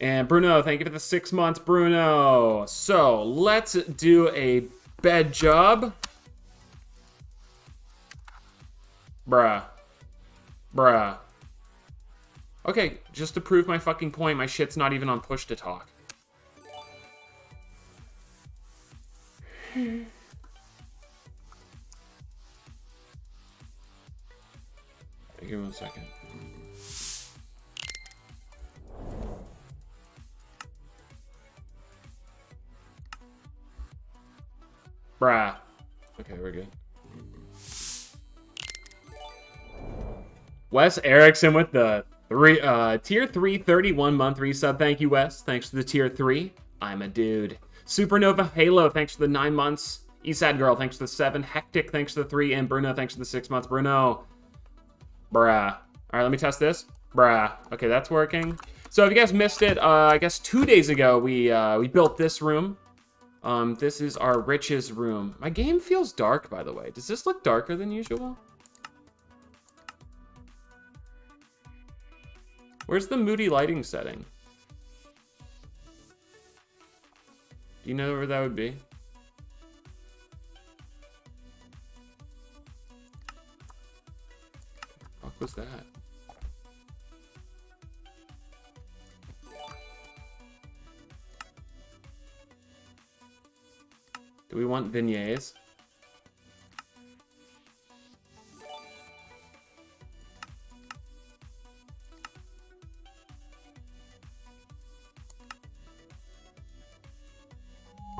And Bruno, thank you for the 6 months, Bruno. So let's do a bed job. Bruh. Bruh. Okay, just to prove my fucking point, my shit's not even on push to talk. Give me 1 second. Bruh. Okay, we're good. Wes Erickson with the tier 3 31-month resub. Thank you, Wes. Thanks for the tier 3. I'm a dude. Supernova Halo, thanks for the 9 months. Eastside Girl, thanks for the 7. Hectic, thanks for the 3. And Bruno, thanks for the 6 months. Bruno. Bruh. All right, let me test this. Bruh. Okay, that's working. So if you guys missed it, I guess 2 days ago, we built this room. This is our riches room. My game feels dark, by the way. Does this look darker than usual? Where's the moody lighting setting? Do you know where that would be? What was that? Do we want beignets?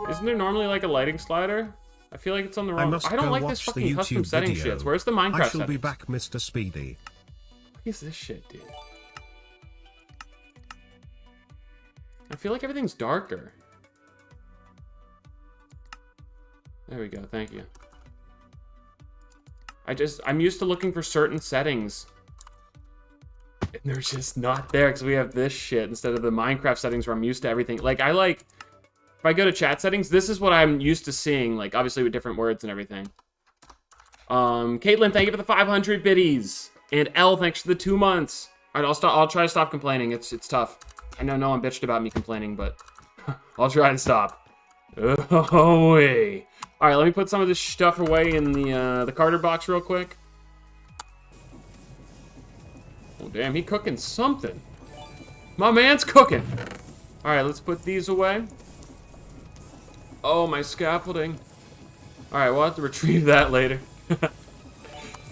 Isn't there normally like a lighting slider? I feel like it's on the wrong. I don't like this fucking custom setting shit. Where's the Minecraft settings? I shall be back, Mr. Speedy. What is this shit, dude? I feel like everything's darker. There we go, thank you. I'm used to looking for certain settings. And they're just not there because we have this shit instead of the Minecraft settings where I'm used to everything. Like, if I go to chat settings, this is what I'm used to seeing, like, obviously with different words and everything. Caitlin, thank you for the 500 biddies. And L, thanks for the 2 months. All right, I'll try to stop complaining. It's tough. I know no one bitched about me complaining, but I'll try to stop. Oh, wait. All right, let me put some of this stuff away in the Carter box real quick. Oh, damn, he cooking something. My man's cooking. All right, let's put these away. Oh, my scaffolding. All right, we'll have to retrieve that later.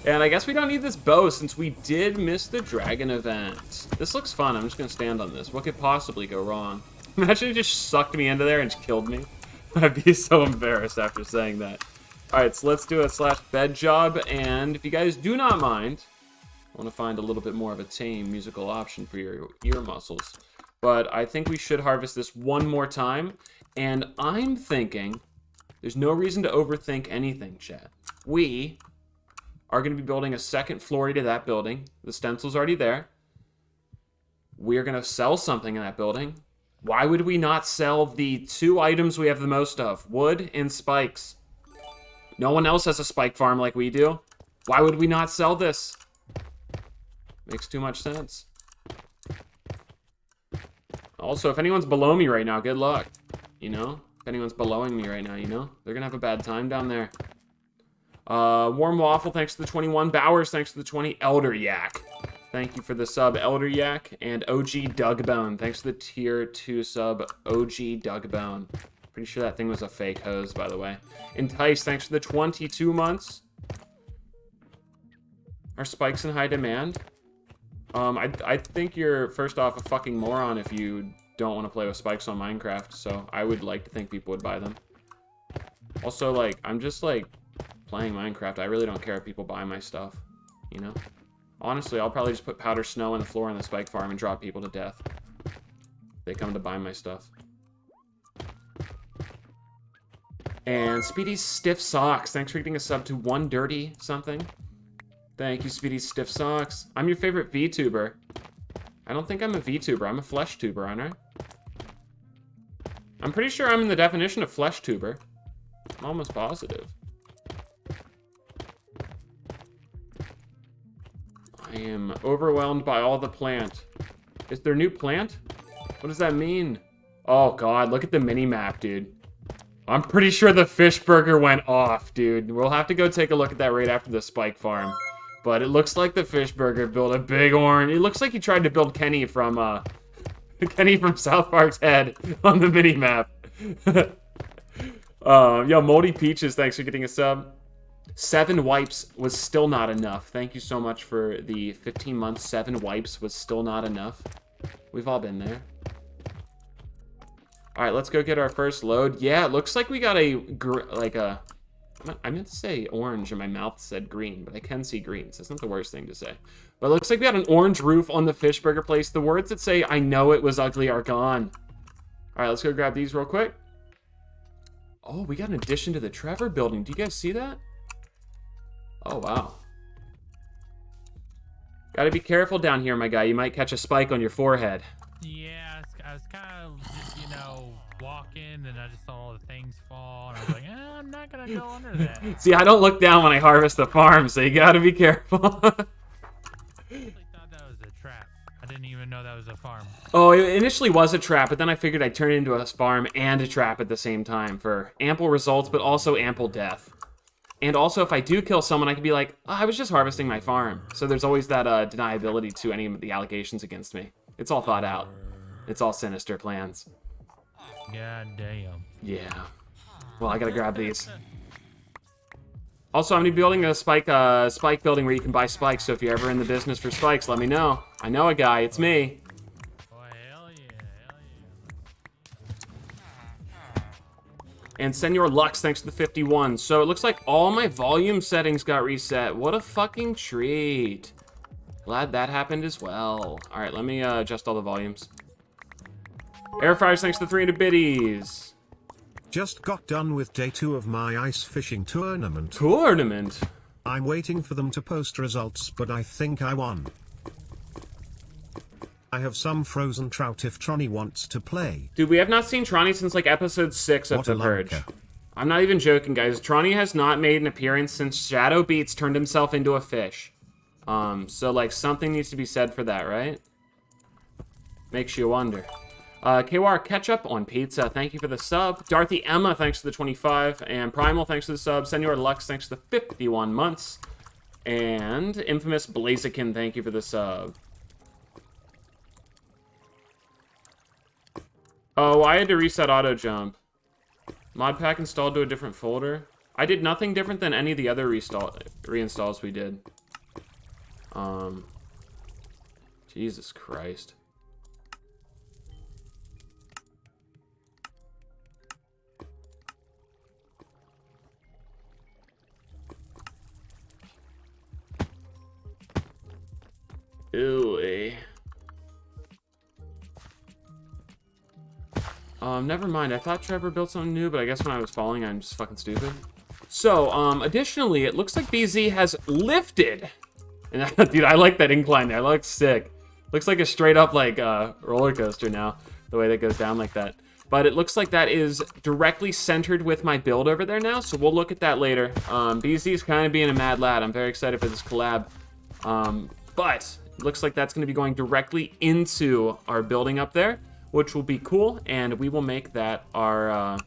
And I guess we don't need this bow since we did miss the dragon event. This looks fun. I'm just going to stand on this. What could possibly go wrong? Imagine it just sucked me into there and just killed me. I'd be so embarrassed after saying that. All right, so let's do a /bed job. And if you guys do not mind, I want to find a little bit more of a tame musical option for your ear muscles. But I think we should harvest this one more time. And I'm thinking there's no reason to overthink anything, chat. We are going to be building a second floor to that building. The stencil's already there. We're going to sell something in that building. Why would we not sell the 2 items we have the most of? Wood and spikes. No one else has a spike farm like we do. Why would we not sell this? Makes too much sense. Also, if anyone's below me right now, good luck. You know? If anyone's belowing me right now, you know? They're gonna have a bad time down there. Warm Waffle, thanks to the 21. Bowers, thanks to the 20. Elder Yak. Thank you for the sub, Elder Yak. And OG Dugbone, thanks to the tier 2 sub, OG Dugbone. Pretty sure that thing was a fake hose, by the way. Entice, thanks for the 22 months. Are spikes in high demand? I think you're, first off, a fucking moron if you don't want to play with spikes on Minecraft, so I would like to think people would buy them. Also, like, I'm just, like, playing Minecraft. I really don't care if people buy my stuff, you know? Honestly, I'll probably just put powder snow on the floor in the spike farm and drop people to death. They come to buy my stuff. And Speedy's Stiff Socks. Thanks for getting a sub to One Dirty something. Thank you, Speedy's Stiff Socks. I'm your favorite VTuber. I don't think I'm a VTuber. I'm a flesh tuber, aren't I? I'm pretty sure I'm in the definition of flesh tuber. I'm almost positive. I am overwhelmed by all the plant. Is there new plant? What does that mean? Oh, God. Look at the mini-map, dude. I'm pretty sure the fish burger went off, dude. We'll have to go take a look at that right after the spike farm. But it looks like the fish burger built a big orange. It looks like he tried to build Kenny from South Park's head on the mini-map. Yo, Moldy Peaches, thanks for getting a sub. 7 wipes was still not enough. Thank you so much for the 15 months. 7 wipes was still not enough. We've all been there. All right, let's go get our first load. Yeah, it looks like we got I meant to say orange and my mouth said green, but I can see green, so it's not the worst thing to say. But it looks like we got an orange roof on the fish burger place. The words that say, "I know it was ugly," are gone. All right, let's go grab these real quick. Oh, we got an addition to the Trevor building. Do you guys see that? Oh, wow. Gotta be careful down here, my guy. You might catch a spike on your forehead. Yeah, I was kind of just, you know, walking, and I just saw all the things fall, and I was like, I'm not gonna go under that. See, I don't look down when I harvest the farm, so you gotta be careful. I really thought that was a trap. I didn't even know that was a farm. Oh, it initially was a trap, but then I figured I'd turn it into a farm and a trap at the same time for ample results, but also ample death. And also, if I do kill someone, I can be like, oh, I was just harvesting my farm. So there's always that deniability to any of the allegations against me. It's all thought out. It's all sinister plans. God damn. Yeah. Well, I gotta grab these. Also, I'm gonna be building a spike building where you can buy spikes. So if you're ever in the business for spikes, let me know. I know a guy. It's me. Oh, hell yeah, hell yeah. And Senor Lux, thanks to the 51. So it looks like all my volume settings got reset. What a fucking treat. Glad that happened as well. All right, let me adjust all the volumes. Air fryers, thanks to the 300 biddies. Just got done with day 2 of my ice fishing tournament. Tournament? I'm waiting for them to post results, but I think I won. I have some frozen trout if Tronny wants to play. Dude, we have not seen Tronny since like episode 6 of The Purge. I'm not even joking, guys. Tronny has not made an appearance since Shadow Beats turned himself into a fish. So like something needs to be said for that, right? Makes you wonder. KWR Ketchup on pizza, thank you for the sub. Dorothy Emma, thanks for the 25. And Primal, thanks for the sub. Senor Lux, thanks for the 51 months. And Infamous Blaziken, thank you for the sub. Oh, I had to reset auto jump. Mod pack installed to a different folder. I did nothing different than any of the other reinstalls we did. Jesus Christ. Ew. Never mind. I thought Trevor built something new, but I guess when I was falling, I'm just fucking stupid. So, additionally, it looks like BZ has lifted. And dude, I like that incline there. It looks sick. Looks like a straight up, like, roller coaster now, the way that goes down like that. But it looks like that is directly centered with my build over there now, so we'll look at that later. BZ's kind of being a mad lad. I'm very excited for this collab. But it looks like that's going to be going directly into our building up there, which will be cool, and we will make that our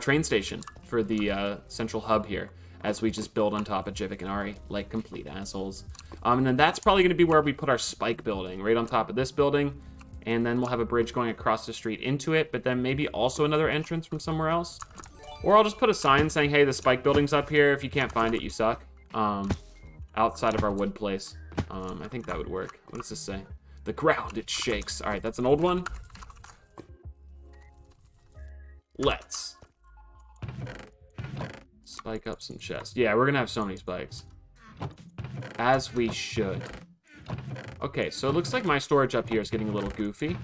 train station for the central hub here, as we just build on top of Jivik and Ari like complete assholes. And then that's probably going to be where we put our spike building, right on top of this building, and then we'll have a bridge going across the street into it, but then maybe also another entrance from somewhere else. Or I'll just put a sign saying, hey, the spike building's up here. If you can't find it, you suck. Outside of our wood place. I think that would work. What does this say? The ground, it shakes. All right, that's an old one. Let's spike up some chests. Yeah, we're gonna have so many spikes. As we should. Okay, so it looks like my storage up here is getting a little goofy.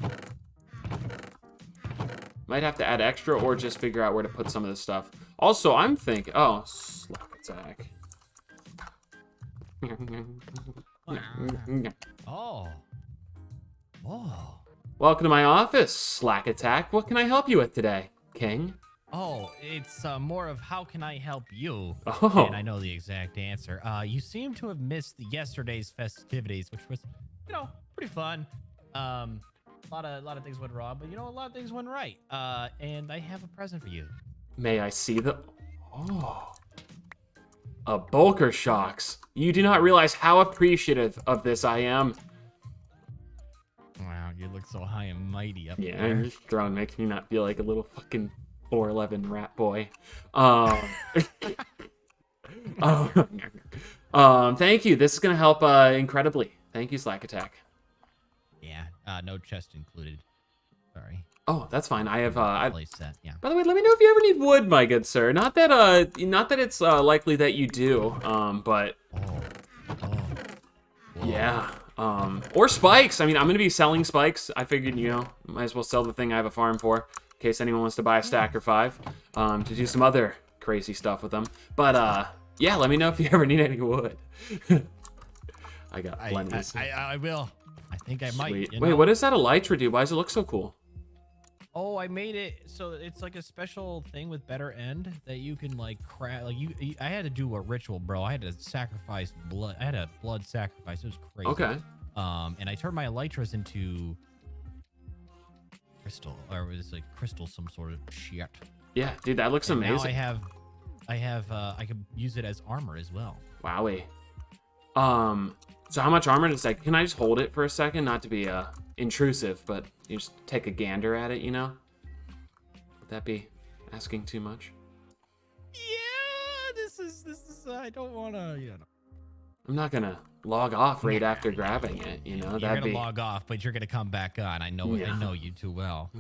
Might have to add extra or just figure out where to put some of this stuff. Also, I'm thinking... Oh, slack attack. Oh. Oh. Welcome to my office, Slack Attack. What can I help you with today, King? Oh, it's more of how can I help you? Oh. And I know the exact answer. You seem to have missed yesterday's festivities, which was, you know, pretty fun. A lot of things went wrong, but you know, a lot of things went right. And I have a present for you. May I see the... Oh. A Bulker Shocks. You do not realize how appreciative of this I am. Wow, you look so high and mighty up Yeah, there. your throne makes me not feel like a little fucking 4'11" rat boy. Thank you. This is gonna help incredibly. Thank you, Slack Attack. Yeah, no chest included. Sorry. Oh, that's fine. I have Place set. Yeah. By the way, let me know if you ever need wood, my good sir. Not that it's likely that you do. But yeah. Or spikes. I mean, I'm gonna be selling spikes. I figured, you know, might as well sell the thing I have a farm for, in case anyone wants to buy a stack or 5, to do some other crazy stuff with them. But yeah, let me know if you ever need any wood. I got plenty. I will. I think I might. Sweet. You Wait, know? what does that elytra do? Why does it look so cool? Oh, I made it so it's like a special thing with better end that you can like craft. Like I had to do a ritual, bro. I had to sacrifice blood. I had a blood sacrifice. It was crazy. Okay. And I turned my elytras into crystal, or it was like crystal, some sort of shit. Yeah, dude, that looks And amazing. now I can use it as armor as well. Wowie. So how much armor does that? Can I just hold it for a second? Not to be intrusive, but you just take a gander at it, you know? Would that be asking too much? Yeah, this is. I don't want to. You know. I'm not gonna log off right after grabbing it, you know? You're That'd gonna be log off, but you're gonna come back on. I know. Yeah. I know you too well.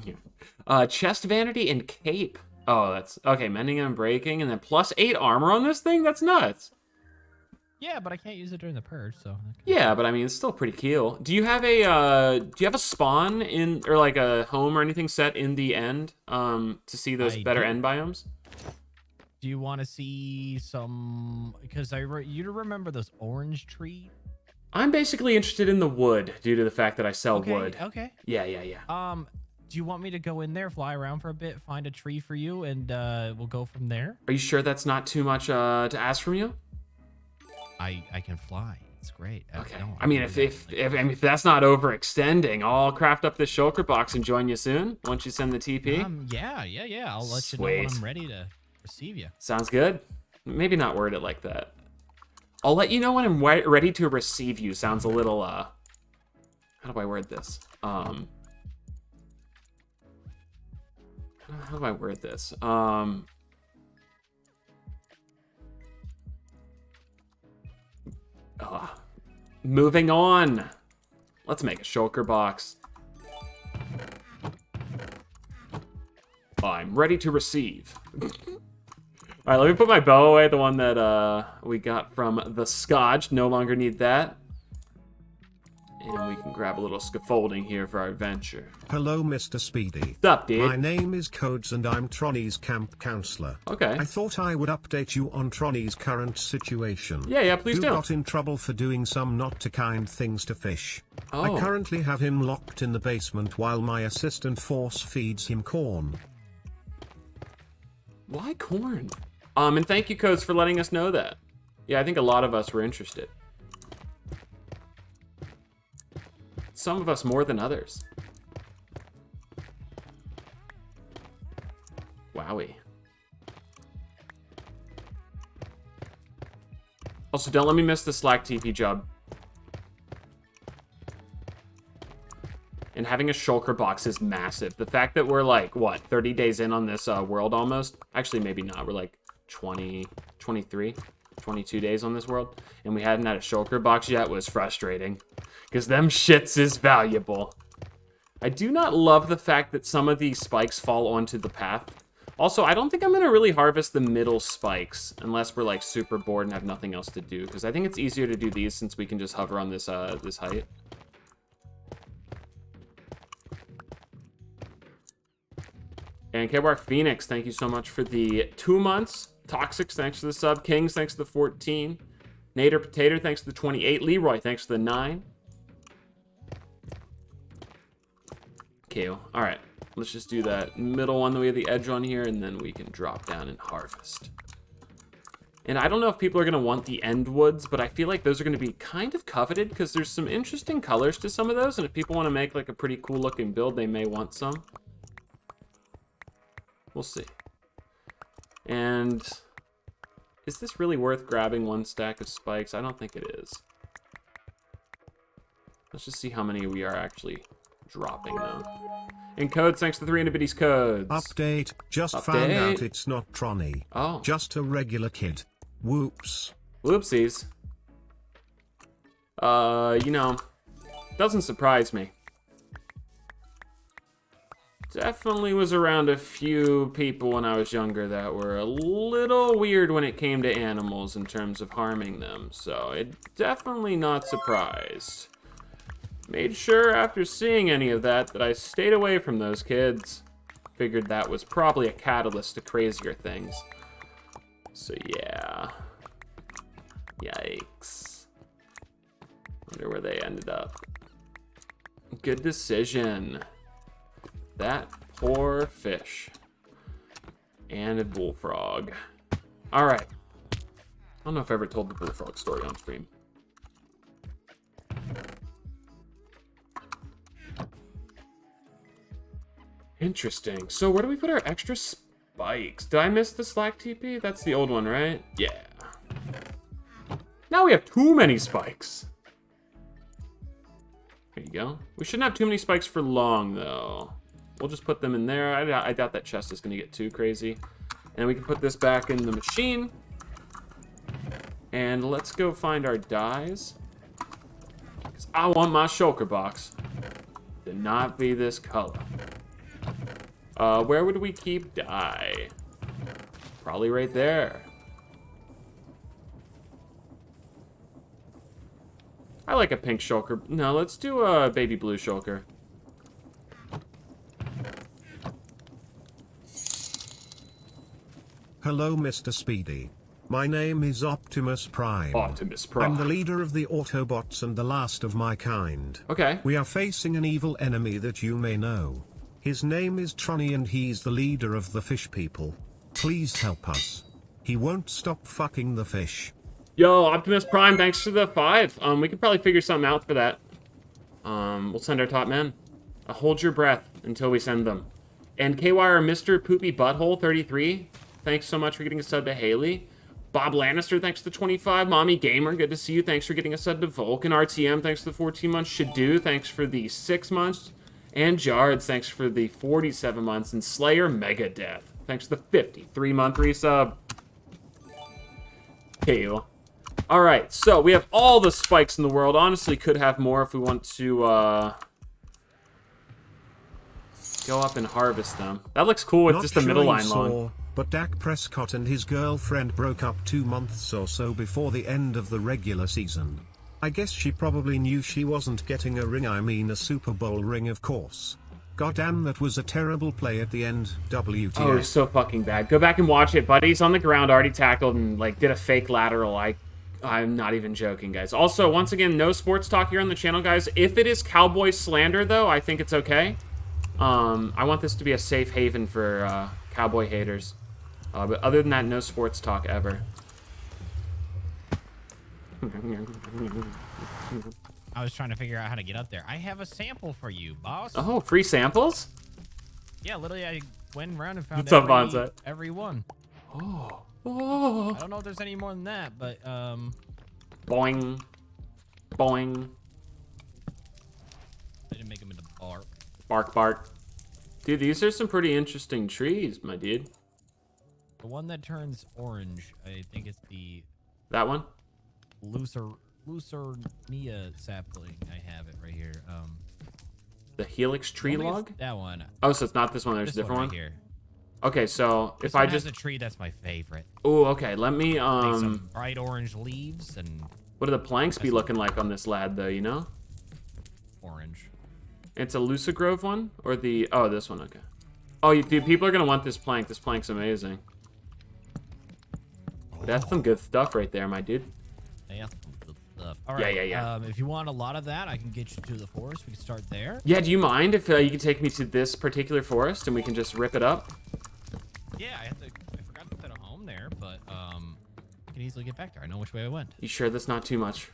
chest vanity and cape. Oh, that's okay. Mending and breaking, and then +8 armor on this thing. That's nuts. Yeah, but I can't use it during the purge, so. Yeah, but I mean, it's still pretty cool. Do you have a spawn in, or like a home or anything set in the end, to see those better end biomes? Do you want to see some? Because you remember those orange tree? I'm basically interested in the wood due to the fact that I sell wood. Okay. Yeah. Do you want me to go in there, fly around for a bit, find a tree for you, and we'll go from there? Are you sure that's not too much to ask from you? I can fly. It's great. Okay. I mean, if that's not overextending, I'll craft up this shulker box and join you soon once you send the TP. Yeah. I'll let you know when I'm ready to receive you. Sounds good. Maybe not word it like that. I'll let you know when I'm ready to receive you. Sounds a little, how do I word this? How do I word this? Moving on. Let's make a shulker box. I'm ready to receive. All right, let me put my bow away, the one that we got from the Scotch. No longer need that. And we can grab a little scaffolding here for our adventure. Hello, Mr. Speedy. What's up, dude? My name is Codes and I'm Tronny's camp counselor. Okay. I thought I would update you on Tronny's current situation. Yeah, please do. Who got in trouble for doing some not too kind things to fish. Oh. I currently have him locked in the basement while my assistant force feeds him corn. Why corn? And thank you, Codes, for letting us know that. Yeah, I think a lot of us were interested. Some of us more than others. Wowie. Also, don't let me miss the Slack TP job. And having a shulker box is massive. The fact that we're like, what, 30 days in on this world almost? Actually, maybe not. We're like 20, 23, 22 days on this world. And we hadn't had a shulker box yet was frustrating. Because them shits is valuable. I do not love the fact that some of these spikes fall onto the path. Also, I don't think I'm going to really harvest the middle spikes unless we're like super bored and have nothing else to do. Because I think it's easier to do these since we can just hover on this this height. And KWAR Phoenix, thank you so much for the 2 months. Toxics, thanks for the sub. Kings, thanks for the 14. Nader Potato, thanks for the 28. Leroy, thanks for the 9. Okay, all right. Let's just do that middle one that we have the edge on here, and then we can drop down and harvest. And I don't know if people are going to want the end woods, but I feel like those are going to be kind of coveted because there's some interesting colors to some of those. And if people want to make like a pretty cool looking build, they may want some. We'll see. And is this really worth grabbing 1 stack of spikes? I don't think it is. Let's just see how many we are actually dropping though. And codes, thanks to 300biddies codes. Update. Just Update. found out it's not Tronny. Oh. Just a regular kid. Whoops. Whoopsies. You know, doesn't surprise me. Definitely was around a few people when I was younger that were a little weird when it came to animals in terms of harming them. So it definitely not surprised. Made sure after seeing any of that I stayed away from those kids. Figured that was probably a catalyst to crazier things. So yeah. Yikes. Wonder where they ended up. Good decision. That poor fish. And a bullfrog. Alright. I don't know if I ever told the bullfrog story on stream. Interesting. So where do we put our extra spikes? Did I miss the Slack TP? That's the old one, right? Yeah. Now we have too many spikes. There you go. We shouldn't have too many spikes for long, though. We'll just put them in there. I doubt that chest is going to get too crazy. And we can put this back in the machine. And let's go find our dyes. Because I want my shulker box to not be this color. Where would we keep dye? Probably right there. I like a pink shulker. No, let's do a baby blue shulker. Hello, Mr. Speedy. My name is Optimus Prime. Optimus Prime. I'm the leader of the Autobots and the last of my kind. Okay. We are facing an evil enemy that you may know. His name is Tronny and he's the leader of the fish people. Please help us. He won't stop fucking the fish. Yo, Optimus Prime, thanks for the 5. We could probably figure something out for that. We'll send our top men. Hold your breath until we send them. And KY or Mr. Poopy Butthole 33, thanks so much for getting a sub to Haley. Bob Lannister, thanks to 25. Mommy Gamer, good to see you. Thanks for getting a sub to Vulcan. RTM, thanks to the 14 months. Shadu, thanks for the 6 months. And Jards, thanks for the 47 months. And Slayer Megadeth, thanks to the 53-month resub. Hail. Alright, so we have all the spikes in the world. Honestly, could have more if we want to go up and harvest them. That looks cool with Not just the sure middle you line saw, long. But Dak Prescott and his girlfriend broke up 2 months or so before the end of the regular season. I guess she probably knew she wasn't getting a ring, I mean a Super Bowl ring, of course. Goddamn, that was a terrible play at the end. WTF. Oh, it's so fucking bad. Go back and watch it. Buddy's on the ground, already tackled, and like did a fake lateral. I'm not even joking, guys. Also, once again, no sports talk here on the channel, guys. If it is cowboy slander, though, I think it's okay. I want this to be a safe haven for cowboy haters. But other than that, no sports talk ever. I was trying to figure out how to get up there. I have a sample for you, boss. Oh, free samples? Yeah, literally, I went around and found What's up, Bonsai? every one. Oh. Oh. I don't know if there's any more than that, but Boing. Boing. I didn't make them into bark. Bark, bark. Dude, these are some pretty interesting trees, my dude. The one that turns orange, I think it's the That one? Lucernia sapling. I have it right here. The helix tree only log? that one. Oh, so it's not this one. There's This a different one? right here. Okay, so This if one I has just... a tree that's my favorite. Oh, okay. Let me, Like some bright orange leaves and what do the planks be looking like on this lad, though, you know? orange. It's a Lucigrove one? Or the... Oh, this one, okay. Oh, dude, people are gonna want this plank. This plank's amazing. That's some good stuff right there, my dude. Yeah, good stuff. All right. Yeah. If you want a lot of that, I can get you to the forest. We can start there. Yeah, do you mind if you could take me to this particular forest and we can just rip it up? Yeah, I forgot to put a home there, but I can can easily get back there. I know which way I went. You sure that's not too much?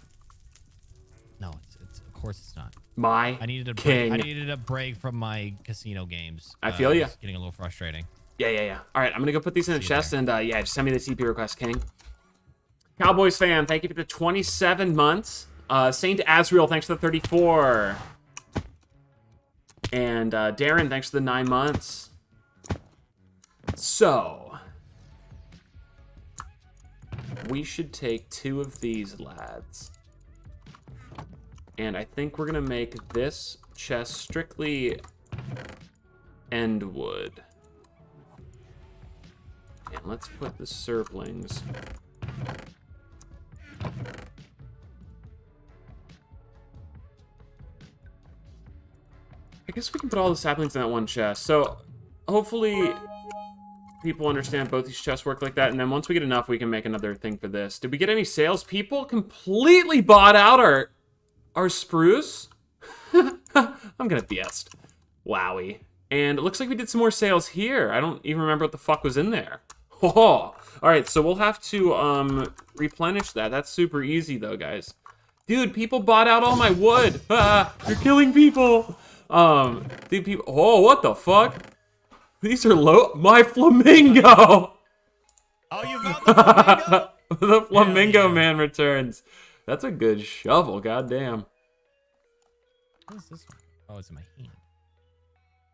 No, it's of course it's not. My I needed a king. break. I needed a break from my casino games. I feel ya. It's getting a little frustrating. Yeah. All right, I'm gonna go put these in a See you chest, there. and yeah, just send me the TP request, King. Cowboys fan, thank you for the 27 months. Saint Azriel, thanks for the 34. And Darren, thanks for the 9 months. So, we should take 2 of these lads. And I think we're gonna make this chest strictly end wood. And let's put the serplings. I guess we can put all the saplings in that one chest. So hopefully people understand both these chests work like that. And then once we get enough, we can make another thing for this. Did we get any sales? People completely bought out our spruce. I'm gonna BS. Wowie. And it looks like we did some more sales here. I don't even remember what the fuck was in there. Oh, all right, so we'll have to replenish that. That's super easy though, guys. Dude, people bought out all my wood. Ah, you're killing people. Dude, people. Oh, what the fuck? These are low. My flamingo. Oh, you found the flamingo? The flamingo yeah. man returns. That's a good shovel. Goddamn. What is this one? Oh, it's in my hand.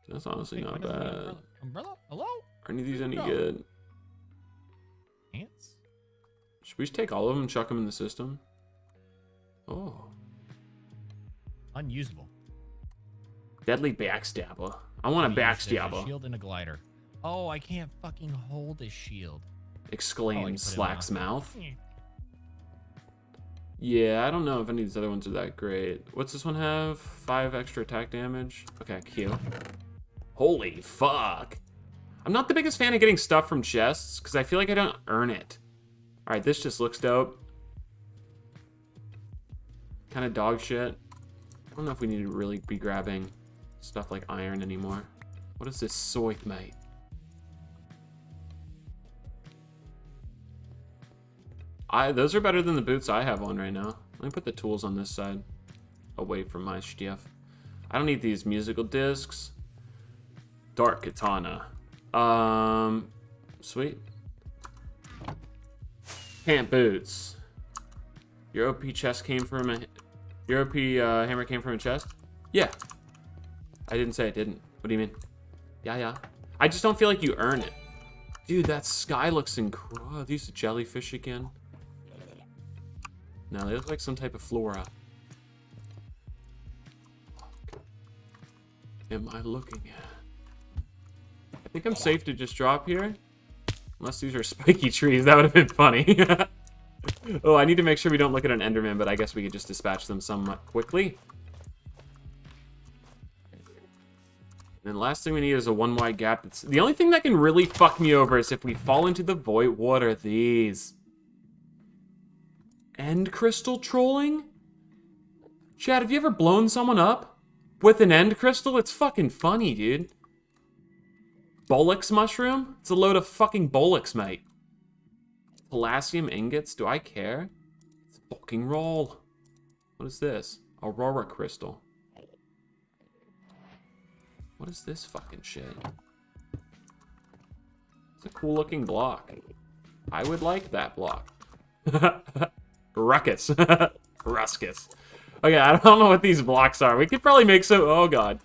That's honestly Wait, not what is the bad. umbrella? Hello? Are any of these any No. good? Ants? Should we just take all of them and chuck them in the system? Oh. Unusable. Deadly backstabber. I want a There's a backstabber. shield and a glider. Oh, I can't fucking hold this shield. Exclaimed put it Slack's on. mouth. Yeah, I don't know if any of these other ones are that great. What's this one have? 5 extra attack damage. Okay, cute. Holy fuck. I'm not the biggest fan of getting stuff from chests because I feel like I don't earn it. All right, this just looks dope. Kind of dog shit. I don't know if we need to really be grabbing stuff like iron anymore. What is this soith, mate? Those are better than the boots I have on right now. Let me put the tools on this side, away from my stuff. I don't need these musical discs. Dark katana. Sweet. Pant boots. Your OP chest came from a. Your OP hammer came from a chest? Yeah. I didn't say it didn't. What do you mean? Yeah. I just don't feel like you earn it. Dude, that sky looks incredible. Are these a jellyfish again? No, they look like some type of flora. Am I looking at? I think I'm safe to just drop here. Unless these are spiky trees. That would have been funny. Oh, I need to make sure we don't look at an Enderman, but I guess we could just dispatch them somewhat quickly. And the last thing we need is a 1 wide gap. It's, the only thing that can really fuck me over is if we fall into the void. What are these? End crystal trolling? Chad, have you ever blown someone up with an end crystal? It's fucking funny, dude. Bolix mushroom? It's a load of fucking Bolix, mate. Palladium ingots? Do I care? It's fucking roll. What is this? Aurora crystal. What is this fucking shit? It's a cool looking block. I would like that block. Ruckus. Ruskus. Okay, I don't know what these blocks are. We could probably make some... Oh, God.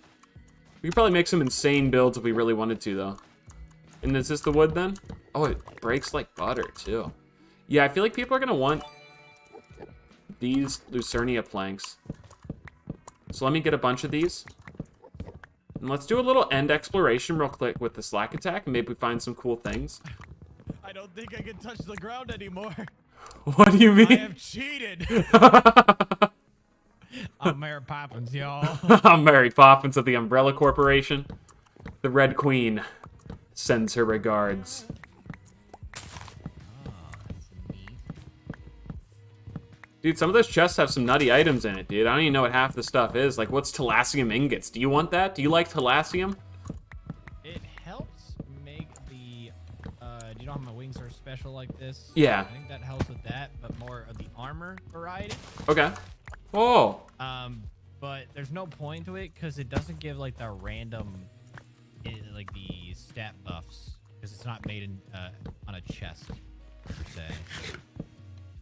We could probably make some insane builds if we really wanted to, though. And is this the wood, then? Oh, it breaks like butter, too. Yeah, I feel like people are going to want these Lucernia planks. So let me get a bunch of these. And let's do a little end exploration real quick with the slack attack, and maybe we find some cool things. I don't think I can touch the ground anymore. What do you mean? I have cheated. I'm Mary Poppins, y'all. I'm Mary Poppins of the Umbrella Corporation. The Red Queen sends her regards. Dude, some of those chests have some nutty items in it, dude. I don't even know what half the stuff is. Like, what's Talassium ingots? Do you want that? Do you like Talassium? It helps make the, do you know how my wings are special like this? Yeah. I think that helps with that, but more of the armor variety. Okay. Oh. But there's no point to it because it doesn't give like the random, like the stat buffs because it's not made in on a chest per se.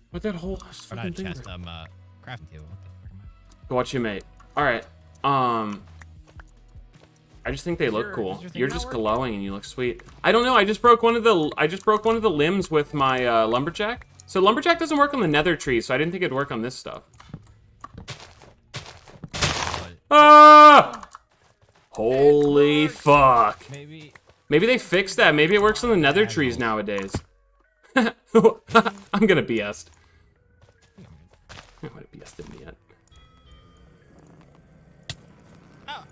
What that whole Or not a chest. Crafting table. What the fuck am I? What you mate? All right. I just think they look cool. You're just glowing and you look sweet. I don't know. I just broke one of the limbs with my lumberjack. So lumberjack doesn't work on the nether tree, so I didn't think it'd work on this stuff. Ah! Holy fuck. Maybe they fixed that. Maybe it works on the nether trees nowadays. I'm gonna BS'd. I might have BS'd him yet. Oh.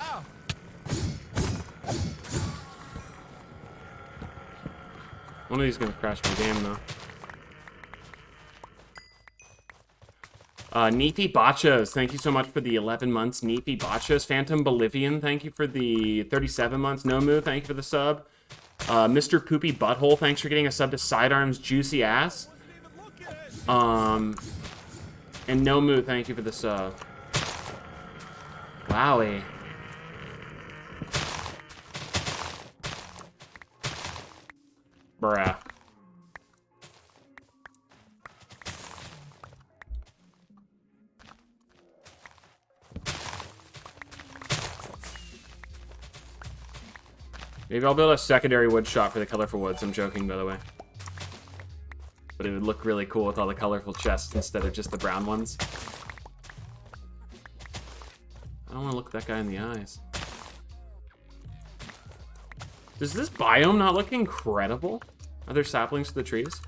Oh. One of these is gonna crash my game though. Neepy Bachas, thank you so much for the 11 months. Neepy Bachas, Phantom Bolivian, thank you for the 37 months. Nomu, thank you for the sub. Mr. Poopy Butthole, thanks for getting a sub to Sidearm's Juicy Ass. And Nomu, thank you for the sub. Wowie. Bruh. Maybe I'll build a secondary wood shop for the colorful woods. I'm joking, by the way. But it would look really cool with all the colorful chests instead of just the brown ones. I don't want to look that guy in the eyes. Does this biome not look incredible? Are there saplings to the trees?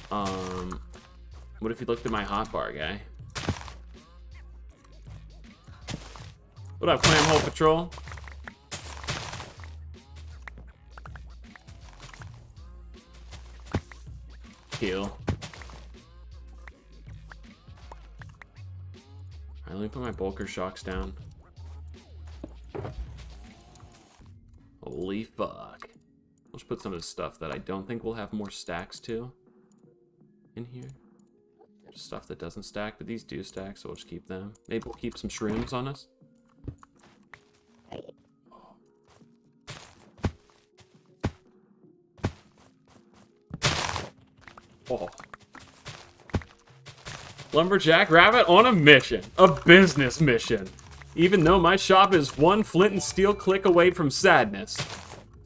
What if you looked at my hotbar guy? What up, Clamhole Patrol? Heal. Alright, let me put my bulker shocks down. Holy fuck. Let's put some of the stuff that I don't think we'll have more stacks to in here. Just stuff that doesn't stack, but these do stack, so we'll just keep them. Maybe we'll keep some shrooms on us. Oh. Lumberjack Rabbit on a mission. A business mission. Even though my shop is one flint and steel click away from sadness.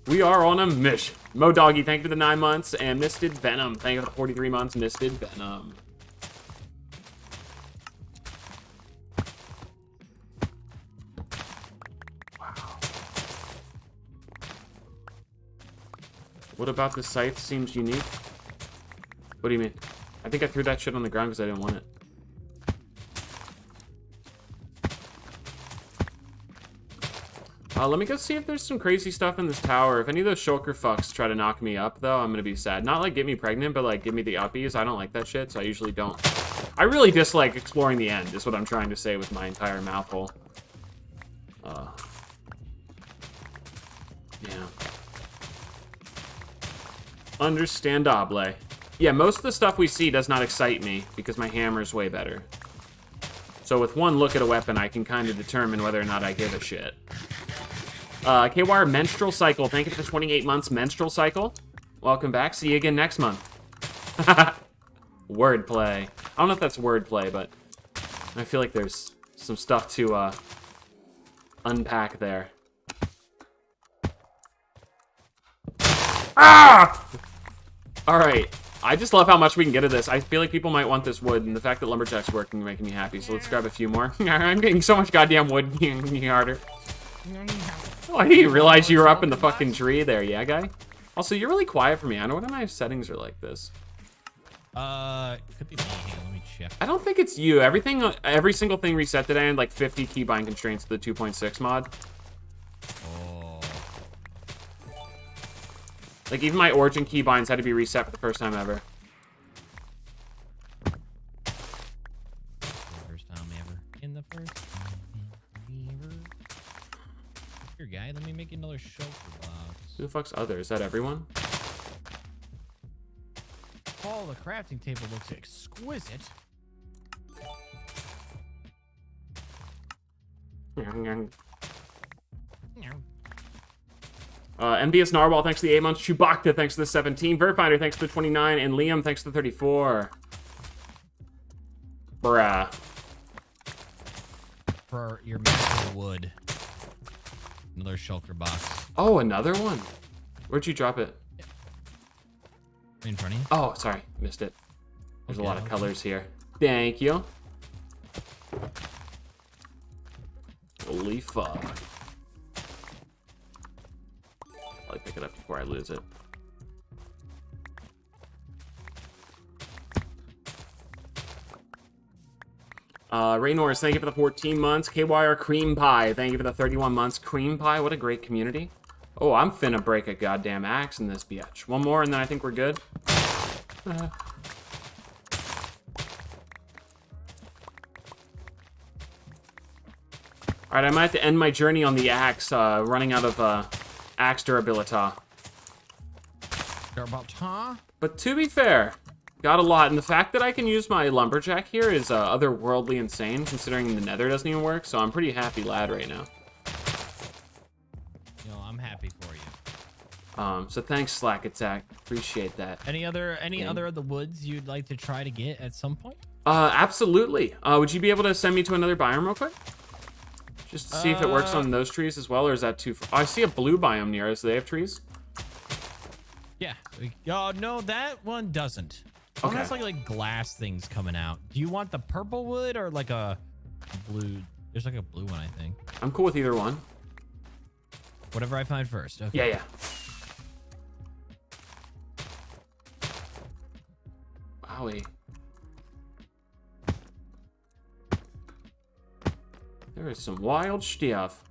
We are on a mission. Mo Doggy, thank you for the 9 months. And Misted Venom, thank you for the 43 months. Misted Venom. Wow. What about the scythe seems unique? What do you mean? I think I threw that shit on the ground because I didn't want it. Let me go see if there's some crazy stuff in this tower. If any of those shulker fucks try to knock me up, though, I'm gonna be sad. Not like get me pregnant, but like give me the uppies. I don't like that shit, so I usually don't. I really dislike exploring the end, is what I'm trying to say with my entire mouth hole. Yeah. Understandable. Yeah, most of the stuff we see does not excite me because my hammer's way better. So with one look at a weapon, I can kind of determine whether or not I give a shit. KWire Menstrual Cycle, thank you for 28 months. Menstrual Cycle, welcome back. See you again next month. Wordplay. I don't know if that's wordplay, but I feel like there's some stuff to unpack there. Ah! All right. I just love how much we can get of this. I feel like people might want this wood, and the fact that Lumberjack's working making me happy. So let's grab a few more. I'm getting so much goddamn wood harder. Oh, I didn't realize you were up in the fucking tree there, yeah, guy? Also, you're really quiet for me. I know what my settings are like this. Could be me. Hang on, let me check. I don't think it's you. Every single thing reset today, and like 50 keybind constraints to the 2.6 mod. Oh. Like, even my origin keybinds had to be reset for the first time ever. First time ever. In the first time ever. Here, guy, let me make another shelter box. Who the fuck's other? Is that everyone? Oh, the crafting table looks exquisite. MBS Narwhal, thanks to the 8 months. Chewbacca, thanks to the 17. Verfinder, thanks to the 29. And Liam, thanks to the 34. Bruh. For your magical wood. Another shulker box. Oh, another one? Where'd you drop it? Right in front of you. Oh, sorry. Missed it. There's a lot of Okay. colors here. Thank you. Holy fuck. I'll pick it up before I lose it. Raynors, thank you for the 14 months. KYR Cream Pie, thank you for the 31 months. Cream Pie, what a great community. Oh, I'm finna break a goddamn axe in this bitch. One more and then I think we're good. Alright, I might have to end my journey on the axe, running out of axe durability. But to be fair, got a lot. And the fact that I can use my lumberjack here is otherworldly insane, considering the nether doesn't even work. So I'm pretty happy lad right now. You know, I'm happy for you. So thanks, Slack Attack. Appreciate that. Any other of the woods you'd like to try to get at some point? Absolutely. Would you be able to send me to another biome real quick? Just to see if it works on those trees as well, or is that too far? Oh, I see a blue biome near us. Do they have trees? Yeah. Oh, no, that one doesn't. That one Okay. has like glass things coming out. Do you want the purple wood or like a blue? There's like a blue one, I think. I'm cool with either one. Whatever I find first. Okay. Yeah, yeah. Wowie. There is some wild stuff.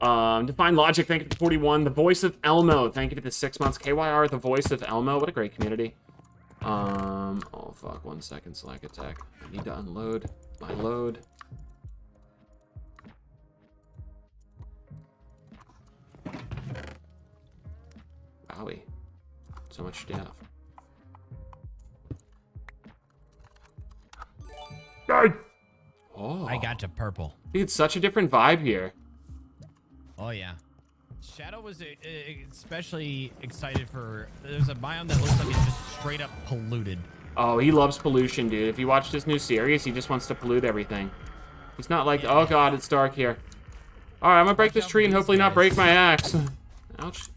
Define Logic, thank you for 41. The Voice of Elmo, thank you for the 6 months. KYR, The Voice of Elmo, what a great community. Oh fuck, 1 second, Slack Attack. I need to unload my load. Wowie. So much stuff. Oh. I got to purple. Dude, it's such a different vibe here. Oh, yeah. Shadow was especially excited for... There's a biome that looks like it's just straight up polluted. Oh, he loves pollution, dude. If you watch this new series, he just wants to pollute everything. He's not like, oh god, it's dark here. Alright, I'm gonna break this tree and hopefully not break my axe. Ouch.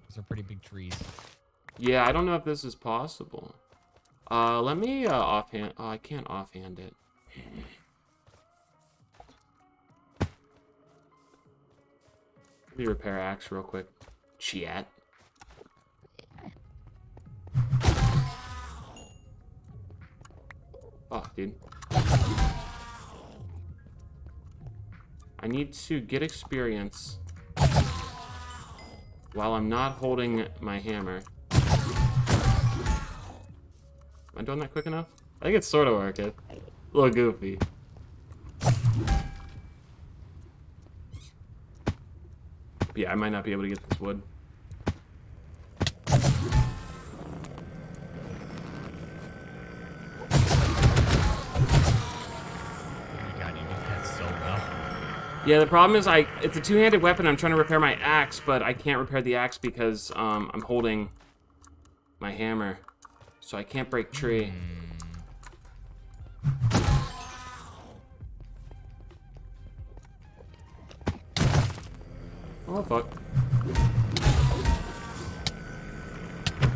These are pretty big trees. Yeah, I don't know if this is possible. Let me offhand... Oh, I can't offhand it. Let me repair axe real quick. Chat. Fuck, dude. I need to get experience while I'm not holding my hammer. Am I doing that quick enough? I think it's sort of working. A little goofy. But yeah, I might not be able to get this wood. God, you did that so well. Yeah, the problem is it's a two-handed weapon. I'm trying to repair my axe, but I can't repair the axe because I'm holding my hammer. So I can't break tree. Oh, fuck.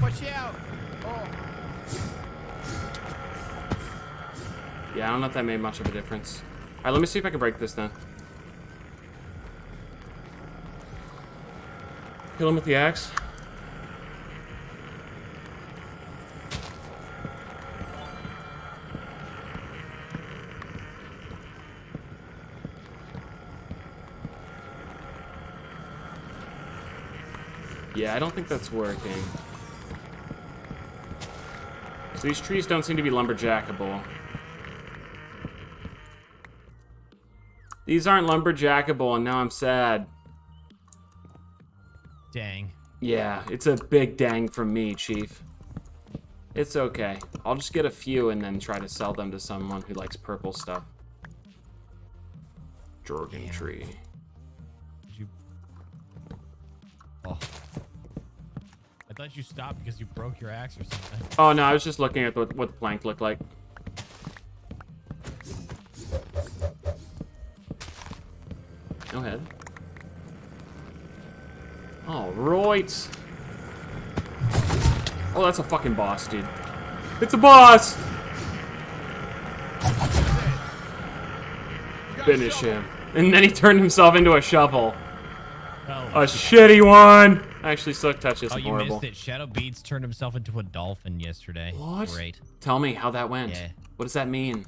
Watch out! Oh. Yeah, I don't know if that made much of a difference. Alright, let me see if I can break this then. Kill him with the axe. Yeah, I don't think that's working. So these trees don't seem to be lumberjackable. These aren't lumberjackable, and now I'm sad. Dang. Yeah, it's a big dang from me, Chief. It's okay. I'll just get a few and then try to sell them to someone who likes purple stuff. Jordan tree. Did you... Oh. I thought you stopped because you broke your axe or something. Oh, no, I was just looking at what the plank looked like. Go ahead. All right. Oh, that's a fucking boss, dude. It's a boss! Finish him. And then he turned himself into a shovel. Oh. A shitty one! Actually, Silk Touch is Oh, you horrible. missed it. Shadow Beats turned himself into a dolphin yesterday. What? Great. Tell me how that went. Yeah. What does that mean?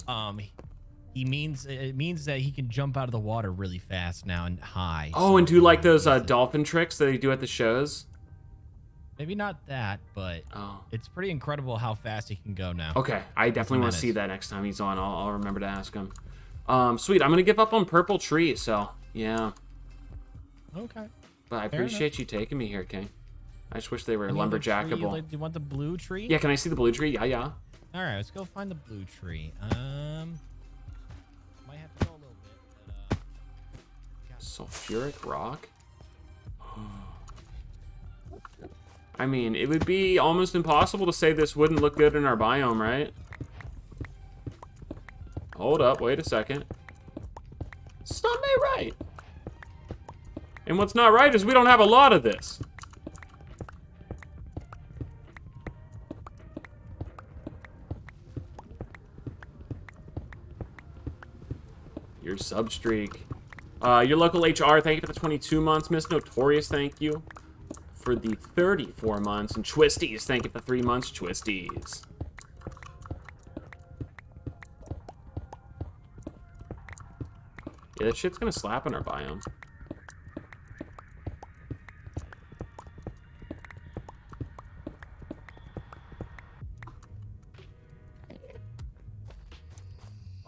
It means that he can jump out of the water really fast now and high. Oh, so and do like those he's dolphin tricks that they do at the shows? maybe not that, but Oh. it's pretty incredible how fast he can go now. Okay, I definitely want to menace. see that next time he's on. I'll remember to ask him. Sweet, I'm going to give up on purple tree, so, yeah. Okay. But I Fair appreciate you taking me here, King. I just wish they were Any other tree lumberjackable. you like- do you want the blue tree? Yeah, can I see the blue tree? Yeah, yeah. All right, let's go find the blue tree. Might have to go a little bit, but Sulfuric rock? I mean, it would be almost impossible to say this wouldn't look good in our biome, right? Hold up, wait a second. It's not made right. And what's not right is we don't have a lot of this. Your substreak. Your local HR, thank you for the 22 months. Miss Notorious, thank you for the 34 months. And Twisties, thank you for the 3 months. Twisties. Yeah, that shit's gonna slap in our biome.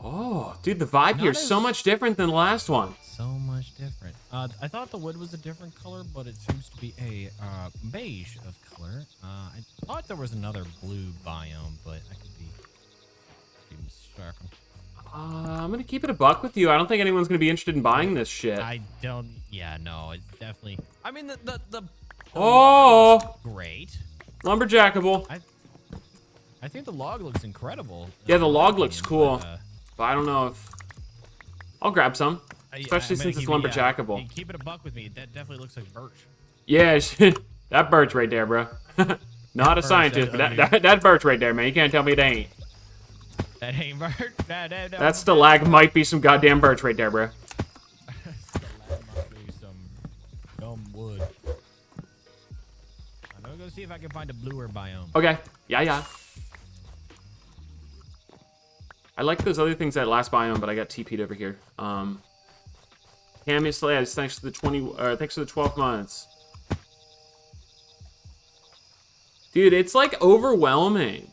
Oh, dude, the vibe Not here is so as- much different than the last one. so much different. I thought the wood was a different color, but it seems to be a beige of color. I thought there was another blue biome, but I could be mistaken. I'm gonna keep it a buck with you. I don't think anyone's gonna be interested in buying this shit. I don't. Yeah, no, it definitely. I mean, the Oh, great. lumberjackable. I think the log looks incredible. Yeah, the in my log looks opinion, cool. But I don't know if I'll grab some, especially I'm gonna since it's keep it- yeah, lumberjackable. keep it a buck with me. That definitely looks like birch. Yeah, that birch right there, bro. Not a birch, scientist, but that birch right there, man. You can't tell me it ain't. That ain't birch. That stalag might be some goddamn birch right there, bro. Some dumb wood. I'm gonna go see if I can find a bluer biome. Okay. Yeah, yeah. I like those other things that last biome, but I got TP'd over here. Cammy Slash, thanks for the 12 months. Dude, it's like overwhelming.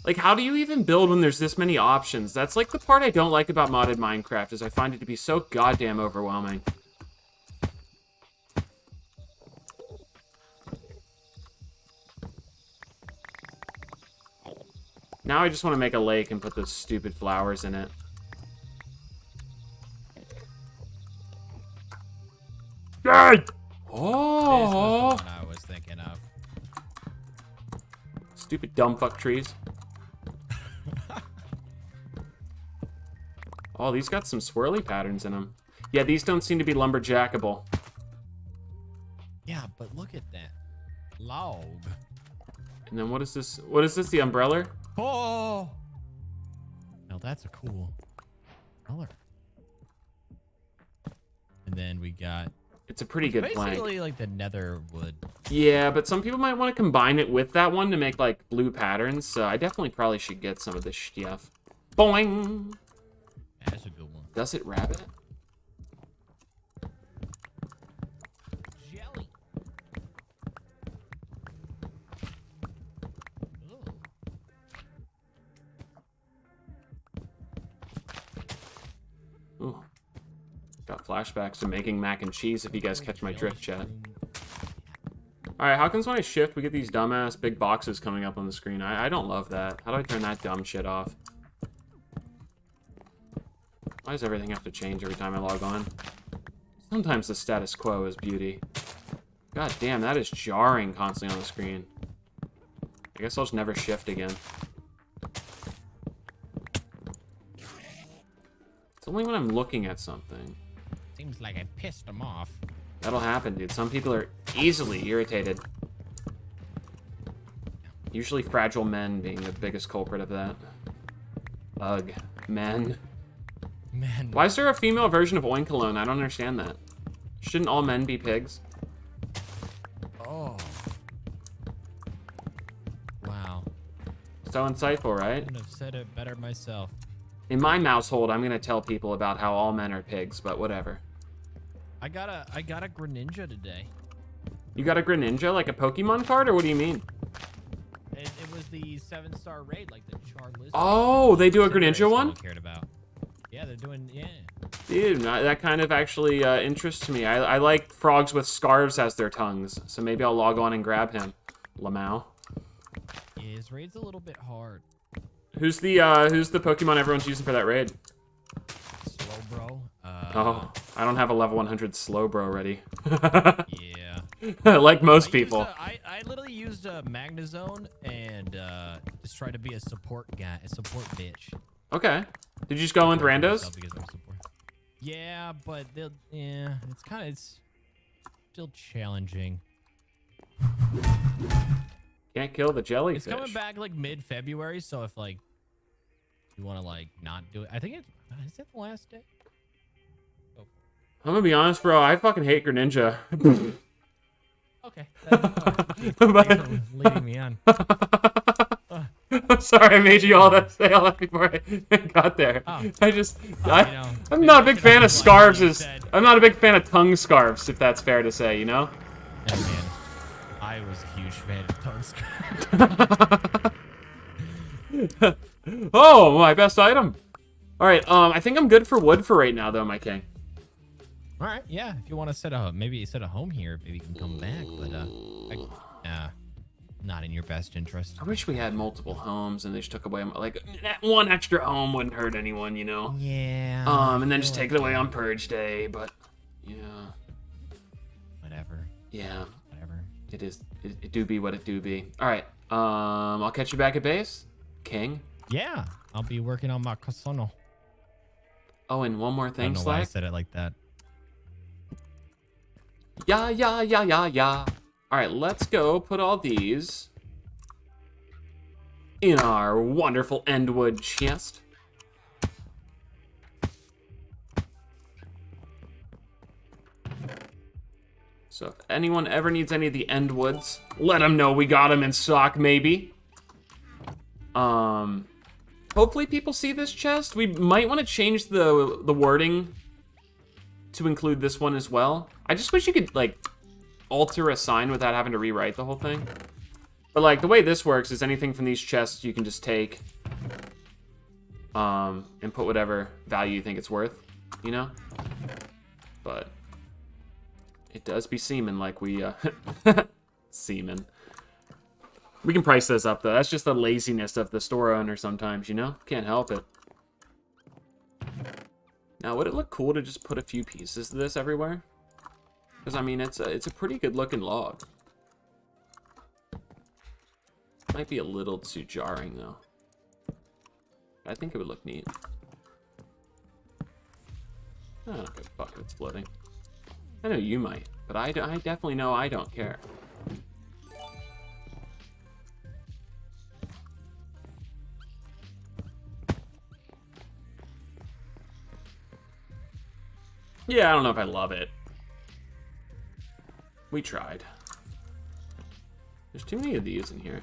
Like, how do you even build when there's this many options? That's like the part I don't like about modded Minecraft, is I find it to be so goddamn overwhelming. Now I just want to make a lake and put those stupid flowers in it. This was Oh! the one I was thinking of. Stupid dumb fuck trees. Oh, these got some swirly patterns in them. Yeah, these don't seem to be lumberjackable. Yeah, but look at that log. And then what is this? What is this? The umbrella? Oh, now that's a cool color. And then we got It's a pretty good plank. basically like the nether wood. Yeah, but some people might want to combine it with that one to make like blue patterns. So I definitely probably should get some of this stuff. Boing! That's a good one. Does it rabbit? Jelly. Ooh. Ooh. flashbacks to making mac and cheese if you guys catch my drift, chat. Alright, how comes when I shift, we get these dumbass big boxes coming up on the screen? I don't love that. How do I turn that dumb shit off? Why does everything have to change every time I log on? Sometimes the status quo is beauty. God damn, that is jarring constantly on the screen. I guess I'll just never shift again. It's only when I'm looking at something. Seems like I pissed him off. That'll happen, dude. Some people are easily irritated. Usually fragile men being the biggest culprit of that. Ugh. Men. Man. Why is there a female version of Oinkalone? I don't understand that. Shouldn't all men be pigs? Oh. Wow. So insightful, right? Couldn't have said it better myself. In my household, I'm gonna tell people about how all men are pigs, but whatever. I got a Greninja today. You got a Greninja, like a Pokemon card, or what do you mean? It was the 7-star raid, like the Char Lizard. Oh, they do a Sure, Greninja one? Cared about. Yeah, they're doing, yeah. Dude, that kind of actually interests me. I like frogs with scarves as their tongues, so maybe I'll log on and grab him. Lamau. Yeah, his raid's a little bit hard. Who's the Pokemon everyone's using for that raid? Slowbro. Oh, I don't have a level 100 Slowbro ready. Yeah. Like most people. I literally used a Magnezone and just tried to be a support guy, a support bitch. Okay. Did you just go in with randos? Because I'm support. Yeah, but it's still challenging. Can't kill the jellyfish. It's coming back like mid-February, so if like you want to like not do it, I think is it the last day? Oh. I'm gonna be honest, bro. I fucking hate Greninja. Okay. Thanks for leading me on. I'm sorry I made you all that say all that before I got there. Oh. I'm not a big fan of scarves. I'm not a big fan of tongue scarves, if that's fair to say, you know? Hey, man. I was a huge fan of tongue scarves. Oh, my best item. All right, I think I'm good for wood for right now, though, my king. All right, yeah. If you want to set a home here, maybe you can come back. But not in your best interest. I wish we had multiple homes and they just took away like one extra home wouldn't hurt anyone, you know. Yeah. And then just take it away on Purge Day, but yeah. Whatever. Yeah. Whatever. It is. It do be what it do be. All right. I'll catch you back at base, King. Yeah. I'll be working on my Kasono. Oh, and one more I thing, don't know why I Slack. said it like that. Yeah. All right, let's go put all these in our wonderful endwood chest. So if anyone ever needs any of the endwoods, let them know we got them in stock, maybe. Hopefully people see this chest. We might want to change the wording to include this one as well. I just wish you could, like, alter a sign without having to rewrite the whole thing. But, like, the way this works is anything from these chests you can just take and put whatever value you think it's worth, you know? But it does be semen like we, semen. We can price this up, though. That's just the laziness of the store owner sometimes, you know? Can't help it. Now, would it look cool to just put a few pieces of this everywhere? Because, I mean, it's a pretty good-looking log. Might be a little too jarring, though. I think it would look neat. Oh, okay, fuck it, it's floating. I know you might, but I definitely know I don't care. Yeah, I don't know if I love it. We tried. There's too many of these in here.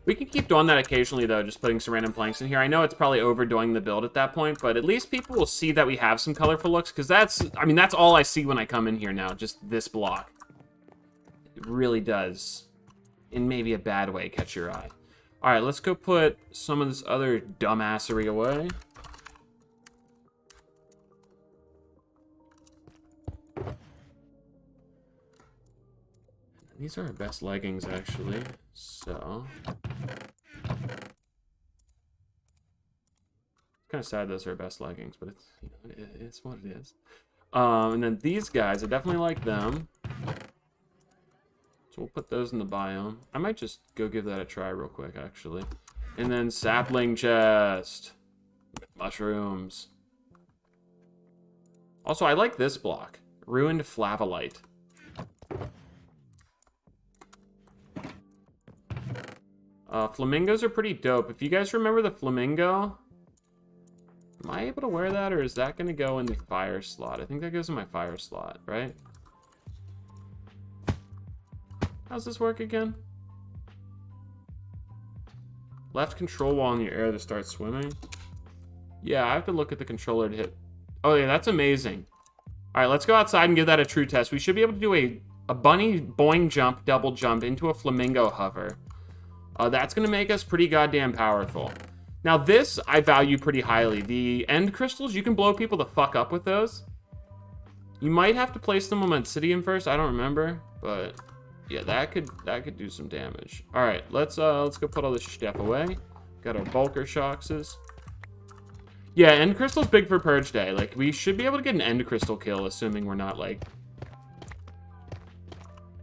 We could keep doing that occasionally, though, just putting some random planks in here. I know it's probably overdoing the build at that point, but at least people will see that we have some colorful looks, because that's all I see when I come in here now, just this block. It really does, in maybe a bad way, catch your eye. All right, let's go put some of this other dumbassery away. These are our best leggings, actually. So... kind of sad those are our best leggings, but it's, you know, it's what it is. And then these guys, I definitely like them. So we'll put those in the biome. I might just go give that a try real quick, actually. And then sapling chest. Mushrooms. Also, I like this block. Ruined flavolite. Flamingos are pretty dope. If you guys remember the flamingo... am I able to wear that, or is that going to go in the fire slot? I think that goes in my fire slot, right? How's this work again? Left control while in the air to start swimming. Yeah, I have to look at the controller to hit... oh, yeah, that's amazing. All right, let's go outside and give that a true test. We should be able to do a bunny boing jump, double jump into a flamingo hover. That's going to make us pretty goddamn powerful. Now, this I value pretty highly. The end crystals, you can blow people the fuck up with those. You might have to place them on Obsidian first. I don't remember, but yeah, that could do some damage. All right, let's go put all this stuff away. Got our bulker shoxes. Yeah, end crystal's big for purge day. Like, we should be able to get an end crystal kill, assuming we're not like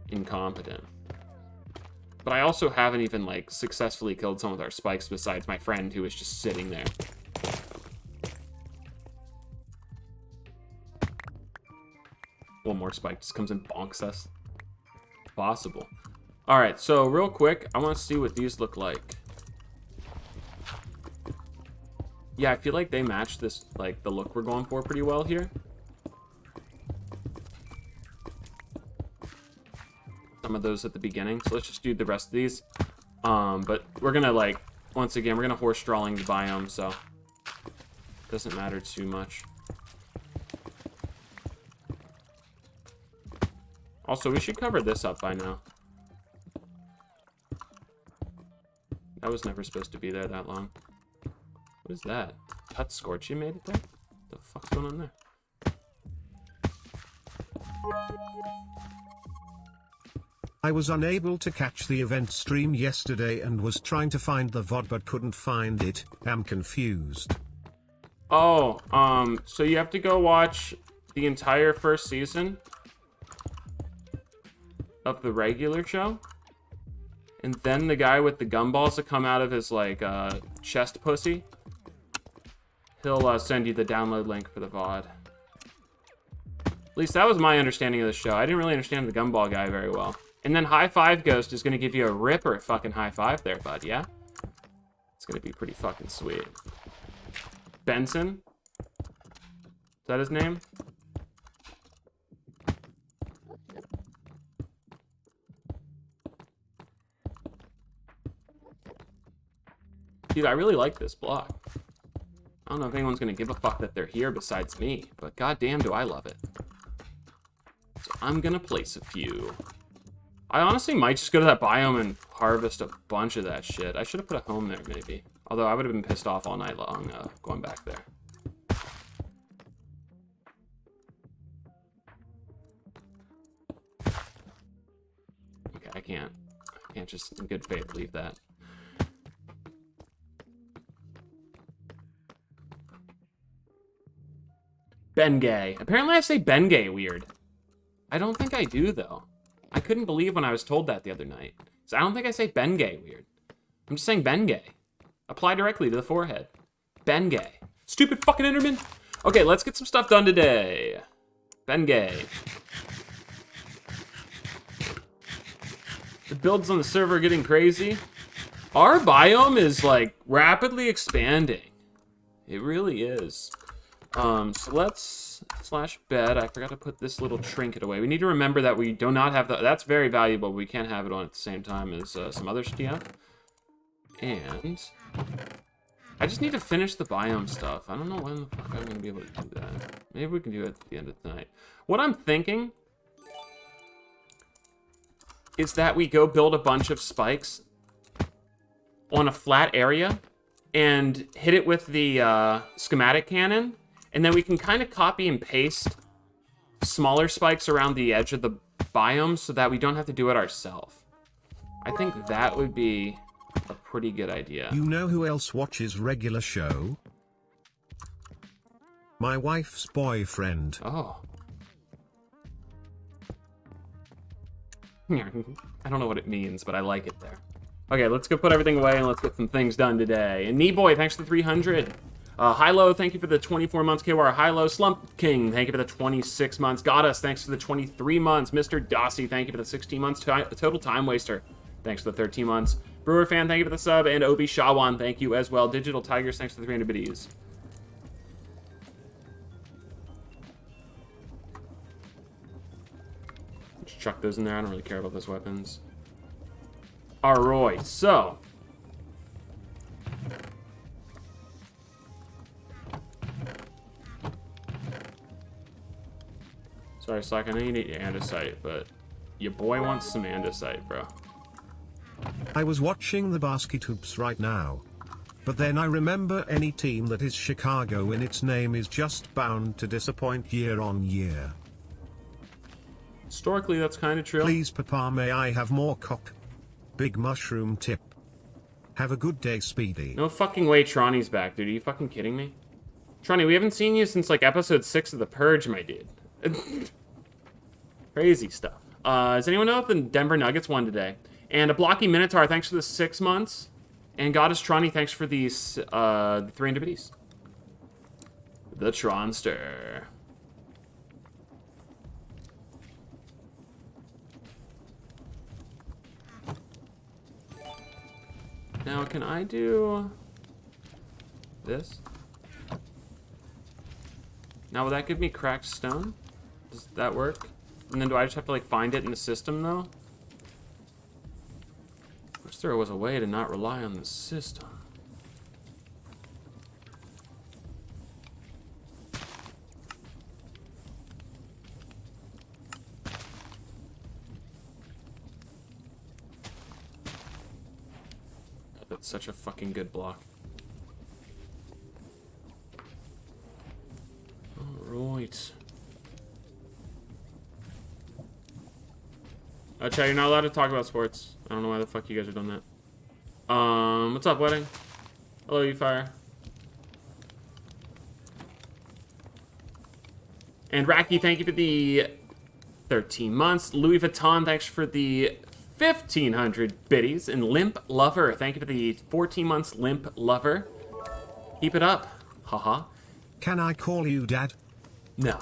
incompetent. But I also haven't even, like, successfully killed some with our spikes besides my friend who was just sitting there. One more spike just comes and bonks us. Possible. Alright, so real quick, I want to see what these look like. Yeah, I feel like they match this, like, the look we're going for pretty well here. Some of those at the beginning, so let's just do the rest of these. But we're gonna, like, once again, we're gonna horse drawing the biome, so doesn't matter too much. Also, we should cover this up by now. That was never supposed to be there that long. What is that? Cut Scorchy made it there? What the fuck's going on there? I was unable to catch the event stream yesterday and was trying to find the VOD but couldn't find it. I'm confused. Oh, so you have to go watch the entire first season of the regular show, and then the guy with the gumballs that come out of his, like, chest pussy, he'll send you the download link for the VOD. At least that was my understanding of the show. I didn't really understand the gumball guy very well. And then High Five Ghost is going to give you a ripper fucking high five there, bud, yeah? It's going to be pretty fucking sweet. Benson? Is that his name? Dude, I really like this block. I don't know if anyone's going to give a fuck that they're here besides me, but goddamn do I love it. So I'm going to place a few. I honestly might just go to that biome and harvest a bunch of that shit. I should have put a home there, maybe. Although I would have been pissed off all night long going back there. Okay, I can't just in good faith leave that. Bengay. Apparently I say Bengay weird. I don't think I do, though. I couldn't believe when I was told that the other night. So I don't think I say Bengay weird. I'm just saying Bengay. Apply directly to the forehead. Bengay. Stupid fucking Enderman. Okay, let's get some stuff done today. Bengay. The builds on the server are getting crazy. Our biome is, like, rapidly expanding. It really is. So let's /bed. I forgot to put this little trinket away. We need to remember that we do not have that's very valuable, but we can't have it on at the same time as some other stuff. And I just need to finish the biome stuff. I don't know when the fuck I'm gonna be able to do that. Maybe we can do it at the end of the night. What I'm thinking is that we go build a bunch of spikes on a flat area and hit it with the schematic cannon. And then we can kind of copy and paste smaller spikes around the edge of the biomes so that we don't have to do it ourselves. I think that would be a pretty good idea. You know who else watches regular show? My wife's boyfriend. Oh. I don't know what it means, but I like it there. Okay, let's go put everything away and let's get some things done today. And Kneeboy, thanks for the 300. Hilo, thank you for the 24 months. KWR Hilo. Slump King, thank you for the 26 months. Goddess, thanks for the 23 months. Mr. Dossie, thank you for the 16 months. Total Time Waster, thanks for the 13 months. Brewer Fan, thank you for the sub. And Obi Shawan, thank you as well. Digital Tigers, thanks for the 300 biddies. Just chuck those in there. I don't really care about those weapons. Alright, so. Sorry, Slack, I know you need your andesite, but your boy wants some andesite, bro. I was watching the basket hoops right now. But then I remember any team that is Chicago in its name is just bound to disappoint year on year. Historically, that's kind of true. Please, Papa, may I have more cock? Big mushroom tip. Have a good day, Speedy. No fucking way Tronny's back, dude. Are you fucking kidding me? Tronny, we haven't seen you since, like, episode 6 of The Purge, my dude. Crazy stuff. Does anyone know if the Denver Nuggets won today? And a Blocky Minotaur, thanks for the 6 months. And Goddess Tronny, thanks for the 300 biddies. The Tronster. Now, can I do this? Now, will that give me cracked stone? Does that work? And then do I just have to, like, find it in the system, though? Wish there was a way to not rely on the system. That's such a fucking good block. Alright. Chad, you're not allowed to talk about sports. I don't know why the fuck you guys are doing that. What's up, Wedding? Hello, you fire. And Racky, thank you for the 13 months. Louis Vuitton, thanks for the 1,500 biddies. And Limp Lover, thank you for the 14 months, Limp Lover. Keep it up. Haha. Can I call you Dad? No.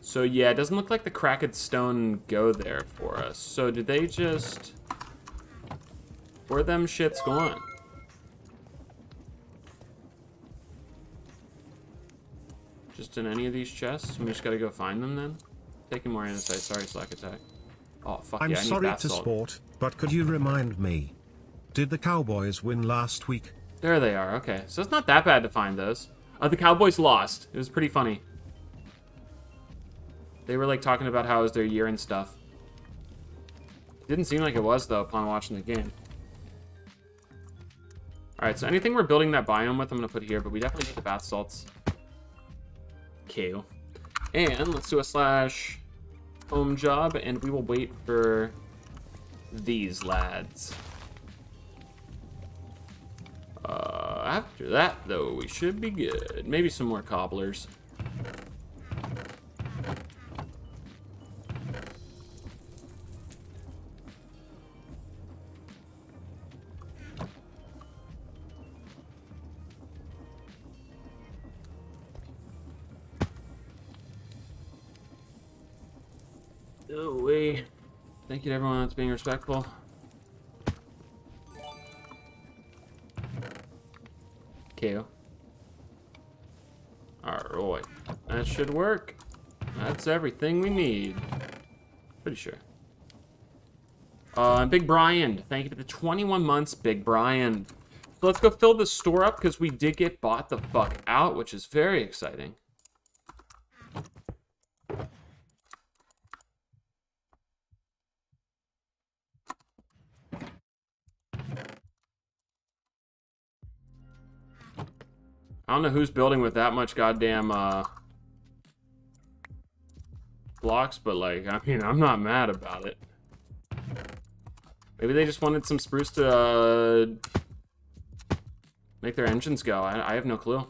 So yeah, it doesn't look like the cracked stone go there for us. So did they just... Where them shits going? Just in any of these chests? We just gotta go find them then? Taking more andesite. Sorry, Slack Attack. Oh, fuck yeah, I need sorry bath to salt. sport, but could you remind me? Did the Cowboys win last week? There they are, okay. So it's not that bad to find those. The Cowboys lost. It was pretty funny. They were like talking about how it was their year and stuff. Didn't seem like it was though upon watching the game. Alright, so anything we're building that biome with, I'm gonna put here, but we definitely need the bath salts. Okay. And let's do a / home job, and we will wait for these lads. After that, though, we should be good. Maybe some more cobblers. Oh, wait. Thank you to everyone that's being respectful. KO. Alright. That should work. That's everything we need. Pretty sure. Big Brian. Thank you for the 21 months, Big Brian. So let's go fill the store up because we did get bought the fuck out, which is very exciting. I don't know who's building with that much goddamn, blocks, but, like, I mean, I'm not mad about it. Maybe they just wanted some spruce to, make their engines go. I have no clue.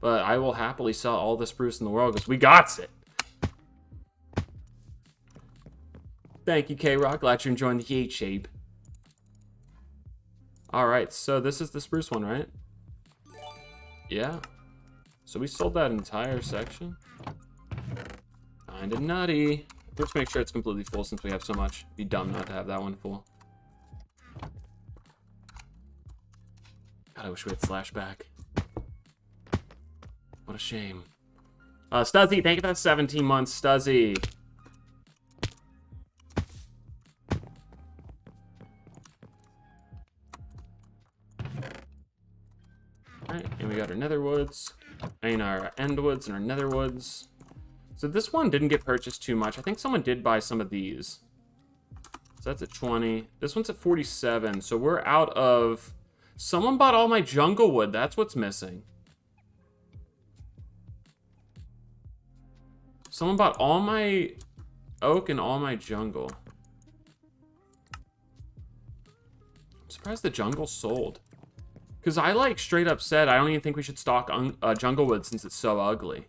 But I will happily sell all the spruce in the world, because we got it! Thank you, K-Rock. Glad you're enjoying the H-shape. Alright, so this is the spruce one, right? Yeah. So we sold that entire section. Kinda nutty. Let's make sure it's completely full since we have so much. Be dumb not to have that one full. God, I wish we had slash back. What a shame. Stuzzy, thank you for that 17 months, Stuzzy. Alright, and we got our nether woods. I mean, our end woods and our nether woods. So this one didn't get purchased too much. I think someone did buy some of these. So that's at 20. This one's at 47. So we're out of... Someone bought all my jungle wood. That's what's missing. Someone bought all my oak and all my jungle. I'm surprised the jungle sold. Because I, like, straight up said, I don't even think we should stock jungle wood since it's so ugly.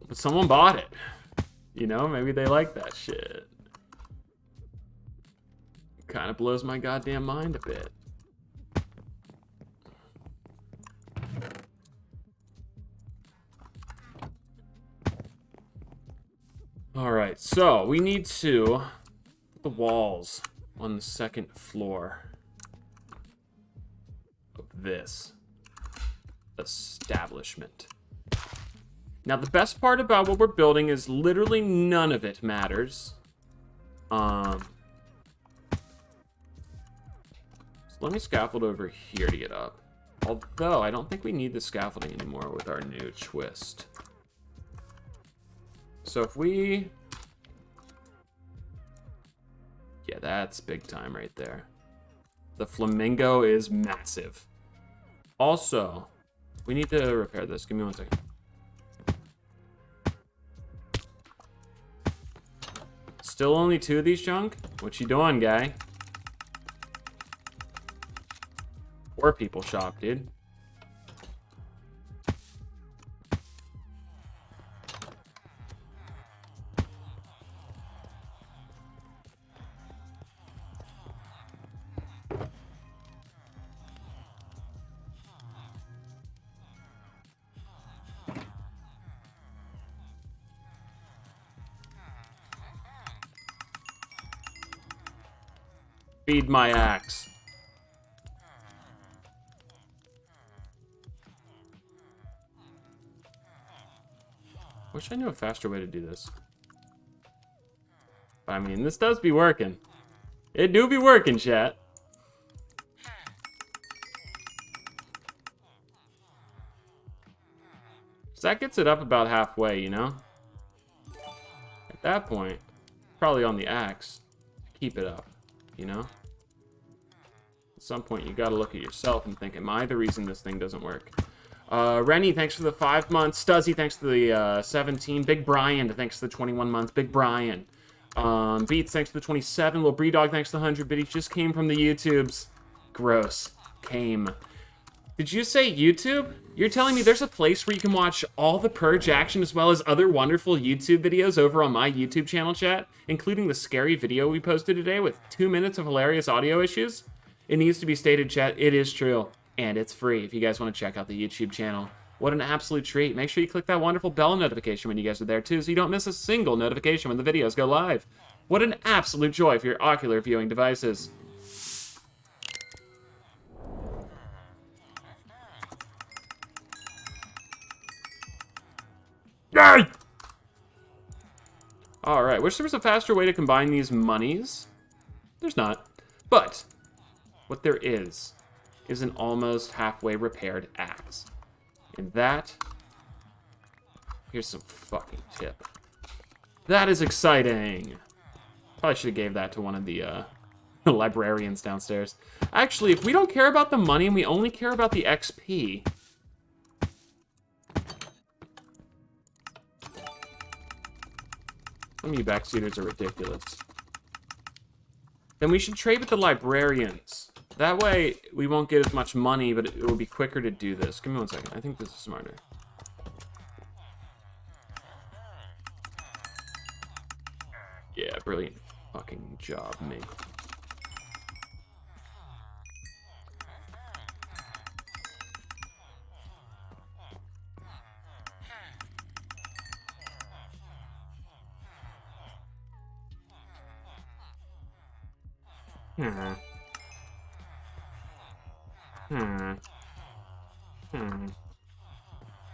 But someone bought it. You know, maybe they like that shit. Kind of blows my goddamn mind a bit. Alright, so we need to put the walls on the second floor of this establishment. Now, the best part about what we're building is literally none of it matters. So let me scaffold over here to get up. Although, I don't think we need the scaffolding anymore with our new twist. So if we... Yeah, that's big time right there. The flamingo is massive. Also, we need to repair this. Give me 1 second. Still only 2 of these junk? What you doing, guy? Poor people shop, dude. Feed my axe. Wish I knew a faster way to do this. But I mean, this does be working. It do be working, chat. So that gets it up about halfway, you know? At that point, probably on the axe, keep it up, you know? At some point, you gotta look at yourself and think, am I the reason this thing doesn't work? Rennie, thanks for the 5 months. Stuzzy, thanks for the 17. Big Brian, thanks for the 21 months. Big Brian. Beats, thanks for the 27. Lil Breedog, thanks for the 100 biddies. Just came from the YouTubes. Gross. Came. Did you say YouTube? You're telling me there's a place where you can watch all the Purge action as well as other wonderful YouTube videos over on my YouTube channel, chat, including the scary video we posted today with 2 minutes of hilarious audio issues? It needs to be stated, chat, it is true. And it's free if you guys want to check out the YouTube channel. What an absolute treat. Make sure you click that wonderful bell notification when you guys are there too so you don't miss a single notification when the videos go live. What an absolute joy for your ocular viewing devices. Yay! Alright, wish there was a faster way to combine these monies. There's not. But, what there is an almost halfway repaired axe. And that, here's some fucking tip. That is exciting. Probably should have gave that to one of the The librarian's downstairs. Actually, if we don't care about the money and we only care about the XP... Some of you backseaters are ridiculous. Then we should trade with the librarians. That way, we won't get as much money, but it will be quicker to do this. Give me 1 second. I think this is smarter. Yeah, brilliant fucking job, mate.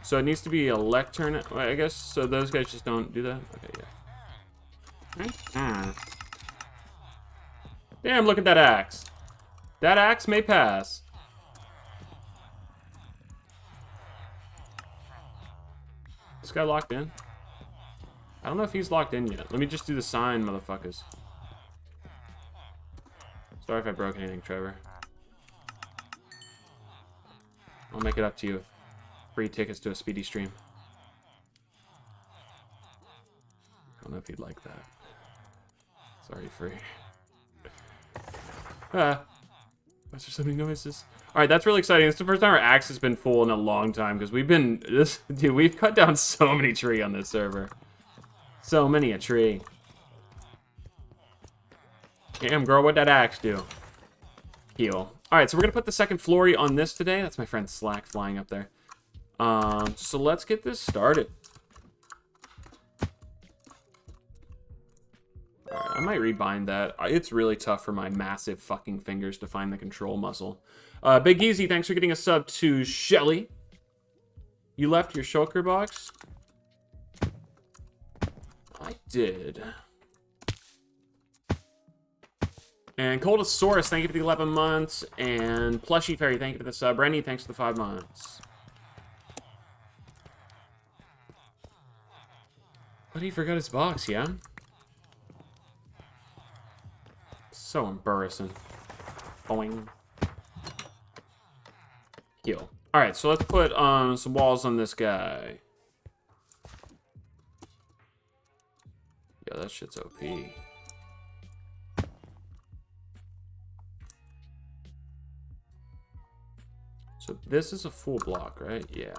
So it needs to be a lectern, I guess, so those guys just don't do that? Okay, yeah. Damn, look at that axe. That axe may pass. This guy locked in? I don't know if he's locked in yet. Let me just do the sign, motherfuckers. Sorry if I broke anything, Trevor. I'll make it up to you. Free tickets to a speedy stream. I don't know if you'd like that. Sorry, free. Ah. Those are so many noises. Alright, that's really exciting. It's the first time our axe has been full in a long time, because dude, we've cut down so many trees on this server. So many a tree. Damn, girl, what'd that axe do? Heal. Alright, so we're gonna put the second flory on this today. That's my friend Slack flying up there. So let's get this started. Alright, I might rebind that. It's really tough for my massive fucking fingers to find the control muscle. Big Easy, thanks for getting a sub to Shelly. You left your shulker box? I did. And Coldosaurus, thank you for the 11 months. And Plushy Fairy, thank you for the sub. Rennie, thanks for the 5 months. But he forgot his box, yeah? So embarrassing. Boing. Heal. Alright, so let's put some walls on this guy. Yeah, that shit's OP. So this is a full block, right? Yeah.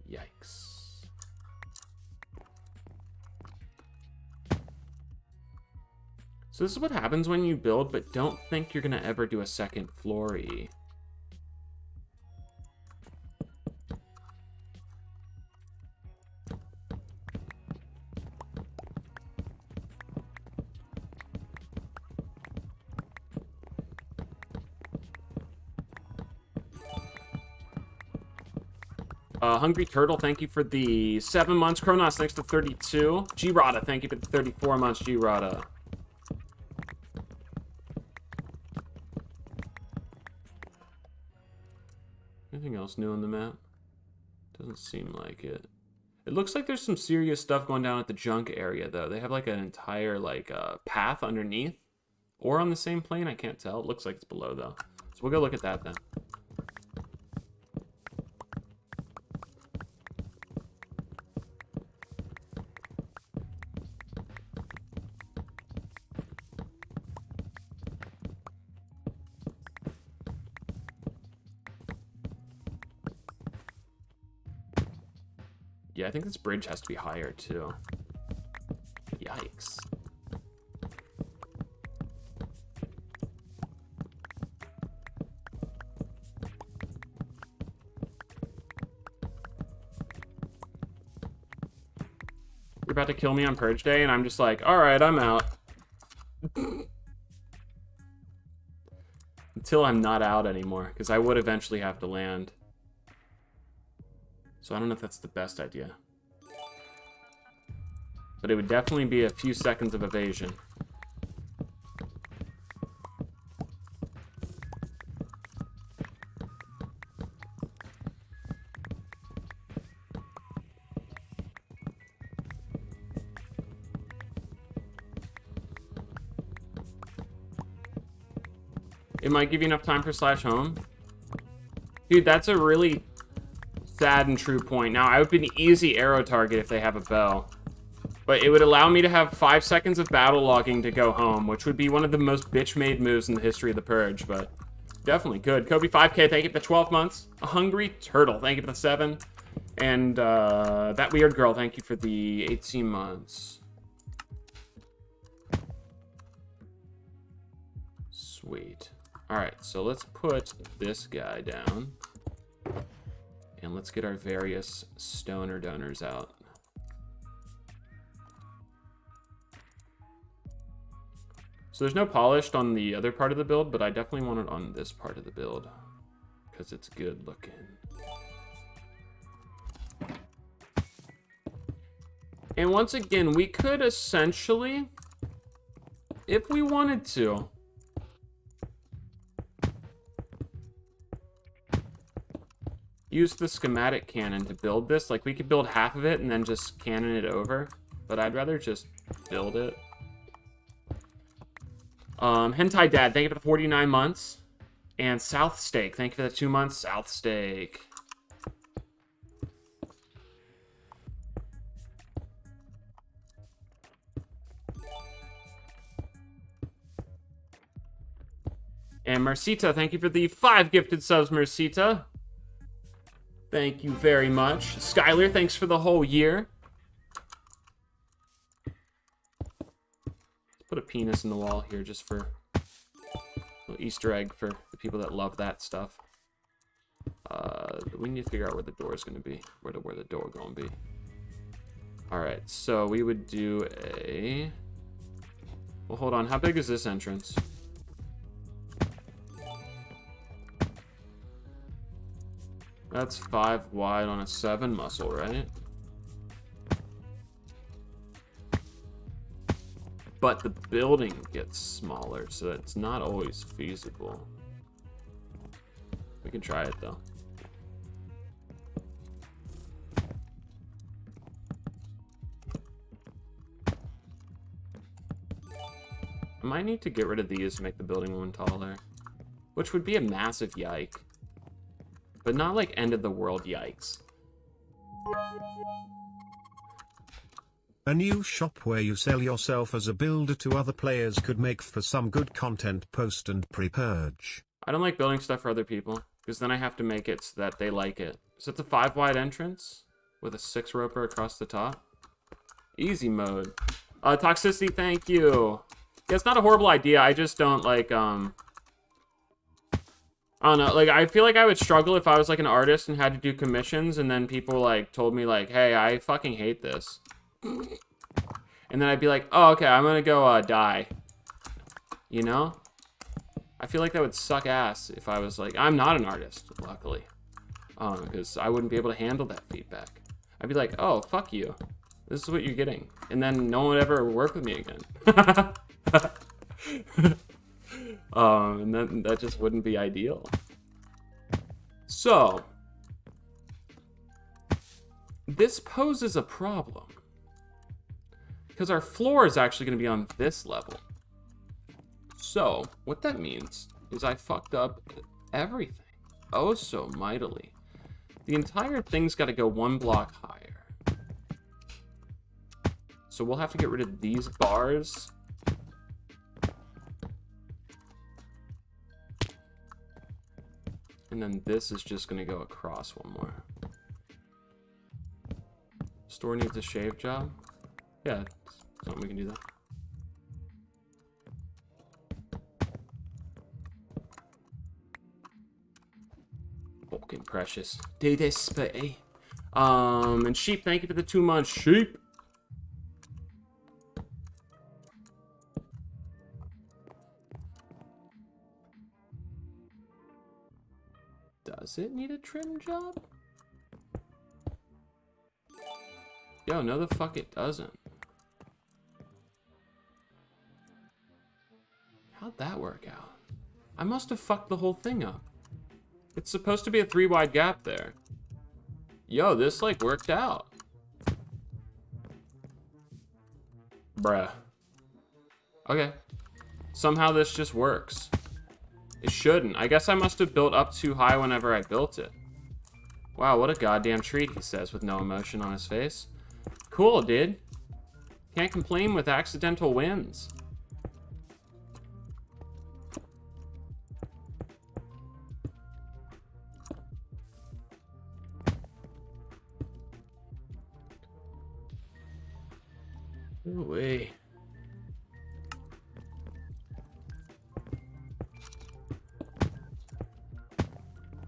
Yikes. So this is what happens when you build, but don't think you're gonna ever do a second flory. Hungry Turtle, thank you for the 7 months. Kronos, thanks to 32. G-Rada, thank you for the 34 months, G-Rada. Anything else new on the map? Doesn't seem like it. It looks like there's some serious stuff going down at the junk area, though. They have, like, an entire, like, path underneath. Or on the same plane, I can't tell. It looks like it's below, though. So we'll go look at that, then. Yeah, I think this bridge has to be higher, too. Yikes. You're about to kill me on Purge Day, and I'm just like, alright, I'm out. Until I'm not out anymore, because I would eventually have to land. So I don't know if that's the best idea. But it would definitely be a few seconds of evasion. It might give you enough time for slash home. Dude, that's a really sad and true point. Now, I would be an easy arrow target if they have a bell. But it would allow me to have 5 seconds of battle logging to go home, which would be one of the most bitch-made moves in the history of the Purge, but definitely good. Kobe 5K, thank you for the 12 months. A Hungry Turtle, thank you for the 7. And That Weird Girl, thank you for the 18 months. Sweet. Alright, so let's put this guy down. And let's get our various stoner donors out. So there's no polished on the other part of the build, but I definitely want it on this part of the build. Because it's good looking. And once again, we could essentially, if we wanted to, use the schematic cannon to build this. Like, we could build half of it and then just cannon it over. But I'd rather just build it. Hentai Dad, thank you for the 49 months. And South Steak, thank you for the 2 months. South Steak. And Mercita, thank you for the 5 gifted subs, Mercita. Thank you very much. Skylar, thanks for the whole year. Put a penis in the wall here just for a little Easter egg for the people that love that stuff. We need to figure out where the door is going to be. Where the door going to be. Alright, so we would do a... Well, hold on. How big is this entrance? That's 5 wide on a 7 muscle, right? But the building gets smaller, so it's not always feasible. We can try it, though. I might need to get rid of these to make the building one taller. Which would be a massive yike. But not like end of the world yikes. A new shop where you sell yourself as a builder to other players could make for some good content post and pre-purge. I don't like building stuff for other people, because then I have to make it so that they like it. So it's a 5 wide entrance with a 6 roper across the top. Easy mode. Toxicity, thank you. Yeah, it's not a horrible idea. I just don't like, I don't know, like, I feel like I would struggle if I was, like, an artist and had to do commissions, and then people, like, told me, like, hey, I fucking hate this. And then I'd be like, oh, okay, I'm gonna go, die. You know? I feel like that would suck ass if I was, like, I'm not an artist, luckily. Because I wouldn't be able to handle that feedback. I'd be like, oh, fuck you. This is what you're getting. And then no one would ever work with me again. And then that just wouldn't be ideal. So, this poses a problem. Because our floor is actually going to be on this level. So, what that means is I fucked up everything. Oh, so mightily. The entire thing's got to go 1 block higher. So we'll have to get rid of these bars. And then this is just going to go across 1 more. Store needs a shave job? Yeah, something we can do that. Fucking precious. Desperately. And Sheep, thank you for the 2 months. Sheep! Does it need a trim job? Yo, no the fuck it doesn't. How'd that work out? I must have fucked the whole thing up. It's supposed to be a 3 wide gap there. Yo, this like worked out. Bruh. Okay. Somehow this just works. It shouldn't. I guess I must have built up too high whenever I built it. Wow, what a goddamn treat, he says with no emotion on his face. Cool, dude. Can't complain with accidental wins. Ooh-wee.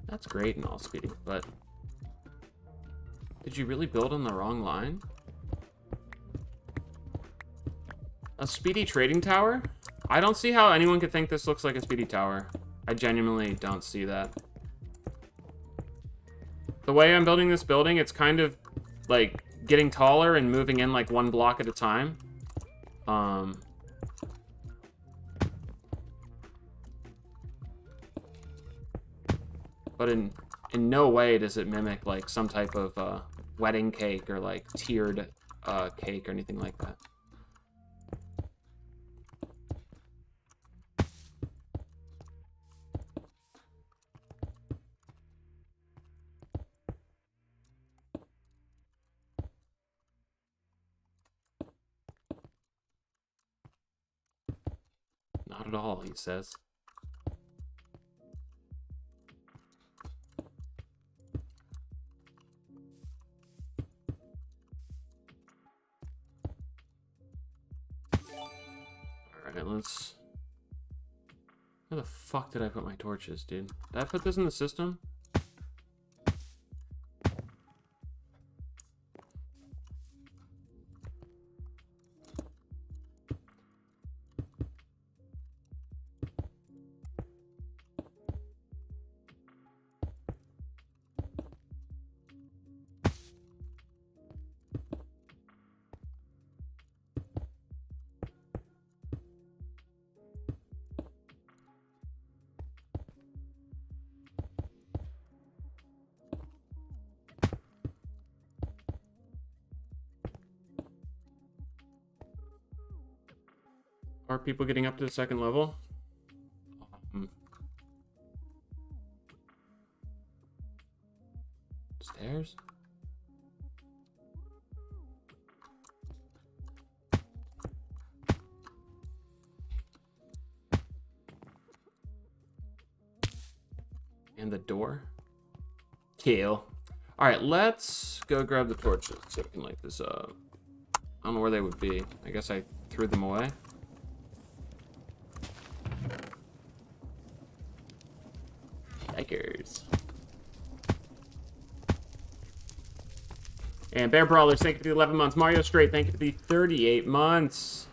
That's great and all, Speedy, but did you really build on the wrong line? A Speedy trading tower? I don't see how anyone could think this looks like a Speedy tower. I genuinely don't see that. The way I'm building this building, it's kind of like getting taller and moving in like one block at a time. But in no way does it mimic like some type of wedding cake or like tiered cake or anything like that. Not at all, he says. Alright, let's... Where the fuck did I put my torches, dude? Did I put this in the system? Are people getting up to the second level? Stairs? And the door? Kill. Alright, let's go grab the torches so we can light this up. I don't know where they would be. I guess I threw them away. Yikers. And Bear Brawlers, thank you for the 11 months. Mario Straight, thank you for the 38 months.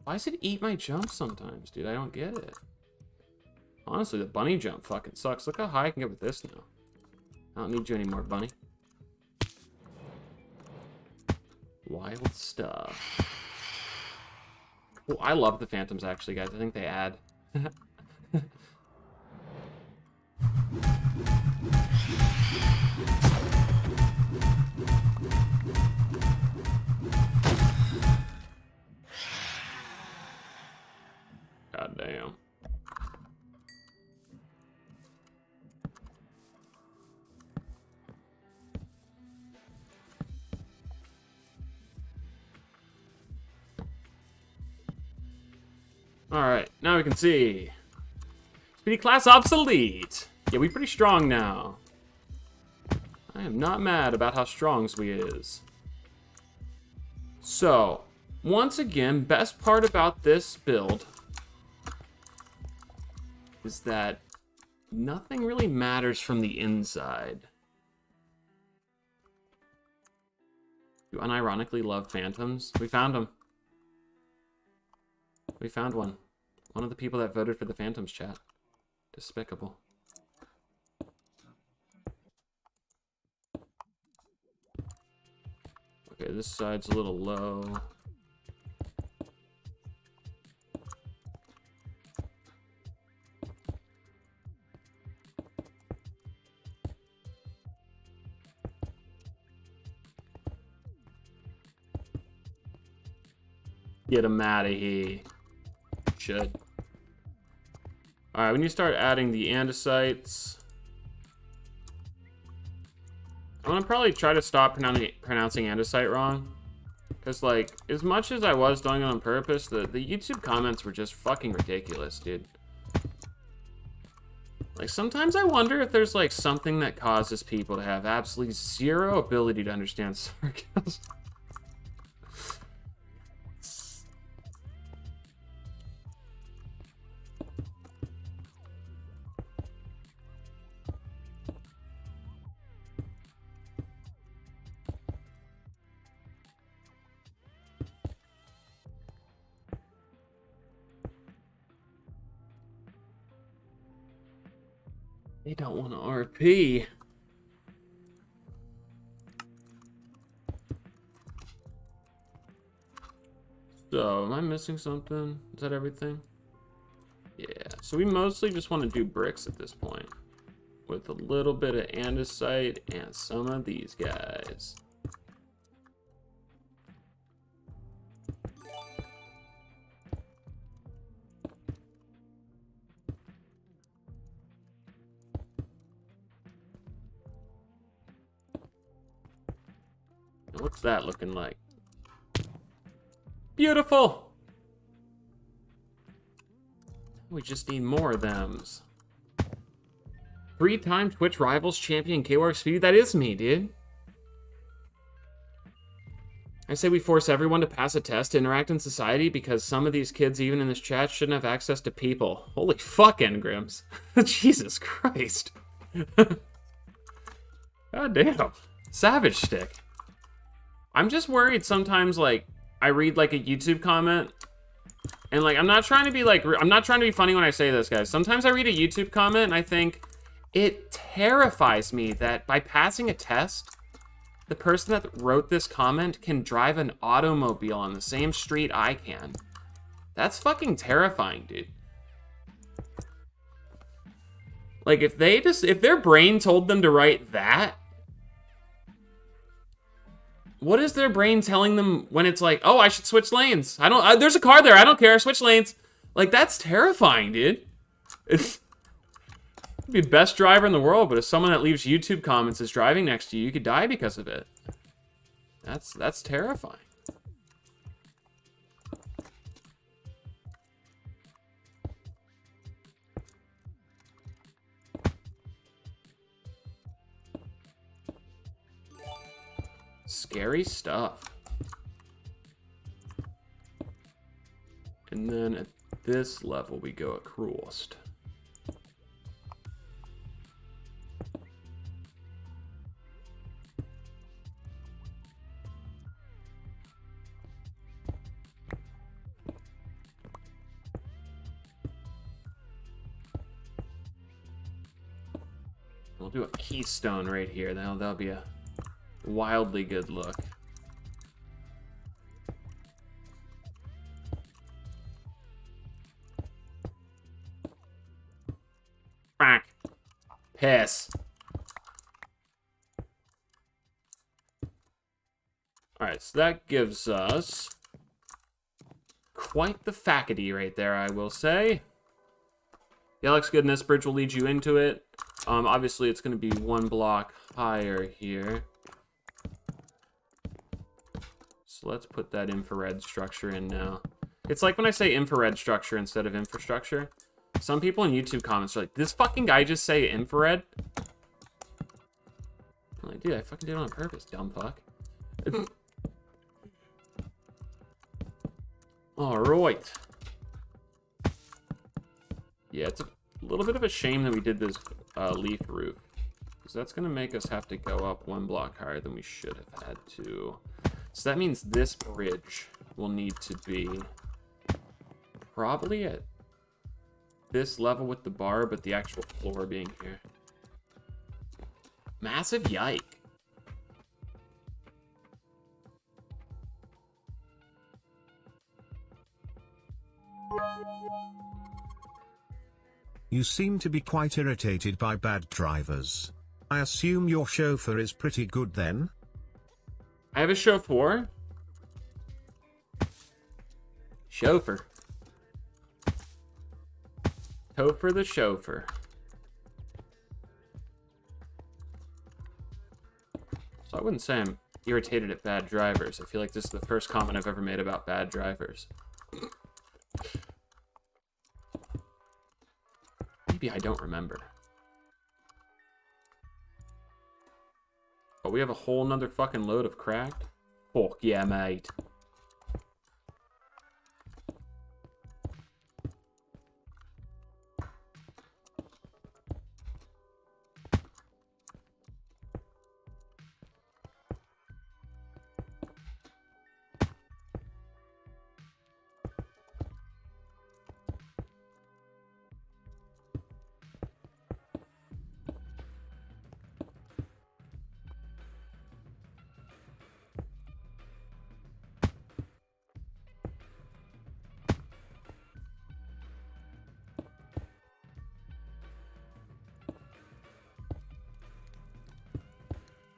Why does it eat my jump sometimes, dude? I don't get it. Honestly, the bunny jump fucking sucks. Look how high I can get with this now. I don't need you anymore, bunny. Wild stuff. Oh, I love the phantoms, actually, guys. I think they add. God damn. Alright, now we can see. Speedy class obsolete. Yeah, we pretty strong now. I am not mad about how strong we is. So, once again, best part about this build is that nothing really matters from the inside. You unironically love phantoms? We found them. We found one. One of the people that voted for the Phantoms chat. Despicable. Okay, this side's a little low. get him out of here. Should. Alright, we need to start adding the andesites. I'm gonna probably try to stop pronouncing andesite wrong. Because, like, as much as I was doing it on purpose, the YouTube comments were just fucking ridiculous, dude. Like, sometimes I wonder if there's, like, something that causes people to have absolutely zero ability to understand sarcasm. They don't want to RP. So, am I missing something? Is that everything? Yeah, so we mostly just want to do bricks at this point. With a little bit of andesite and some of these guys. What's that looking like? Beautiful! We just need more of thems. 3-time Twitch Rivals champion Kyrsp33dy. That is me, dude. I say we force everyone to pass a test to interact in society because some of these kids, even in this chat, shouldn't have access to people. Holy fuck, Engrims. Jesus Christ. God damn. Savage stick. I'm just worried sometimes, like, I read, like, a YouTube comment, and, like, I'm not trying to be funny when I say this, guys. Sometimes I read a YouTube comment, and I think, it terrifies me that by passing a test, the person that wrote this comment can drive an automobile on the same street I can. That's fucking terrifying, dude. Like, if their brain told them to write that, what is their brain telling them when it's like, oh, I should switch lanes? There's a car there. I don't care. Switch lanes. Like, that's terrifying, dude. It'd be the best driver in the world, but if someone that leaves YouTube comments is driving next to you, you could die because of it. That's terrifying. Scary stuff. And then at this level, we go across. We'll do a keystone right here. That'll be a wildly good look. Crack. Piss. Alright, so that gives us quite the faculty right there, I will say. Yeah, looks good, and this bridge will lead you into it. Obviously, it's going to be one block higher here. So let's put that infrared structure in now. It's like when I say infrared structure instead of infrastructure. Some people in YouTube comments are like, this fucking guy just say infrared? I'm like, dude, I fucking did it on purpose, dumb fuck. Alright. Yeah, it's a little bit of a shame that we did this leaf roof. Because that's going to make us have to go up one block higher than we should have had to. So that means this bridge will need to be probably at this level with the bar, but the actual floor being here. Massive yike. You seem to be quite irritated by bad drivers. I assume your chauffeur is pretty good then? I have a chauffeur. Chauffeur. Topher the chauffeur. So I wouldn't say I'm irritated at bad drivers. I feel like this is the first comment I've ever made about bad drivers. Maybe I don't remember. Oh, we have a whole nother fucking load of cracked? Fuck yeah, mate.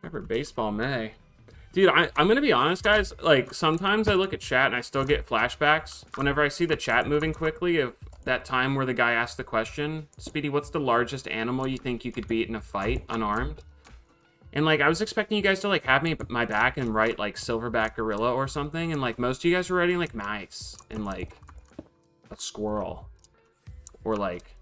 Remember baseball May. Dude, I'm gonna be honest, guys. Like, sometimes I look at chat and I still get flashbacks whenever I see the chat moving quickly of that time where the guy asked the question, Speedy, what's the largest animal you think you could beat in a fight unarmed? And, like, I was expecting you guys to, like, have my back and write, like, silverback gorilla or something. And, like, most of you guys were writing, like, mice and, like, a squirrel. Or, like,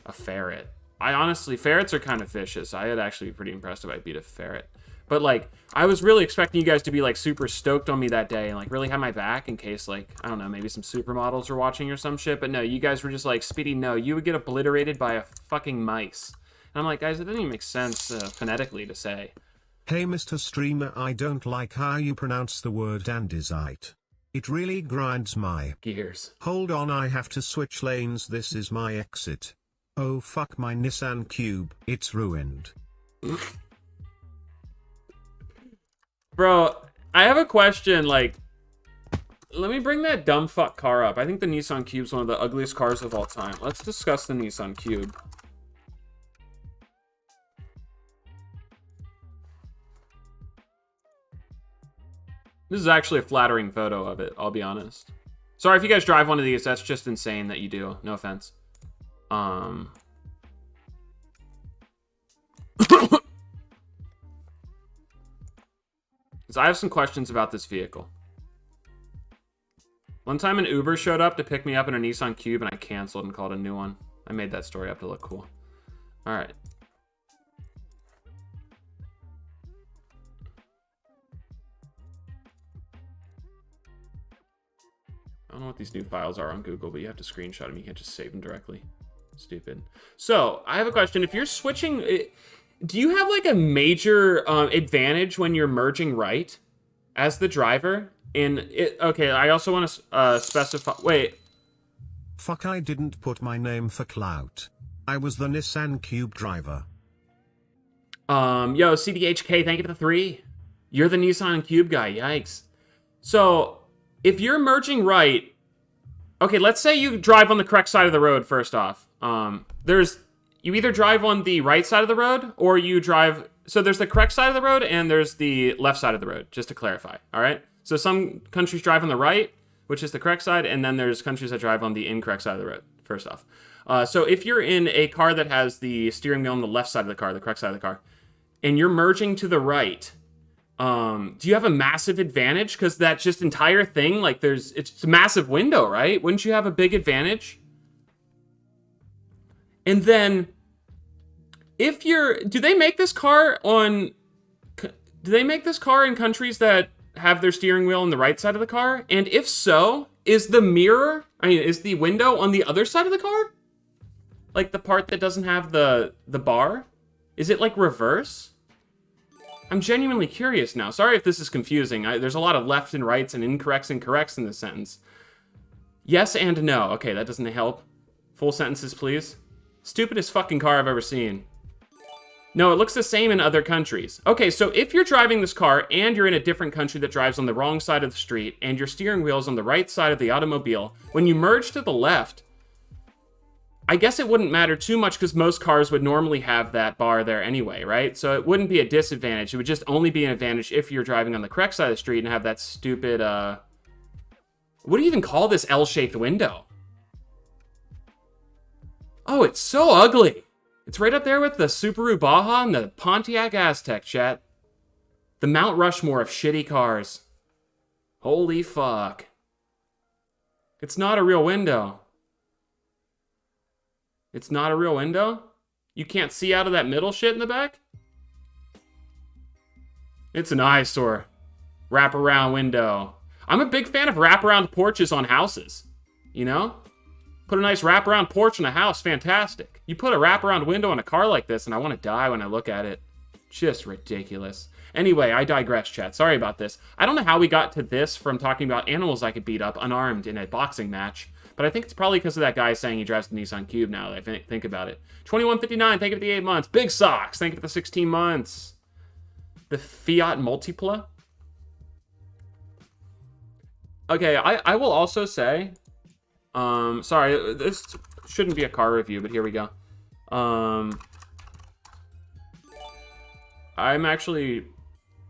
a ferret. I honestly, ferrets are kind of vicious. I'd actually be pretty impressed if I beat a ferret. But, like, I was really expecting you guys to be, like, super stoked on me that day and, like, really have my back in case, like, I don't know, maybe some supermodels were watching or some shit. But no, you guys were just like, Speedy, no, you would get obliterated by a fucking mice. And I'm like, guys, it doesn't even make sense phonetically to say. Hey, Mr. Streamer, I don't like how you pronounce the word andesite. It really grinds my gears. Hold on, I have to switch lanes. This is my exit. Oh fuck my Nissan Cube, it's ruined. Bro, I have a question, like, let me bring that dumb fuck car up. I think the Nissan Cube's one of the ugliest cars of all time. Let's discuss the Nissan Cube. This is actually a flattering photo of it, I'll be honest. Sorry if you guys drive one of these, that's just insane that you do. No offense. Because I have some questions about this vehicle. One time an Uber showed up to pick me up in a Nissan Cube and I canceled and called a new one. I made that story up to look cool. Alright. I don't know what these new files are on Google, but you have to screenshot them. You can't just save them directly. Stupid. So, I have a question. If you're switching... Do you have, like, a major advantage when you're merging right as the driver? Okay, I also want to specify... Wait. Fuck, I didn't put my name for clout. I was the Nissan Cube driver. Yo, CDHK, thank you for the 3. You're the Nissan Cube guy. Yikes. So, if you're merging right... Okay, let's say you drive on the correct side of the road, first off. You either drive on the right side of the road, or you drive... So there's the correct side of the road, and there's the left side of the road, just to clarify, all right? So some countries drive on the right, which is the correct side, and then there's countries that drive on the incorrect side of the road, first off. So if you're in a car that has the steering wheel on the left side of the car, the correct side of the car, and you're merging to the right, do you have a massive advantage? Because that just entire thing, like it's a massive window, right? Wouldn't you have a big advantage? And then... do they make this car in countries that have their steering wheel on the right side of the car? And if so, is the window on the other side of the car? Like the part that doesn't have the bar? Is it like reverse? I'm genuinely curious now. Sorry if this is confusing. There's a lot of lefts and rights and incorrects and corrects in this sentence. Yes and no. Okay, that doesn't help. Full sentences, please. Stupidest fucking car I've ever seen. No, it looks the same in other countries. Okay, so if you're driving this car and you're in a different country that drives on the wrong side of the street and your steering wheel's on the right side of the automobile, when you merge to the left, I guess it wouldn't matter too much because most cars would normally have that bar there anyway, right? So it wouldn't be a disadvantage. It would just only be an advantage if you're driving on the correct side of the street and have that stupid, What do you even call this L-shaped window? Oh, it's so ugly. It's right up there with the Subaru Baja and the Pontiac Aztek, chat. The Mount Rushmore of shitty cars. Holy fuck. It's not a real window. It's not a real window? You can't see out of that middle shit in the back? It's an eyesore. Wraparound window. I'm a big fan of wraparound porches on houses. You know? Put a nice wraparound porch on a house, fantastic. You put a wraparound window on a car like this and I want to die when I look at it. Just ridiculous. Anyway, I digress, chat. Sorry about this. I don't know how we got to this from talking about animals I could beat up unarmed in a boxing match, but I think it's probably because of that guy saying he drives the Nissan Cube now that I think about it. 2159, thank you for the 8 months. Big Socks, thank you for the 16 months. The Fiat Multipla. Okay, I will also say, sorry, this shouldn't be a car review, but here we go. I'm actually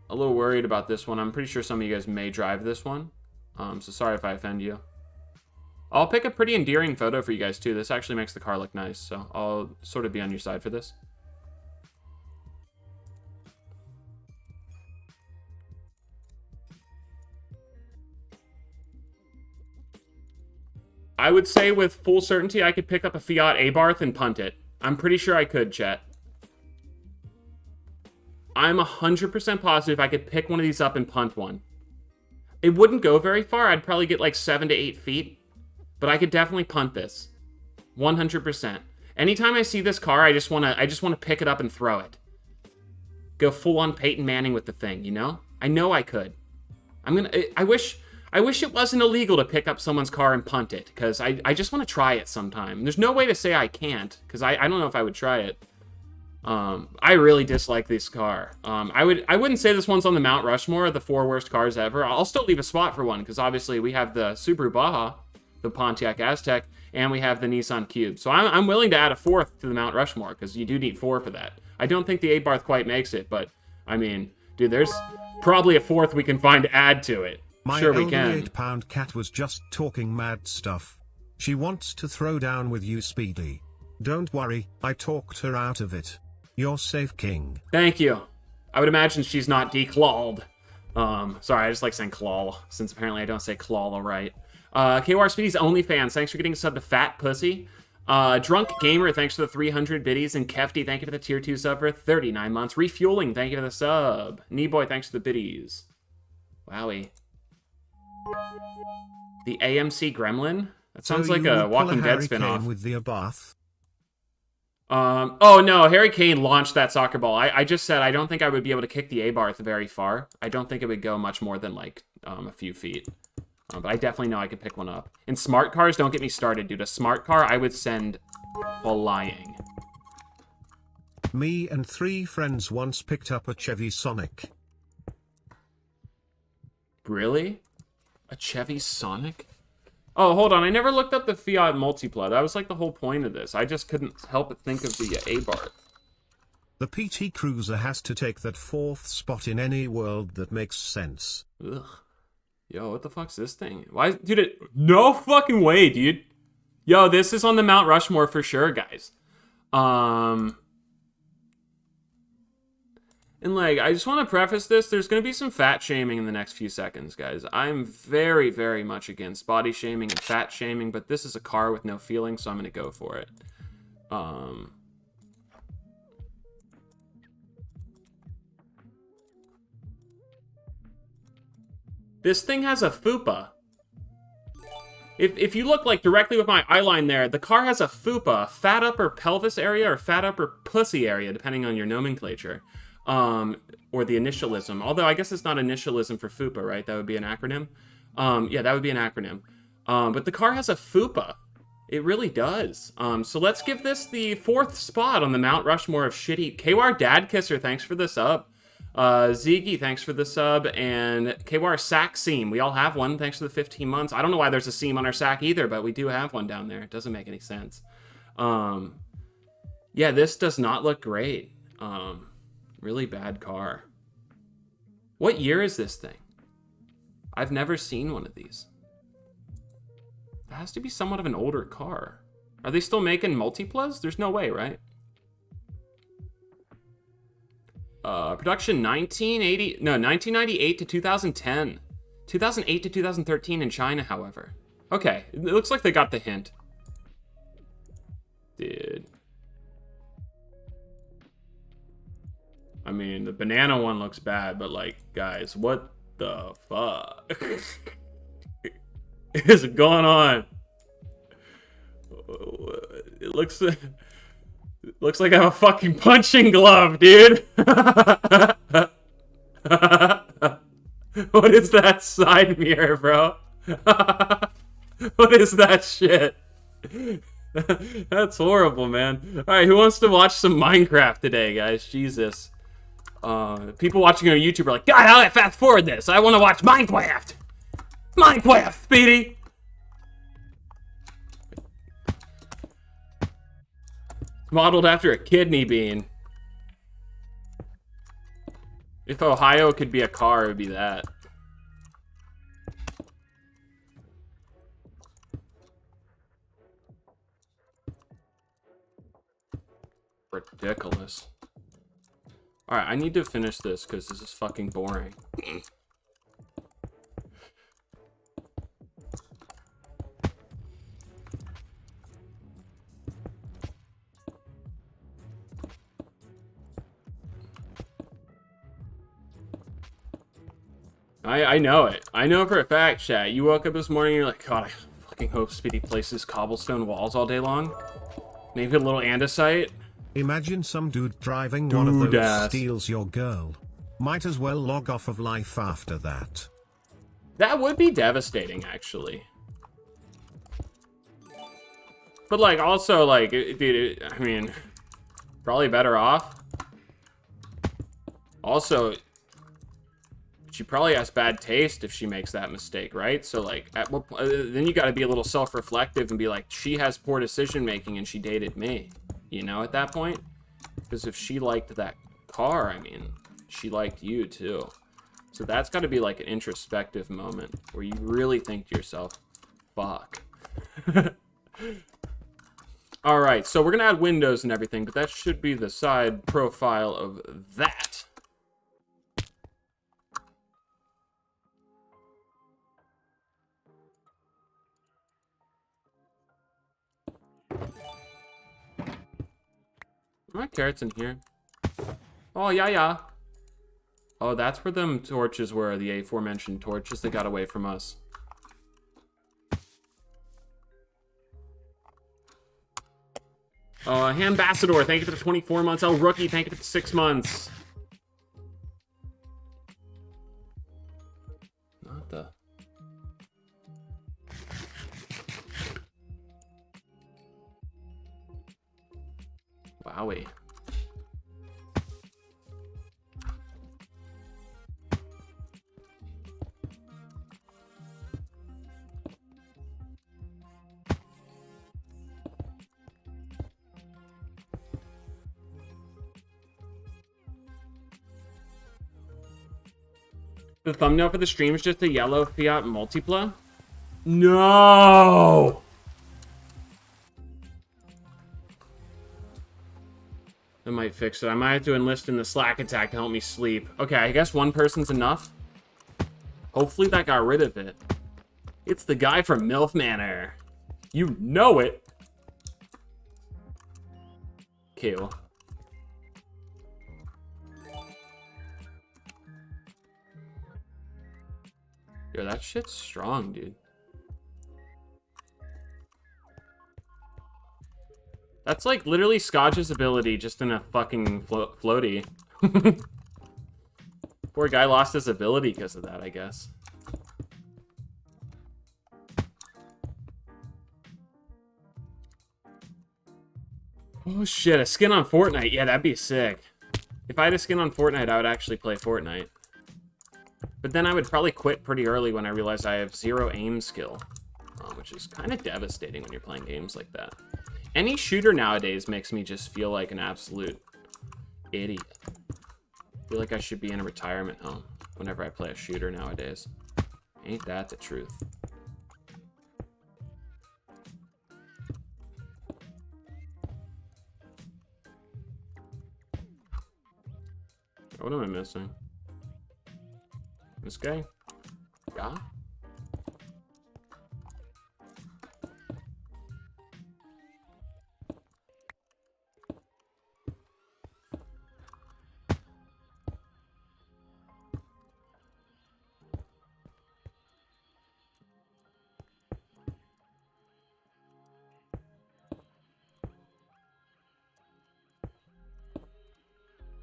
a little worried about this one. I'm pretty sure some of you guys may drive this one. So sorry if I offend you. I'll pick a pretty endearing photo for you guys too. This actually makes the car look nice, so I'll sort of be on your side for this. I would say with full certainty I could pick up a Fiat Abarth and punt it. I'm pretty sure I could, chat. I'm 100% positive I could pick one of these up and punt one. It wouldn't go very far. I'd probably get like 7 to 8 feet. But I could definitely punt this. 100%. Anytime I see this car, I just want to pick it up and throw it. Go full on Peyton Manning with the thing, you know? I know I could. I wish it wasn't illegal to pick up someone's car and punt it, because I just want to try it sometime. There's no way to say I can't, because I don't know if I would try it. I really dislike this car. I wouldn't say this one's on the Mount Rushmore of the 4 worst cars ever. I'll still leave a spot for one, because obviously we have the Subaru Baja, the Pontiac Aztek, and we have the Nissan Cube. So I'm willing to add a 4th to the Mount Rushmore, because you do need 4 for that. I don't think the Abarth quite makes it, but, I mean, dude, there's probably a 4th we can find to add to it. My sure we elderly can. 8-pound cat was just talking mad stuff. She wants to throw down with you, Speedy. Don't worry, I talked her out of it. You're safe, King. Thank you. I would imagine she's not declawed. Sorry, I just like saying claw, since apparently I don't say claw right. Kyrsp33dy OnlyFans, thanks for getting a sub to Fat Pussy. Drunk Gamer, thanks for the 300 biddies. And Kefty, thank you for the tier 2 sub for 39 months. Refueling, thank you for the sub. Kneeboy, thanks for the biddies. Wowie. The AMC Gremlin? That sounds like a Walking Dead spinoff. With the Abarth? Oh no, Harry Kane launched that soccer ball. I just said I don't think I would be able to kick the Abarth very far. I don't think it would go much more than like a few feet. But I definitely know I could pick one up. And smart cars, don't get me started, dude. A smart car, I would send flying. Me and 3 friends once picked up a Chevy Sonic. Really? A Chevy Sonic? Oh, hold on. I never looked up the Fiat Multipla. That was like the whole point of this. I just couldn't help but think of the Abarth. The PT Cruiser has to take that 4th spot in any world that makes sense. Ugh. Yo, what the fuck's this thing? Why, dude, no fucking way, dude. Yo, this is on the Mount Rushmore for sure, guys. And like, I just want to preface this, there's going to be some fat shaming in the next few seconds, guys. I'm very, very much against body shaming and fat shaming, but this is a car with no feeling, so I'm going to go for it. This thing has a fupa. If you look like directly with my eyeline there, the car has a fupa, fat upper pelvis area or fat upper pussy area, depending on your nomenclature. Or the initialism. Although I guess it's not initialism for FUPA, right? That would be an acronym. Yeah, that would be an acronym. But the car has a FUPA. It really does. So let's give this the 4th spot on the Mount Rushmore of shitty. KWAR Dad Kisser, thanks for the sub. Ziggy, thanks for the sub. And KWAR Sack Seam. We all have one, thanks for the 15 months. I don't know why there's a seam on our sack either, but we do have one down there. It doesn't make any sense. Yeah, this does not look great. Really bad car. What year is this thing? I've never seen one of these. That has to be somewhat of an older car. Are they still making Multiplas? There's no way, right? Production 1998 to 2010. 2008 to 2013 in China, however. Okay, it looks like they got the hint. Dude. I mean, the banana one looks bad, but like, guys, what the fuck is going on? It looks like I have a fucking punching glove, dude. What is that side mirror, bro? What is that shit? That's horrible, man. All right, who wants to watch some Minecraft today, guys? Jesus. People watching on YouTube are like, God, how do I fast forward this? I want to watch Minecraft. Minecraft, Speedy. Modeled after a kidney bean. If Ohio could be a car, it would be that. Ridiculous. Alright, I need to finish this because this is fucking boring. I know it. I know for a fact, chat. You woke up this morning and you're like, God, I fucking hope Speedy places cobblestone walls all day long. Maybe a little andesite. Imagine some dude driving one of those Dude-ass. steals your girl. Might as well log off of life after that. That would be devastating, actually. But, like, also, like, dude, I mean, probably better off. Also, she probably has bad taste if she makes that mistake, right? So, like, at what, then you got to be a little self-reflective and be like, she has poor decision-making and she dated me. You know, at that point? Because if she liked that car, I mean, she liked you, too. So that's got to be, like, an introspective moment where you really think to yourself, fuck. Alright, so we're going to add windows and everything, but that should be the side profile of that. My carrots in here. Oh, yeah. Oh, that's where them torches were, the aforementioned torches that got away from us. Ambassador, thank you for the 24 months. Oh, Rookie, thank you for the 6 months. Not the... Wowie. The thumbnail for the stream is just a yellow Fiat Multipla? No! That might fix it. I might have to enlist in the Slack attack to help me sleep. Okay, I guess one person's enough. Hopefully that got rid of it. It's the guy from MILF Manor. You know it. Cool. Yo, that shit's strong, dude. That's like literally Scotch's ability just in a fucking floaty. Poor guy lost his ability because of that, I guess. Oh shit, a skin on Fortnite. Yeah, that'd be sick. If I had a skin on Fortnite, I would actually play Fortnite. But then I would probably quit pretty early when I realized I have 0 aim skill. Which is kind of devastating when you're playing games like that. Any shooter nowadays makes me just feel like an absolute idiot. I feel like I should be in a retirement home whenever I play a shooter nowadays. Ain't that the truth? What am I missing? This guy? Yeah?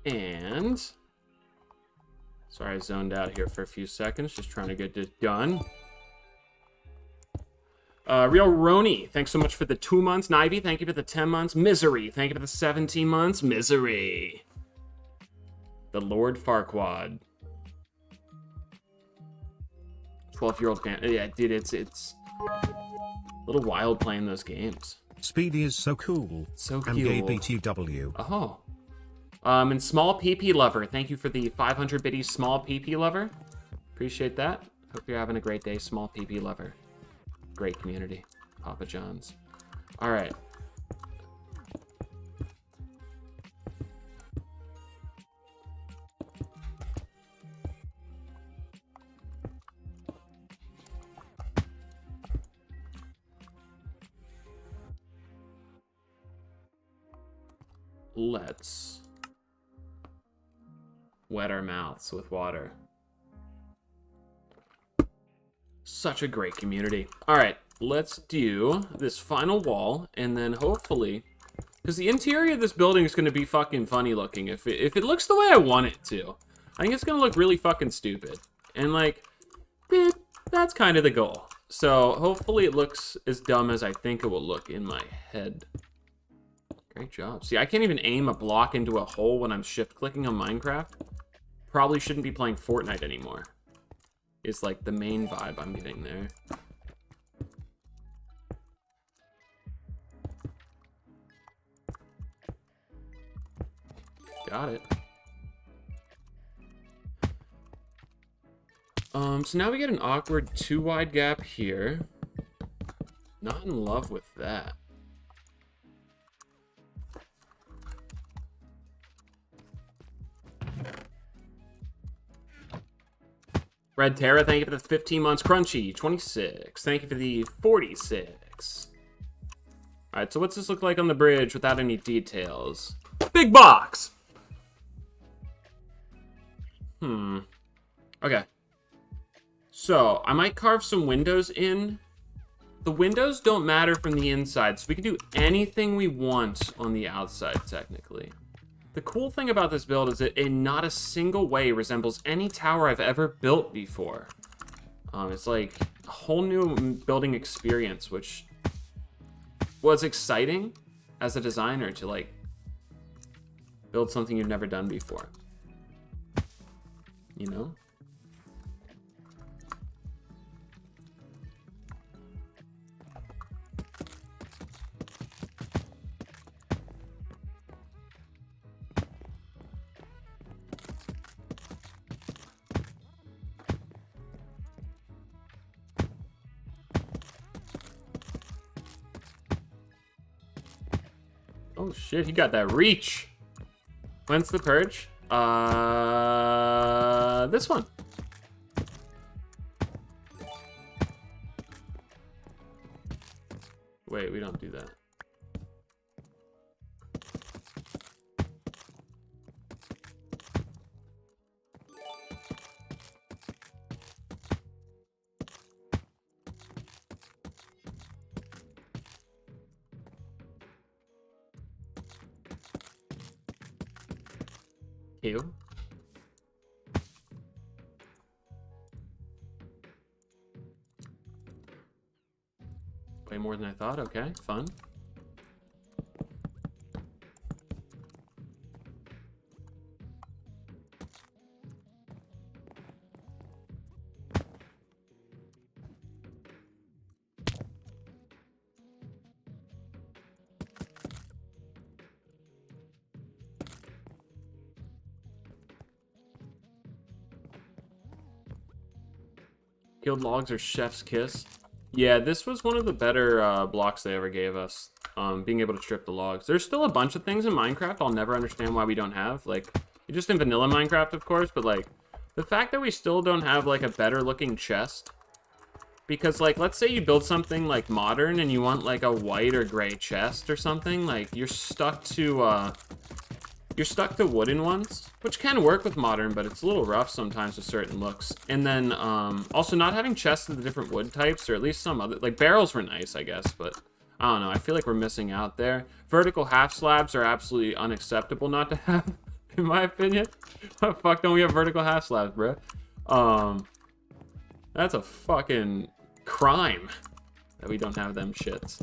And sorry, I zoned out here for a few seconds, just trying to get this done. Real Roni, thanks so much for the 2 months. Nivy, thank you for the 10 months. Misery, thank you for the 17 months. Misery. The Lord Farquaad. 12-year-old fan. Yeah, dude, it's a little wild playing those games. Speedy is so cool. So I'm cool. gay BTW. Oh. And Small PP Lover, thank you for the 500 biddies, Small PP Lover. Appreciate that. Hope you're having a great day, Small PP Lover. Great community, Papa John's. All right. Let's wet our mouths with water. Such a great community. All right, let's do this final wall, and then hopefully, because the interior of this building is going to be fucking funny looking. If it looks the way I want it to, I think it's going to look really fucking stupid. And like, that's kind of the goal. So hopefully it looks as dumb as I think it will look in my head. Great job. See, I can't even aim a block into a hole when I'm shift clicking on Minecraft. Probably shouldn't be playing Fortnite anymore. It's like the main vibe I'm getting there. Got it. So now we get an awkward 2-wide gap here. Not in love with that. Red Terra, thank you for the 15 months. Crunchy, 26. Thank you for the 46. All right, so what's this look like on the bridge without any details? Big box! Okay. So, I might carve some windows in. The windows don't matter from the inside, so we can do anything we want on the outside, technically. The cool thing about this build is that in not a single way resembles any tower I've ever built before. It's like a whole new building experience, which was exciting as a designer to like build something you've never done before. You know? Oh shit, he got that reach. When's the purge? This one. Wait, we don't do that. You. Way more than I thought. Okay, fun. Guild logs are chef's kiss. Yeah, this was one of the better blocks they ever gave us. Being able to strip the logs. There's still a bunch of things in Minecraft I'll never understand why we don't have. Like, Just in vanilla Minecraft, of course, but, like, the fact that we still don't have, like, a better-looking chest. Because, like, let's say you build something, like, modern and you want, like, a white or gray chest or something. Like, you're stuck to wooden ones, which can work with modern, but it's a little rough sometimes with certain looks. And then, also not having chests of the different wood types, or at least some other, like, barrels were nice, I guess, but I don't know. I feel like we're missing out there. Vertical half slabs are absolutely unacceptable not to have, in my opinion. Why the fuck don't we have vertical half slabs, bro? That's a fucking crime that we don't have them shits.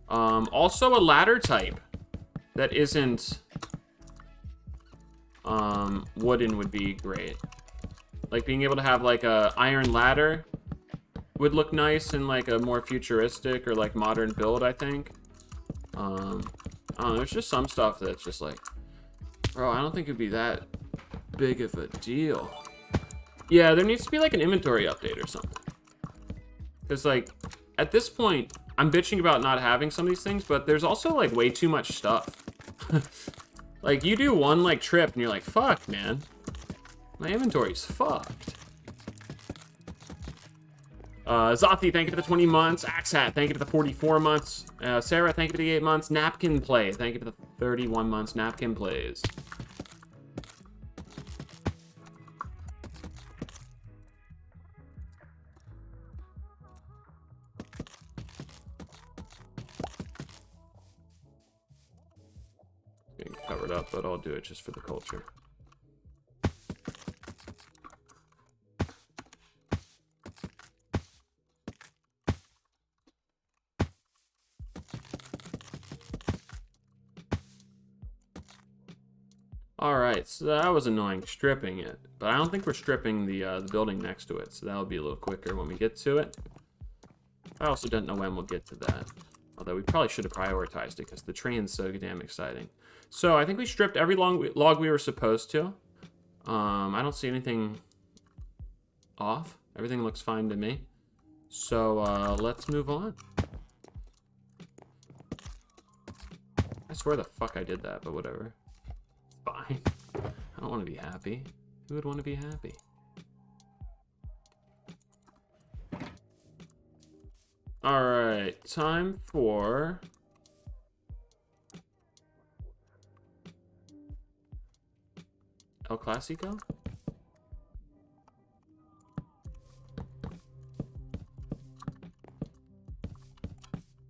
Also a ladder type that isn't wooden would be great. Like being able to have like a iron ladder would look nice in like a more futuristic or like modern build, I think. I don't know, there's just some stuff that's just like, bro, I don't think it'd be that big of a deal. Yeah, there needs to be like an inventory update or something. Because like, at this point, I'm bitching about not having some of these things, but there's also like way too much stuff. Like you do one like trip and you're like, fuck, man. My inventory's fucked. Zothi, thank you for the 20 months. Axhat, thank you for the 44 months. Sarah, thank you for the 8 months. Napkin Play, thank you for the 31 months. Napkin Plays. Getting covered up, but I'll do it just for the culture. Alright, so that was annoying, stripping it. But I don't think we're stripping the building next to it, so that'll be a little quicker when we get to it. I also don't know when we'll get to that. Although we probably should have prioritized it, because the train's so damn exciting. So I think we stripped every log we were supposed to. I don't see anything off. Everything looks fine to me. So let's move on. I swear the fuck I did that, but whatever. Fine. I don't want to be happy. Who would want to be happy? Alright, time for... El Clasico?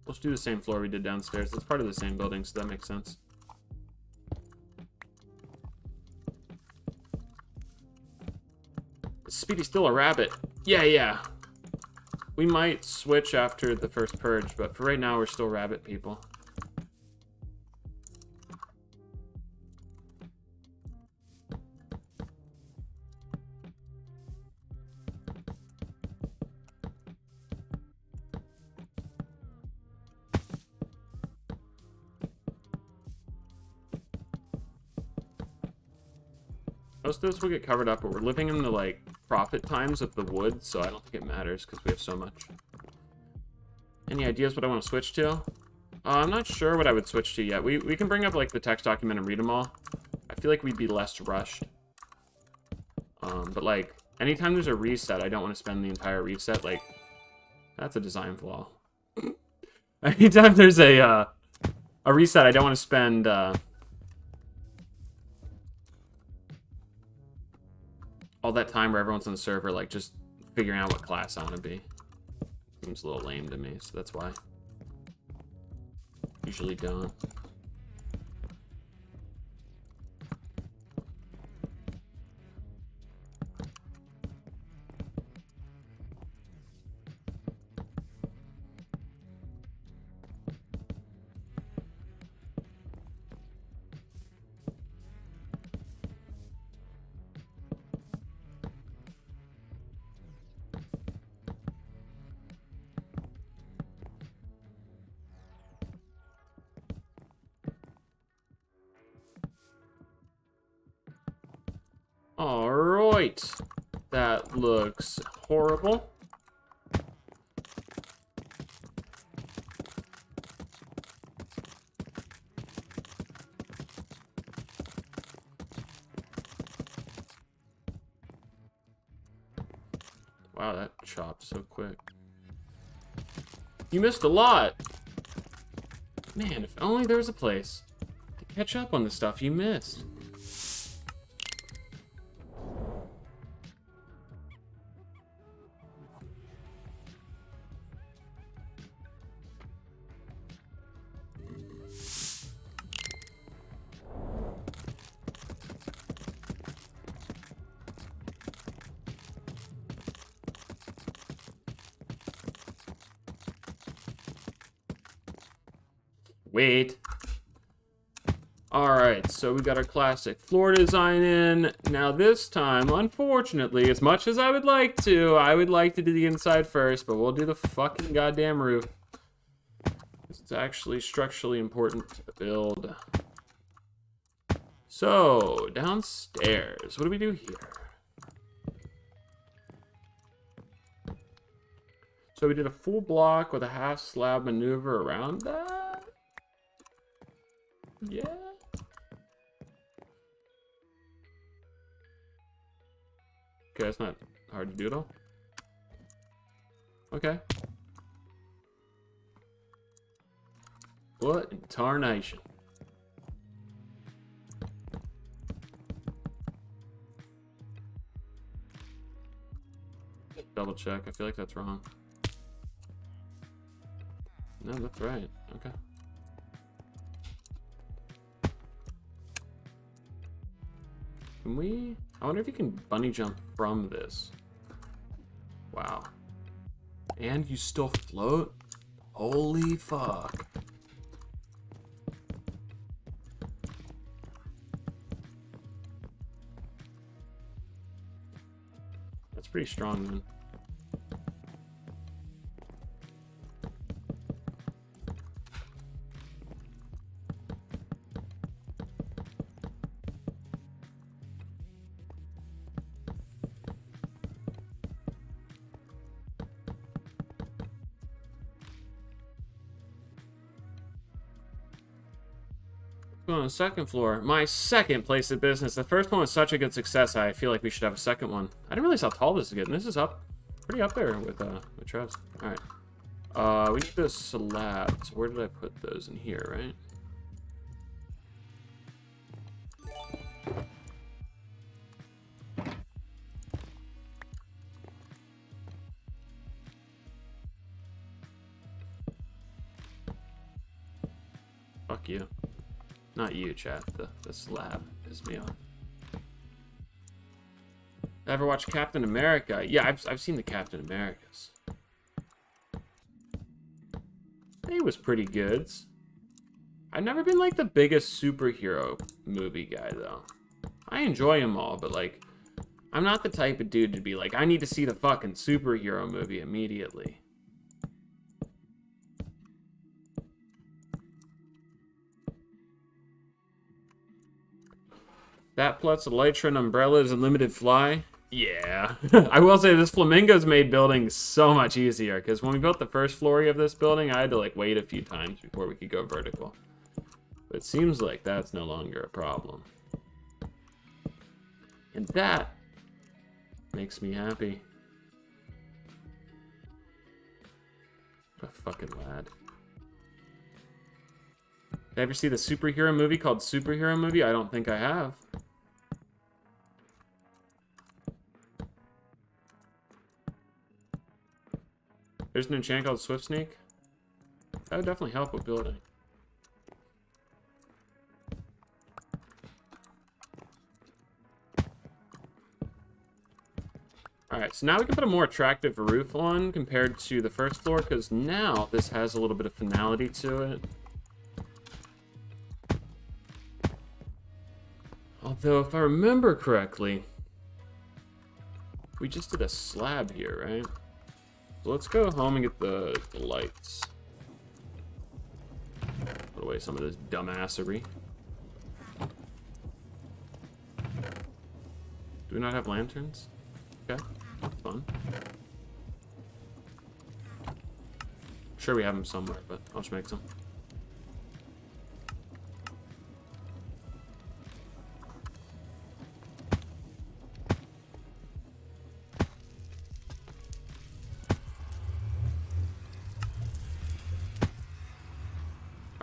Let's do the same floor we did downstairs. It's part of the same building, so that makes sense. Speedy's still a rabbit. Yeah. We might switch after the first purge, but for right now, we're still rabbit people. Most of this will get covered up, but we're living in the, like, profit times of the wood, so I don't think it matters because we have so much. Any ideas what I want to switch to? I'm not sure what I would switch to yet. We can bring up, like, the text document and read them all. I feel like we'd be less rushed. But, like, anytime there's a reset, I don't want to spend the entire reset. Like, that's a design flaw. Anytime there's a reset, I don't want to spend... all that time where everyone's on the server, like, just figuring out what class I want to be. Seems a little lame to me, so that's why. Usually don't. Alright. That looks horrible. Wow, that chopped so quick. You missed a lot. Man, if only there was a place to catch up on the stuff you missed. Wait. Alright, so we got our classic floor design in. Now this time, unfortunately, as much as I would like to do the inside first, but we'll do the fucking goddamn roof. It's actually structurally important to the build. So, downstairs, what do we do here? So we did a full block with a half slab maneuver around that? Yeah. Okay, that's not hard to do at all. Okay. What in tarnation? Double check. I feel like that's wrong. No, that's right. Okay. Can we? I wonder if you can bunny jump from this. Wow. And you still float? Holy fuck. That's pretty strong, man. On the second floor, my second place of business. The first one was such a good success. I feel like we should have a second one. I didn't realize how tall this is getting. This is up, pretty up there with Trev's. All right, we need those slabs. Where did I put those? In here, right? Fuck you. Not you, chat. The slab is me on. Ever watch Captain America? Yeah, I've seen the Captain Americas. He was pretty good. I've never been like the biggest superhero movie guy though. I enjoy them all, but like, I'm not the type of dude to be like, I need to see the fucking superhero movie immediately. That plus Elytra and umbrellas and limited fly. Yeah. I will say this Flamingo's made building so much easier, because when we built the first floor of this building, I had to like wait a few times before we could go vertical. But it seems like that's no longer a problem. And that makes me happy. What a fucking lad. Did I ever see the superhero movie called Superhero Movie? I don't think I have. There's an enchant called Swift Sneak. That would definitely help with building. Alright, so now we can put a more attractive roof on compared to the first floor, because now this has a little bit of finality to it. Although, if I remember correctly, we just did a slab here, right? So let's go home and get the lights. Put away some of this dumbassery. Do we not have lanterns? Okay, that's fun. Sure we have them somewhere, but I'll just make some.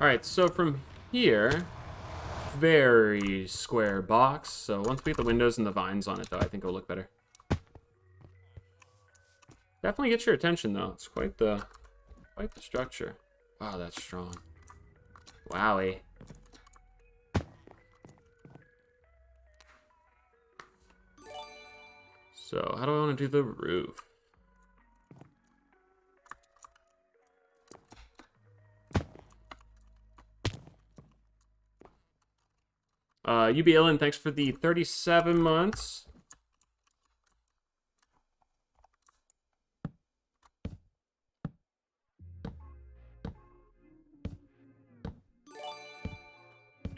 Alright, so from here, very square box. So once we get the windows and the vines on it, though, I think it'll look better. Definitely gets your attention, though. It's quite the structure. Wow, that's strong. Wowie. So, how do I want to do the roof? UB Ellen, thanks for the 37 months.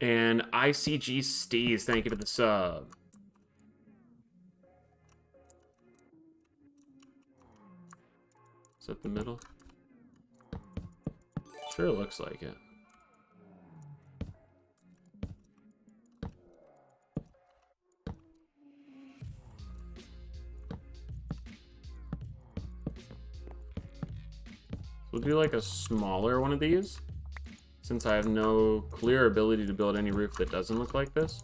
And ICG Steez, thank you for the sub. Is that the middle? Sure looks like it. We'll do like a smaller one of these, since I have no clear ability to build any roof that doesn't look like this.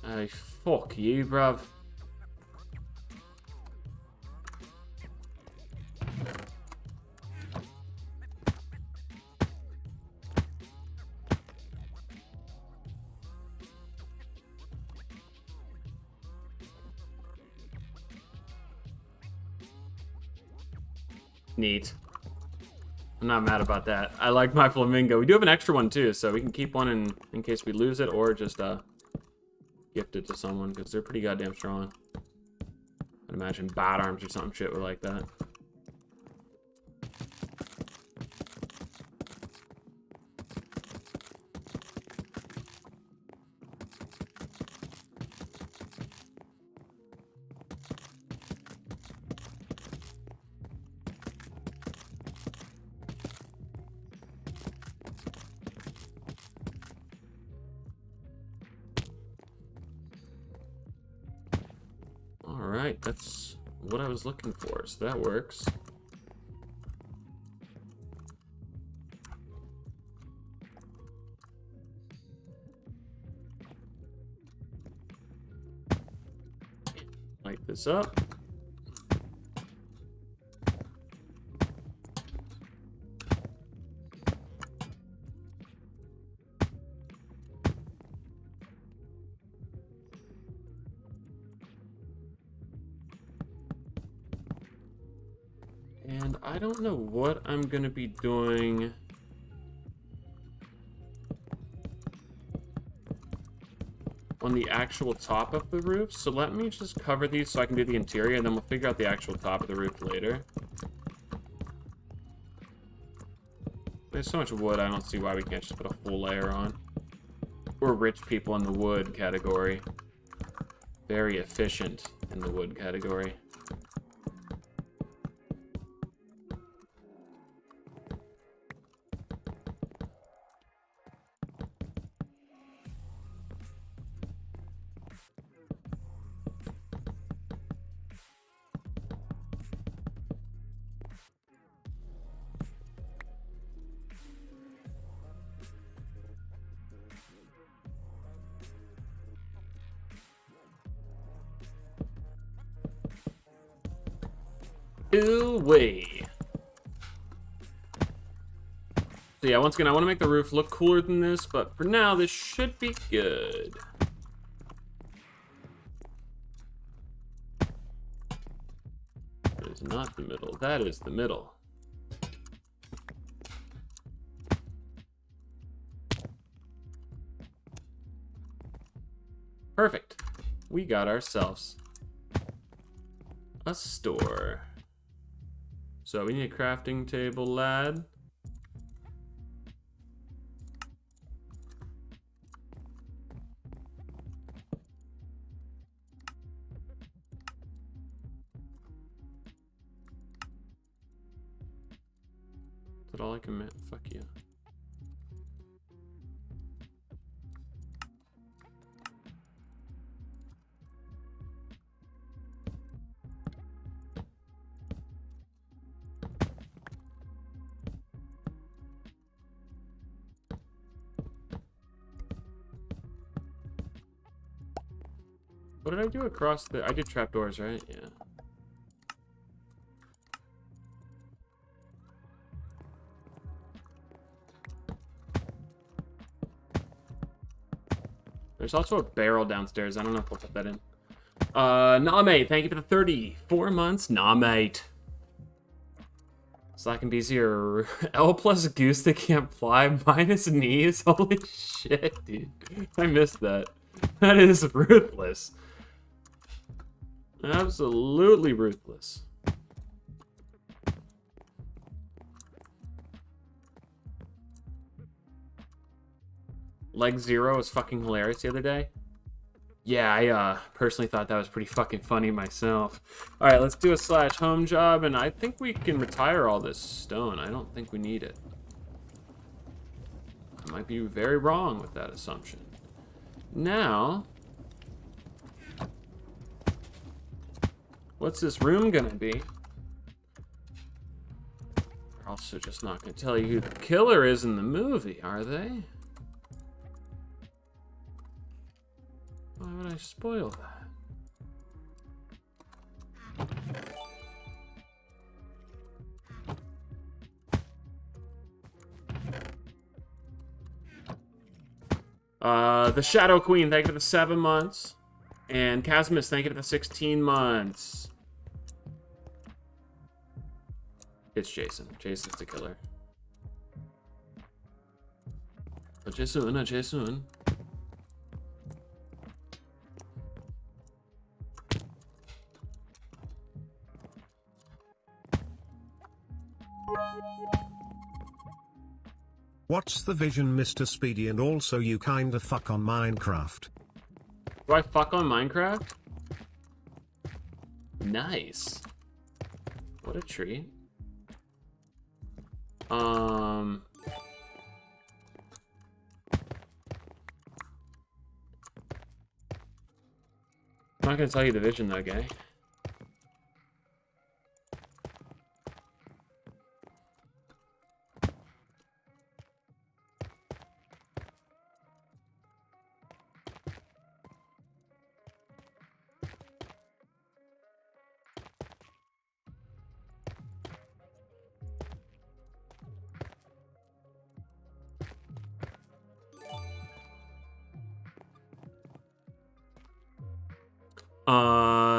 Ay, fuck you, bruv. Neat. I'm not mad about that. I like my flamingo. We do have an extra one too, so we can keep one in case we lose it, or just gift it to someone, because they're pretty goddamn strong. I'd imagine bot arms or some shit with like that. Alright, that's what I was looking for, so that works. Light this up. And I don't know what I'm going to be doing on the actual top of the roof. So let me just cover these so I can do the interior, and then we'll figure out the actual top of the roof later. There's so much wood, I don't see why we can't just put a full layer on. We're rich people in the wood category. Very efficient in the wood category. Ooh-wee. So yeah, once again, I want to make the roof look cooler than this, but for now, this should be good. That is not the middle. That is the middle. Perfect. We got ourselves a store. So we need a crafting table, lad. Is that all I can make? Fuck you. What did I do across the... I did trapdoors, right? Yeah. There's also a barrel downstairs. I don't know if we'll put that in. Nah, mate. Thank you for the 34 months. Nah, mate. Slack and BC are L plus goose that can't fly minus knees. Holy shit, dude. I missed that. That is ruthless. Absolutely ruthless. Leg Zero was fucking hilarious the other day. Yeah, I personally thought that was pretty fucking funny myself. Alright, let's do a slash home job, and I think we can retire all this stone. I don't think we need it. I might be very wrong with that assumption. Now, what's this room gonna be? They're also just not gonna tell you who the killer is in the movie, are they? Why would I spoil that? The Shadow Queen, thank you for the 7 months. And Casimus, thank you for the 16 months. It's Jason. Jason's the killer. Jason, Jason. What's the vision, Mr. Speedy? And also you kinda fuck on Minecraft. Do I fuck on Minecraft? Nice. What a treat. I'm not gonna tell you the vision though, guy.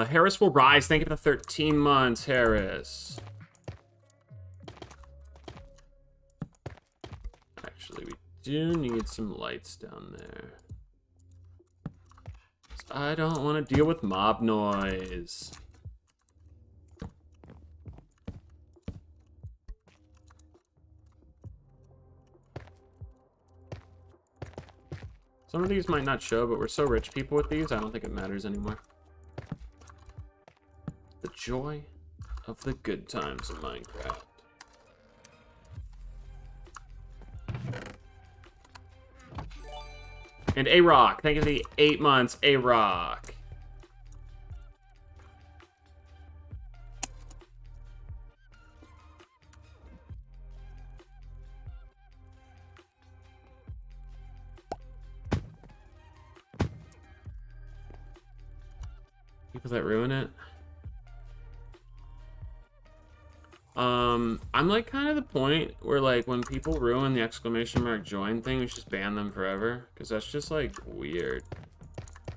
Harris will rise. Thank you for the 13 months, Harris. Actually, we do need some lights down there. I don't want to deal with mob noise. Some of these might not show, but we're so rich people with these, I don't think it matters anymore. The joy of the good times in Minecraft. And A-Rock, thank you for the 8 months, A-Rock. People that ruin it. I'm like kind of the point where like when people ruin the exclamation mark join thing, we should just ban them forever. Because that's just like weird.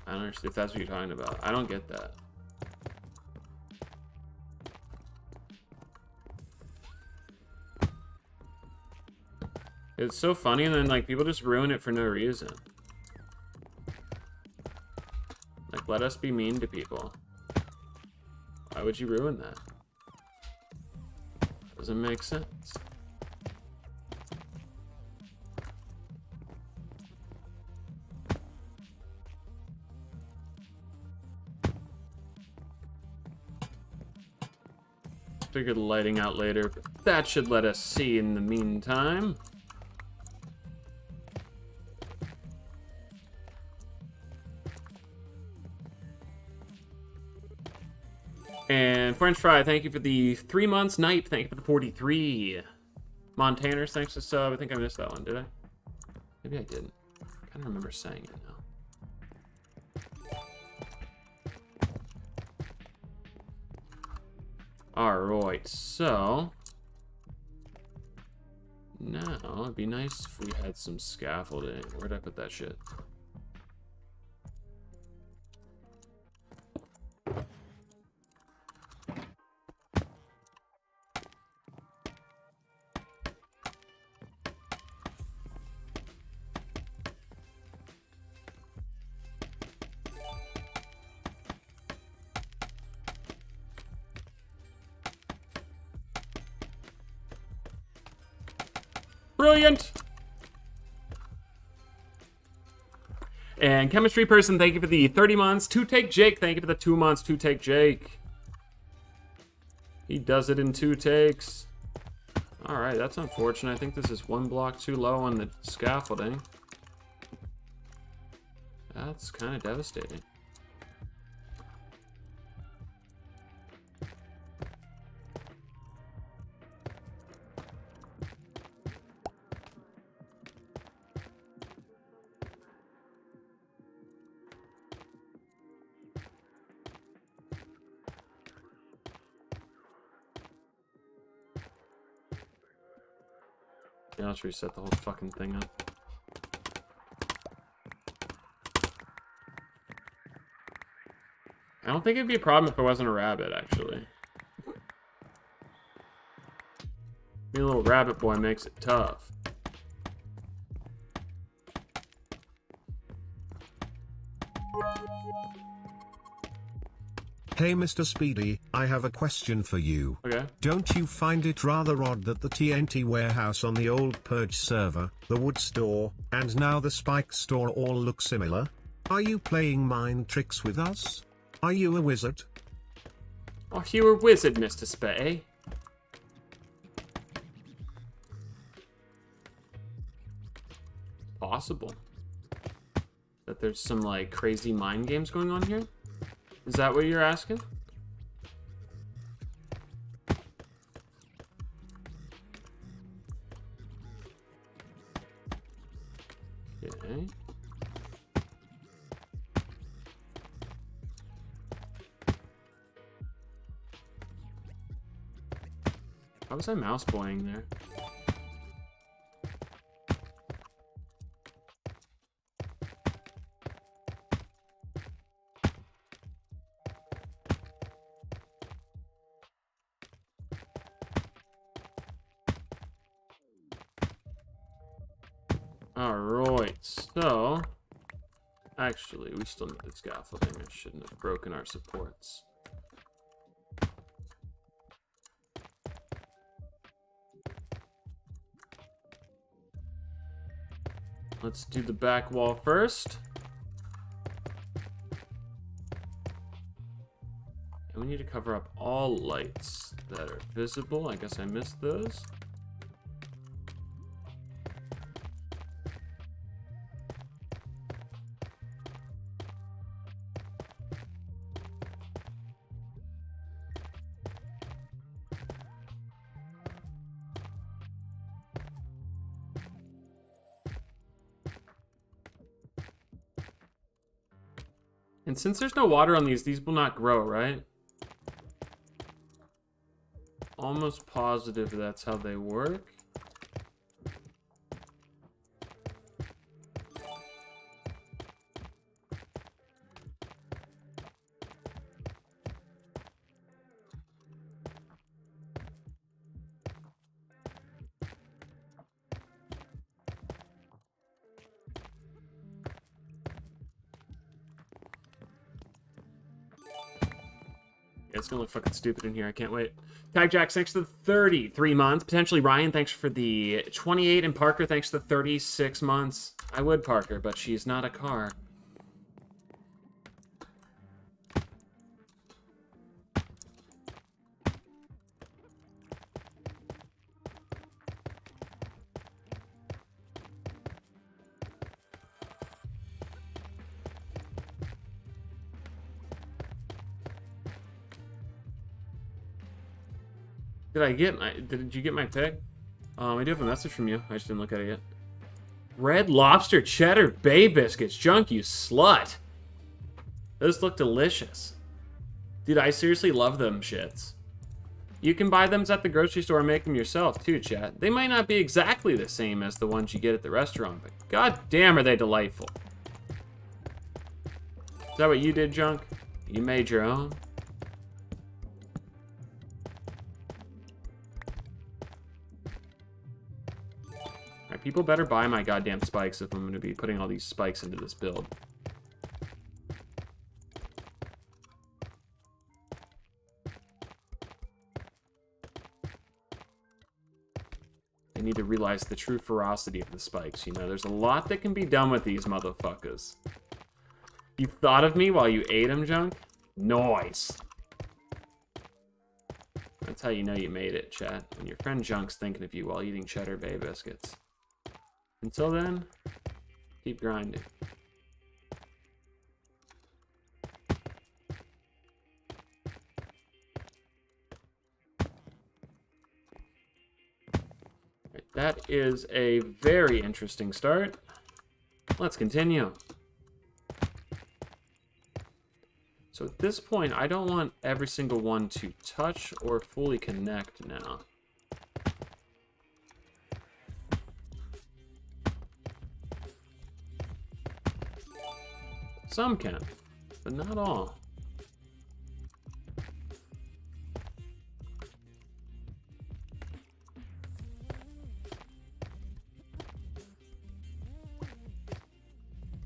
I don't understand if that's what you're talking about. I don't get that. It's so funny and then like people just ruin it for no reason. Like let us be mean to people. Why would you ruin that? Doesn't make sense. Figured lighting out later, but that should let us see in the meantime. And French Fry, thank you for the 3 months. Night, thank you for the 43. Montaners, thanks for sub. I think I missed that one, did I? Maybe I didn't. I kind of remember saying it now. Alright, so... now, it'd be nice if we had some scaffolding. Where'd I put that shit? Brilliant! And Chemistry Person, thank you for the 30 months. 2-Take Jake, thank you for the 2 months. 2-Take Jake. He does it in 2 takes. Alright, that's unfortunate. I think this is 1 block too low on the scaffolding. That's kind of devastating. Yeah, let's reset the whole fucking thing up. I don't think it'd be a problem if it wasn't a rabbit, actually. Being a little rabbit boy makes it tough. Hey Mr. Speedy, I have a question for you. Okay. Don't you find it rather odd that the TNT warehouse on the old Purge server, the wood store, and now the Spike store all look similar? Are you playing mind tricks with us? Are you a wizard? Oh, you're a wizard, Mr. Spay. Possible. That there's some, like, crazy mind games going on here? Is that what you're asking? Okay. How was I mouse boying there? Alright, so... actually, we still need the scaffolding. I shouldn't have broken our supports. Let's do the back wall first. And we need to cover up all lights that are visible. I guess I missed those. And since there's no water on these will not grow, right? Almost positive that's how they work. It's gonna look fucking stupid in here. I can't wait. Tag Jack, thanks to the 33 months. Potentially Ryan, thanks for the 28. And Parker, thanks to the 36 months. I would, Parker, but she's not a car. Did you get my pick? I do have a message from you. I just didn't look at it yet. Red Lobster Cheddar Bay Biscuits. Junk, you slut. Those look delicious. Dude, I seriously love them shits. You can buy them at the grocery store and make them yourself too, chat. They might not be exactly the same as the ones you get at the restaurant, but god damn are they delightful. Is that what you did, Junk? You made your own? Alright, people better buy my goddamn spikes if I'm going to be putting all these spikes into this build. They need to realize the true ferocity of the spikes. You know, there's a lot that can be done with these motherfuckers. You thought of me while you ate them, Junk? Nice. That's how you know you made it, chat. When your friend Junk's thinking of you while eating Cheddar Bay biscuits. Until then, keep grinding. Right, that is a very interesting start. Let's continue. So at this point, I don't want every single one to touch or fully connect now. Some can, but not all.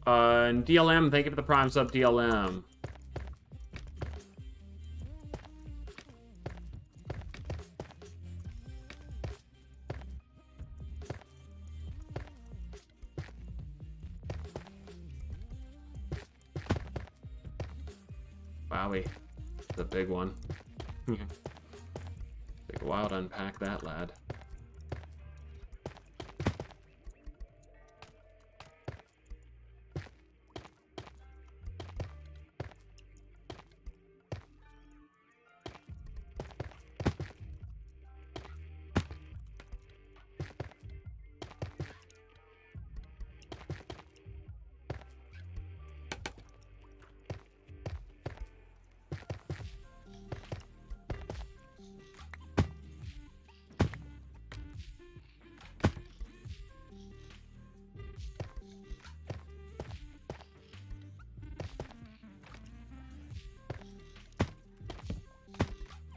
And DLM, thank you for the prime sub, DLM. Wowie, the big one. Take a while to unpack that, lad.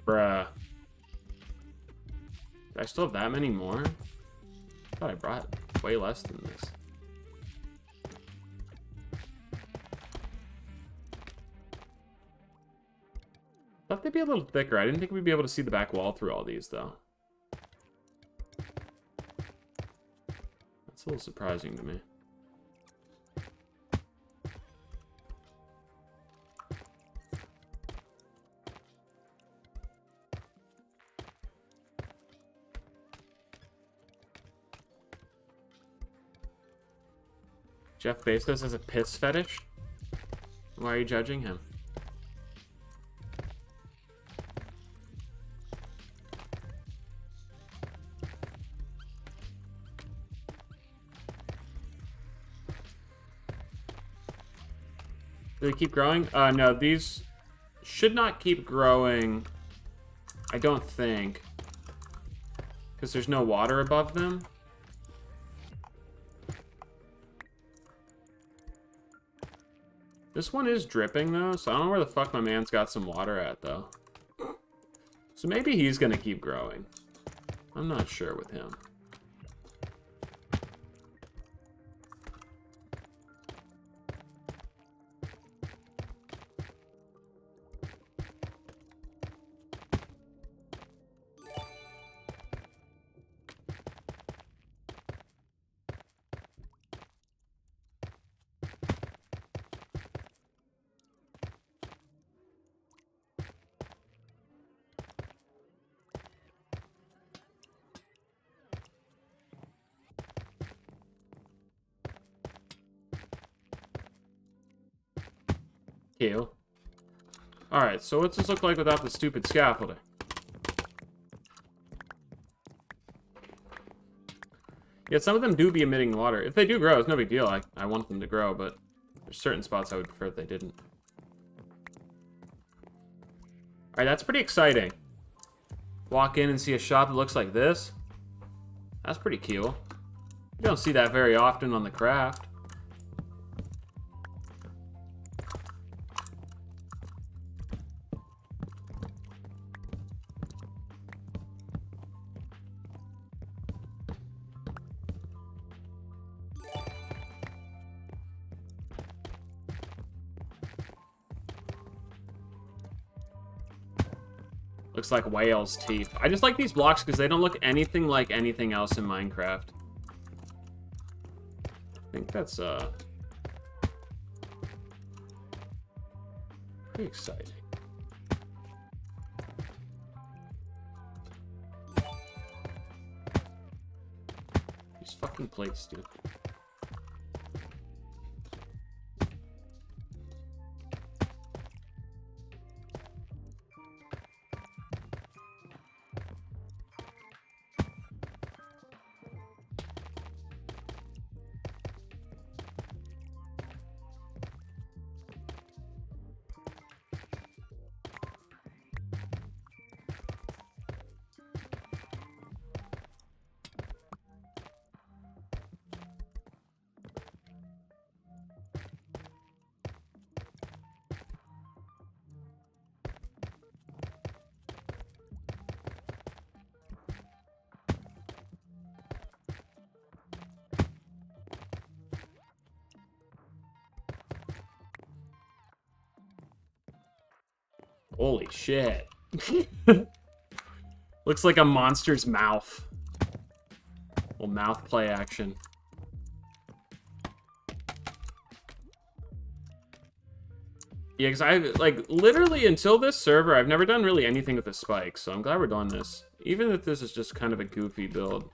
Bruh. Do I still have that many more? I thought I brought way less than this. Thought they'd be a little thicker. I didn't think we'd be able to see the back wall through all these, though. That's a little surprising to me. Jeff Bezos has a piss fetish? Why are you judging him? Do they keep growing? No, these should not keep growing. I don't think. Because there's no water above them. This one is dripping, though, so I don't know where the fuck my man's got some water at, though. So maybe he's gonna keep growing. I'm not sure with him. Alright, so what's this look like without the stupid scaffolding? Yeah, some of them do be emitting water. If they do grow, it's no big deal. I want them to grow, but there's certain spots I would prefer if they didn't. Alright, that's pretty exciting. Walk in and see a shop that looks like this. That's pretty cool. You don't see that very often on the craft. Looks like whale's teeth. I just like these blocks because they don't look anything like anything else in Minecraft. I think that's pretty exciting. These fucking plates, dude. Holy shit. Looks like a monster's mouth. Well, mouth play action. Yeah, because I, like, literally until this server, I've never done really anything with the spikes, so I'm glad we're doing this. Even if this is just kind of a goofy build.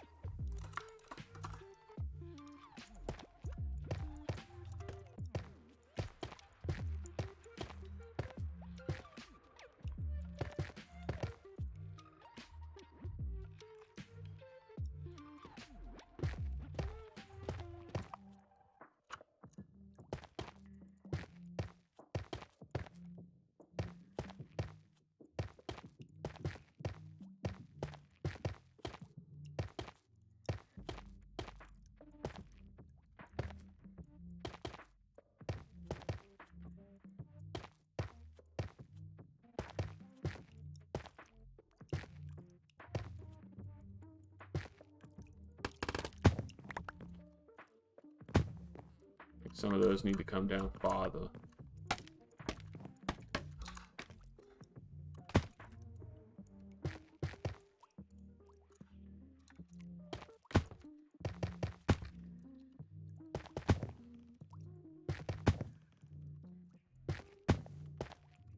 Some of those need to come down farther.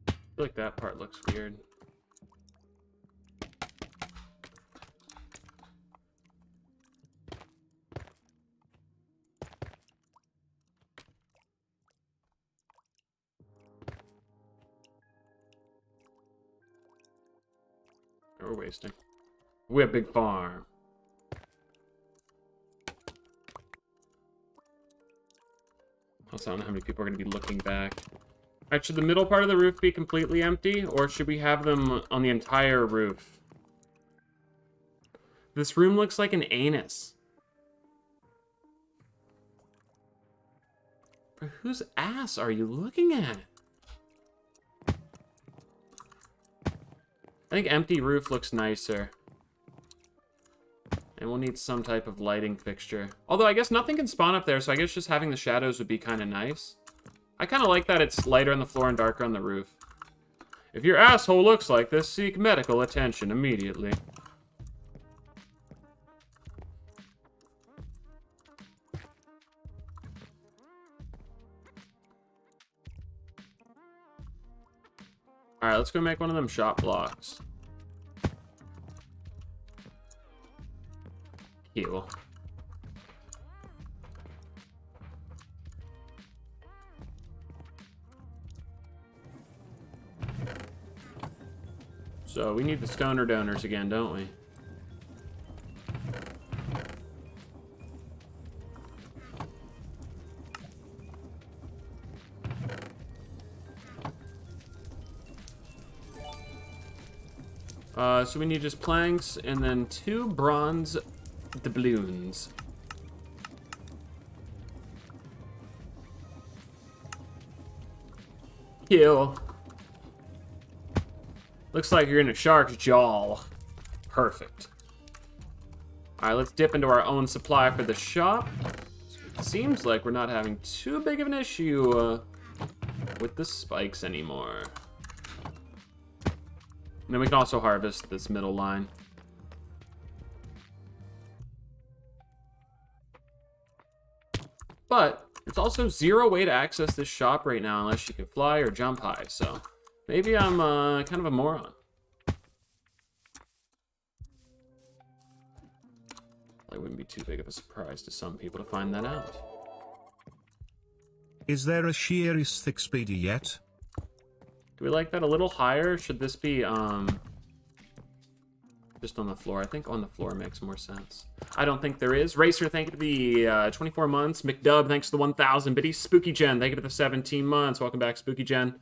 I feel like that part looks weird. We're wasting. We have a big farm. Also, I don't know how many people are going to be looking back. Alright, should the middle part of the roof be completely empty, or should we have them on the entire roof? This room looks like an anus. But whose ass are you looking at? I think empty roof looks nicer. And we'll need some type of lighting fixture. Although I guess nothing can spawn up there, so I guess just having the shadows would be kind of nice. I kind of like that it's lighter on the floor and darker on the roof. If your asshole looks like this, seek medical attention immediately. Alright, let's go make one of them shop blocks. Cool. So, we need the stoner donors again, don't we? So we need just planks and then 2 bronze doubloons. Kill. Looks like you're in a shark's jaw. Perfect. Alright, let's dip into our own supply for the shop. Seems like we're not having too big of an issue with the spikes anymore. And then we can also harvest this middle line. But it's also 0 way to access this shop right now unless you can fly or jump high. So maybe I'm kind of a moron. It wouldn't be too big of a surprise to some people to find that out. Is there a Kyrsp33dy yet? Do we like that a little higher? Should this be just on the floor? I think on the floor makes more sense. I don't think there is. Racer, thank you to the 24 months. McDub, thanks to the 1,000 biddies. Spooky Gen, thank you to the 17 months. Welcome back, Spooky Gen.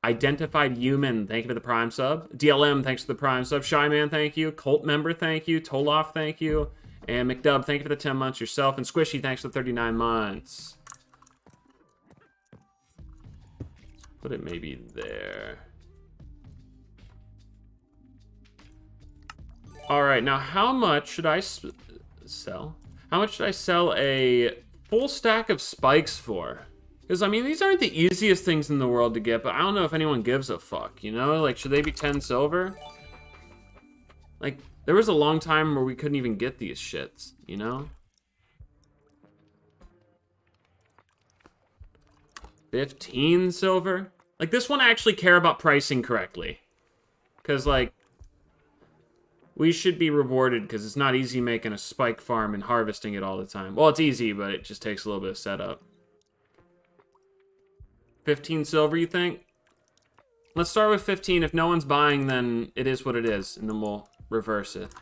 Identified Human, thank you for the Prime sub. DLM, thanks for the Prime sub. Shy Man, thank you. Cult Member, thank you. Toloff, thank you. And McDub, thank you for the 10 months yourself. And Squishy, thanks for the 39 months. Put it maybe there. All right, now how much should I sell? How much should I sell a full stack of spikes for? Because, I mean, these aren't the easiest things in the world to get, but I don't know if anyone gives a fuck, you know? Like, should they be 10 silver? Like, there was a long time where we couldn't even get these shits, you know? 15 silver? Like, this one I actually care about pricing correctly. Because, like, we should be rewarded because it's not easy making a spike farm and harvesting it all the time. Well, it's easy, but it just takes a little bit of setup. 15 silver, you think? Let's start with 15. If no one's buying, then it is what it is, and then we'll reverse it.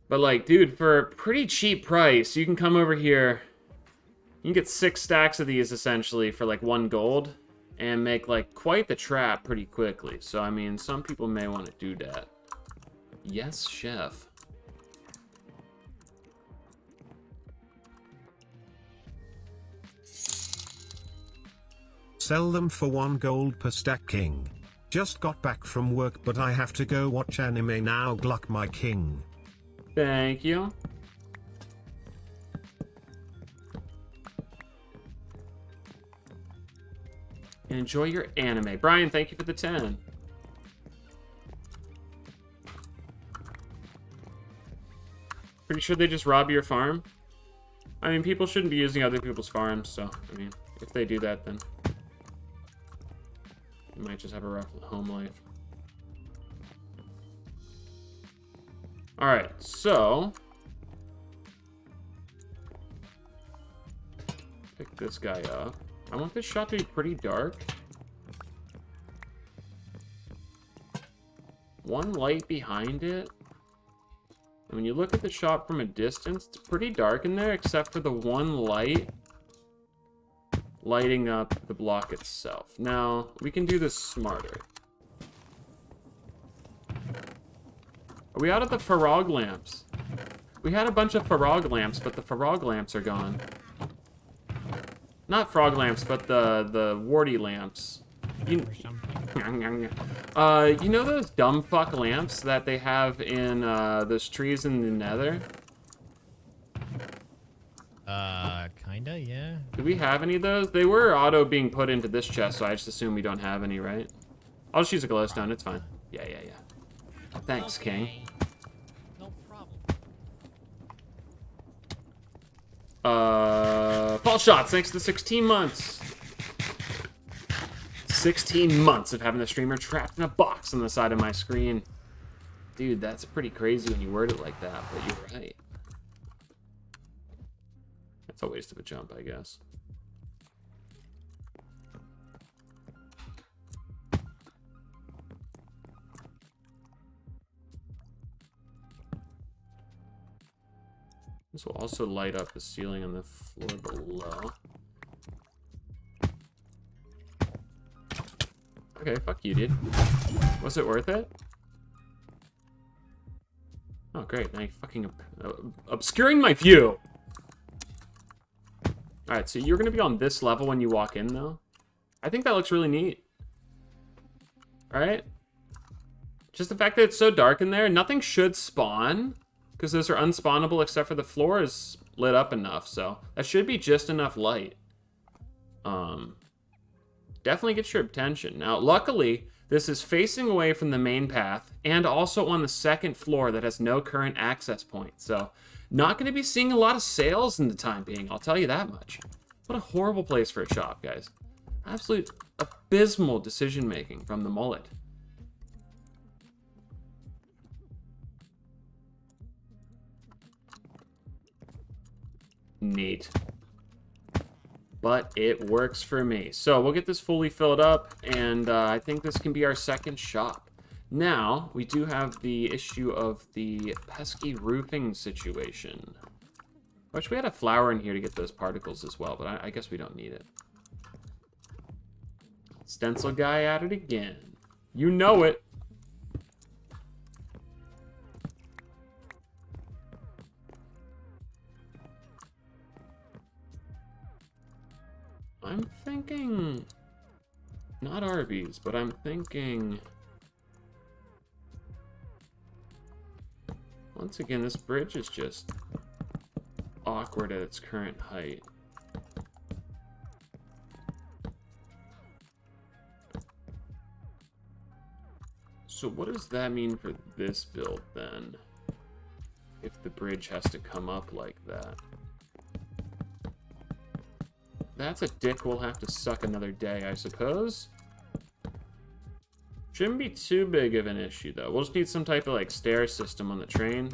But, like, dude, for a pretty cheap price, you can come over here. You can get 6 stacks of these, essentially, for, like, 1 gold. And make, like, quite the trap pretty quickly. So, I mean, some people may want to do that. Yes, chef. Sell them for 1 gold per stack, king. Just got back from work, but I have to go watch anime now. Gluck, my king. Thank you. And enjoy your anime. Brian, thank you for the 10. Pretty sure they just rob your farm? I mean, people shouldn't be using other people's farms, so, I mean, if they do that, then you might just have a rough home life. Alright, so pick this guy up. I want this shot to be pretty dark. 1 light behind it. And when you look at the shop from a distance, it's pretty dark in there, except for the 1 light lighting up the block itself. Now, we can do this smarter. Are we out of the Farog lamps? We had a bunch of Farog lamps, but the Farog lamps are gone. Not frog lamps, but the warty lamps. You know those dumb fuck lamps that they have in those trees in the nether? Kinda, yeah. Do we have any of those? They were auto being put into this chest, so I just assume we don't have any, right? I'll just use a glowstone, it's fine. Yeah. Thanks, King. No problem. Fall shots, thanks to the 16 months. 16 months of having the streamer trapped in a box on the side of my screen. Dude, that's pretty crazy when you word it like that, but you're right. That's a waste of a jump, I guess. This will also light up the ceiling on the floor below. Okay, fuck you, dude. Was it worth it? Oh, great. Now you're fucking obscuring my view. Alright, so you're going to be on this level when you walk in, though. I think that looks really neat. Alright? Just the fact that it's so dark in there, nothing should spawn, because those are unspawnable except for the floor is lit up enough, so that should be just enough light. Definitely gets your attention. Now, luckily, this is facing away from the main path and also on the second floor that has no current access point, so not going to be seeing a lot of sales in the time being, I'll tell you that much. What a horrible place for a shop, guys. Absolute abysmal decision-making from the mullet. Neat. But it works for me. So we'll get this fully filled up, and I think this can be our second shop. Now, we do have the issue of the pesky roofing situation. Wish we had a flower in here to get those particles as well, but I guess we don't need it. Stencil guy at it again. You know it. I'm thinking, not Arby's, but I'm thinking, once again, this bridge is just awkward at its current height. So what does that mean for this build then? If the bridge has to come up like that. That's a dick we'll have to suck another day, I suppose. Shouldn't be too big of an issue, though. We'll just need some type of, like, stair system on the train.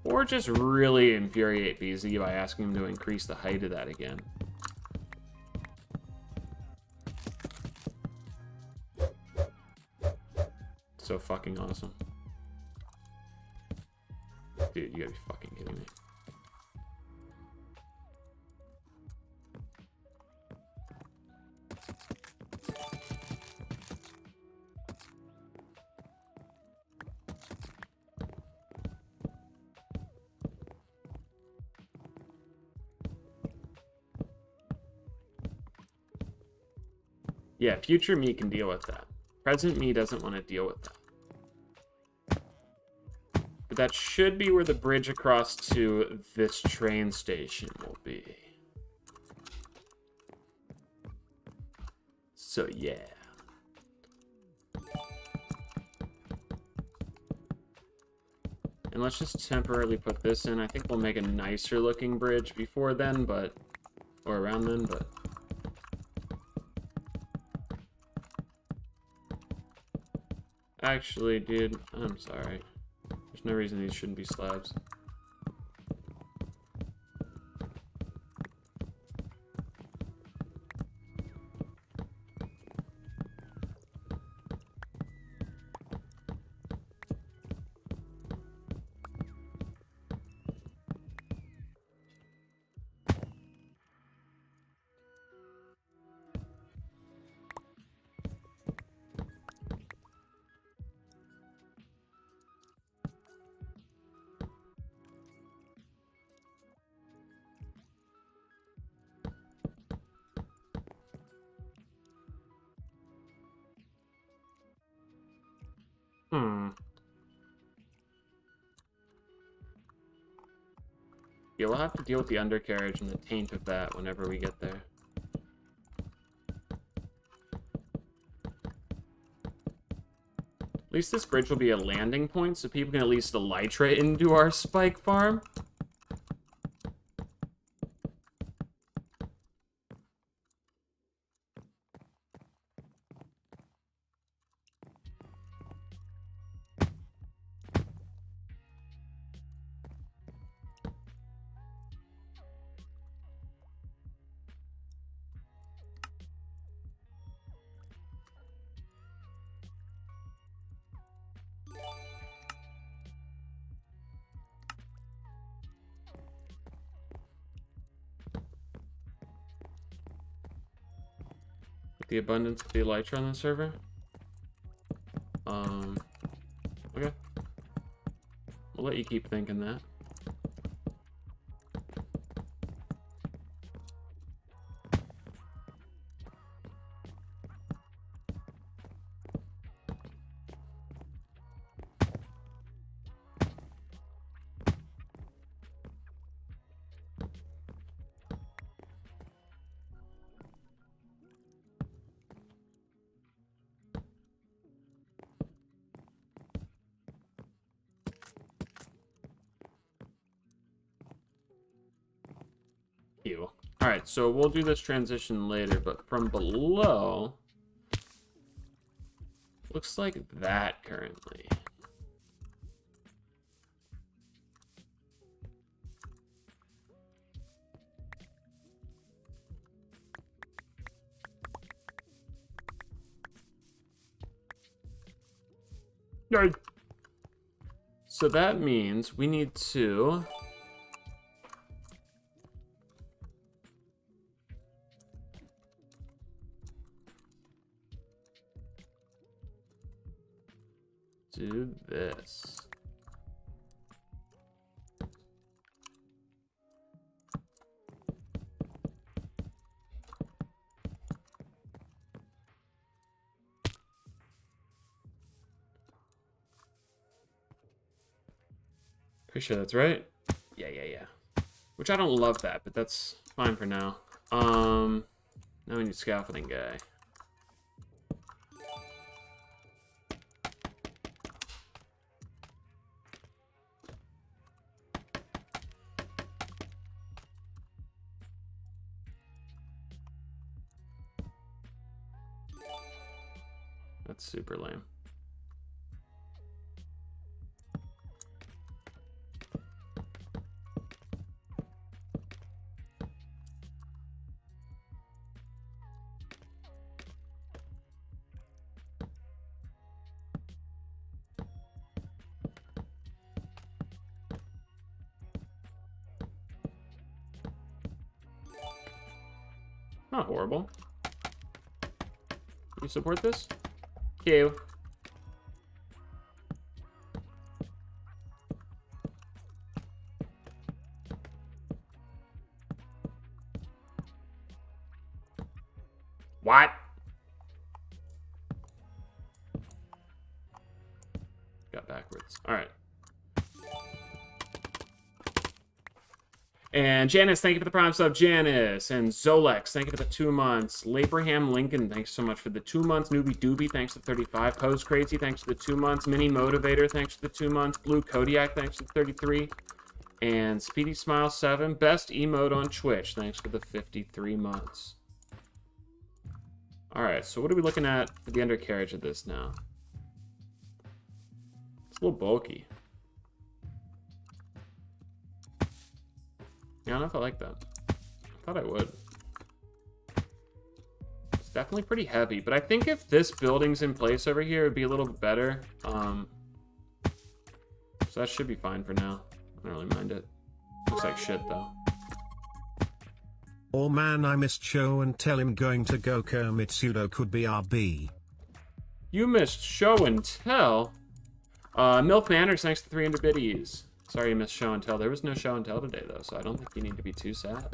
Or just really infuriate BZ by asking him to increase the height of that again. So fucking awesome. Dude, you gotta be fucking kidding me. Yeah, future me can deal with that. Present me doesn't want to deal with that. But that should be where the bridge across to this train station will be. So, yeah. And let's just temporarily put this in. I think we'll make a nicer looking bridge before then, but... or around then, but... Actually, dude, I'm sorry. There's no reason these shouldn't be slabs. Yeah, we'll have to deal with the undercarriage and the taint of that whenever we get there. At least this bridge will be a landing point, so people can at least elytra into our spike farm. The abundance of the elytra on the server. Okay. We'll let you keep thinking that. You. All right, so we'll do this transition later, but from below, looks like that currently. Yay. So that means we need to do this. Pretty sure that's right. Yeah. Which I don't love that, but that's fine for now. Now we need scaffolding guy. That's super lame. Not horrible. You support this? Q. What? Got backwards. All right. And Janice, thank you for the prime sub, Janice. And Zolex, thank you for the 2 months. Labraham Lincoln, thanks so much for the 2 months. Newbie Doobie, thanks for 35. Pose Crazy, thanks for the 2 months. Mini Motivator, thanks for the 2 months. Blue Kodiak, thanks for the 33. And Speedy Smile 7, best emote on Twitch, thanks for the 53 months. All right, so what are we looking at for the undercarriage of this now? It's a little bulky. Yeah, I don't know if I like that. I thought I would. It's definitely pretty heavy, but I think if this building's in place over here, it'd be a little bit better. So that should be fine for now. I don't really mind it. Looks like shit, though. Oh man, I missed show and tell him going to go Kermit pseudo could be RB. You missed show and tell? Milk Manners, thanks to 300 biddies. Sorry you missed show and tell. There was no show and tell today, though, so I don't think you need to be too sad.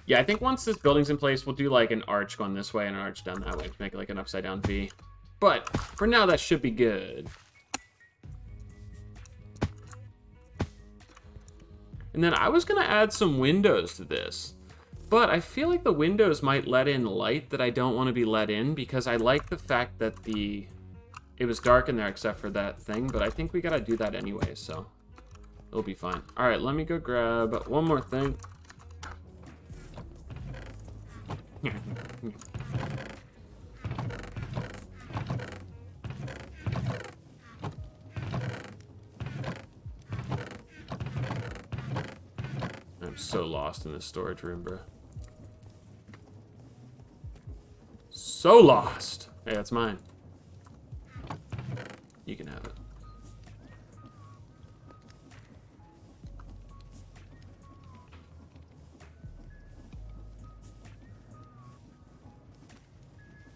Yeah, I think once this building's in place, we'll do like an arch going this way and an arch down that way to make it like an upside down V. But for now, that should be good. And then I was going to add some windows to this. But I feel like the windows might let in light that I don't want to be let in because I like the fact that it was dark in there except for that thing, but I think we got to do that anyway, so it'll be fine. All right, let me go grab one more thing. I'm so lost in this storage room, bro. So lost. Hey, that's mine. You can have it.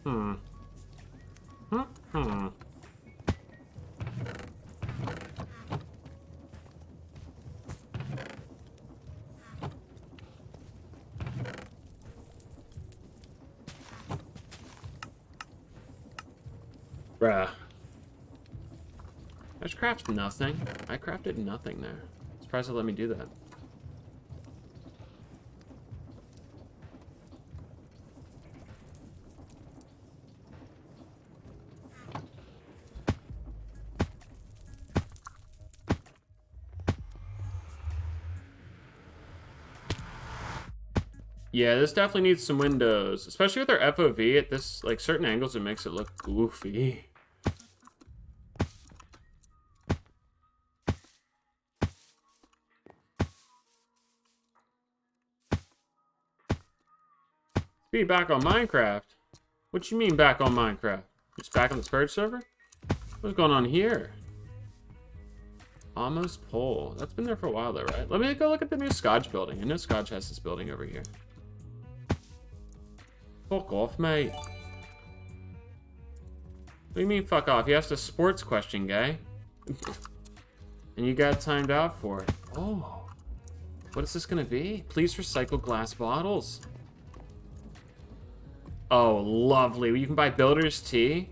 Hmm. Hmm. Bruh. I just crafted nothing. I crafted nothing there. Surprised it let me do that. Yeah, this definitely needs some windows. Especially with our FOV at this, like, certain angles, it makes it look goofy. Be back on Minecraft. What you mean back on Minecraft? It's back on the Purge server? What's going on here? Almost pole. That's been there for a while though, right? Let me go look at the new Scotch building. I know Scotch has this building over here. Fuck off, mate. What do you mean fuck off? You asked a sports question, guy. And you got timed out for it. Oh. What is this gonna be? Please recycle glass bottles. Oh, lovely. You can buy builder's tea.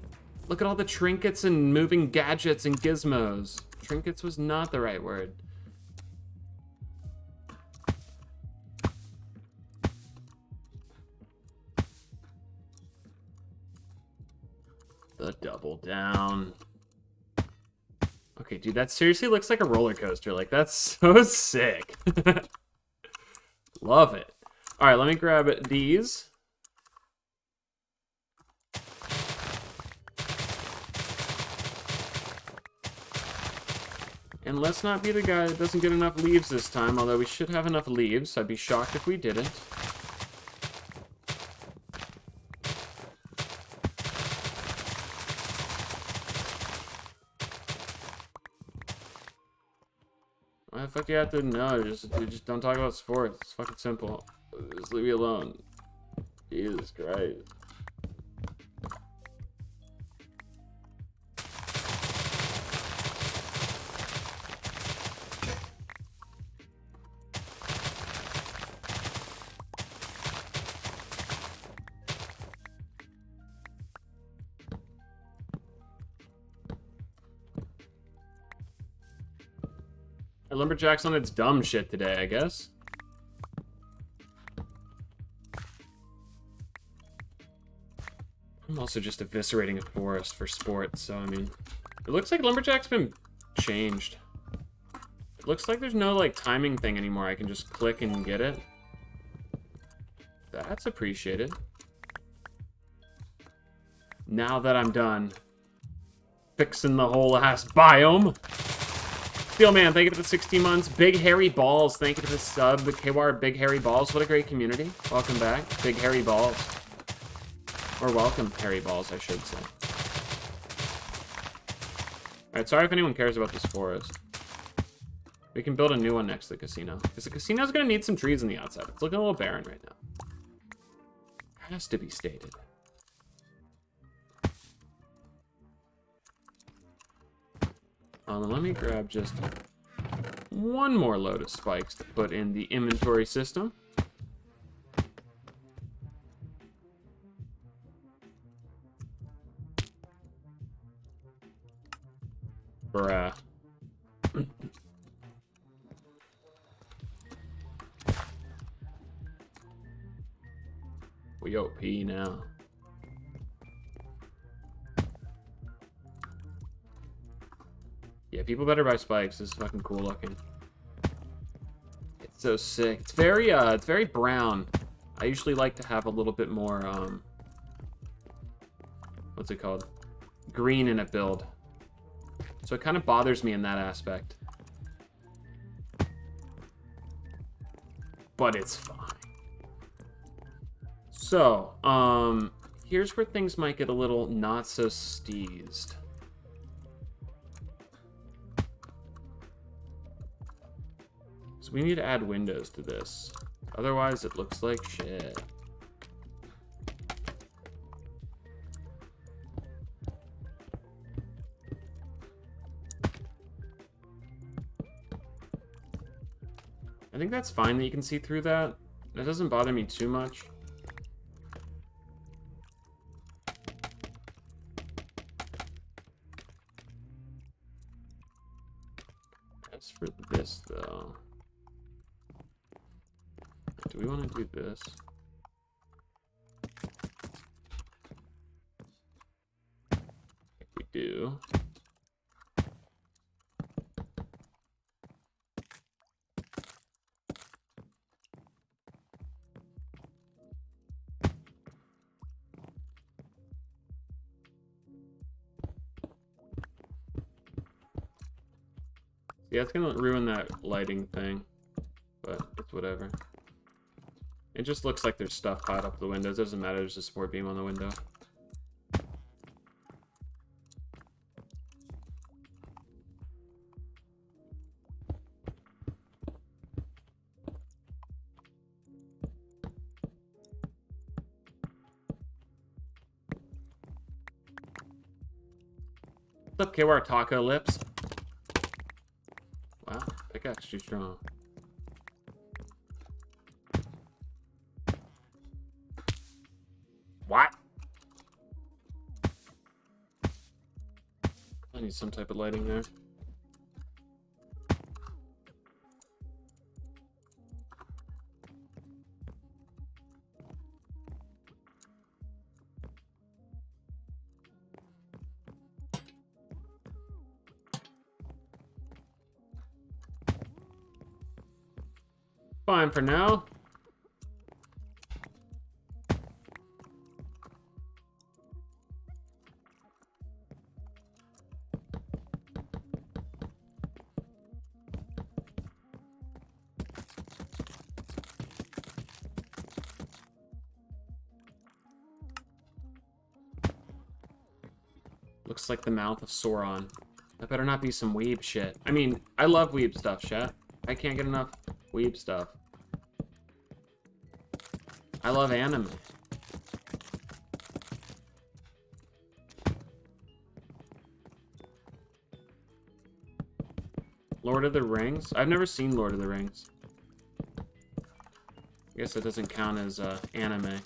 Look at all the trinkets and moving gadgets and gizmos. Trinkets was not the right word. The double down. Okay, dude, that seriously looks like a roller coaster. Like, that's so sick. Love it. All right, let me grab these. And let's not be the guy that doesn't get enough leaves this time, although we should have enough leaves. I'd be shocked if we didn't. Why the fuck do you have to know? Just don't talk about sports. It's fucking simple. Just leave me alone. Jesus Christ. Lumberjack's on its dumb shit today, I guess. I'm also just eviscerating a forest for sport, so I mean, it looks like Lumberjack's been changed. It looks like there's no like timing thing anymore. I can just click and get it. That's appreciated. Now that I'm done fixing the whole ass biome. Steel Man, thank you for the 16 months. Big Hairy Balls, thank you for the sub. The KWAR Big Hairy Balls, what a great community. Welcome back, Big Hairy Balls. Or welcome, Hairy Balls, I should say. Alright, sorry if anyone cares about this forest. We can build a new one next to the casino. Because the casino's gonna need some trees on the outside. It's looking a little barren right now. Has to be stated. Let me grab just one more load of spikes to put in the inventory system. Bruh. We OP now. Yeah, people better buy spikes. This is fucking cool looking. It's so sick. It's very brown. I usually like to have a little bit more, what's it called? Green in a build. So it kind of bothers me in that aspect. But it's fine. So, here's where things might get a little not so steezed. So we need to add windows to this. Otherwise, it looks like shit. I think that's fine that you can see through that. That doesn't bother me too much. As for this, though, do we want to do this? I think we do. Yeah, it's gonna ruin that lighting thing, but it's whatever. It just looks like there's stuff piled up the windows. It doesn't matter, there's a support beam on the window. What's up, KWR Taco Lips? Wow, pickaxe too strong. What? I need some type of lighting there. Fine for now. Looks like the mouth of Sauron. That better not be some weeb shit. I mean, I love weeb stuff, chat. I can't get enough weeb stuff. I love anime. Lord of the Rings? I've never seen Lord of the Rings. I guess it doesn't count as anime.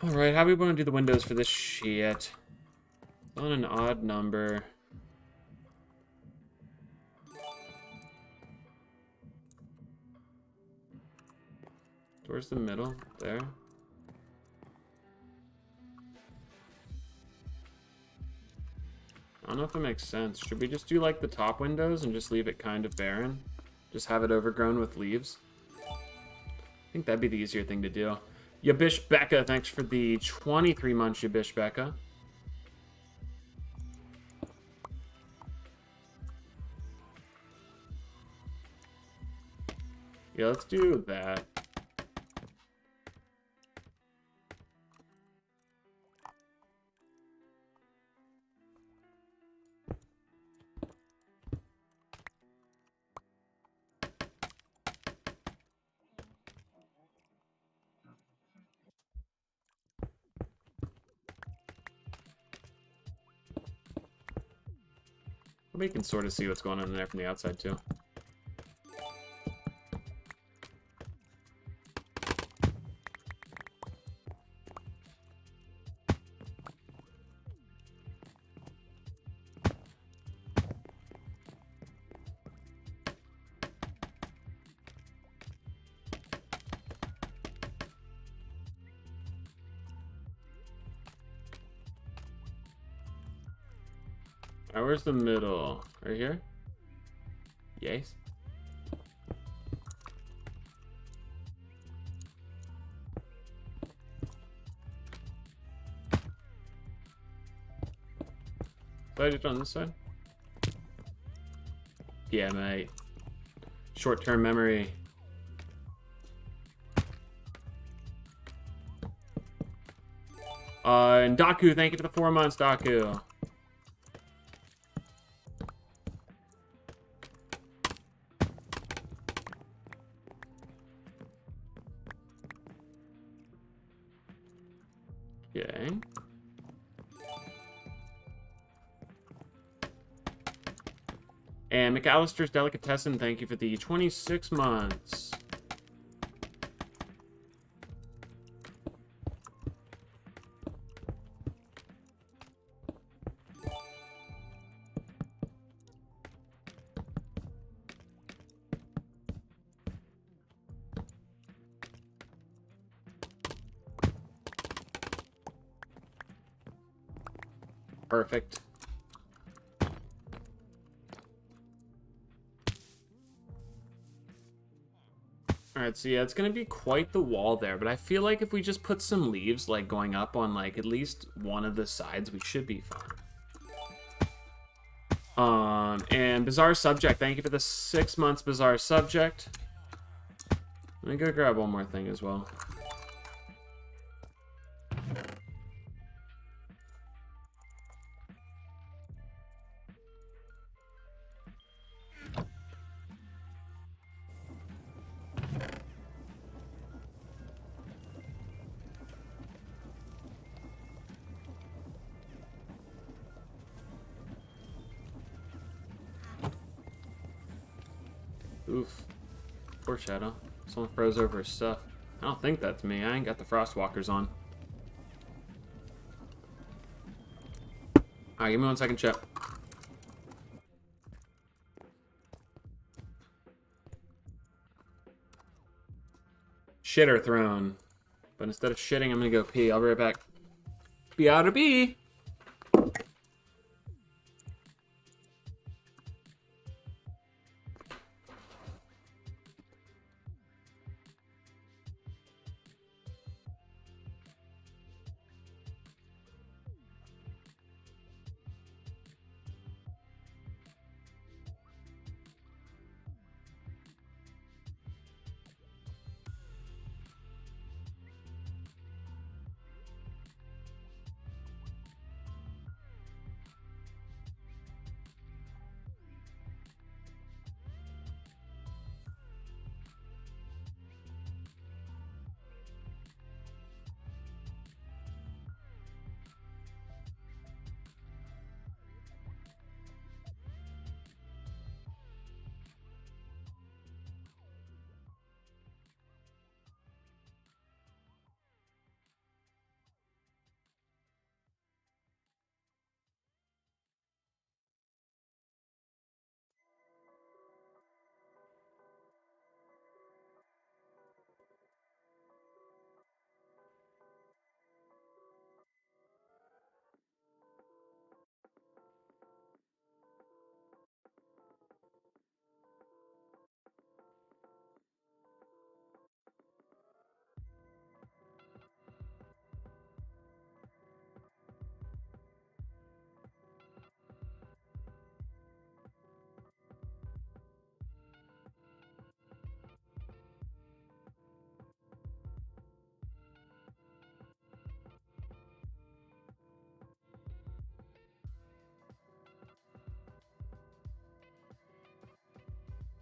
Alright, how do we want to do the windows for this shit? On an odd number. Towards the middle, there. I don't know if it makes sense. Should we just do like the top windows and just leave it kind of barren? Just have it overgrown with leaves? I think that'd be the easier thing to do. Yabish Becca, thanks for the 23 months, Yabish Becca. Yeah, let's do that. We can sort of see what's going on in there from the outside, too. Alright, where's the middle? Right here? Yes. Did I do it on this side? Yeah, mate. Short-term memory. And Daku, thank you for the 4 months, Daku. Okay. And McAllister's Delicatessen, thank you for the 26 months. Perfect. Alright, so yeah, it's gonna be quite the wall there, but I feel like if we just put some leaves, like, going up on, like, at least one of the sides, we should be fine. And Bizarre Subject, thank you for the 6 months, Bizarre Subject. Let me go grab one more thing as well. Oof. Poor Shadow. Someone froze over his stuff. I don't think that's me. I ain't got the Frostwalkers on. Alright, give me 1 second, Chip. Shitter thrown. But instead of shitting, I'm gonna go pee. I'll be right back. Be out of bee.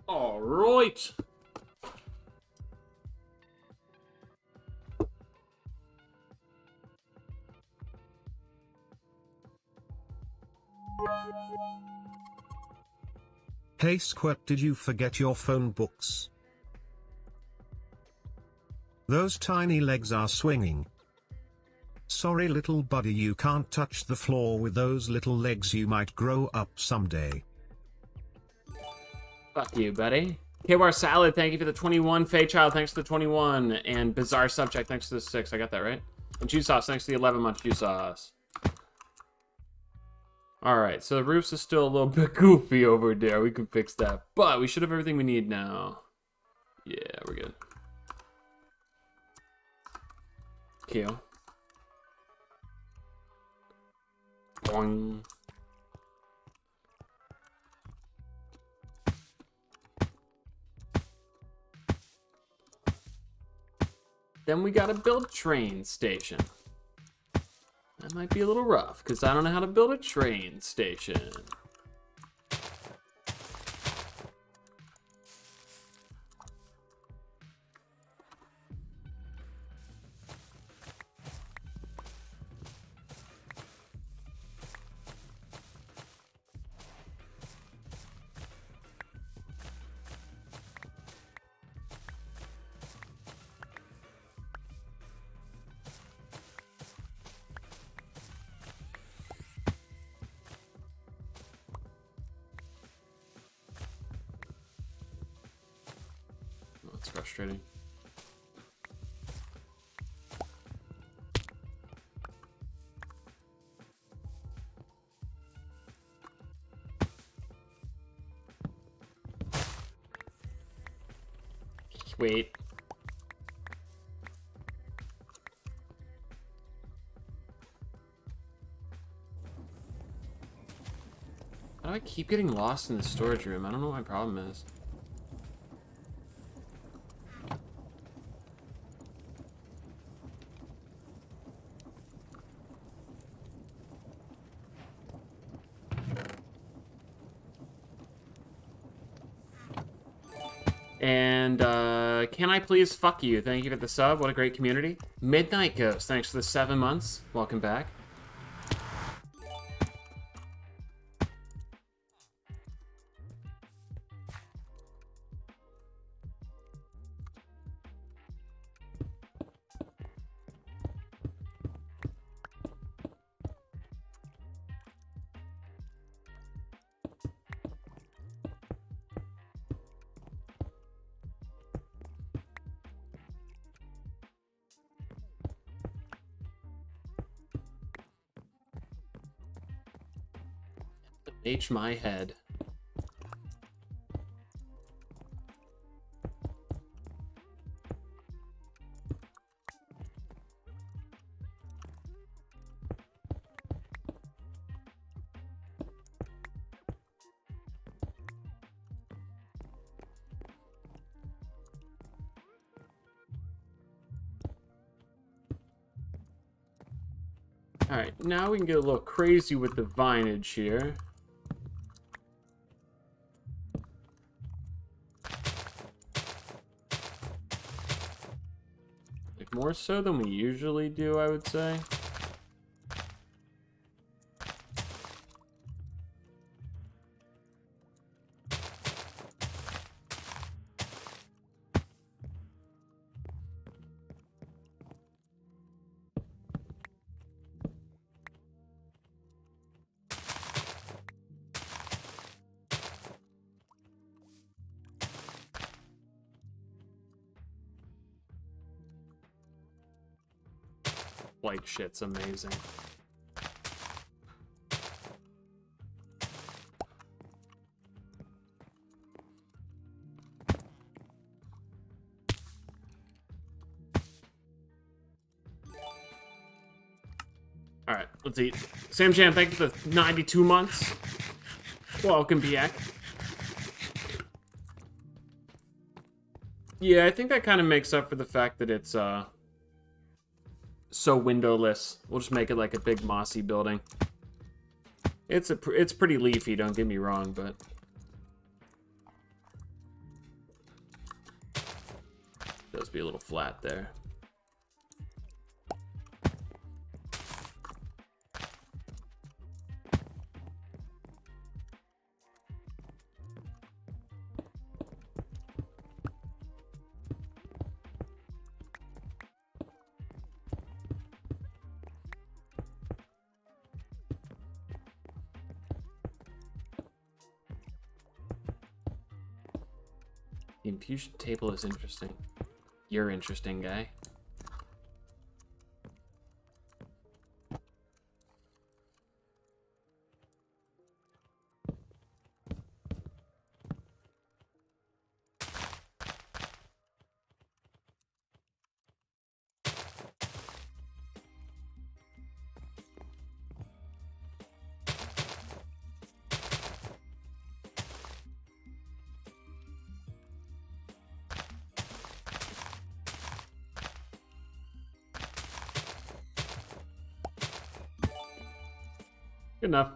All right. Hey Squirt, did you forget your phone books? Those tiny legs are swinging. Sorry little buddy, you can't touch the floor with those little legs, you might grow up someday. Fuck you, buddy. KWAR Salad, thank you for the 21. Faye Child, thanks for the 21. And Bizarre Subject, thanks for the 6. I got that right. And Juice Sauce, thanks for the 11 months Juice Sauce. Alright, so the roofs is still a little bit goofy over there. We can fix that. But we should have everything we need now. Yeah, we're good. Kill. Boing. Then we gotta build train station. That might be a little rough, because I don't know how to build a train station. frustrating. Wait. How do I keep getting lost in the storage room? I don't know what my problem is. And, can I please fuck you? Thank you for the sub. What a great community. Midnight Ghost, thanks for the 7 months. Welcome back. H my head. Alright, now we can get a little crazy with the vinage here. Like, more so than we usually do, I would say. Like, shit's amazing. Alright, let's eat. Sam Chan, thank you for the 92 months. Welcome back. Yeah, I think that kind of makes up for the fact that it's, so windowless. We'll just make it like a big mossy building. It's pretty leafy, don't get me wrong, but it does be a little flat there. The infusion table is interesting. You're interesting, guy. Good enough.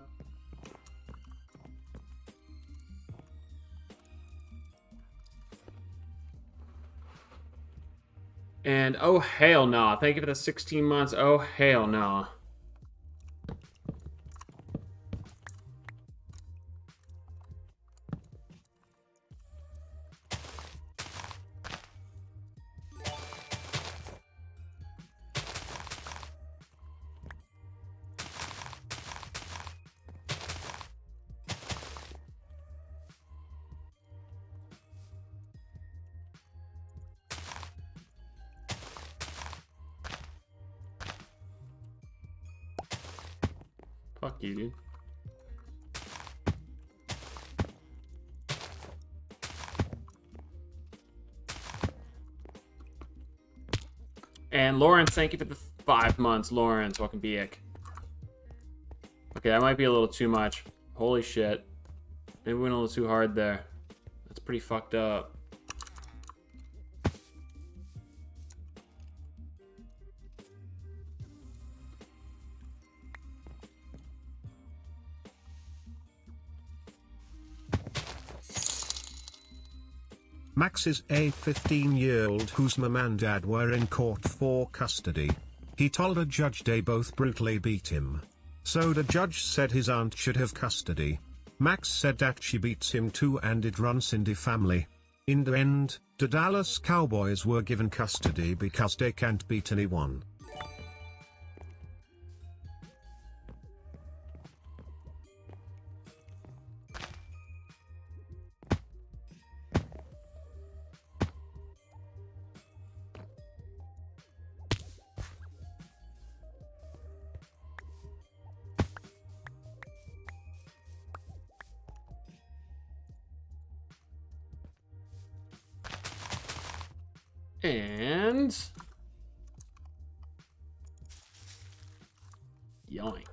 And oh hell no. Thank you for the 16 months. Oh hell no. Fuck you, dude. And Lawrence, thank you for the 5 months. Lawrence, welcome back. Okay, that might be a little too much. Holy shit. Maybe we went a little too hard there. That's pretty fucked up. Max is a 15-year-old whose mum and dad were in court for custody. He told a judge they both brutally beat him. So the judge said his aunt should have custody. Max said that she beats him too and it runs in the family. In the end, the Dallas Cowboys were given custody because they can't beat anyone. And yoink.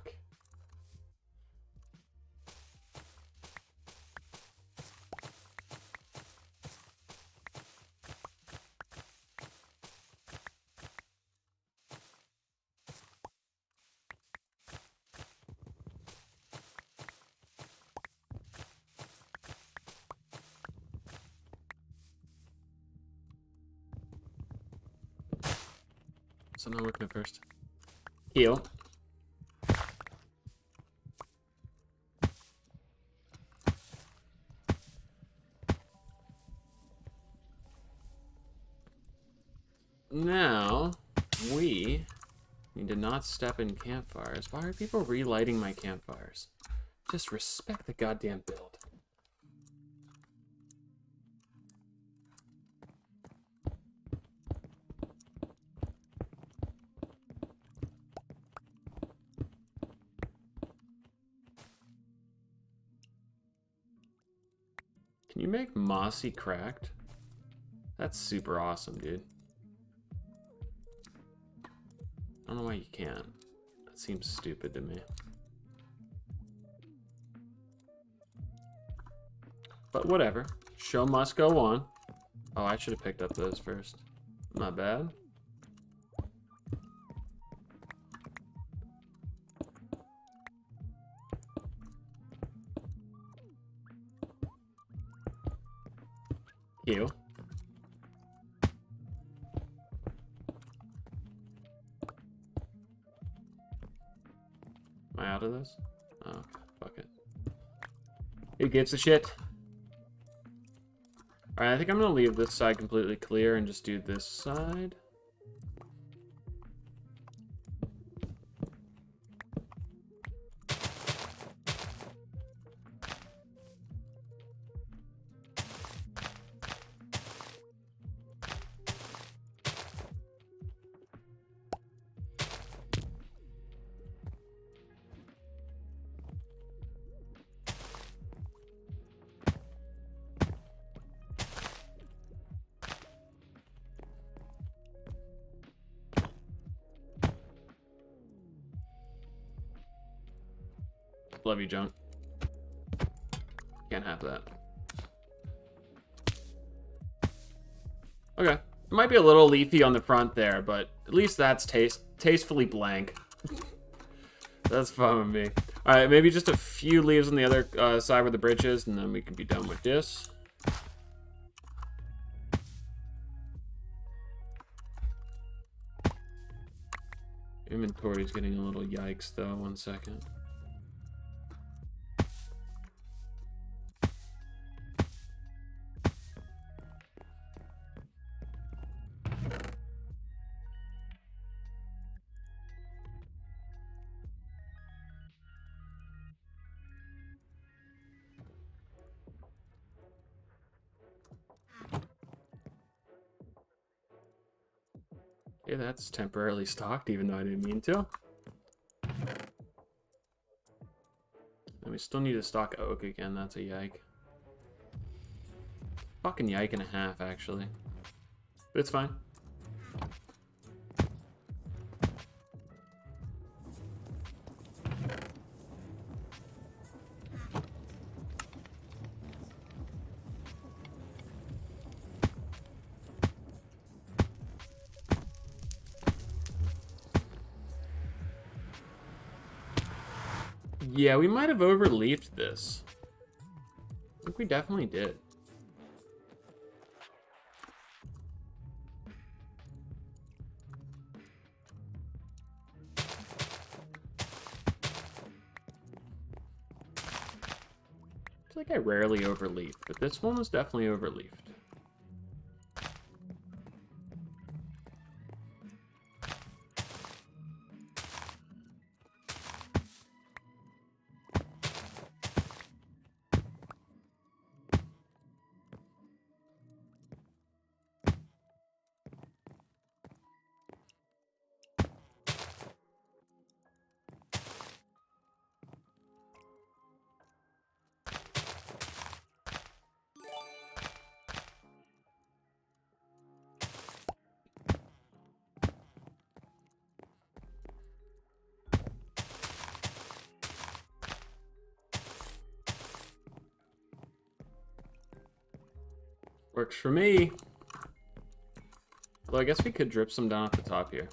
So not working at first. Heal. Now, we need to not step in campfires. Why are people relighting my campfires? Just respect the goddamn build. Can you make mossy cracked? That's super awesome, dude. I don't know why you can't. That seems stupid to me. But whatever. Show must go on. Oh, I should have picked up those first. My bad. You. Am I out of this? Oh, okay. Fuck it. Who gives a shit? Alright, I think I'm gonna leave this side completely clear and just do this side. Love you, junk. Can't have that. Okay. It might be a little leafy on the front there, but at least that's tastefully blank. That's fine with me. Alright, maybe just a few leaves on the other side where the bridge is, and then we can be done with this. Inventory's getting a little yikes, though. 1 second. Okay, that's temporarily stocked, even though I didn't mean to. And we still need to stock oak again. That's a yike. Fucking yike and a half, actually. But it's fine. Yeah, we might have overleafed this. I think we definitely did. I feel like I rarely overleaf, but this one was definitely overleafed. Works for me. Well, I guess we could drip some down at the top here.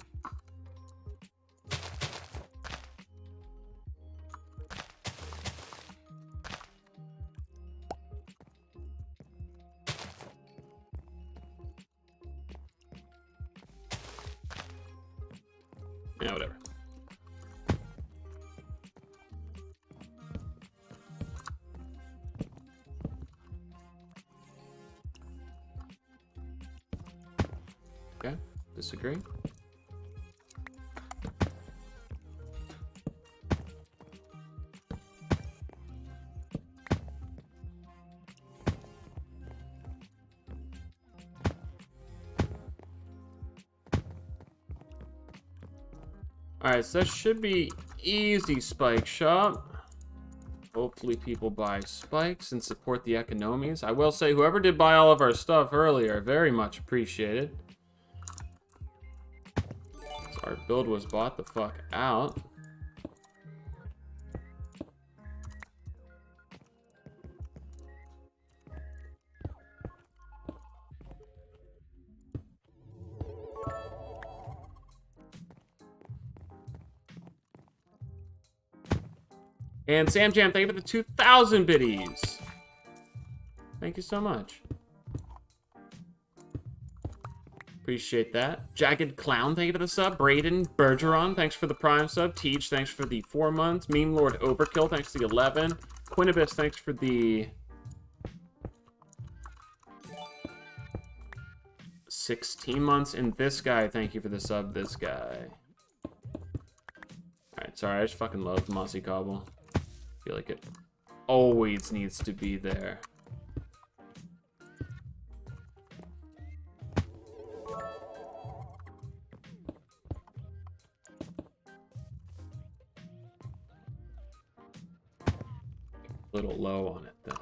Yeah, whatever. Okay, disagree. Alright, so that should be easy spike shop. Hopefully people buy spikes and support the economies. I will say whoever did buy all of our stuff earlier, very much appreciated. So our build was bought the fuck out. And Sam Jam, thank you for the 2,000 biddies. Thank you so much. Appreciate that. Jagged Clown, thank you for the sub. Braden Bergeron, thanks for the prime sub. Teach, thanks for the 4 months. Meme Lord Overkill, thanks for the 11. Quinibus, thanks for the 16 months. And this guy, thank you for the sub, this guy. Alright, sorry, I just fucking love Mossy Cobble. I feel like it always needs to be there. A little low on it though.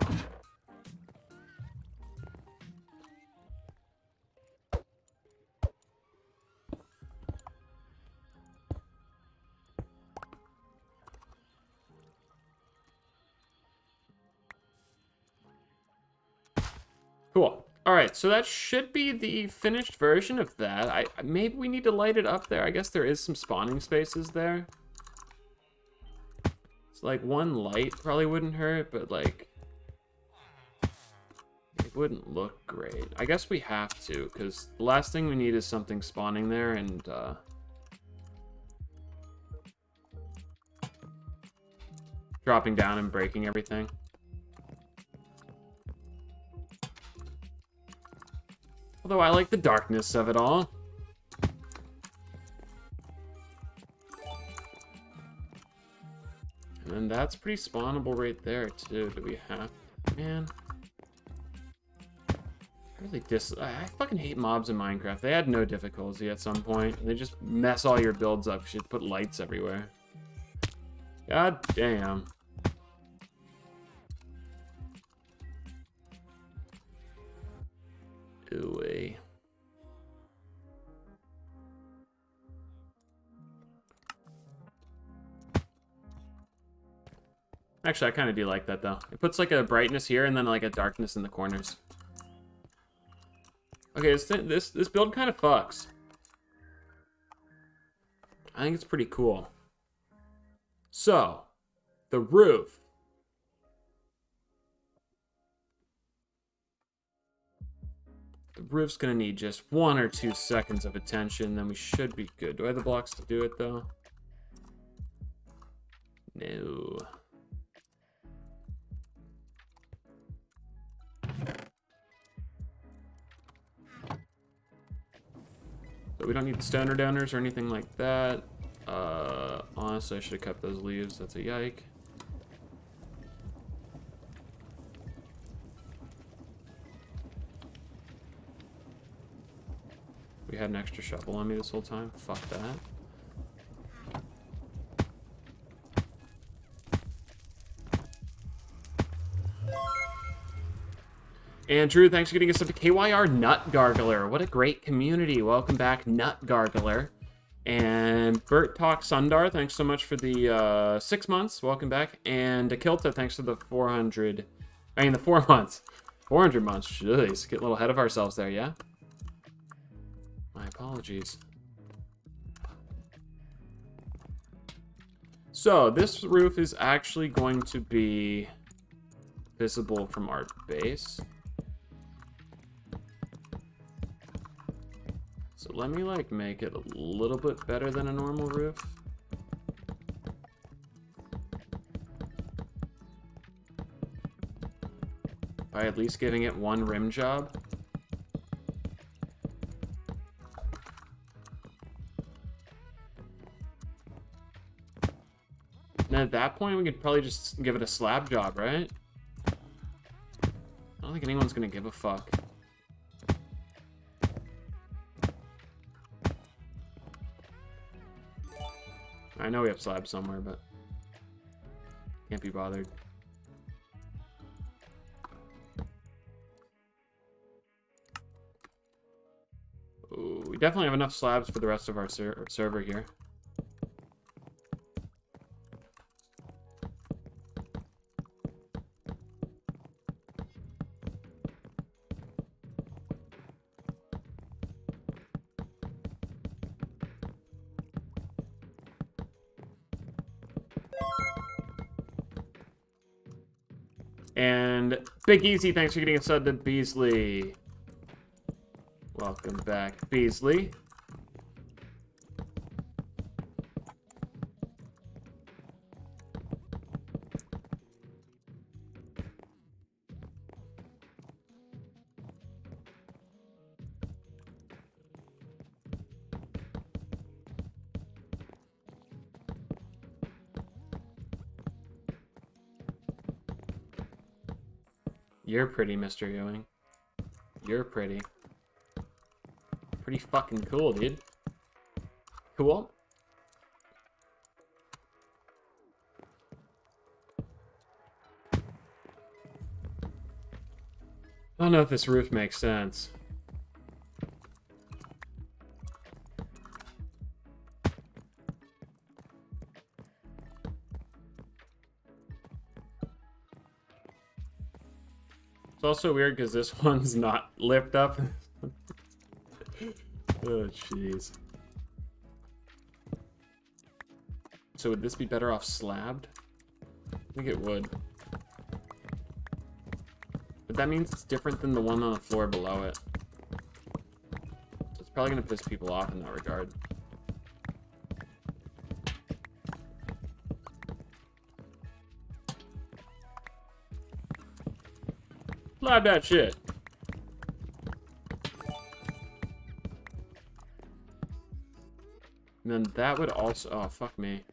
Cool. All right, so that should be the finished version of that. Maybe we need to light it up there. I guess there is some spawning spaces there. It's like one light probably wouldn't hurt, but like it wouldn't look great. I guess we have to, because the last thing we need is something spawning there and dropping down and breaking everything. Although I like the darkness of it all. And that's pretty spawnable right there, too. Do we have... Man. I fucking hate mobs in Minecraft. They had no difficulty at some point. They just mess all your builds up. You should put lights everywhere. God damn. Ooh. Actually, I kind of do like that, though. It puts, like, a brightness here and then, like, a darkness in the corners. Okay, this build kind of fucks. I think it's pretty cool. So, the roof. The roof's gonna need just 1 or 2 seconds of attention, then we should be good. Do I have the blocks to do it, though? No. But we don't need the stoner downers or anything like that. Honestly, I should have kept those leaves. That's a yike. We had an extra shovel on me this whole time. Fuck that. Andrew, thanks for getting us up to KYR Nut Gargler. What a great community. Welcome back, Nut Gargler. And Bert Talk Sundar, thanks so much for the 6 months. Welcome back. And Akilta, thanks for the 400. I mean, the 4 months. 400 months. Jeez, get a little ahead of ourselves there, yeah? My apologies. So, this roof is actually going to be visible from our base. So let me, like, make it a little bit better than a normal roof. By at least giving it 1 rim job. And at that point, we could probably just give it a slab job, right? I don't think anyone's gonna give a fuck. I know we have slabs somewhere, but can't be bothered. Ooh, we definitely have enough slabs for the rest of our server here. And Big Easy, thanks for getting a sub to Beasley. Welcome back, Beasley. You're pretty, Mr. Ewing. You're pretty. Pretty fucking cool, dude. Cool. I don't know if this roof makes sense. It's also weird because this one's not lipped up. Oh, jeez. So would this be better off slabbed? I think it would. But that means it's different than the one on the floor below it. So it's probably going to piss people off in that regard. Slab that shit. And then that would also... Oh, fuck me.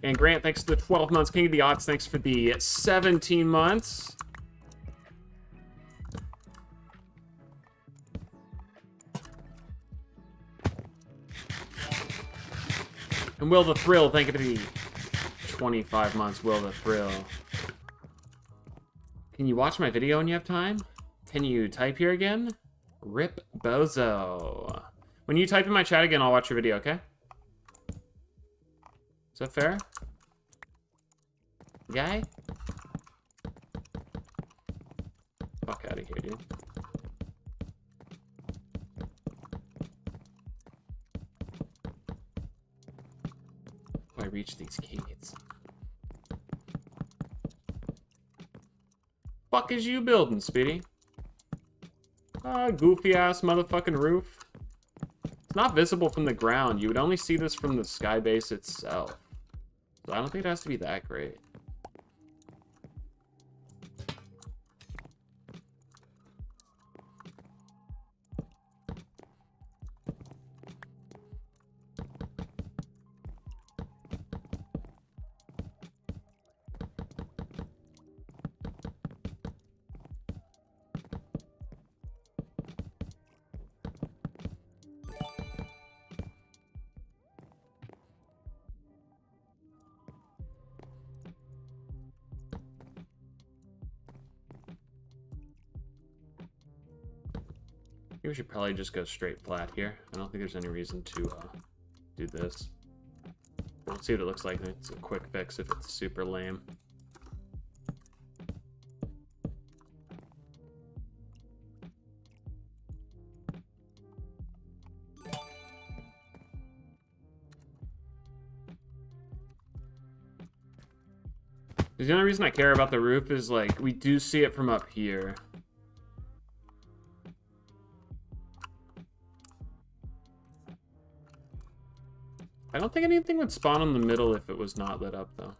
And Grant, thanks for the 12 months. King of the Odds, thanks for the 17 months. And Will the Thrill, thank you for the 25 months. Will the Thrill. Can you watch my video when you have time? Can you type here again? Rip Bozo. When you type in my chat again, I'll watch your video, okay? Is that fair? Guy? Fuck out of here, dude. I reach these gates. Fuck is you building, Speedy? Goofy ass motherfucking roof. It's not visible from the ground. You would only see this from the sky base itself. So I don't think it has to be that great. We should probably just go straight flat here. I don't think there's any reason to do this. Let's see what it looks like. It's a quick fix if it's super lame. The only reason I care about the roof is, like, we do see it from up here. I don't think anything would spawn in the middle if it was not lit up, though.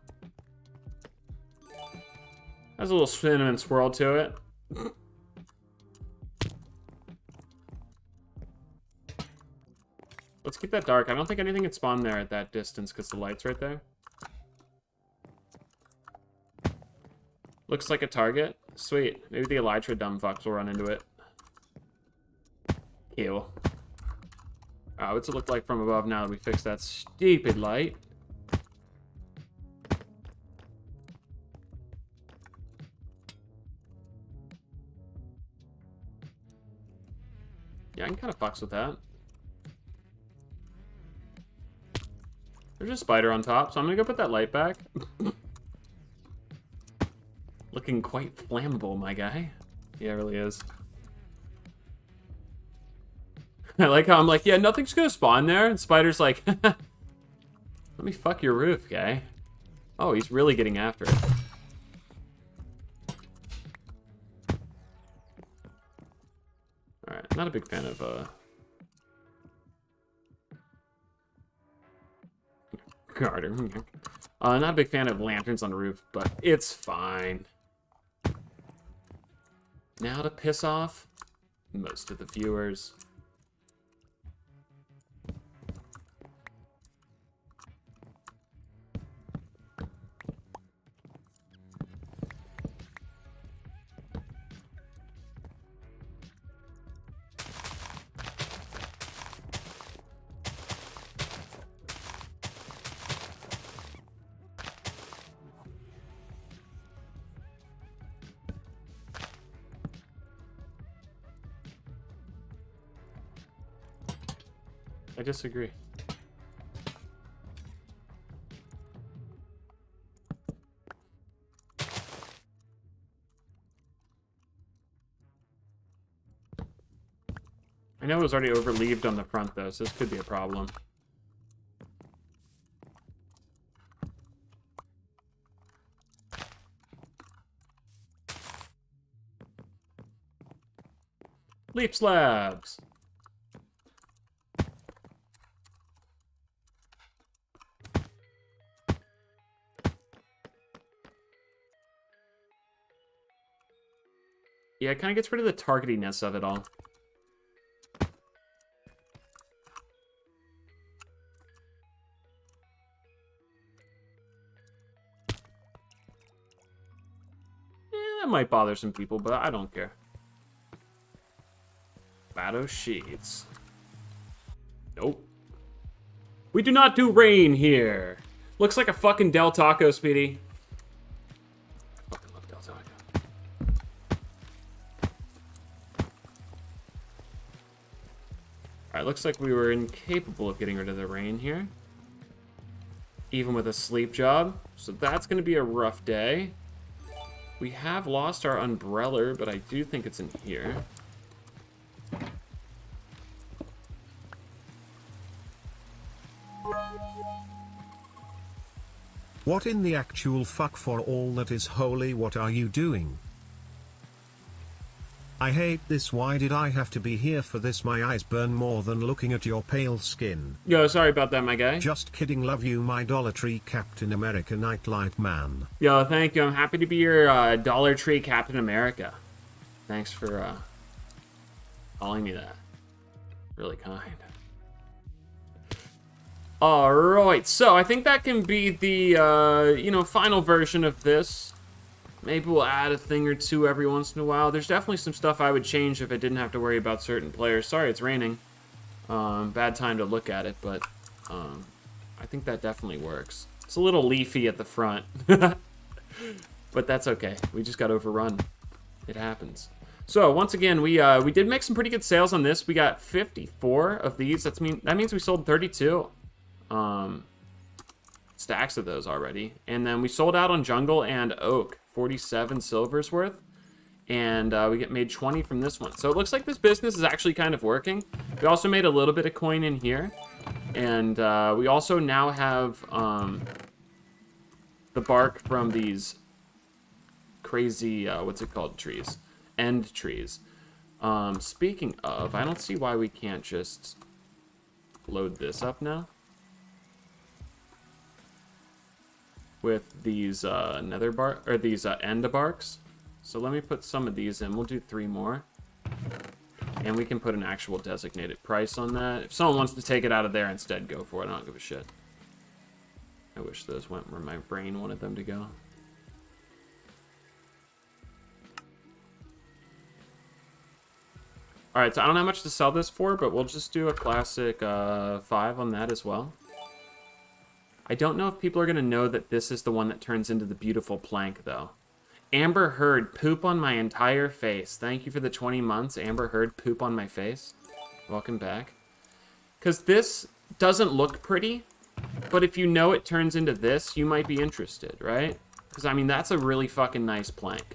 Has a little cinnamon swirl to it. Let's keep that dark. I don't think anything can spawn there at that distance because the light's right there. Looks like a target. Sweet. Maybe the Elytra dumb fucks will run into it. Ew. What's it look like from above now that we fixed that stupid light? Yeah, I can kind of fucks with that. There's a spider on top, so I'm gonna go put that light back. Looking quite flammable, my guy. Yeah, it really is. I like how I'm like, yeah, nothing's gonna spawn there. And Spider's like, let me fuck your roof, guy. Oh, he's really getting after it. Alright, not a big fan of, Carter. Not a big fan of lanterns on the roof, but it's fine. Now to piss off most of the viewers. I disagree. I know it was already overleaved on the front though, so this could be a problem. Leaf slabs! Yeah, it kind of gets rid of the targetiness of it all. That might bother some people, but I don't care. Battle sheets. Nope. We do not do rain here. Looks like a fucking Del Taco, Speedy. I fucking love Del Taco. Alright, looks like we were incapable of getting rid of the rain here. Even with a sleep job. So that's going to be a rough day. We have lost our umbrella, but I do think it's in here. What in the actual fuck for all that is holy, what are you doing? I hate this, why did I have to be here for this? My eyes burn more than looking at your pale skin. Yo, sorry about that, my guy. Just kidding, love you, my Dollar Tree Captain America Nightlight Man. Yo, thank you. I'm happy to be your Dollar Tree Captain America. Thanks for calling me that. Really kind. Alright, so I think that can be the, you know, final version of this. Maybe we'll add a thing or two every once in a while. There's definitely some stuff I would change if I didn't have to worry about certain players. Sorry, it's raining. Bad time to look at it, but I think that definitely works. It's a little leafy at the front. But that's okay. We just got overrun. It happens. So, once again, we did make some pretty good sales on this. We got 54 of these. That means we sold 32 stacks of those already. And then we sold out on Jungle and Oak. 47 silvers worth. And we made 20 from this one. So it looks like this business is actually kind of working. We also made a little bit of coin in here. And we also now have the bark from these crazy, what's it called, trees? End trees. Speaking of, I don't see why we can't just load this up now. With these nether bark, or these end barks. So let me put some of these in. We'll do 3 more. And we can put an actual designated price on that. If someone wants to take it out of there instead, go for it. I don't give a shit. I wish those went where my brain wanted them to go. Alright, so I don't have much to sell this for, but we'll just do a classic 5 on that as well. I don't know if people are going to know that this is the one that turns into the beautiful plank, though. Amber Heard, poop on my entire face. Thank you for the 20 months. Amber Heard, poop on my face. Welcome back. Because this doesn't look pretty, but if you know it turns into this, you might be interested, right? Because, I mean, that's a really fucking nice plank.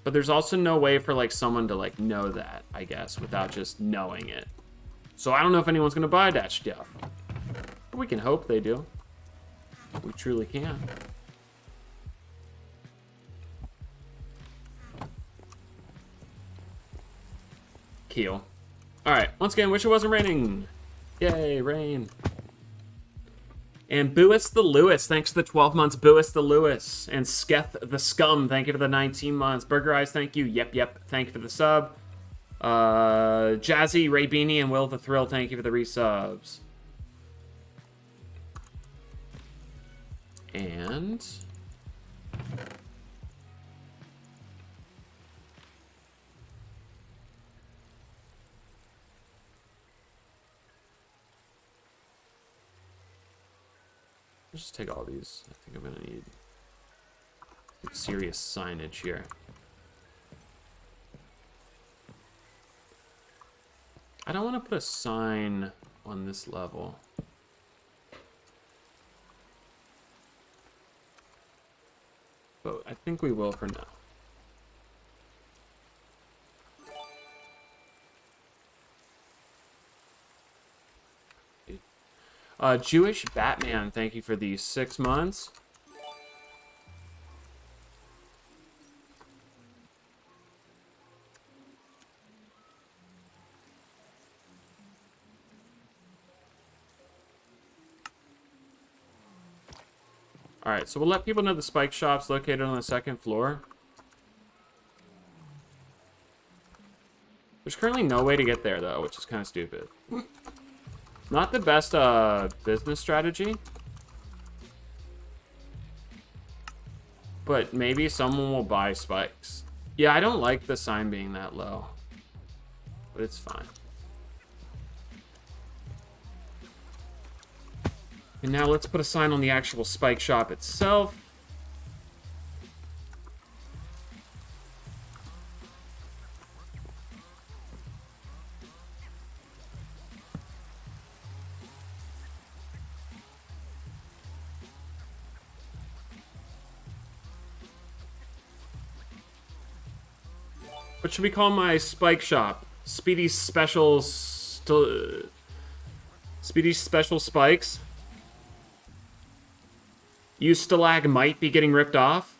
But there's also no way for, like, someone to, like, know that, I guess, without just knowing it. So I don't know if anyone's going to buy that stuff. But we can hope they do. We truly can. Keel. Alright, once again, wish it wasn't raining. Yay, rain. And Buis the Lewis, thanks for the 12 months, Buis the Lewis. And Sketh the Scum, thank you for the 19 months. Burger Eyes, thank you. Yep, thank you for the sub. Jazzy, Ray Beanie, and Will the Thrill, thank you for the resubs. And let's just take all these. I think I'm gonna need some serious signage here. I don't want to put a sign on this level. But I think we will for now. Jewish Batman, thank you for the 6 months. Alright, so we'll let people know the spike shop's located on the 2nd floor. There's currently no way to get there, though, which is kind of stupid. Not the best business strategy. but maybe someone will buy spikes. Yeah, I don't like the sign being that low, but it's fine. And now let's put a sign on the actual spike shop itself. What should we call my spike shop? Speedy Special Spikes? You stalag might be getting ripped off?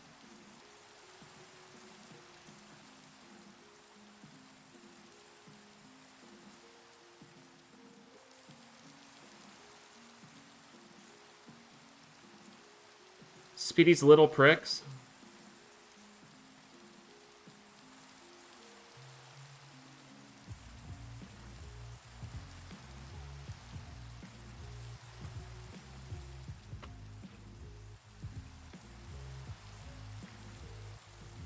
Speedy's Little Pricks?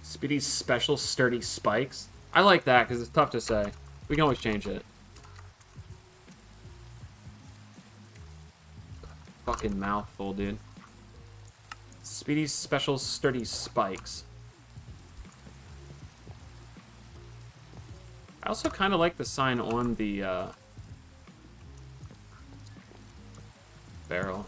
Speedy's Special Sturdy Spikes? I like that because it's tough to say. We can always change it. Fucking mouthful, dude. Speedy's Special Sturdy Spikes. I also kind of like the sign on the barrel.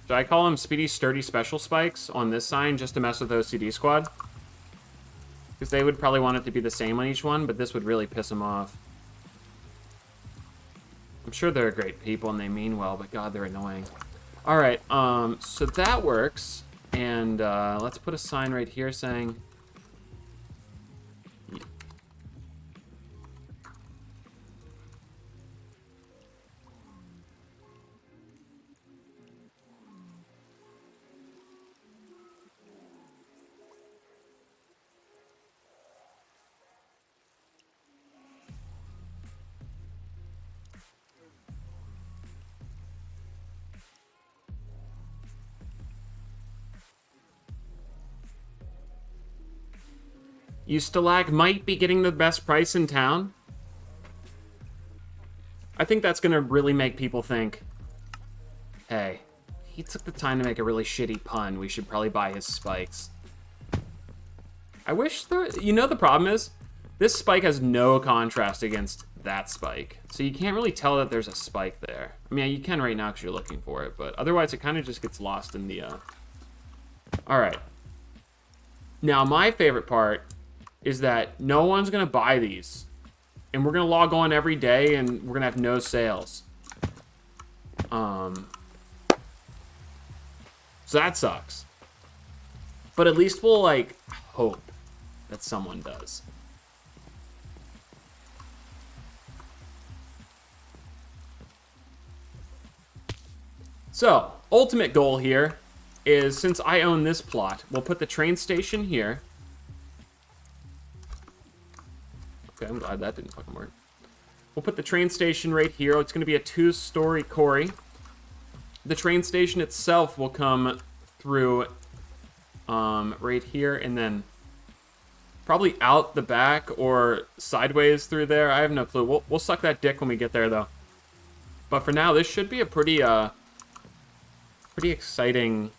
Should I call them Speedy Sturdy Special Spikes on this sign just to mess with OCD Squad? Because they would probably want it to be the same on each one, but this would really piss them off. I'm sure they're great people and they mean well, but God, they're annoying. Alright, so that works. And let's put a sign right here saying... You stalag might be getting the best price in town. I think that's going to really make people think, hey, he took the time to make a really shitty pun. We should probably buy his spikes. I wish you know the problem is? This spike has no contrast against that spike. So you can't really tell that there's a spike there. I mean, you can right now because you're looking for it, but otherwise it kind of just gets lost in the... Alright. Now, my favorite part is that no one's going to buy these. And we're going to log on every day and we're going to have no sales. So that sucks. But at least we'll, like, hope that someone does. So, ultimate goal here is, since I own this plot, we'll put the train station here. Okay, I'm glad that didn't fucking work. We'll put the train station right here. It's going to be a 2-story quarry. The train station itself will come through right here and then probably out the back or sideways through there. I have no clue. We'll suck that dick when we get there, though. But for now, this should be a pretty exciting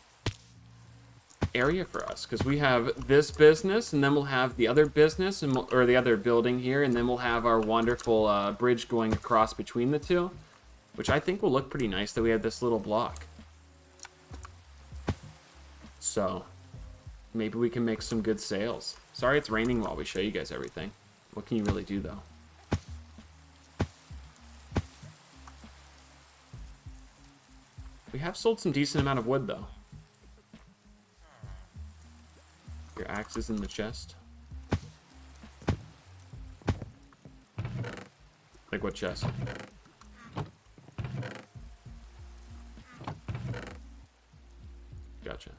area for us, because we have this business and then we'll have the other business and or the other building here, and then we'll have our wonderful bridge going across between the two, which I think will look pretty nice that we have this little block. So maybe we can make some good sales. Sorry it's raining while we show you guys everything. What can you really do, though? We have sold some decent amount of wood, though. Your axe is in the chest. Like what chest? Gotcha.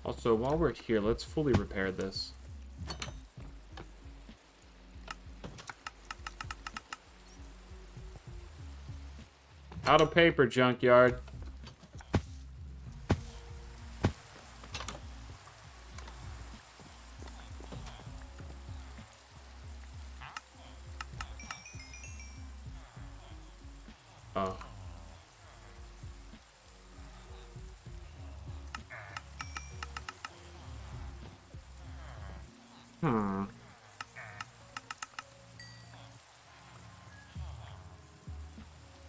Also, while we're here, let's fully repair this. Out of paper, junkyard. Oh. Hmm.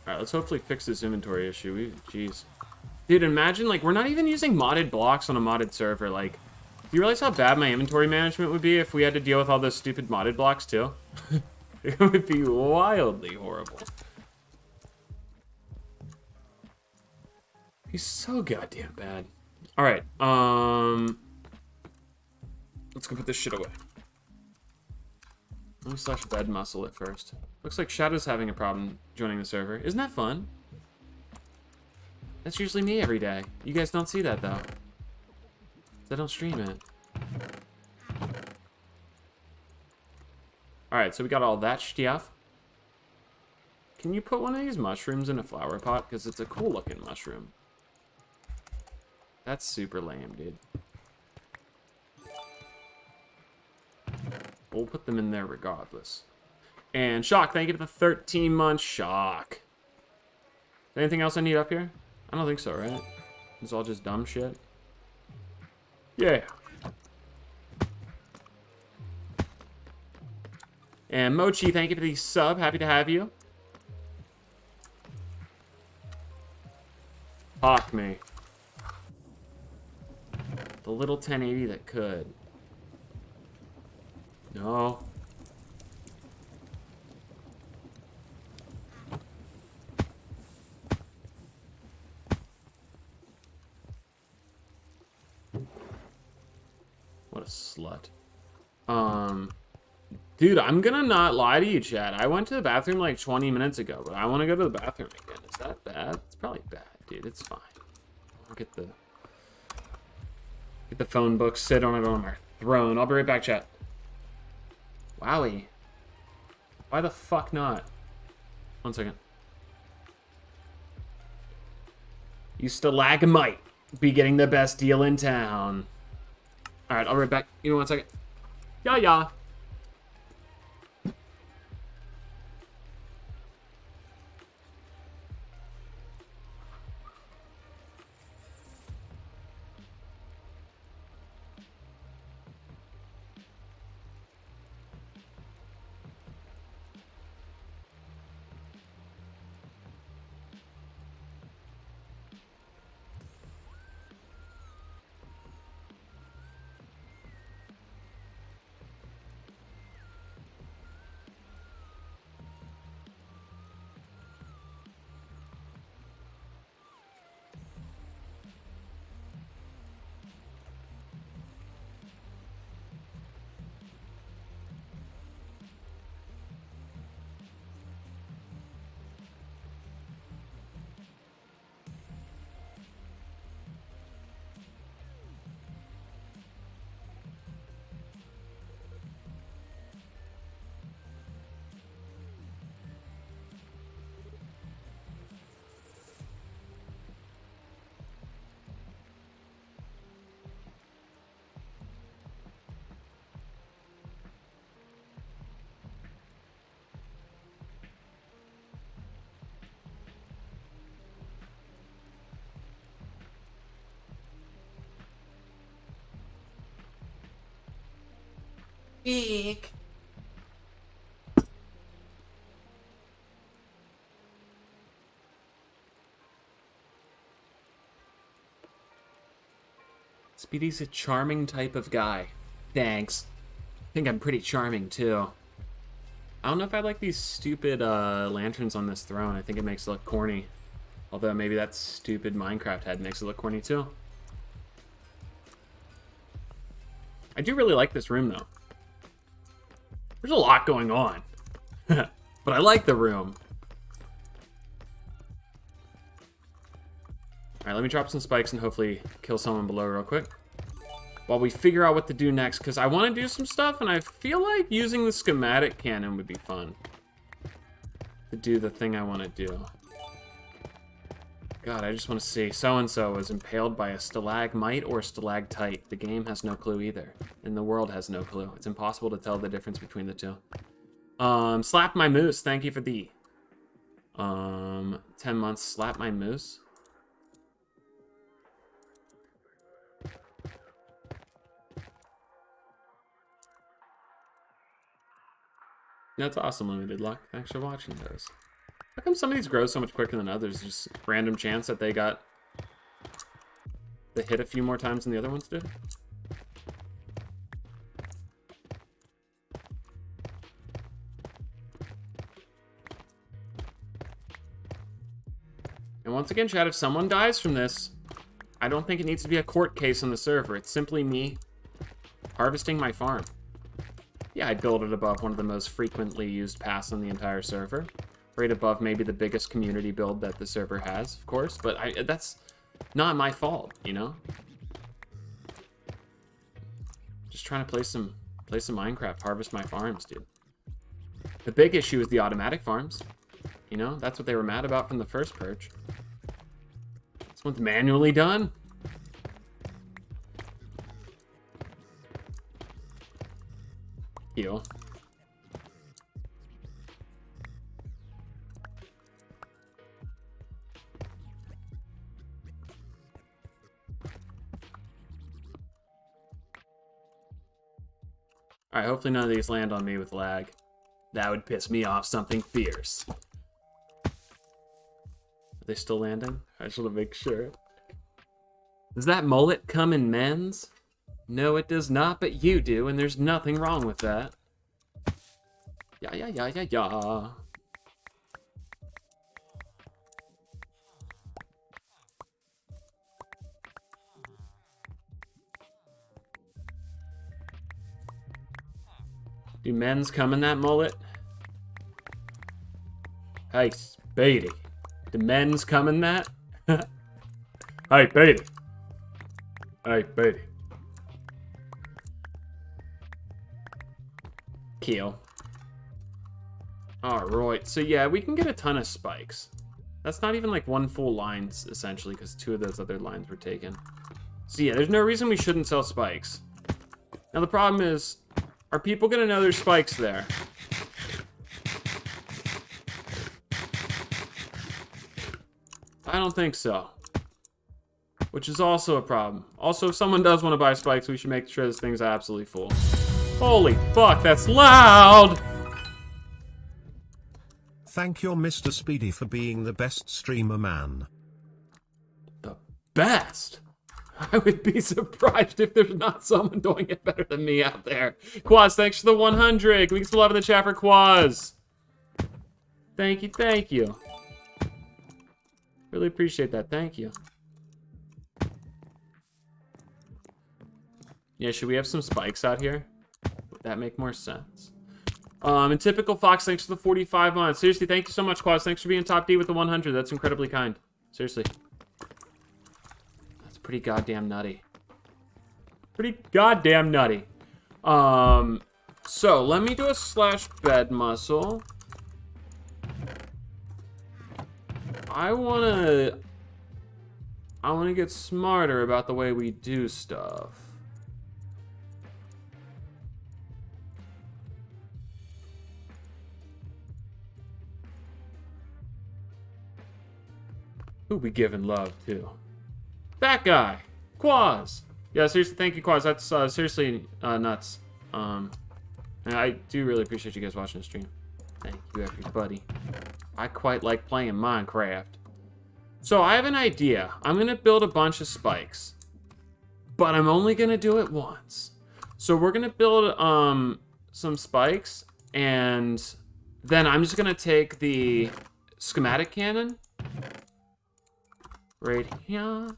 Alright, let's hopefully fix this inventory issue. Jeez. Dude, imagine, like, we're not even using modded blocks on a modded server. Like, do you realize how bad my inventory management would be if we had to deal with all those stupid modded blocks, too? It would be wildly horrible. He's so goddamn bad. Alright, let's go put this shit away. Let me slash bed muscle it first. Looks like Shadow's having a problem joining the server. Isn't that fun? That's usually me every day. You guys don't see that, though. I don't stream it. Alright, so we got all that stuff. Can you put one of these mushrooms in a flower pot? Because it's a cool-looking mushroom. That's super lame, dude. We'll put them in there regardless. And Shock, thank you for the 13-month Shock. Anything else I need up here? I don't think so, right? It's all just dumb shit. Yeah. And Mochi, thank you for the sub. Happy to have you. Hawk me. The little 1080 that could. No. What a slut. Dude, I'm gonna not lie to you, Chad. I went to the bathroom like 20 minutes ago, but I want to go to the bathroom again. Is that bad? It's probably bad, dude. It's fine. I'll get the phone book, sit on it on my throne. I'll be right back, chat. Wowie. Why the fuck not? 1 second. You stalagmite be getting the best deal in town. Alright, I'll be right back. Give me 1 second. Yeah. Eek. Speedy's a charming type of guy. Thanks. I think I'm pretty charming, too. I don't know if I like these stupid lanterns on this throne. I think it makes it look corny. Although maybe that stupid Minecraft head makes it look corny, too. I do really like this room, though. There's a lot going on. But I like the room. Alright, let me drop some spikes and hopefully kill someone below real quick. While we figure out what to do next, because I want to do some stuff, and I feel like using the schematic cannon would be fun. To do the thing I want to do. God, I just want to see. So-and-so was impaled by a stalagmite or stalactite. The game has no clue either. And the world has no clue. It's impossible to tell the difference between the two. Slap my moose. Thank you for the 10 months. Slap my moose. That's awesome, Limited Luck. Thanks for watching those. How come some of these grow so much quicker than others? Just random chance that they got the hit a few more times than the other ones did? And once again, chat, if someone dies from this, I don't think it needs to be a court case on the server. It's simply me harvesting my farm. Yeah, I'd build it above one of the most frequently used paths on the entire server. Right above maybe the biggest community build that the server has, of course. But that's not my fault, you know? Just trying to play some Minecraft, harvest my farms, dude. The big issue is the automatic farms. You know, that's what they were mad about from the first purge. This one's manually done. Heal. Alright, hopefully none of these land on me with lag. That would piss me off something fierce. Are they still landing? I just want to make sure. Does that mullet come in men's? No, it does not, but you do, and there's nothing wrong with that. Yeah. Do men's come in that mullet? Hey, Speedy. Do men's come in that? Hey, Beatty. Hey, Beatty. Kill. Alright, so yeah, we can get a ton of spikes. That's not even like one full line, essentially, because 2 of those other lines were taken. So yeah, there's no reason we shouldn't sell spikes. Now the problem is, are people gonna know there's spikes there? I don't think so. Which is also a problem. Also, if someone does want to buy spikes, we should make sure this thing's absolutely full. Holy fuck, that's loud! Thank you, Mr. Speedy, for being the best streamer, man. The best? I would be surprised if there's not someone doing it better than me out there. Quaz, thanks for the 100. Can we get some love in the chat for Quaz? Thank you, thank you. Really appreciate that, thank you. Yeah, should we have some spikes out here? Would that make more sense? And typical Fox, thanks for the 45 months. Seriously, thank you so much, Quaz. Thanks for being top D with the 100. That's incredibly kind. Seriously. That's pretty goddamn nutty. Pretty goddamn nutty. So let me do a slash bed muscle. I wanna get smarter about the way we do stuff. Who we giving love to? That guy, Quaz. Yeah, seriously, thank you, Quaz. That's seriously nuts. And I do really appreciate you guys watching the stream. Thank you, everybody. I quite like playing Minecraft. So I have an idea. I'm gonna build a bunch of spikes, but I'm only gonna do it once. So we're gonna build some spikes, and then I'm just gonna take the schematic cannon right here.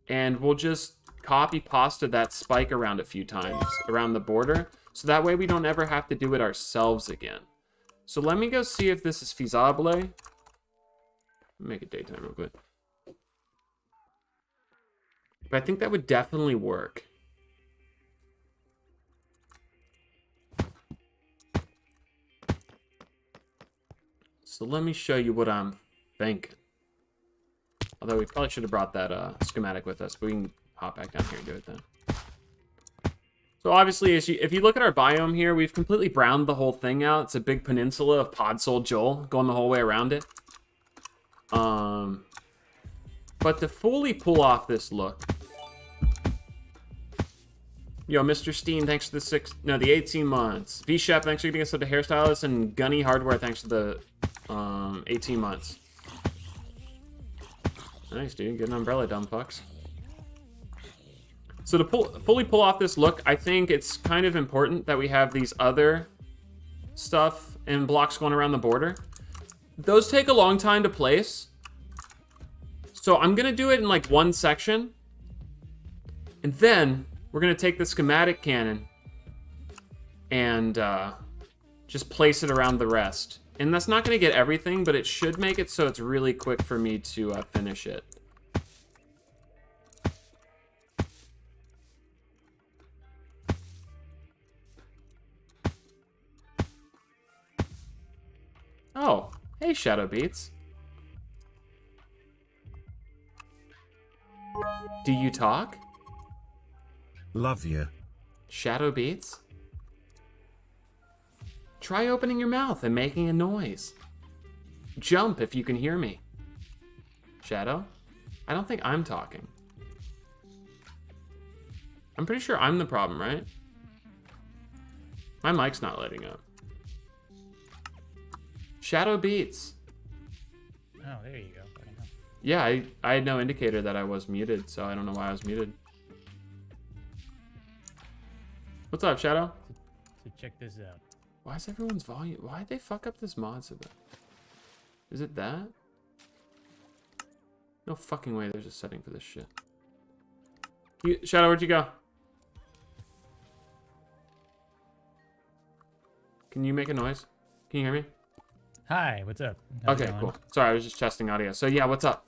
And we'll just copy pasta that spike around a few times around the border, so that way we don't ever have to do it ourselves again. So let me go see if this is feasible. Make it daytime real quick. But I think that would definitely work. So let me show you what I'm thinking. Although we probably should have brought that schematic with us, but we can hop back down here and do it then. So obviously, if you look at our biome here, we've completely browned the whole thing out. It's a big peninsula of Podsol Joel going the whole way around it. But to fully pull off this look, yo, Mr. Steen, thanks for the 18 months. V-Shep, thanks for getting us up to hairstylist, and Gunny Hardware, thanks for the 18 months. Nice, dude. Get an umbrella, dumb fucks. So to fully pull off this look, I think it's kind of important that we have these other stuff and blocks going around the border. Those take a long time to place. So I'm going to do it in like one section. And then we're going to take the schematic cannon and just place it around the rest. And that's not going to get everything, but it should make it so it's really quick for me to finish it. Oh, hey, Shadow Beats. Do you talk? Love you. Shadow Beats? Try opening your mouth and making a noise. Jump if you can hear me. Shadow? I don't think I'm talking. I'm pretty sure I'm the problem, right? My mic's not lighting up. Shadow Beats. Oh, there you go. Yeah, I had no indicator that I was muted, so I don't know why I was muted. What's up, Shadow? So check this out. Why is everyone's volume? Why'd they fuck up this mod so bad? Is it that? No fucking way there's a setting for this shit. Shadow, where'd you go? Can you make a noise? Can you hear me? Hi, what's up? How's it Okay, going? cool. Sorry, I was just testing audio. So yeah, what's up?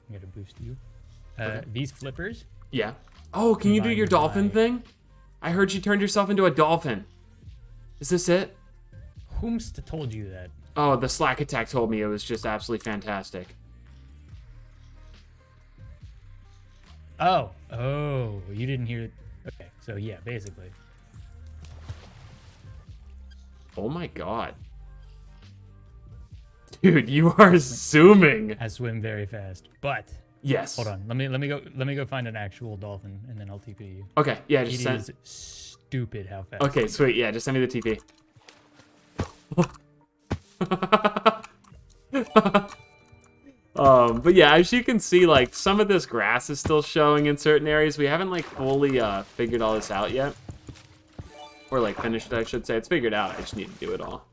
I'm gonna boost you. Okay. These flippers. Yeah. Oh, can you do your dolphin thing? I heard you turned yourself into a dolphin. Is this it? Whomst told you that? Oh, the Slack Attack told me it was just absolutely fantastic. Oh, you didn't hear it. Okay, so yeah, basically. Oh my god. Dude, you are zooming. I swim very fast, but Yes. hold on. Let me go find an actual dolphin, and then I'll TP you. Okay, yeah, It just send. is stupid how fast. Okay, sweet. Yeah, just send me the TP. But yeah, as you can see, like, some of this grass is still showing in certain areas. We haven't, like, fully figured all this out yet. Or, like, finished it, I should say. It's figured out. I just need to do it all.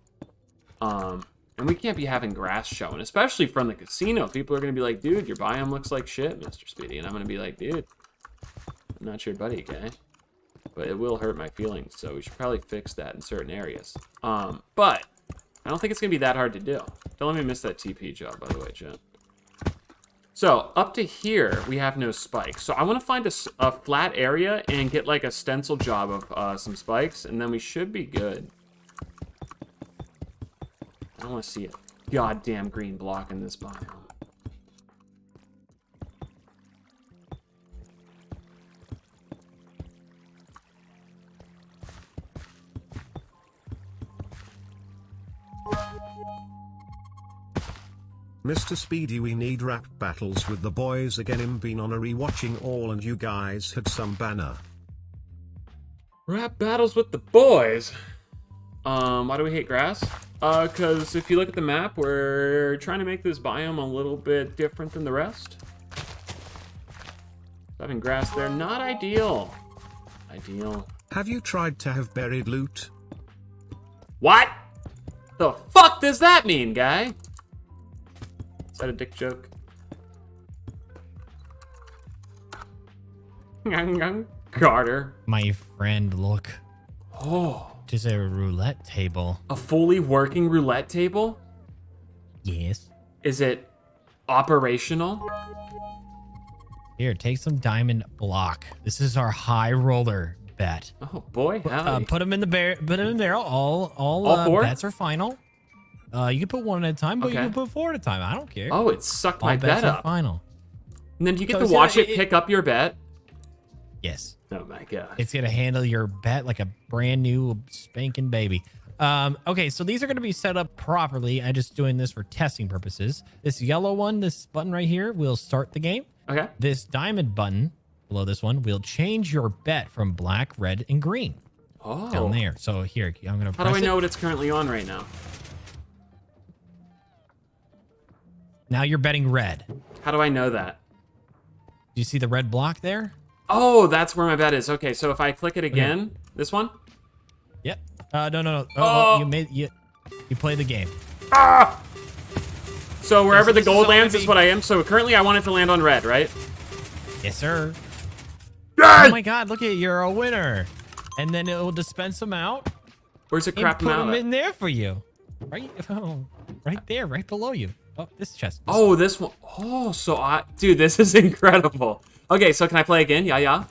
And we can't be having grass showing, especially from the casino. People are going to be like, dude, your biome looks like shit, Mr. Speedy. And I'm going to be like, dude, I'm not your buddy, okay? But it will hurt my feelings, so we should probably fix that in certain areas. But I don't think it's going to be that hard to do. Don't let me miss that TP job, by the way, chat. So up to here, we have no spikes. So I want to find a flat area and get like a stencil job of some spikes, and then we should be good. I don't want to see a goddamn green block in this biome. Mr. Speedy, we need rap battles with the boys again. I'm been on a rewatching all and you guys had some banner. Rap battles with the boys. Why do we hate grass? Because if you look at the map, we're trying to make this biome a little bit different than the rest. Having grass there, not ideal. Ideal. Have you tried to have buried loot? What? The fuck does that mean, guy? Is that a dick joke? Carter. My friend, look. Oh. Just a roulette table. A fully working roulette table? Yes. Is it operational? Here, take some diamond block. This is our high roller. bet. Oh boy, howdy. Put them in the barrel. All four? bets are final. You can put one at a time, but you Okay. can put 4 at a time. I don't care. Oh, it sucked all my bets bet are up. final. And then do you get So to watch it it- pick up your bet? Yes. Oh my god. It's gonna handle your bet like a brand new spanking baby. Okay, so these are gonna be set up properly. I'm just doing this for testing purposes. This yellow one, this button right here, will start the game. Okay. This diamond button below this one will change your bet from black, red, and green Oh. down there. So here, I'm gonna. How do I press it. know what it's currently on right now? Now you're betting red. Do How do I know that? you see the red block there? Oh, that's where my bet is. Okay, so if I click it again, this one? Yep. No. Oh. You play the game. So wherever the This is gold all gonna lands is be- what I am. So currently I want it to land on red, right? Yes, sir. Oh my God! Look at it, you're a winner. And then it will dispense them out Where's it and crapping put out them at? in there for you. Right, right there, right below you. Oh, this chest. Oh, this one. Oh, dude, this is incredible. Okay, so can I play again? Yeah.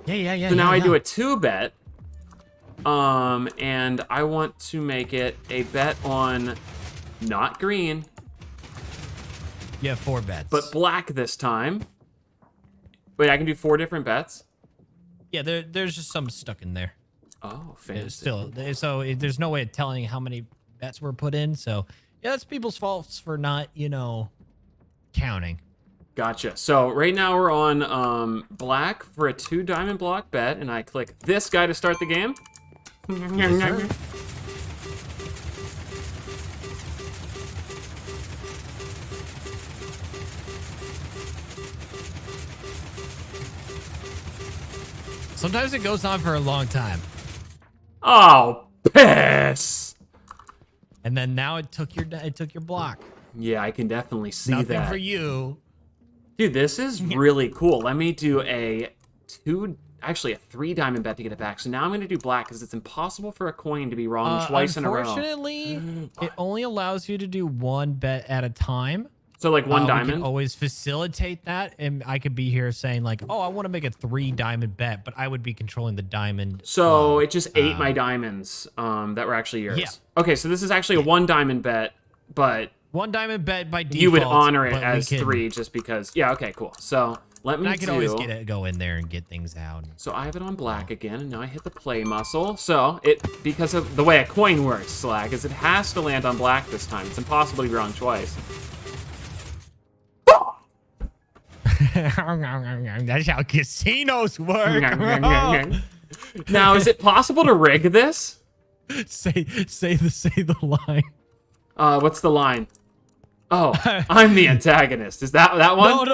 Yeah. So now I do a 2-bet. And I want to make it a bet on not green, You have 4 bets. but black this time. Wait, I can do 4 different bets? yeah, there's just some stuck in there. Oh, fancy. Still, so there's no way of telling how many bets were put in. So yeah, that's people's faults for not, counting. Gotcha. So right now we're on black for a 2 diamond block bet, and I click this guy to start the game. Yes, sir. Sometimes it goes on for a long time. Oh, piss! And then now it took your block. Yeah, I can definitely see Nothing that. for you. Dude, this is really cool. Let me do a 3 diamond bet to get it back. So now I'm going to do black because it's impossible for a coin to be wrong twice in a row. Unfortunately, it only allows you to do 1 bet at a time. So like 1 We diamond. can always facilitate that, and I could be here saying like, "Oh, I want to make a 3 diamond bet," but I would be controlling the diamond. So it just ate my diamonds that were actually yours. Yeah. Okay, so this is actually a 1 diamond bet, but 1 diamond bet by default. you would honor it but we as can- 3 just because. Yeah, okay, cool. So let me I could do. always go in there and get things out. So I have it on black again, and now I hit the play muscle. So because of the way a coin works, Slag, is it has to land on black this time. It's impossible to be wrong twice. That's how casinos work. Now, is it possible to rig this? say the line. What's the line? Oh, I'm the antagonist. Is that one?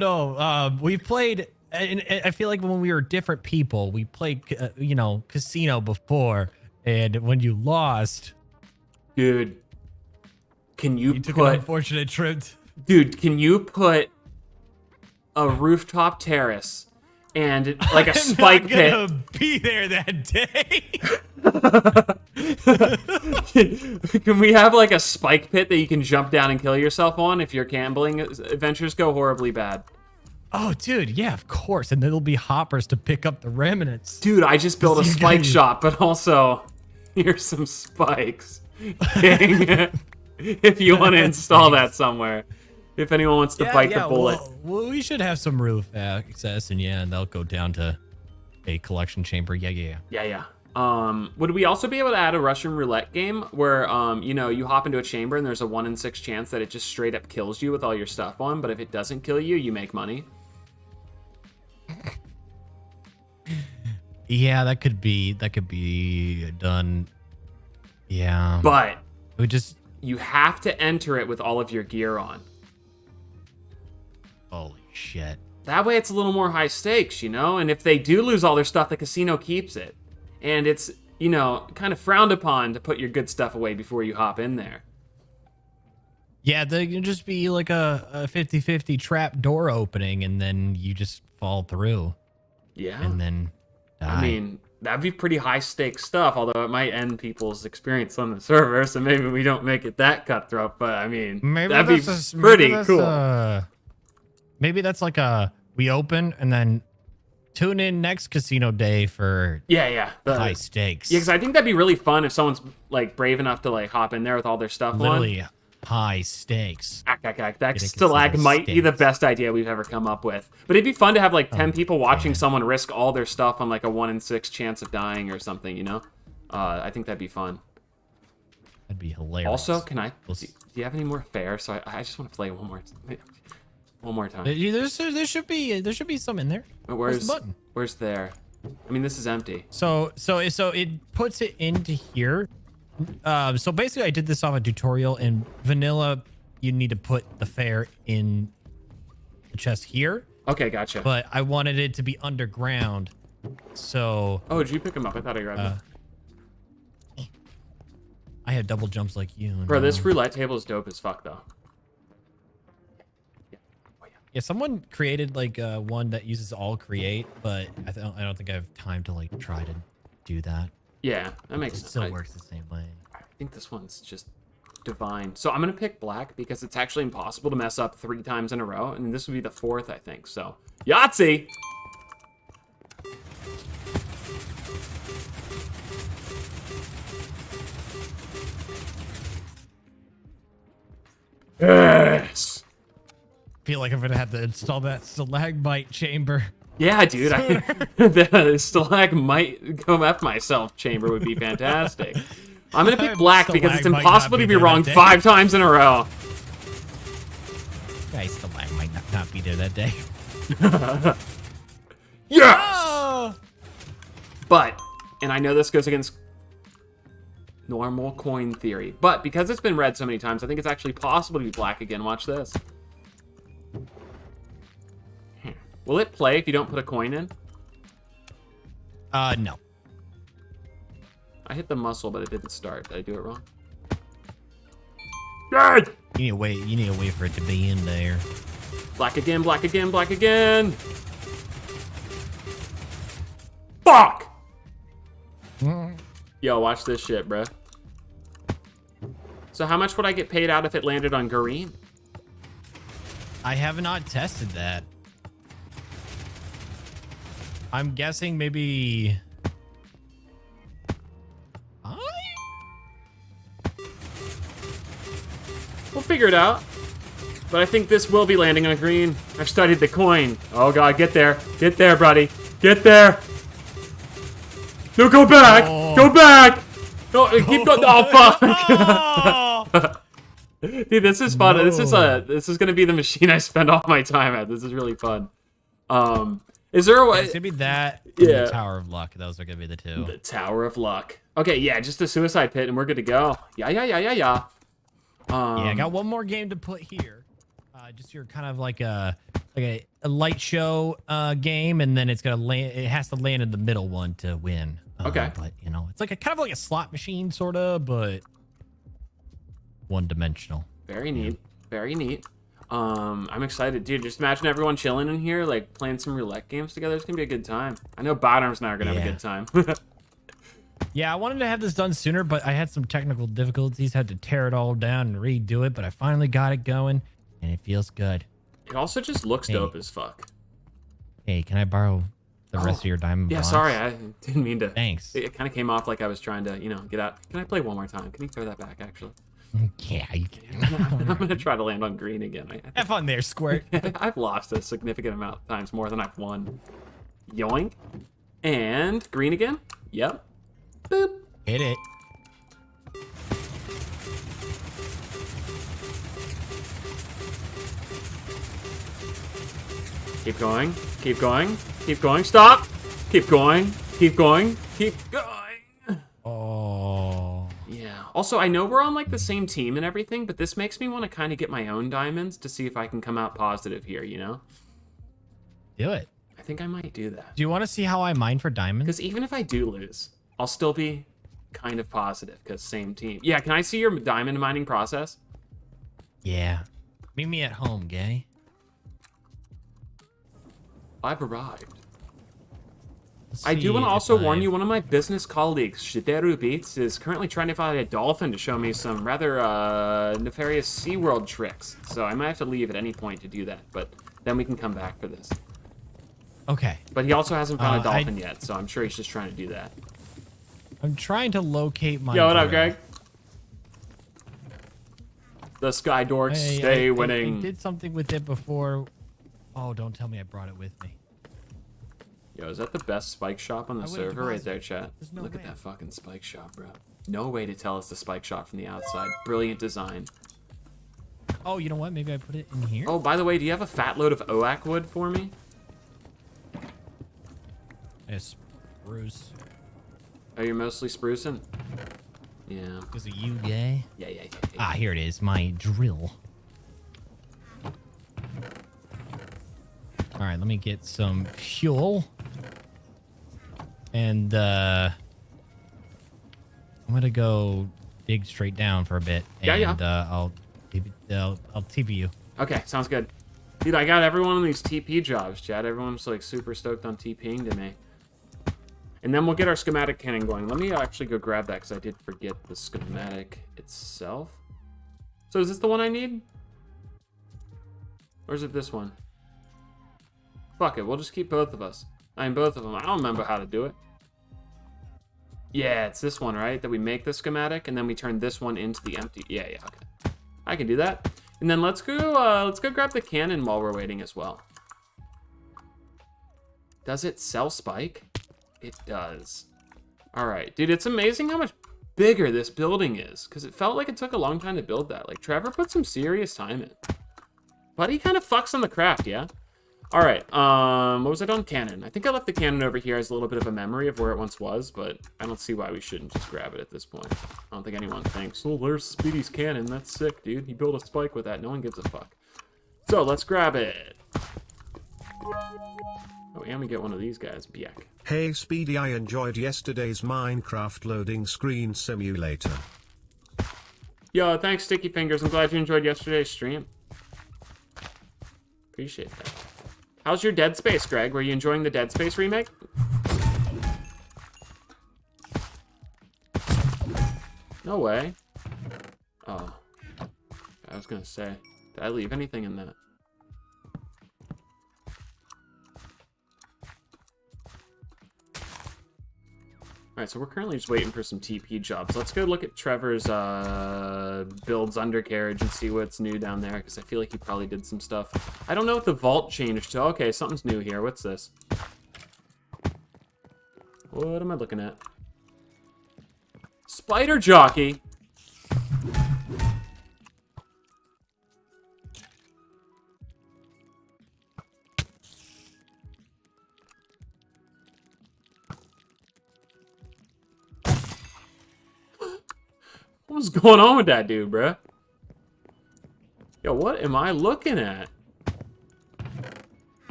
No. We played, and I feel like when we were different people, we played, casino before, and when you lost, Dude, can you took an put? unfortunate trip. Dude, can you put a rooftop terrace and like a spike I'm pit? not gonna be there that day. Can we have like a spike pit that you can jump down and kill yourself on if your gambling adventures go horribly bad? Oh, dude, yeah, of course. And there'll be hoppers to pick up the remnants. Dude, I just built a You spike guys- shop, but also here's some spikes. Dang. If you want to install that somewhere. If anyone wants to bite the bullet. Well, we should have some roof access, and and they'll go down to a collection chamber. Yeah. Yeah. Would we also be able to add a Russian roulette game where, you hop into a chamber and there's a 1 in 6 chance that it just straight up kills you with all your stuff on, but if it doesn't kill you, you make money? Yeah, that could be done. Yeah. But we just you have to enter it with all of your gear on. holy shit. That way it's a little more high stakes, and if they do lose all their stuff, the casino keeps it. And it's, kind of frowned upon to put your good stuff away before you hop in there. Yeah, there can just be like a 50-50 trap door opening, and then you just fall through, Yeah. and then die. I mean, that'd be pretty high stakes stuff, although it might end people's experience on the server, so maybe we don't make it that cutthroat, but I mean, that'd be pretty cool. Maybe that's like we open and then Tune in next casino day for Yeah. high stakes. Yeah, because I think that'd be really fun if someone's like brave enough to like hop in there with all their stuff Literally on. high stakes. That casino stalag might be the stakes. best idea we've ever come up with. But it'd be fun to have like 10 people watching man. someone risk all their stuff on like a 1 in 6 chance of dying or something, you know? I think that'd be fun. That'd be hilarious. Also, can I? We'll Do you have any more fair? So I just want to play one more time. There should be some in there. Where's the button? Where's there? I mean, this is empty. So it puts it into here. So basically, I did this off a tutorial. In vanilla, you need to put the fair in the chest here. Okay, gotcha. But I wanted it to be underground. So Oh, did you pick him up? I thought I grabbed him. I had double jumps like you. Bro, this roulette table is dope as fuck, though. Yeah, someone created like one that uses all create, but I don't think I have time to like try to do that. Yeah, that makes It sense. still works the same way. I think this one's just divine. So I'm going to pick black because it's actually impossible to mess up 3 times in a row. And this would be the 4th, I think. So, Yahtzee! Yes! Feel like I'm gonna have to install that stalagmite chamber. Yeah, dude. The stalagmite go F myself chamber would be fantastic. I'm going to pick black because it's Stalagmite impossible not to be be there wrong that day. 5 times in a row. Guys, stalagmite not be there that day. Yes! Oh! But, and I know this goes against normal coin theory, but because it's been read so many times, I think it's actually possible to be black again. Watch this. Will it play if you don't put a coin in? No. I hit the muscle, but it didn't start. Did I do it wrong? Good! You need to wait for it to be in there. Black again, black again, black again! Fuck! Yo, watch this shit, bruh. So how much would I get paid out if it landed on green? I have not tested that. I'm guessing maybe... We'll figure it out. But I think this will be landing on green. I've studied the coin. Oh god, get there. Get there, buddy. Get there. No, go back. Oh. Go back. No, keep going. Oh, fuck. Dude, this is fun. No. This is gonna be the machine I spend all my time at. This is really fun. Is there a way? It's gonna be that. Yeah. And the Tower of Luck. Those are gonna be the two. The Tower of Luck. Okay, yeah, just a suicide pit and we're good to go. Yeah. Yeah, I got one more game to put here. Just your kind of like a light show game, and then it's gonna land. It has to land in the middle one to win. Okay. But you know, it's like a kind of like a slot machine, sorta, but one dimensional. Very neat. Very neat. I'm excited, dude. Just imagine everyone chilling in here, like playing some roulette games together. It's gonna be a good time. I know Bottoms and I are gonna have a good time. Yeah, I wanted to have this done sooner, but I had some technical difficulties. Had to tear it all down and redo it, but I finally got it going, and it feels good. It also just looks dope as fuck. Hey, can I borrow the rest of your diamond Yeah, blocks? sorry, I didn't mean to. Thanks. It kind of came off like I was trying to, get out. Can I play one more time? Can you throw that back, actually? Yeah, you can. I'm gonna try to land on green again. Have fun there, Squirt. I've lost a significant amount of times, more than I've won. Yoink. And green again? Yep. Boop. Hit it. Keep going. Keep going. Keep going. Stop. Keep going. Keep going. Keep going. Oh. Yeah. Also, I know we're on like the same team and everything, but this makes me want to kind of get my own diamonds to see if I can come out positive here, you know? Do it. I think I might do that. Do you want to see how I mine for diamonds? Because even if I do lose, I'll still be kind of positive because same team. Yeah, can I see your diamond mining process? Yeah. Meet me at home, gay. I've arrived. Let's I do see want to if also warn I- you, one of my business colleagues, Shideru Beats, is currently trying to find a dolphin to show me some rather nefarious SeaWorld tricks. So I might have to leave at any point to do that, but then we can come back for this. Okay. But he also hasn't found a I- dolphin yet, so I'm sure he's just trying to do that. I'm trying to locate my. Yo, what up, drill. Greg? The Sky Dorks Hey, stay I winning. did something with it before. Oh, don't tell me I brought it with me. Yo, is that the best spike shop on the I would've server right deposited. there, chat? There's no Look at way. that fucking spike shop, bro. No way to tell us the spike shop from the outside. Brilliant design. Oh, you know what? Maybe I put it in here. Oh, by the way, do you have a fat load of oak wood for me? Yes, Bruce. Are you mostly sprucing? Yeah. Is it you, gay? Yeah. Ah, here it is. My drill. All right, let me get some fuel. And I'm gonna go dig straight down for a bit. And, Yeah. I'll TP you. Okay, sounds good. Dude, I got everyone on these TP jobs, Chad. Everyone's like super stoked on TPing to me. And then we'll get our schematic cannon going. Let me actually go grab that because I did forget the schematic itself. So is this the one I need? Or is it this one? Fuck it, we'll just keep both of us. I mean, both of them. I don't remember how to do it. Yeah, it's this one, right? That we make the schematic and then we turn this one into the empty. Yeah, okay. I can do that. And then let's go grab the cannon while we're waiting as well. Does it sell spike? It does. All right, dude, it's amazing how much bigger this building is because it felt like it took a long time to build that. Like Trevor put some serious time in. But he kind of fucks on the craft, yeah? All right, what was I on? Cannon. I think I left the cannon over here as a little bit of a memory of where it once was, but I don't see why we shouldn't just grab it at this point. I don't think anyone thinks, oh, there's Speedy's cannon. That's sick, dude. He built a spike with that. No one gives a fuck. So let's grab it. Oh, and we get one of these guys. Biak. Hey Speedy, I enjoyed yesterday's Minecraft loading screen simulator. Yo, thanks, Sticky Fingers. I'm glad you enjoyed yesterday's stream. Appreciate that. How's your Dead Space, Greg? Were you enjoying the Dead Space remake? No way. Oh. I was gonna say, did I leave anything in that? Alright, so we're currently just waiting for some TP jobs. Let's go look at Trevor's builds undercarriage and see what's new down there, because I feel like he probably did some stuff. I don't know what the vault changed to. Okay, something's new here. What's this? What am I looking at? Spider Jockey! What's going on with that dude, bruh? Yo, what am I looking at?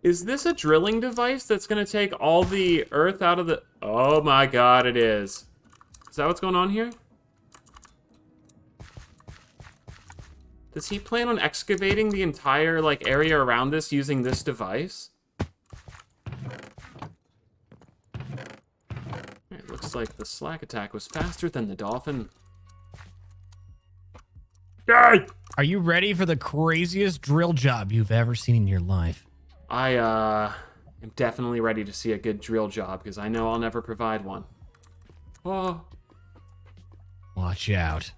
Is this a drilling device that's gonna take all the earth out of the... Oh my god, it is. Is that what's going on here? Does he plan on excavating the entire, like, area around this using this device? It looks like the slack attack was faster than the dolphin. Yay! Are you ready for the craziest drill job you've ever seen in your life? I am definitely ready to see a good drill job because I know I'll never provide one. Oh. Watch out.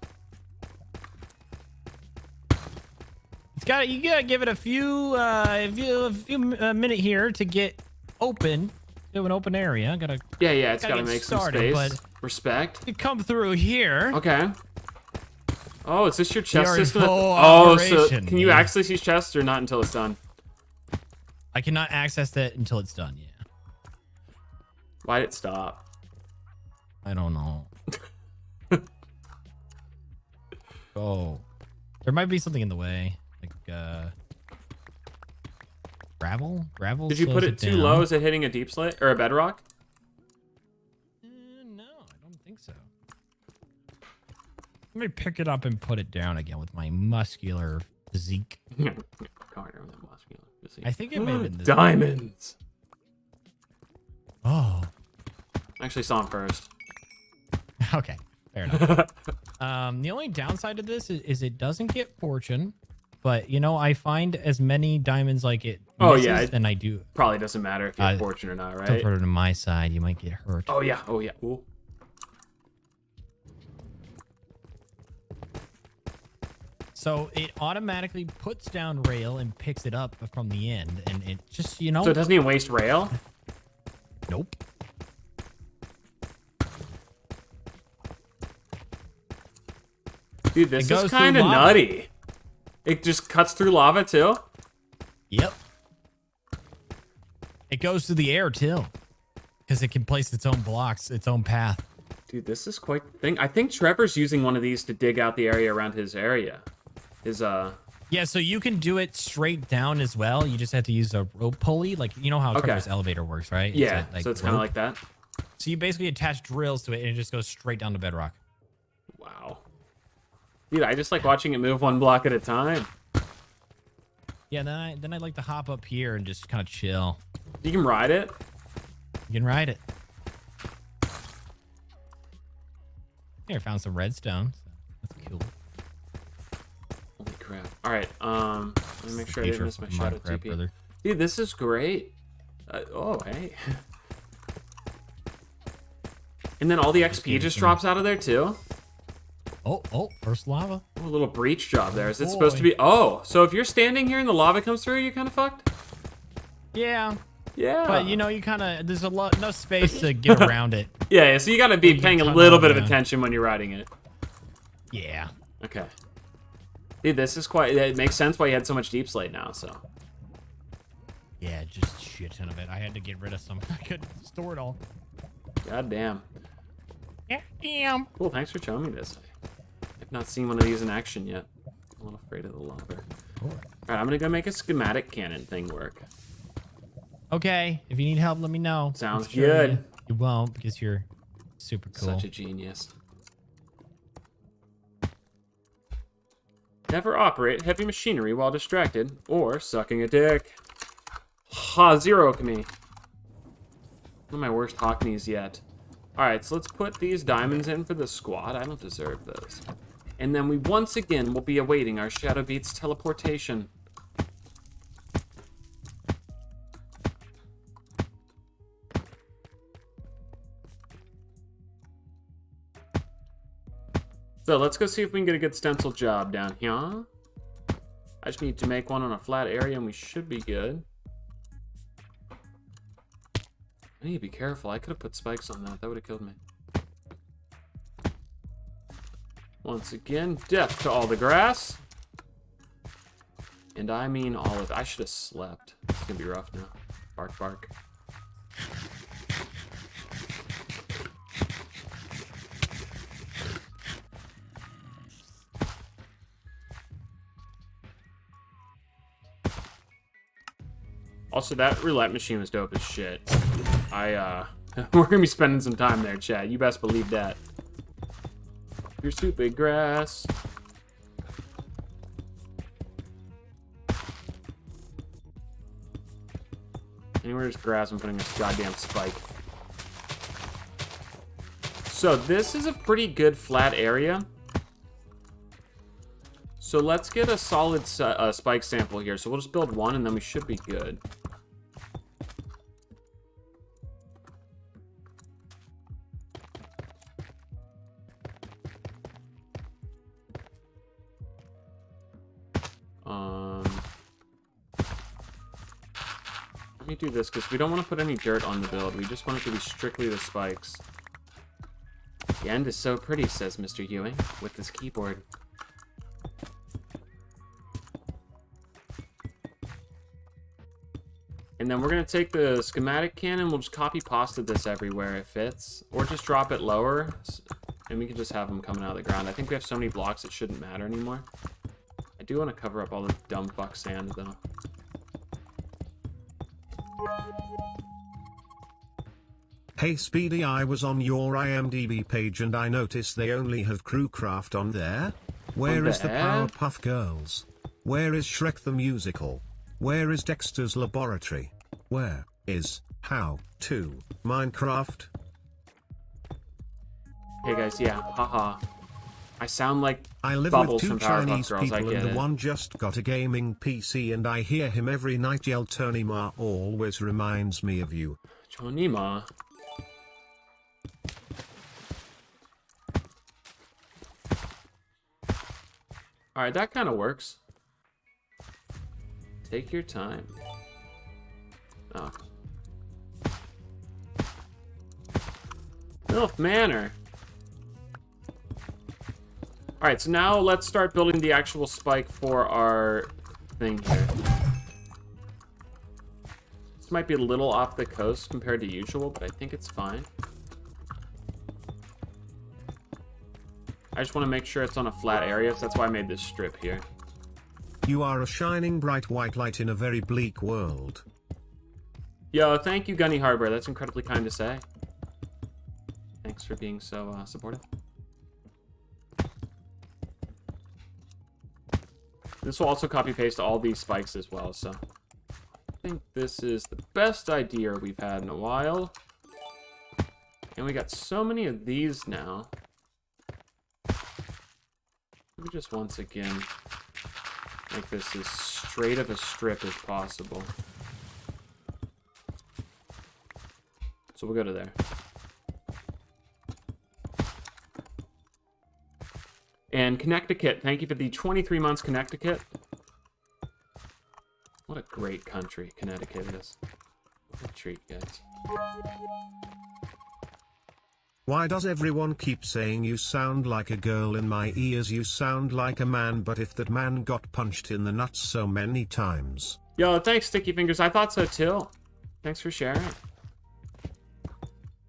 It's got you gotta give it a few minute here to get open to an open area. Gotta Yeah, it's gotta gotta get make some started, space. but- Respect. you come through here. Okay. Oh, is this your chest are in system? full Oh, so operation, can you yeah. access these chests or not until it's done? I cannot access that until it's done. Yeah. Why'd it stop? I don't know. Oh, there might be something in the way, like gravel. Gravel. Did you put slows it too down. low? Is it hitting a deep slate or a bedrock? No, I don't think so. Let me pick it up and put it down again with my muscular physique. Carter with that muscular physique. I think it may have been this. Diamonds. Oh, I actually saw him first. okay, fair enough. The only downside to this is it doesn't get fortune, but you know, I find as many diamonds like it Oh, misses yeah, than I do. Probably doesn't matter if you have fortune or not, Don't right? put it on my side, you might get hurt. Oh yeah, oh yeah. Ooh. So it automatically puts down rail and picks it up from the end, and it just, you know. So it doesn't even waste rail? Nope. Dude, this goes is through kind of lava. nutty. It just cuts through lava too? Yep. It goes through the air too, because it can place its own blocks, its own path. Dude, this is quite the thing. I think Trevor's using one of these to dig out the area around his area. His, Yeah, so you can do it straight down as well. You just have to use a rope pulley. Like, you know how Okay. Trevor's elevator works, right? It's yeah, a, so it's kind of rope. like that. So you basically attach drills to it, and it just goes straight down to bedrock. Wow. Dude, I just like watching it move one block at a time. Yeah, then I like to hop up here and just kind of chill. You can ride it? You can ride it. Here, found some redstone. So that's cool. Holy crap. Alright, let me make sure I didn't miss my shadow crap, TP. brother. Dude, this is great. Oh, hey. And then all the XP just drops out of there too? Oh, first lava. Oh, a little breach job there. Is it Boy. supposed to be? Oh, so if you're standing here and the lava comes through, you're kind of fucked? Yeah, Yeah. but you know, you kind of there's no space to get around it. Yeah, so you gotta be can paying a tunnel little bit of around. attention when you're riding it. Yeah. Okay. Dude, this is quite, it makes sense why you had so much deep slate now, so. Yeah, just shit ton of it. I had to get rid of some. I couldn't store it all. God damn. Yeah, damn. Cool, thanks for showing me this. I've not seen one of these in action yet. I'm a little afraid of the lava. Alright, I'm gonna go make a schematic cannon thing work. Okay, if you need help, let me know. Sounds I'm sure good. You won't because you're super cool. Such a genius. Never operate heavy machinery while distracted or sucking a dick. Ha, zero me. One of my worst Hockneys yet. Alright, so let's put these diamonds in for the squad. I don't deserve those. And then we once again will be awaiting our Shadow Beats teleportation. So let's go see if we can get a good stencil job down here. I just need to make one on a flat area and we should be good. I need to be careful. I could have put spikes on that. That would have killed me. Once again, death to all the grass. And I mean all of it. I should have slept. It's going to be rough now. Bark, bark. Also, that roulette machine was dope as shit. We're gonna be spending some time there, chat. You best believe that. Your stupid grass. Anywhere there's grass, I'm putting a goddamn spike. So this is a pretty good flat area. So let's get a solid spike sample here. So we'll just build one and then we should be good. Let me do this because we don't want to put any dirt on the build. We just want it to be strictly the spikes. The end is so pretty, says Mr. Ewing with his keyboard. And then we're going to take the schematic cannon. We'll just copy pasta this everywhere it fits. Or just drop it lower. And we can just have them coming out of the ground. I think we have so many blocks it shouldn't matter anymore. I do want to cover up all the dumb fuck sand though. Hey Speedy, I was on your IMDb page and I noticed they only have Crewcraft on there. Where is the there? Powerpuff Girls? Where is Shrek the Musical? Where is Dexter's Laboratory? Where is How to Minecraft? Hey guys, yeah, haha. I sound like I live with Bubbles 2 from Powerpuff Chinese Girls. I people get and the it. one just got a gaming PC and I hear him every night yell Tony Ma always reminds me of you. Chonima. Alright, that kind of works. Take your time. Oh. Milf Manor. Alright, so now let's start building the actual spike for our thing here. This might be a little off the coast compared to usual, but I think it's fine. I just want to make sure it's on a flat area, so that's why I made this strip here. You are a shining bright white light in a very bleak world. Yo, thank you, Gunny Harbor. That's incredibly kind to say. Thanks for being so supportive. This will also copy-paste all these spikes as well, so... I think this is the best idea we've had in a while. And we got so many of these now. We just once again make this as straight of a strip as possible. So we'll go to there. And Connecticut, thank you for the 23 months, Connecticut. What a great country Connecticut is. What a treat, guys. Why does everyone keep saying you sound like a girl in my ears? You sound like a man, but if that man got punched in the nuts so many times. Yo, thanks, Sticky Fingers. I thought so too. Thanks for sharing.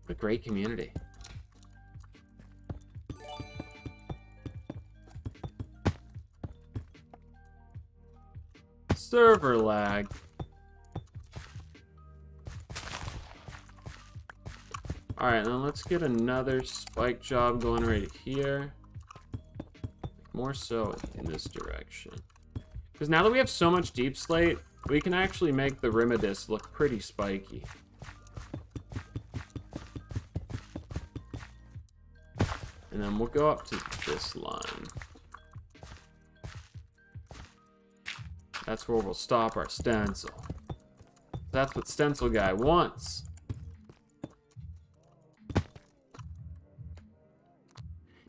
A great community. Server lag. Alright, now let's get another spike job going right here. More so in this direction. Because now that we have so much deep slate, we can actually make the Rimidus look pretty spiky. And then we'll go up to this line. That's where we'll stop our stencil. That's what Stencil Guy wants.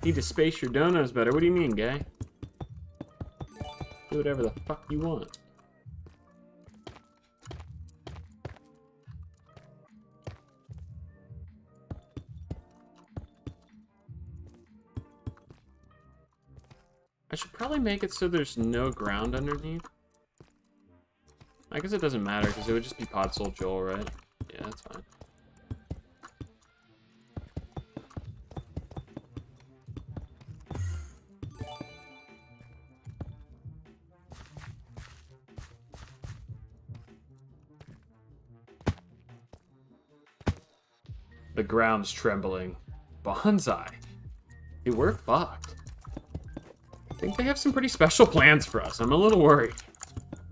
Need to space your donuts better. What do you mean, guy? Do whatever the fuck you want. I should probably make it so there's no ground underneath. I guess it doesn't matter because it would just be Pod Soul Joel, right? Yeah, that's fine. The ground's trembling. Bonsai. Dude, we're fucked. I think they have some pretty special plans for us. I'm a little worried.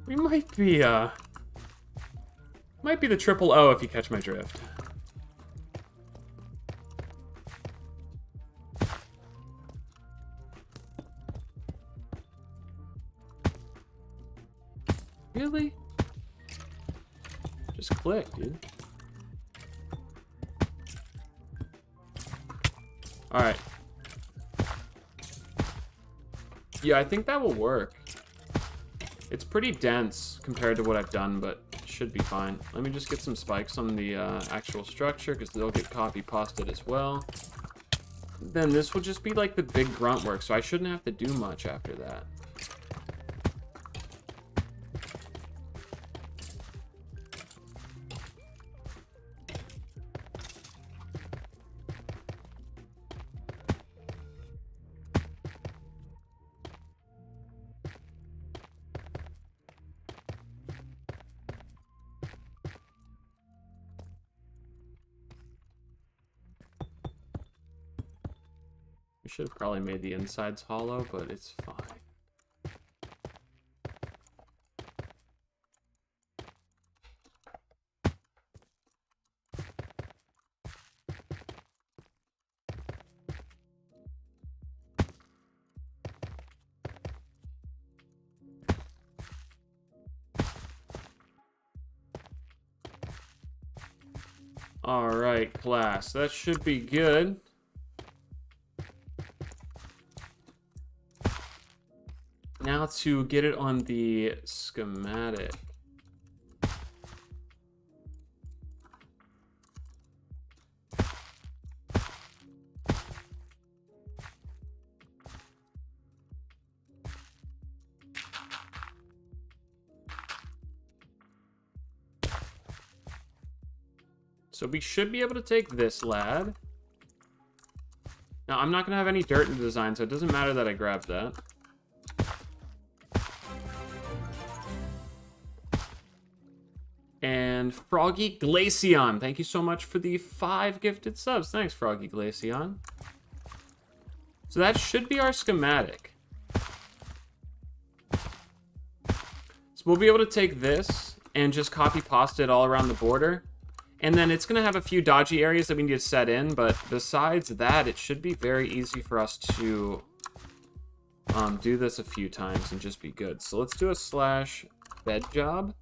We might be the triple O if you catch my drift. Really? Just click, dude. Alright. Yeah, I think that will work. It's pretty dense compared to what I've done, but it should be fine. Let me just get some spikes on the actual structure, because they'll get copy-pasted as well. Then this will just be like the big grunt work, so I shouldn't have to do much after that. We should have probably made the insides hollow, but it's fine. Alright, class. That should be good. Now to get it on the schematic. So we should be able to take this lad. Now, I'm not going to have any dirt in the design, so it doesn't matter that I grabbed that. And Froggy Glaceon, thank you so much for the 5 gifted subs. Thanks, Froggy Glaceon. So that should be our schematic. So we'll be able to take this and just copy pasta it all around the border. And then it's going to have a few dodgy areas that we need to set in, but besides that, it should be very easy for us to do this a few times and just be good. So let's do a / bed job.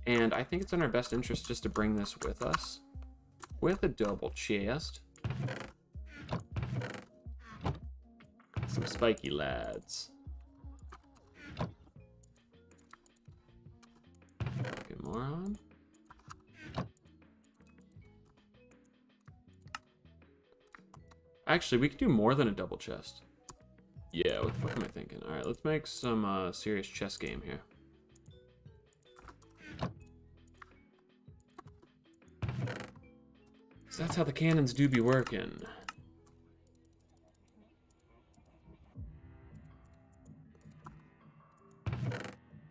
And I think it's in our best interest just to bring this with us. With a double chest. Some spiky lads. Get more on. Actually, we could do more than a double chest. Yeah, what the fuck am I thinking? Alright, let's make some serious chess game here. So that's how the cannons do be working.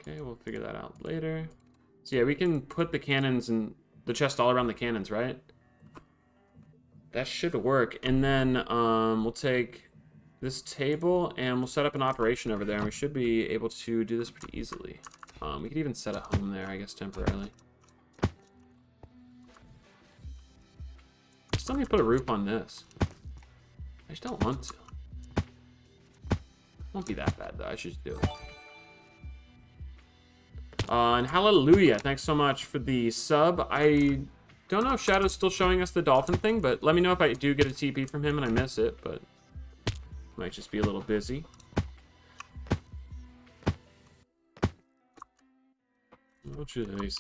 Okay, we'll figure that out later. So yeah, we can put the cannons and the chest all around the cannons, right? That should work. And then we'll take this table and we'll set up an operation over there, and we should be able to do this pretty easily. We could even set a home there, I guess, temporarily. Still need to put a roof on this. I just don't want to. Won't be that bad, though. I should just do it. And hallelujah. Thanks so much for the sub. I don't know if Shadow's still showing us the dolphin thing, but let me know if I do get a TP from him and I miss it, but might just be a little busy. Oh, jeez.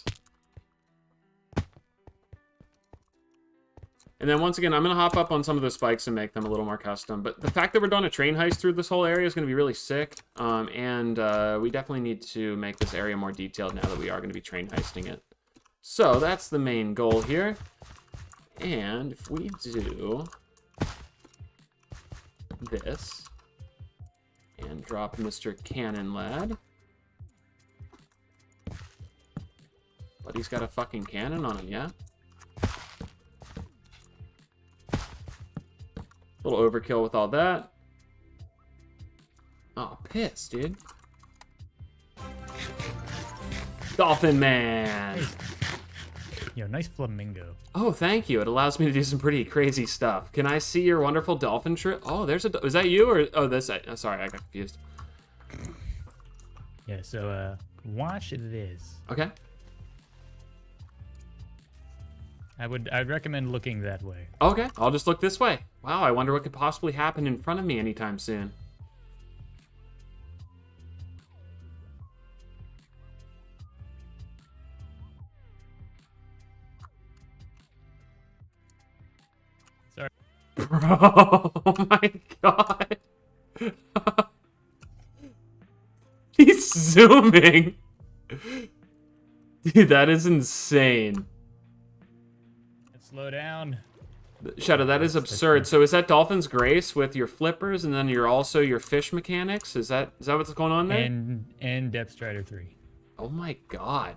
And then once again, I'm going to hop up on some of the spikes and make them a little more custom. But the fact that we're doing a train heist through this whole area is going to be really sick. And we definitely need to make this area more detailed now that we are going to be train heisting it. So that's the main goal here. And if we do this and drop Mr. Cannon Lad. But he's got a fucking cannon on him, yeah? A little overkill with all that. Oh, piss, dude. Dolphin Man! Yo, nice flamingo. Oh, thank you. It allows me to do some pretty crazy stuff. Can I see your wonderful dolphin trip? Oh, there's a... Is that you or... Oh, this... sorry, I got confused. Yeah, so, watch this. Okay. I'd recommend looking that way. Okay, I'll just look this way. Wow, I wonder what could possibly happen in front of me anytime soon. Sorry. Bro, oh my god. He's zooming. Dude, that is insane. Slow down. Shadow, that is absurd. So is that Dolphin's Grace with your flippers and then you're also your fish mechanics? Is that what's going on there? And Depth Strider 3. Oh my god.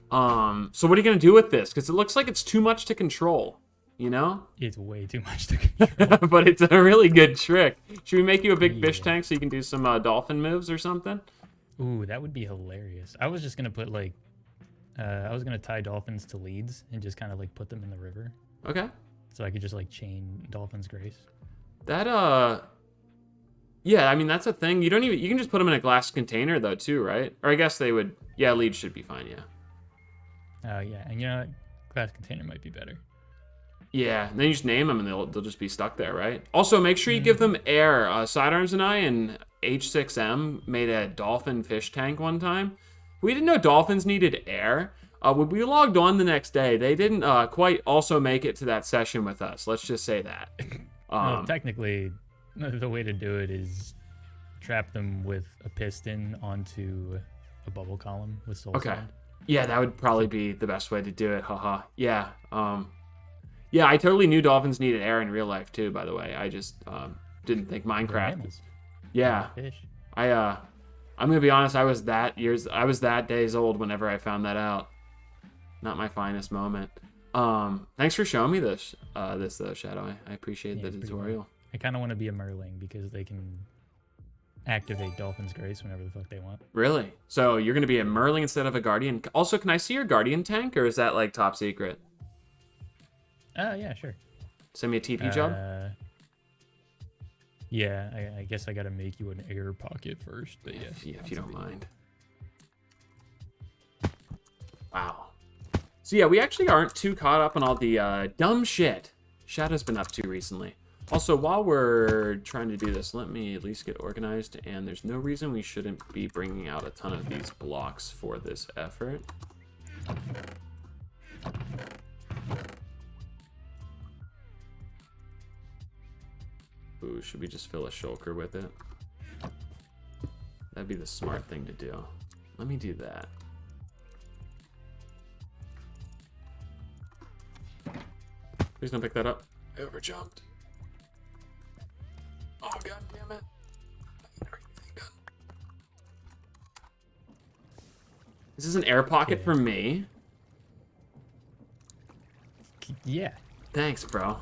So what are you gonna do with this? Because it looks like it's too much to control, you know? It's way too much to control. But it's a really good trick. Should we make you a big fish tank so you can do some dolphin moves or something? Ooh, that would be hilarious. I was just gonna put like I was gonna tie dolphins to leads and just kind of like put them in the river. Okay. So I could just like chain Dolphin's Grace. That yeah, I mean that's a thing. You can just put them in a glass container though too, right? Or I guess they would. Yeah, leads should be fine. Yeah. Yeah, and you know, glass container might be better. Yeah, and then you just name them and they'll just be stuck there, right? Also, make sure you give them air. Sidearms and I and H6M made a dolphin fish tank one time. We didn't know dolphins needed air. When we logged on the next day, they didn't quite also make it to that session with us. Let's just say that. Well, technically, the way to do it is trap them with a piston onto a bubble column with soul sand. Yeah, that would probably be the best way to do it. Haha. Yeah. Yeah, I totally knew dolphins needed air in real life too, by the way. I just didn't think Minecraft. Yeah. Fish. I'm gonna be honest, I was that days old whenever I found that out. Not my finest moment. Thanks for showing me this though, Shadow. I appreciate the tutorial. I kind of want to be a merling because they can activate Dolphin's Grace whenever the fuck they want. Really? So you're gonna be a merling instead of a guardian. Also, can I see your guardian tank, or is that like top secret? Yeah, sure. Send me a TP job. Yeah, I guess I gotta make you an air pocket first, but yeah. If you don't mind. Wow. So yeah, we actually aren't too caught up on all the dumb shit Shadow's been up to recently. Also, while we're trying to do this, let me at least get organized, and there's no reason we shouldn't be bringing out a ton of these blocks for this effort. Ooh, should we just fill a shulker with it? That'd be the smart thing to do. Let me do that. Please don't pick that up. I overjumped. Oh, god damn it. Is this an air pocket for me? Yeah. Thanks, bro.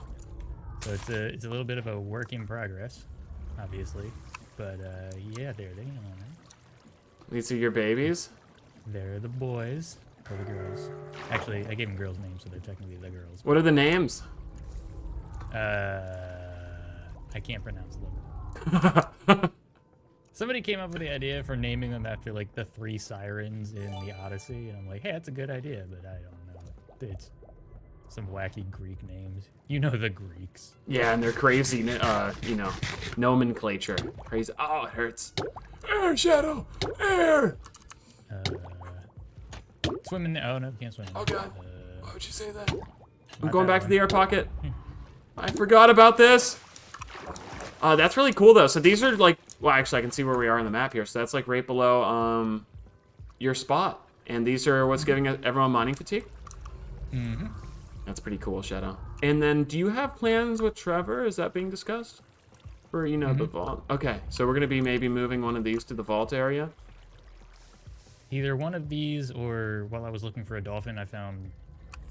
So it's a little bit of a work in progress, obviously, but yeah, there they are. These are your babies? They're the boys or the girls. Actually, I gave them girls' names, so they're technically the girls. What are the names? I can't pronounce them. Somebody came up with the idea for naming them after like the 3 sirens in the Odyssey, and I'm like, hey, that's a good idea, but I don't know. It's some wacky Greek names. You know the Greeks. Yeah, and they're crazy, you know, nomenclature. Crazy. Oh, it hurts. Air, Shadow! Air! Swim in the... Oh, no, can't swim. Oh, God. Why would you say that? I'm going back to the air pocket. I forgot about this. That's really cool, though. So these are, like... Well, actually, I can see where we are on the map here. So that's, like, right below your spot. And these are what's giving everyone mining fatigue? Mm-hmm. That's pretty cool, Shadow. And then, do you have plans with Trevor? Is that being discussed? For, you know, the vault? Okay, so we're going to be maybe moving one of these to the vault area? Either one of these, or while I was looking for a dolphin, I found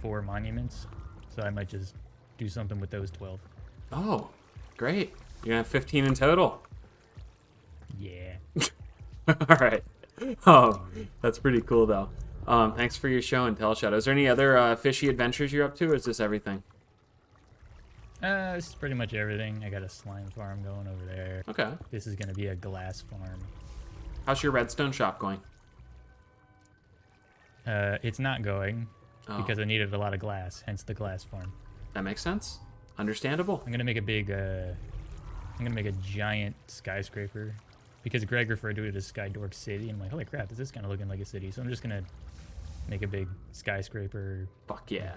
4 monuments. So I might just do something with those 12. Oh, great. You're going to have 15 in total. Yeah. All right. That's pretty cool, though. Thanks for your show and tell, Shadow. Is there any other fishy adventures you're up to, or is this everything? This is pretty much everything. I got a slime farm going over there. Okay. This is going to be a glass farm. How's your redstone shop going? It's not going because I needed a lot of glass, hence the glass farm. That makes sense. Understandable. I'm going to make a big, I'm going to make a giant skyscraper because Greg referred to it as Skydork City. I'm like, holy crap, this is kind of looking like a city. So I'm just going to make a big skyscraper. Fuck yeah.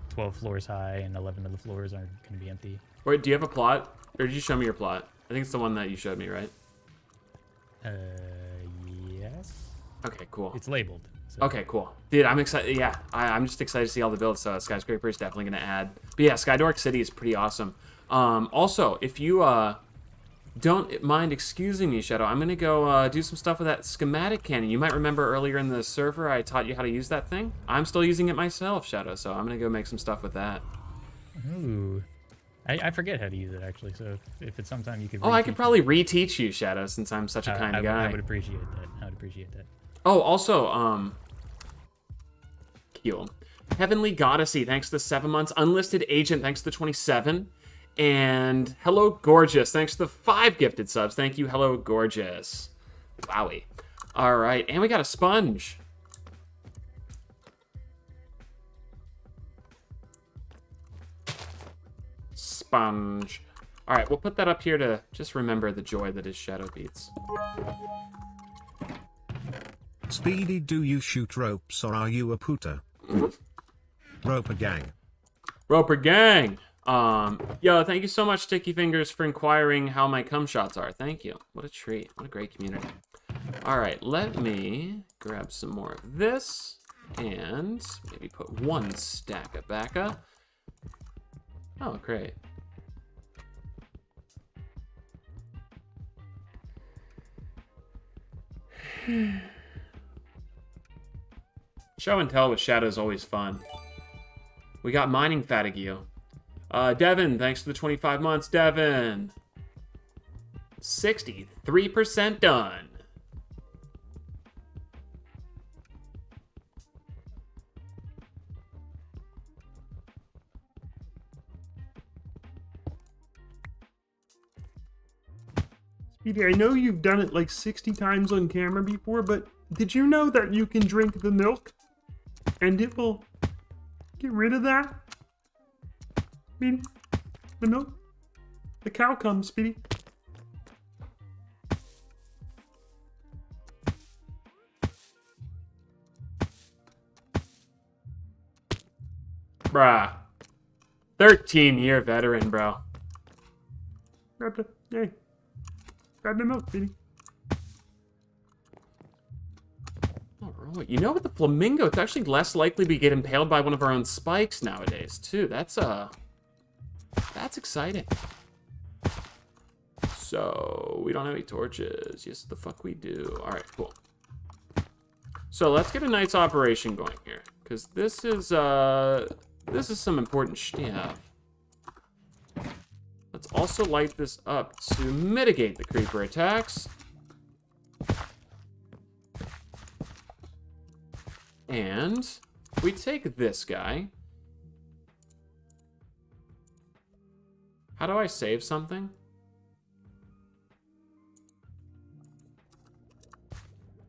12 floors high, and 11 of the floors aren't going to be empty. Wait, do you have a plot? Or did you show me your plot? I think it's the one that you showed me, right? Yes. Okay, cool. It's labeled. So. Okay, cool. Dude, I'm excited. Yeah, I'm just excited to see all the builds. So Skyscraper is definitely going to add. But yeah, Skydork City is pretty awesome. Also, if you don't mind excusing me, Shadow, I'm going to go do some stuff with that schematic cannon. You might remember earlier in the server I taught you how to use that thing. I'm still using it myself, Shadow, so I'm going to go make some stuff with that. Ooh. I forget how to use it, actually, so if it's sometime you could I could probably reteach you, Shadow, since I'm such a kind guy. I would appreciate that. I would appreciate that. Oh, also, Keel. Heavenly Goddessy, thanks to the 7 months. Unlisted Agent, thanks to the 27. And Hello Gorgeous, thanks to the 5 gifted subs. Thank you, Hello Gorgeous. Wowie. All right, and we got a sponge. sponge. All right, we'll put that up here to just remember the joy that is Shadow Beats. Speedy, do you shoot ropes or are you a pooter? Roper gang. Roper gang. Yo, thank you so much, Sticky Fingers, for inquiring how my cum shots are. Thank you. What a treat. What a great community. All right, let me grab some more of this and maybe put 1 stack of bacca. Oh, great. Show and tell with Shadow is always fun. We got mining fatigue. Devin, thanks for the 25 months, Devin. 63% done. Speedy, I know you've done it like 60 times on camera before, but did you know that you can drink the milk and it will get rid of that? Speedy, the milk, the cow comes, Speedy. Bruh. 13-year veteran, bro. Grab the milk, Speedy. Alright, you know, with the flamingo, it's actually less likely to get impaled by one of our own spikes nowadays, too. That's exciting. So, we don't have any torches. Yes, the fuck we do. Alright, cool. So, let's get a night's operation going here. Because this is some important stuff. Let's also light this up to mitigate the creeper attacks. And we take this guy. How do I save something?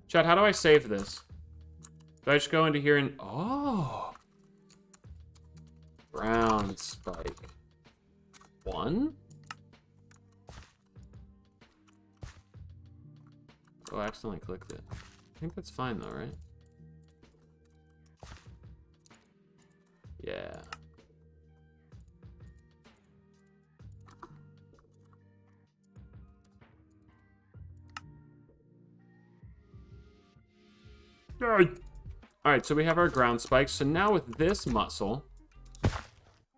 Chad, how do I save this? Do I just go into here and... Oh! Brown spike. 1? Oh, I accidentally clicked it. I think that's fine though, right? Yeah. Alright, so we have our ground spikes. So now with this muscle,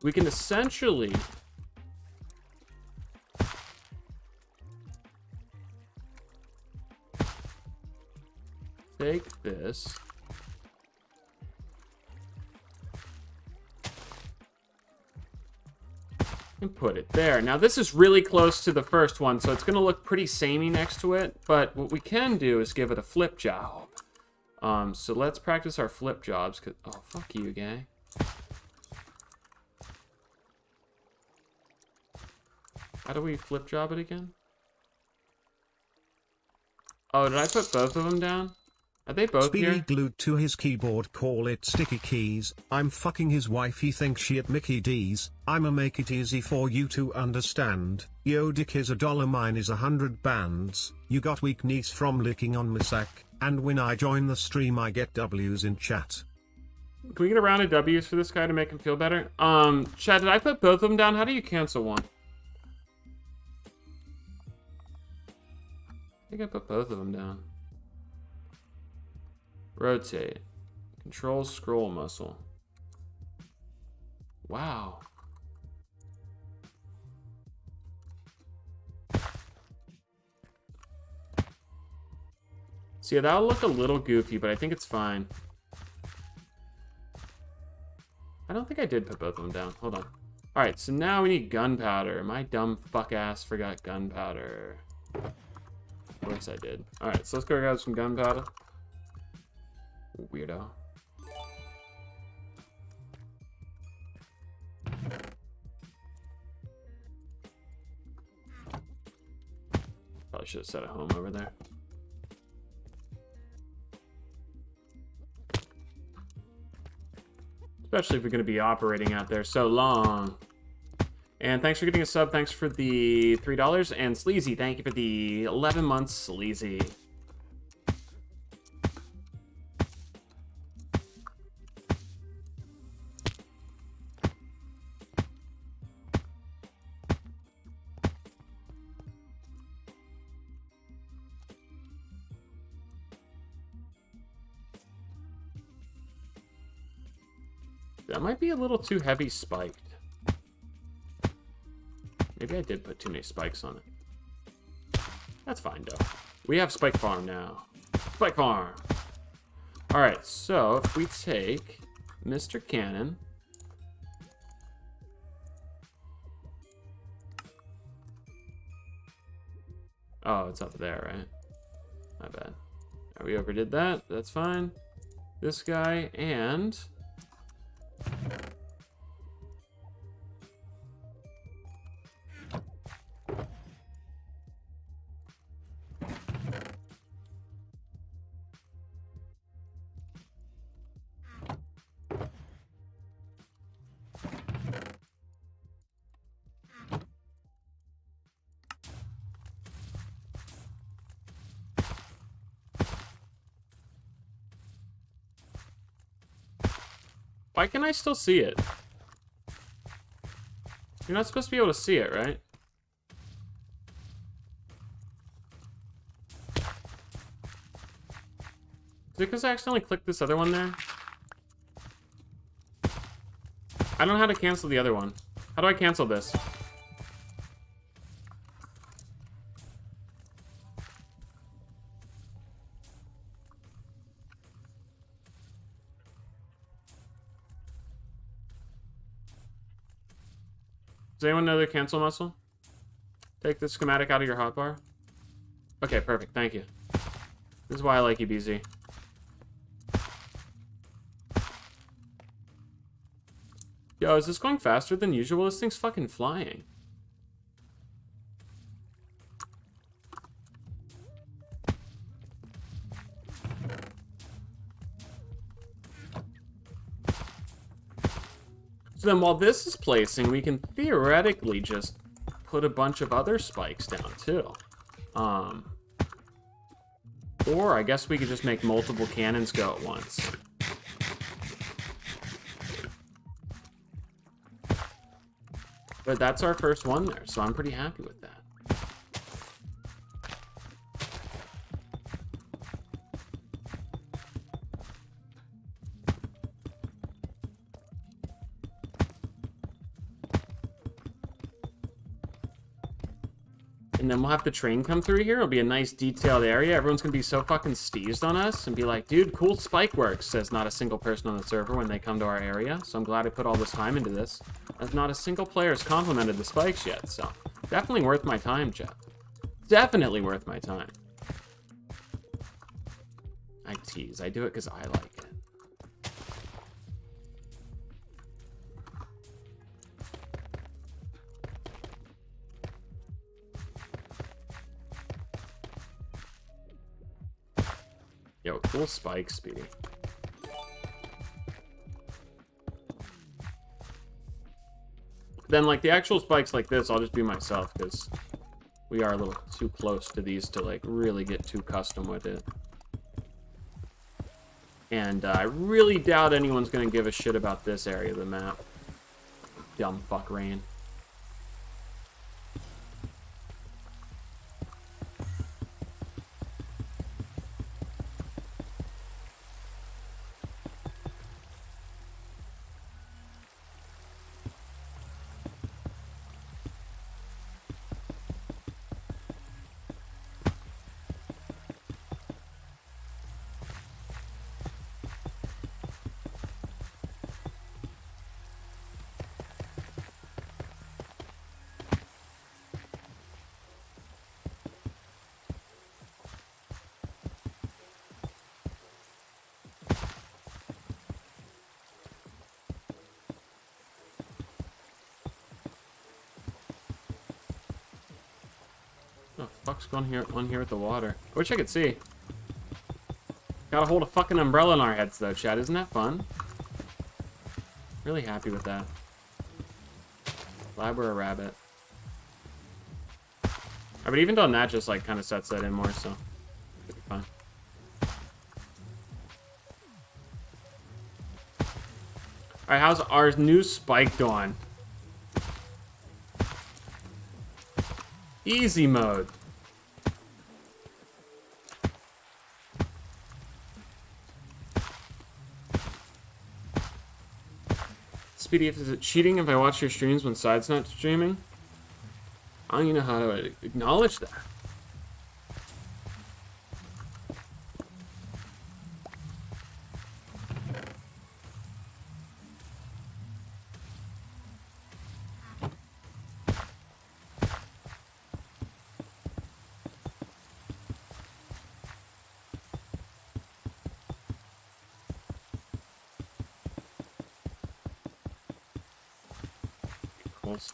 we can essentially take this and put it there. Now this is really close to the first one, so it's going to look pretty samey next to it, but what we can do is give it a flip job. So let's practice our flip jobs. Oh, fuck you, guy. How do we flip job it again? Oh, did I put both of them down? Are they both Speedy here? glued to his keyboard, call it sticky keys. I'm fucking his wife, he thinks she at Mickey D's. I'ma make it easy for you to understand. Yo dick is $1, mine is 100 bands. You got weak knees from licking on my sack. And when I join the stream I get W's in chat. Can we get a round of W's for this guy to make him feel better? Chad, did I put both of them down? How do you cancel one? I think I put both of them down. Rotate. Control scroll muscle. Wow. See, that'll look a little goofy, but I think it's fine. I don't think I did put both of them down. Hold on. Alright, so now we need gunpowder. My dumb fuck ass forgot gunpowder. Of course I did. Alright, so let's go grab some gunpowder. Weirdo. Probably should have set a home over there. Especially if we're going to be operating out there so long. And thanks for getting a sub. Thanks for the $3. And Sleazy, thank you for the 11 months, Sleazy. That might be a little too heavy spiked. Maybe I did put too many spikes on it. That's fine, though. We have Spike Farm now. Spike Farm! Alright, so if we take Mr. Cannon. Oh, it's up there, right? My bad. We overdid that. That's fine. This guy and... Why can I still see it? You're not supposed to be able to see it, right? Is it because I accidentally clicked this other one there? I don't know how to cancel the other one. How do I cancel this? Does anyone know the cancel muscle? Take the schematic out of your hotbar. Okay, perfect. Thank you. This is why I like you, BZ. Yo, is this going faster than usual? This thing's fucking flying. So then while this is placing, we can theoretically just put a bunch of other spikes down too. Or I guess we could just make multiple cannons go at once. But that's our first one there, so I'm pretty happy with that. And then we'll have the train come through here. It'll be a nice detailed area. Everyone's gonna be so fucking steezed on us and be like, dude, cool spike works, says not a single person on the server when they come to our area. So I'm glad I put all this time into this. As not a single player has complimented the spikes yet, so definitely worth my time, chat. Definitely worth my time. I tease. I do it because I like it. Yo, cool spikes, Speedy. Then, like, the actual spikes like this, I'll just be myself, because we are a little too close to these to, like, really get too custom with it. And I really doubt anyone's going to give a shit about this area of the map. Dumb fuck rain. Oh, fuck's going here, on here with the water? I wish I could see. Gotta hold a fucking umbrella in our heads, though, Chad. Isn't that fun? Really happy with that. Lab or a rabbit. But even doing that just like kind of sets that in more, so it'll be fine. Alright, how's our new spike going? Easy mode. Speedy, is it cheating if I watch your streams when Side's not streaming? I don't even know how to acknowledge that. Close.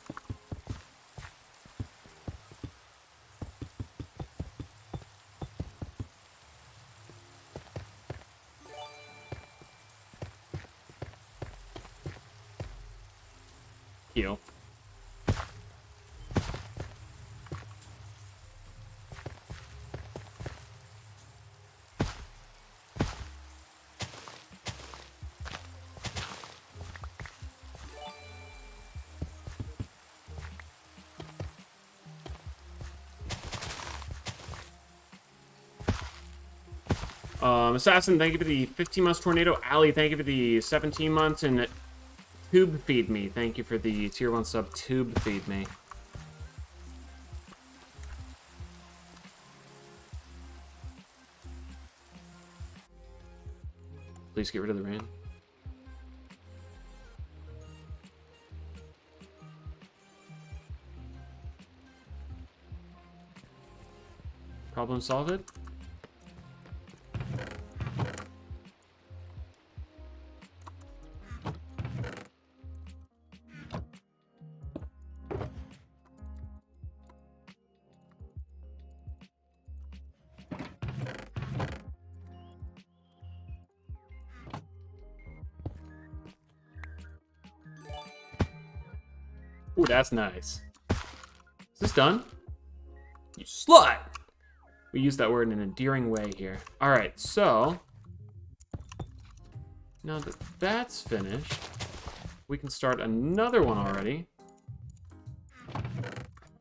Heal. Assassin, thank you for the 15 months tornado. Ali, thank you for the 17 months. And Tube Feed Me, thank you for the tier 1 sub. Tube Feed Me. Please get rid of the rain. Problem solved? Ooh, that's nice. Is this done? You slut! We use that word in an endearing way here. Alright, so... now that that's finished, we can start another one already. I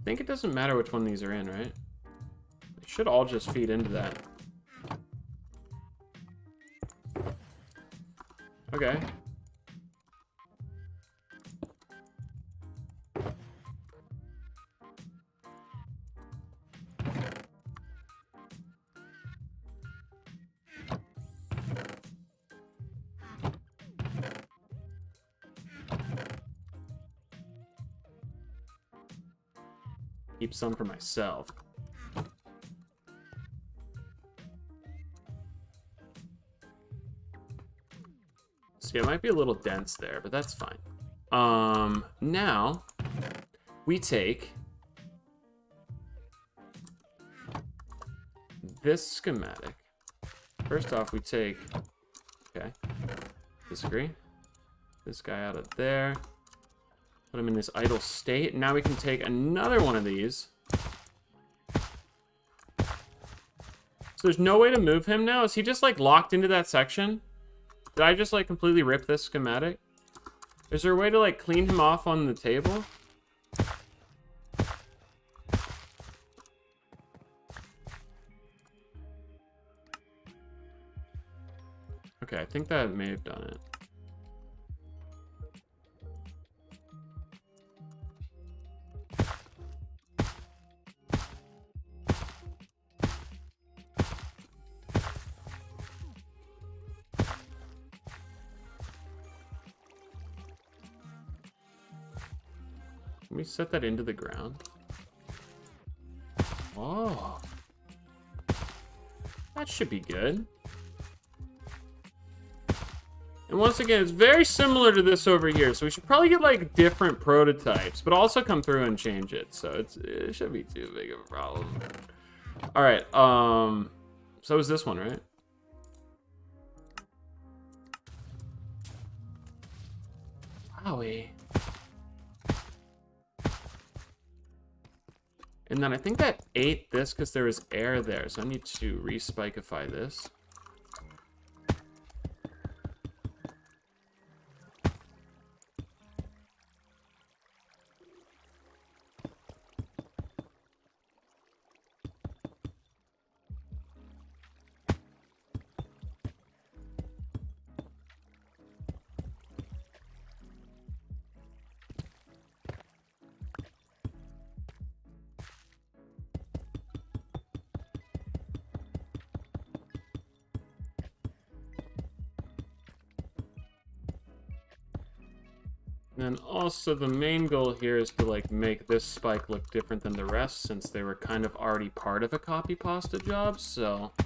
think it doesn't matter which one these are in, right? They should all just feed into that. Okay. Keep some for myself. See, it might be a little dense there, but that's fine. Now we take this schematic. First off, we take, okay, disagree. This guy out of there. Put him in this idle state. Now we can take another one of these. So there's no way to move him now? Is he just like locked into that section? Did I just like completely rip this schematic? Is there a way to like clean him off on the table? Okay, I think that may have done it. Let me set that into the ground. Oh. That should be good. And once again, it's very similar to this over here, so we should probably get like different prototypes, but also come through and change it, so it shouldn't be too big of a problem. All right, so is this one, right? Wowie. And then I think that ate this because there was air there, so I need to respikeify this. And then also the main goal here is to like make this spike look different than the rest since they were kind of already part of a copy pasta job, so a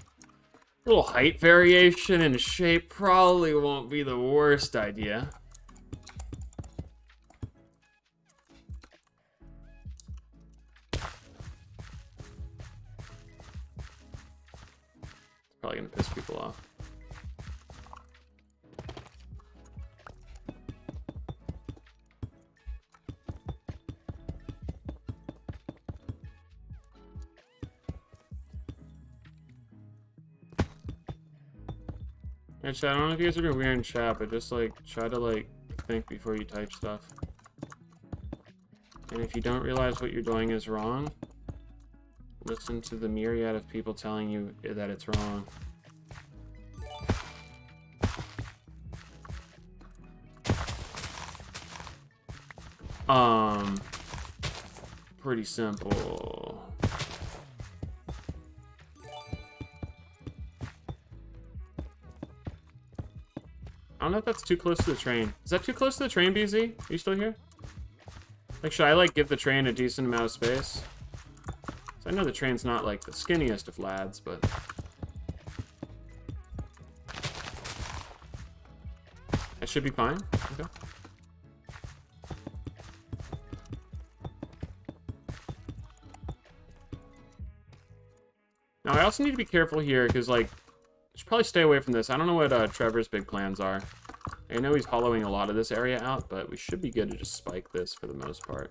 little height variation and shape probably won't be the worst idea. It's probably gonna piss people off. And chat, I don't know if you guys are being weird in chat, but just like try to like think before you type stuff. And if you don't realize what you're doing is wrong, listen to the myriad of people telling you that it's wrong. Pretty simple. I don't know if that's too close to the train. Is that too close to the train, BZ? Are you still here? Like, should I, like, give the train a decent amount of space? So I know the train's not, like, the skinniest of lads, but... that should be fine. Okay. Now, I also need to be careful here, because, like, I should probably stay away from this. I don't know what Trevor's big plans are. I know he's hollowing a lot of this area out, but we should be good to just spike this for the most part.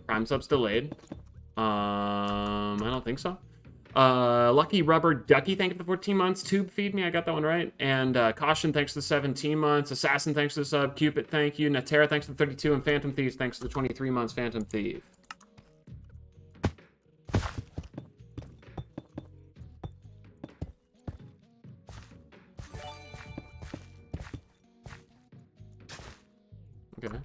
Prime sub's delayed. I don't think so. Lucky Rubber Ducky, thank you for the 14 months. Tube Feed Me, I got that one right. And Caution, thanks for the 17 months. Assassin, thanks for the sub. Cupid, thank you. Natera, thanks for the 32. And Phantom Thieves, thanks for the 23 months. Phantom Thief. Okay.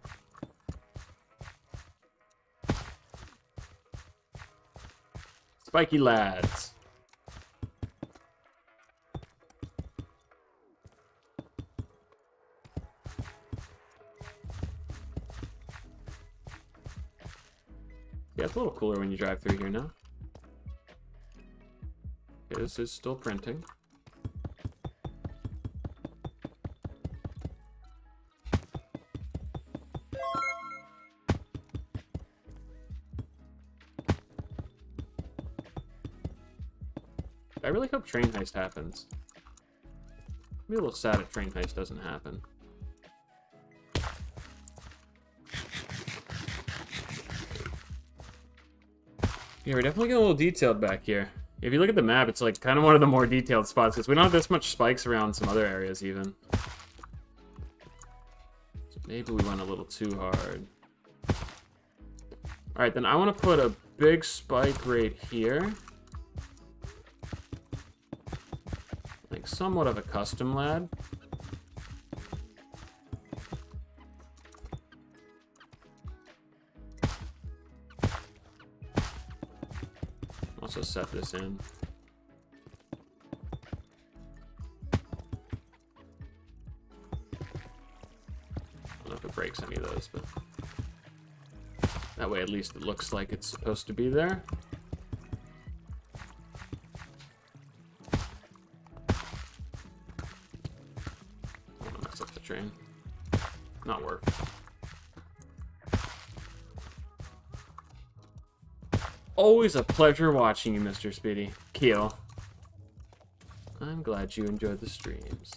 Spiky lads. Yeah, it's a little cooler when you drive through here now. Okay, this is still printing. I really hope Train Heist happens. I'm a little sad if Train Heist doesn't happen. Yeah, we're definitely getting a little detailed back here. If you look at the map, it's like kind of one of the more detailed spots because we don't have this much spikes around some other areas even. So maybe we went a little too hard. Alright, then I want to put a big spike right here. Like somewhat of a custom lad. Also set this in. I don't know if it breaks any of those, but that way at least it looks like it's supposed to be there. Train. Not work. always a pleasure watching you, Mr. Speedy. Keel. I'm glad you enjoyed the streams.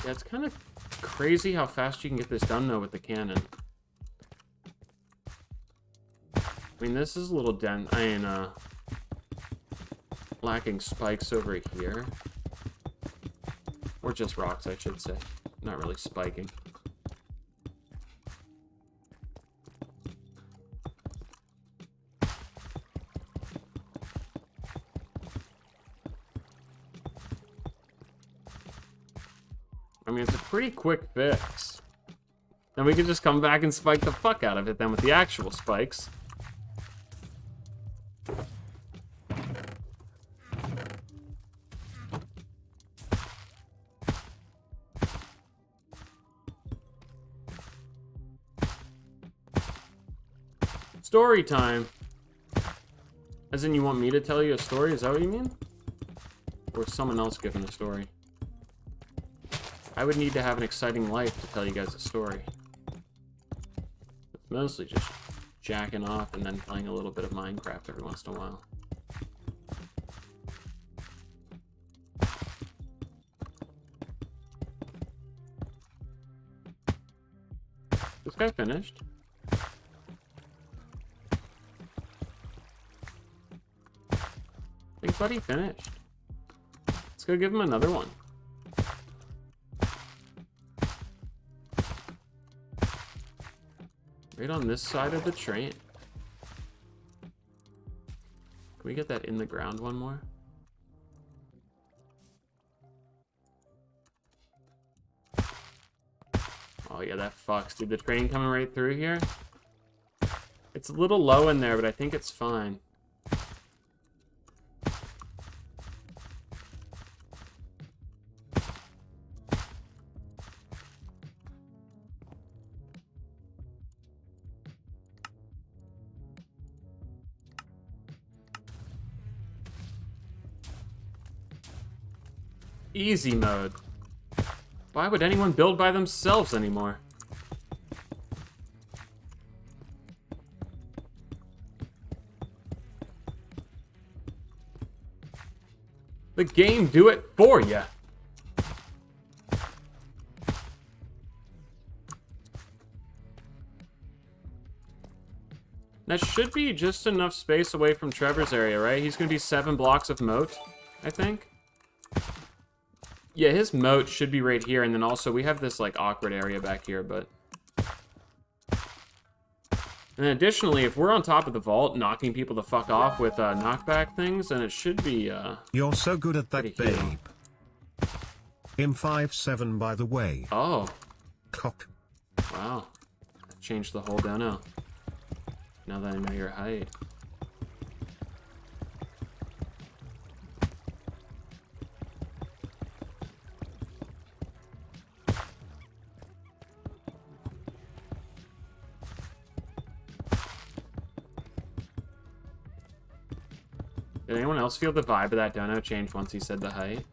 Yeah, it's kind of crazy how fast you can get this done, though, with the cannon. I mean, this is a little lacking spikes over here. Or just rocks, I should say. Not really spiking. I mean, it's a pretty quick fix. Then we can just come back and spike the fuck out of it then with the actual spikes. Story time. As in, you want me to tell you a story? Is that what you mean? Or someone else giving a story? I would need to have an exciting life to tell you guys a story. It's mostly just jacking off and then playing a little bit of Minecraft every once in a while. This guy finished? I think Buddy finished. Let's go give him another one. Right on this side of the train. Can we get that in the ground one more? Oh yeah, that fucks, dude. The train coming right through here. It's a little low in there, but I think it's fine. Easy mode. Why would anyone build by themselves anymore? The game do it for ya. That should be just enough space away from Trevor's area, right? He's gonna be 7 blocks of moat, I think. Yeah, his moat should be right here, and then also we have this, like, awkward area back here, but... And additionally, if we're on top of the vault, knocking people the fuck off with knockback things, then it should be, You're so good at that, pretty babe. M57, by the way. Oh, Cock. wow. That changed the whole dono. Now that I know your height. Did anyone else feel the vibe of that dono change once he said the height?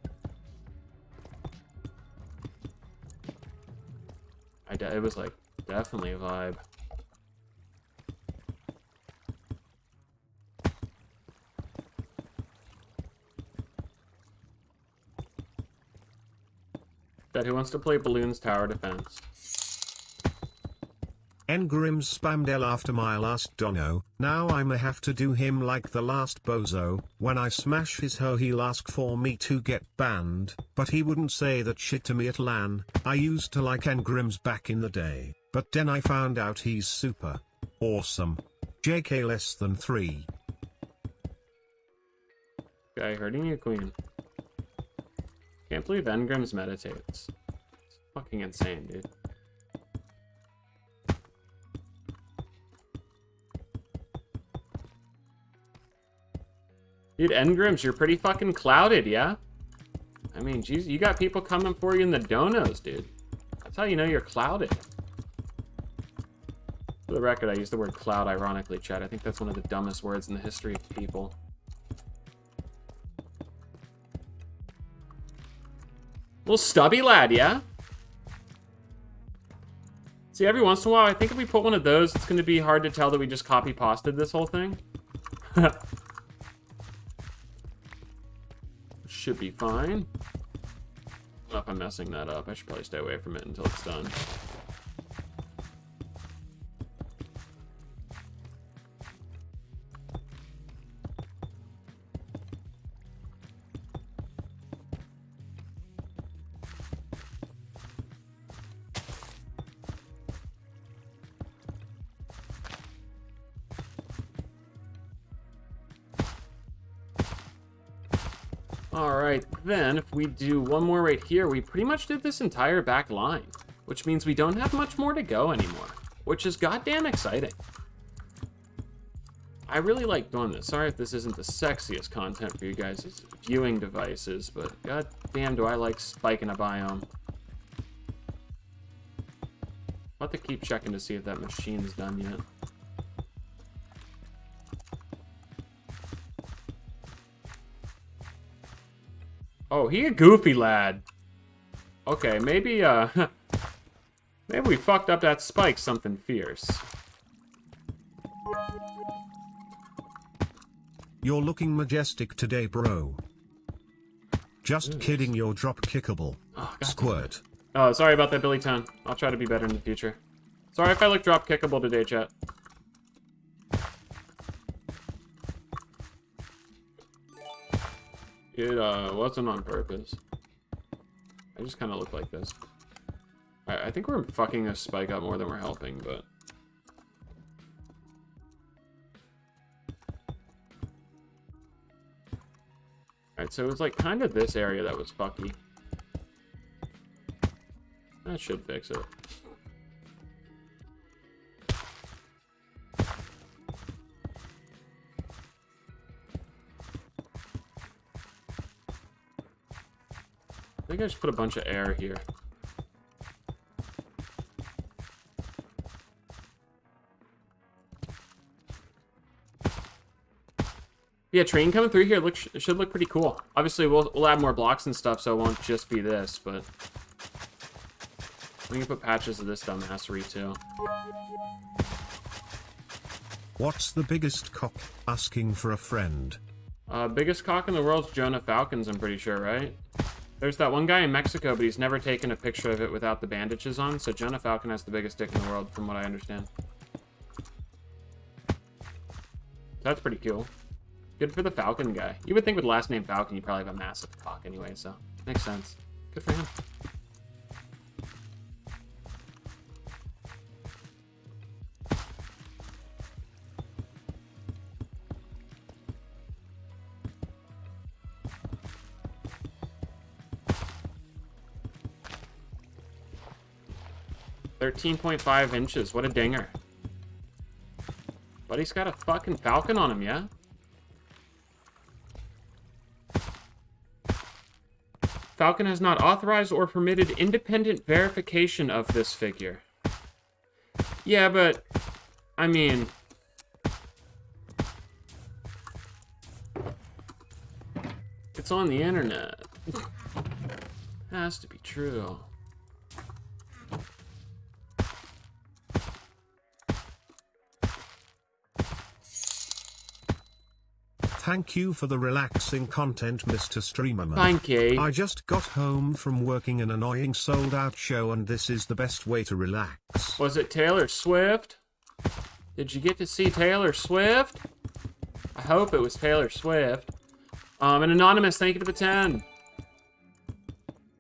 It was like definitely a vibe. Bet who wants to play Balloons Tower Defense? Engrims spammed L after my last dono, now I'ma have to do him like the last bozo. When I smash his hoe he'll ask for me to get banned, but he wouldn't say that shit to me at LAN. I used to like Engrims back in the day, but then I found out he's super awesome. JK less than 3. Guy hurting you, queen. Can't believe Engrims meditates. It's fucking insane, dude. Dude, Engrims, you're pretty fucking clouded, yeah? I mean, geez, you got people coming for you in the donos, dude. That's how you know you're clouded. the record, I used the word cloud ironically, chat. I think that's one of the dumbest words in the history of people. Little stubby lad, yeah? See, every once in a while, I think if we put one of those, it's going to be hard to tell that we just copy-pasted this whole thing. Should be fine. I don't know if I'm messing that up. I should probably stay away from it until it's done. Alright, then, if we do one more right here, we pretty much did this entire back line, which means we don't have much more to go anymore, which is goddamn exciting. I really like doing this. Sorry if this isn't the sexiest content for you guys' viewing devices, but goddamn do I like spiking a biome. I'll have to keep checking to see if that machine's done yet. Oh, he a goofy lad. Okay, maybe, maybe we fucked up that spike something fierce. You're looking majestic today, bro. Just kidding, you're drop kickable. Oh, God. Squirt. Oh, sorry about that, Billy Town. I'll try to be better in the future. Sorry if I look drop kickable today, chat. It wasn't on purpose. I just kind of look like this. I think we're fucking this spike up more than we're helping, but... Alright, so it was like kind of this area that was fucky. That should fix it. I think I just put a bunch of air here. Yeah, train coming through here should look pretty cool. Obviously, we'll add more blocks and stuff, so it won't just be this, but... We can put patches of this dumbassery, too. What's the biggest cock? Asking for a friend. Biggest cock in the world's Jonah Falcons, I'm pretty sure, right? There's that one guy in Mexico, but he's never taken a picture of it without the bandages on, so Jonah Falcon has the biggest dick in the world, from what I understand. That's pretty cool. Good for the Falcon guy. You would think with last name Falcon, you'd probably have a massive cock anyway, so makes sense. Good for him. $13.5 what a dinger. Buddy's got a fucking falcon on him, yeah? Falcon has not authorized or permitted independent verification of this figure. Yeah, but, I mean... It's on the internet. Has to be true. Thank you for the relaxing content, Mr. Streamerman. Thank you. I just got home from working an annoying sold-out show and this is the best way to relax. Was it Taylor Swift? Did you get to see Taylor Swift? I hope it was Taylor Swift. An anonymous, thank you for the 10.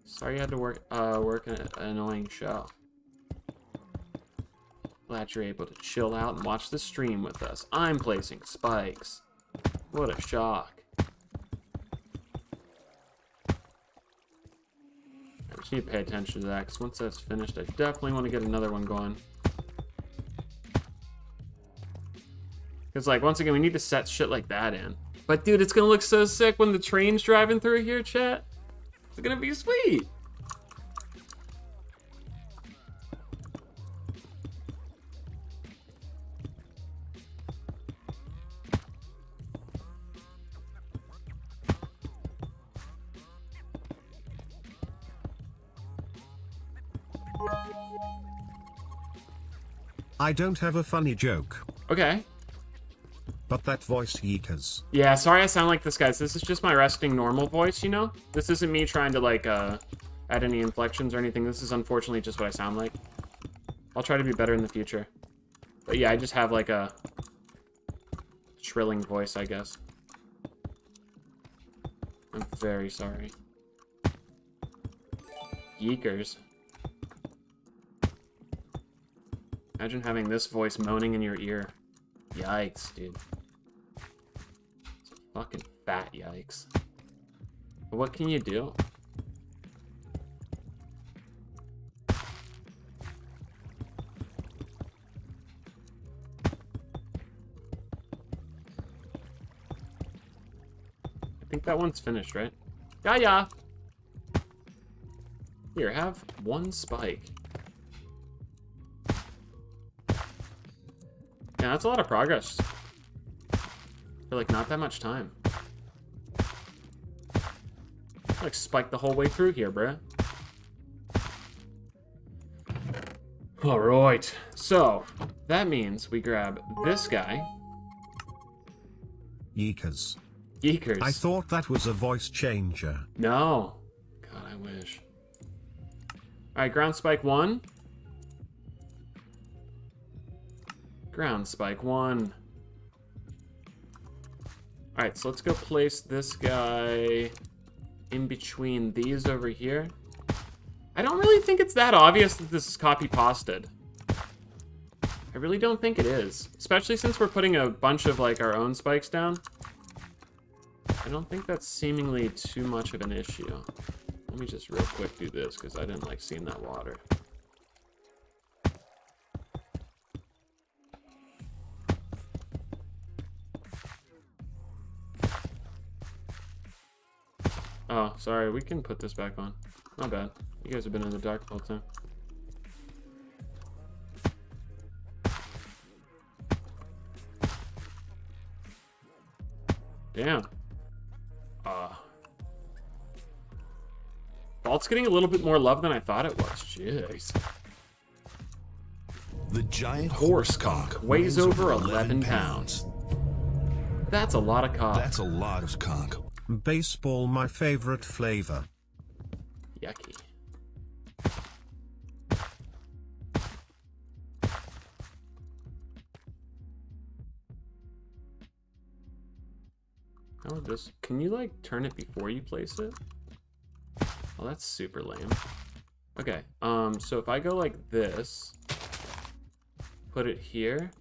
Sorry you had to work an annoying show. Glad you're able to chill out and watch the stream with us. I'm placing spikes. What a shock. I just need to pay attention to that, because once that's finished, I definitely want to get another one going. Because, like, once again, we need to set shit like that in. But, dude, it's going to look so sick when the train's driving through here, chat. It's going to be sweet. I don't have a funny joke, Okay. but that voice yeekers. Yeah, sorry I sound like this, guys. This is just my resting normal voice, you know? This isn't me trying to, like, add any inflections or anything. This is unfortunately just what I sound like. I'll try to be better in the future. But yeah, I just have, like, a shrilling voice, I guess. I'm very sorry. Yeekers. Imagine having this voice moaning in your ear. Yikes, dude. It's a fucking fat yikes. But what can you do? I think that one's finished, right? Yeah. Here, have one spike. Yeah, that's a lot of progress. For, like, not that much time. Like, spike the whole way through here, bruh. Alright. So, that means we grab this guy. Yeekers. Yeekers. I thought that was a voice changer. No. God, I wish. Alright, ground spike 1. Ground spike 1. Alright, so let's go place this guy in between these over here. I don't really think it's that obvious that this is copy-pasted. I really don't think it is. Especially since we're putting a bunch of, like, our own spikes down. I don't think that's seemingly too much of an issue. Let me just real quick do this, because I didn't like seeing that water. Oh, sorry, we can put this back on. Not bad. You guys have been in the dark the whole time. Damn. Vault's getting a little bit more love than I thought it was. Jeez. The giant Horse cock weighs over 11 pounds. That's a lot of cock. That's a lot of cock. Baseball my favorite flavor. Yucky. How would this... Can you, like, turn it before you place it? Oh, that's super lame. Okay, so if I go like this, put it here,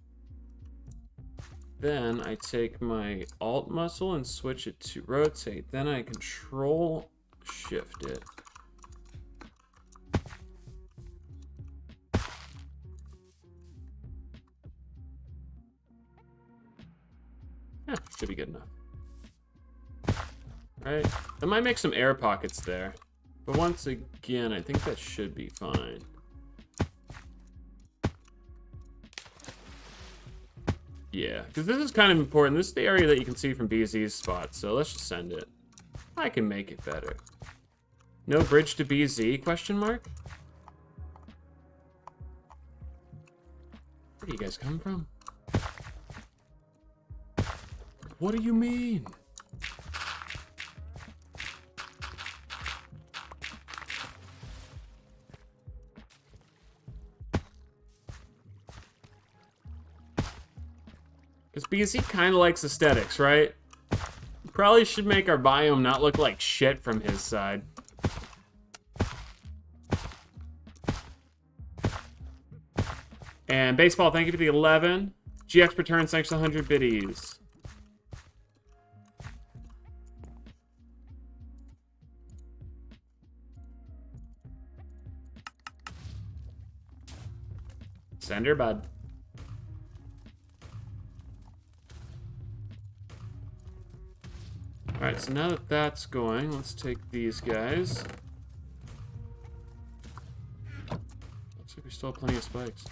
then I take my Alt muscle and switch it to rotate. Then I Control Shift it. Yeah, should be good enough. Alright, that might make some air pockets there. But once again, I think that should be fine. Yeah, because this is kind of important. This is the area that you can see from BZ's spot, so let's just send it. I can make it better. No bridge to BZ, question mark? Where do you guys come from? What do you mean? Because BZ kind of likes aesthetics, right? Probably should make our biome not look like shit from his side. And Baseball, thank you for the 11. GX returns, thanks to 100 biddies. Send her, bud. Alright, so now that that's going, let's take these guys. Looks like we still have plenty of spikes.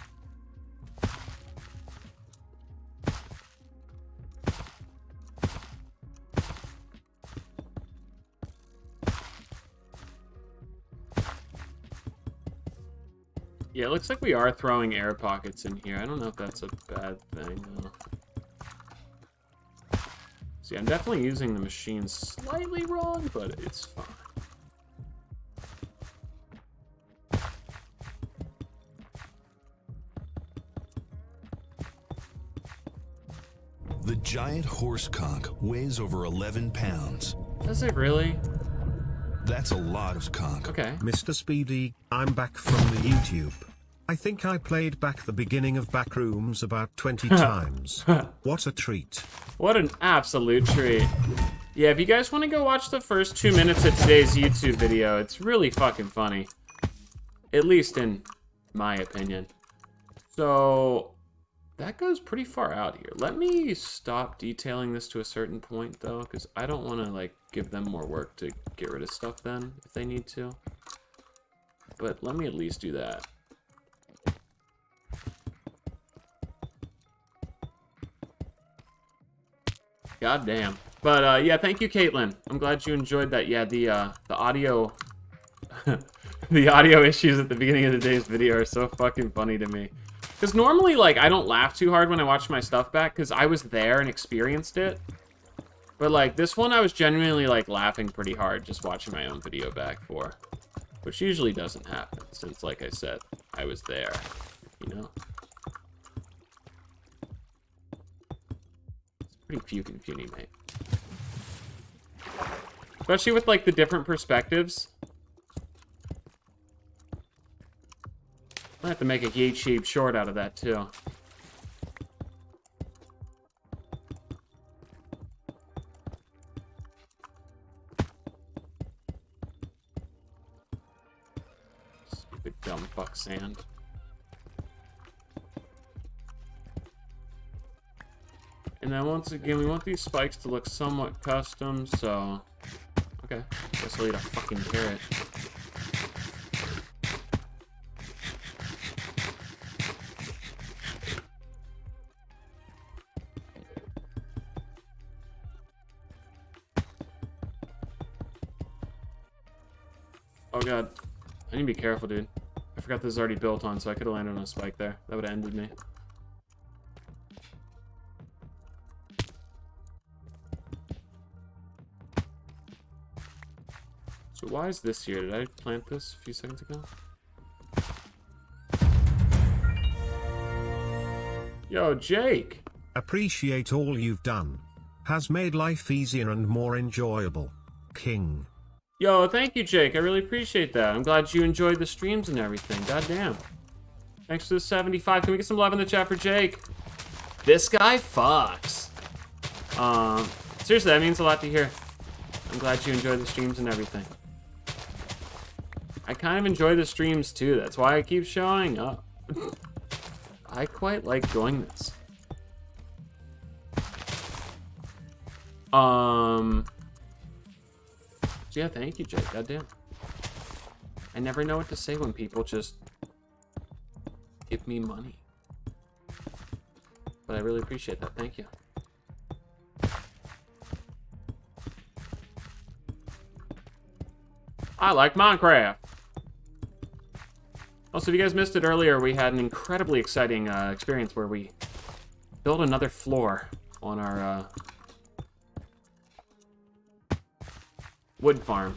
Yeah, it looks like we are throwing air pockets in here. I don't know if that's a bad thing, though. See, I'm definitely using the machine slightly wrong, but it's fine. The giant horse conch weighs over 11 pounds. Does it really? That's a lot of conch. Okay. Mr. Speedy, I'm back from the YouTube. I think I played back the beginning of Backrooms about 20 times. What a treat. What an absolute treat. Yeah, if you guys want to go watch the first 2 minutes of today's YouTube video, it's really fucking funny. At least in my opinion. So, that goes pretty far out here. Let me stop detailing this to a certain point, though, because I don't want to, like, give them more work to get rid of stuff then, if they need to. But let me at least do that. God damn. But, yeah, thank you, Caitlin. I'm glad you enjoyed that. Yeah, the audio... the audio issues at the beginning of today's video are so fucking funny to me. Because normally, like, I don't laugh too hard when I watch my stuff back, because I was there and experienced it. But, like, this one I was genuinely, like, laughing pretty hard just watching my own video back for. Which usually doesn't happen, since, like I said, I was there, you know? It's pretty puking puny, mate. Especially with, like, the different perspectives. I have to make a YouTube short out of that, too. Stupid dumb fuck sand. And then once again, we want these spikes to look somewhat custom, so... Okay, guess I'll eat a fucking carrot. Oh god. I need to be careful, dude. I forgot this is already built on, so I could have landed on a spike there. That would have ended me. So why is this here? Did I plant this a few seconds ago? Yo, Jake! Appreciate all you've done. Has made life easier and more enjoyable. King. Yo, thank you, Jake. I really appreciate that. I'm glad you enjoyed the streams and everything. God damn. Thanks for the 75. Can we get some love in the chat for Jake? This guy fucks. Seriously, that means a lot to hear. I'm glad you enjoyed the streams and everything. I kind of enjoy the streams too. That's why I keep showing up. I quite like doing this. So yeah, thank you, Jake. Goddamn. I never know what to say when people just give me money. But I really appreciate that. Thank you. I like Minecraft. Also, if you guys missed it earlier, we had an incredibly exciting experience where we built another floor on our wood farm.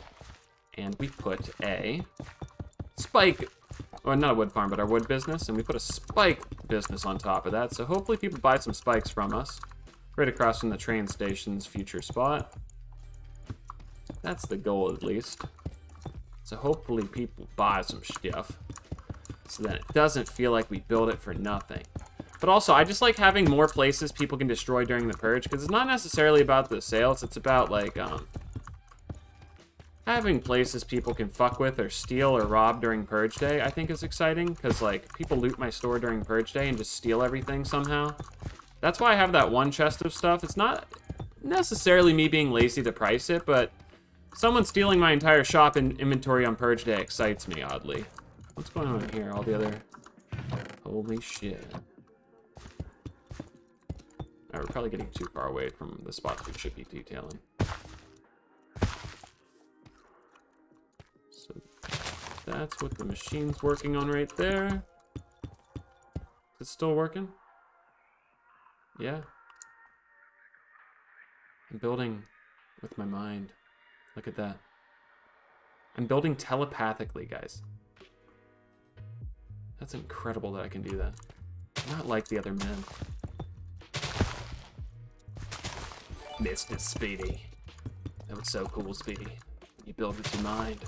And we put a spike, or not a wood farm, but our wood business, and we put a spike business on top of that. So hopefully people buy some spikes from us, right across from the train station's future spot. That's the goal, at least. So hopefully people buy some stuff, so that it doesn't feel like we build it for nothing. But also, I just like having more places people can destroy during the purge, because it's not necessarily about the sales, it's about, like, having places people can fuck with or steal or rob during purge day, I think is exciting, because, like, people loot my store during purge day and just steal everything somehow. That's why I have that one chest of stuff. It's not necessarily me being lazy to price it, but someone stealing my entire shop and inventory on purge day excites me, oddly. What's going on here? All the other... Holy shit. Alright, we're probably getting too far away from the spots we should be detailing. So That's what the machine's working on right there. Is it still working? Yeah. I'm building with my mind. Look at that. I'm building telepathically, guys. That's incredible that I can do that. I'm not like the other men. Mr. Speedy. That was so cool, Speedy. You build with your mind.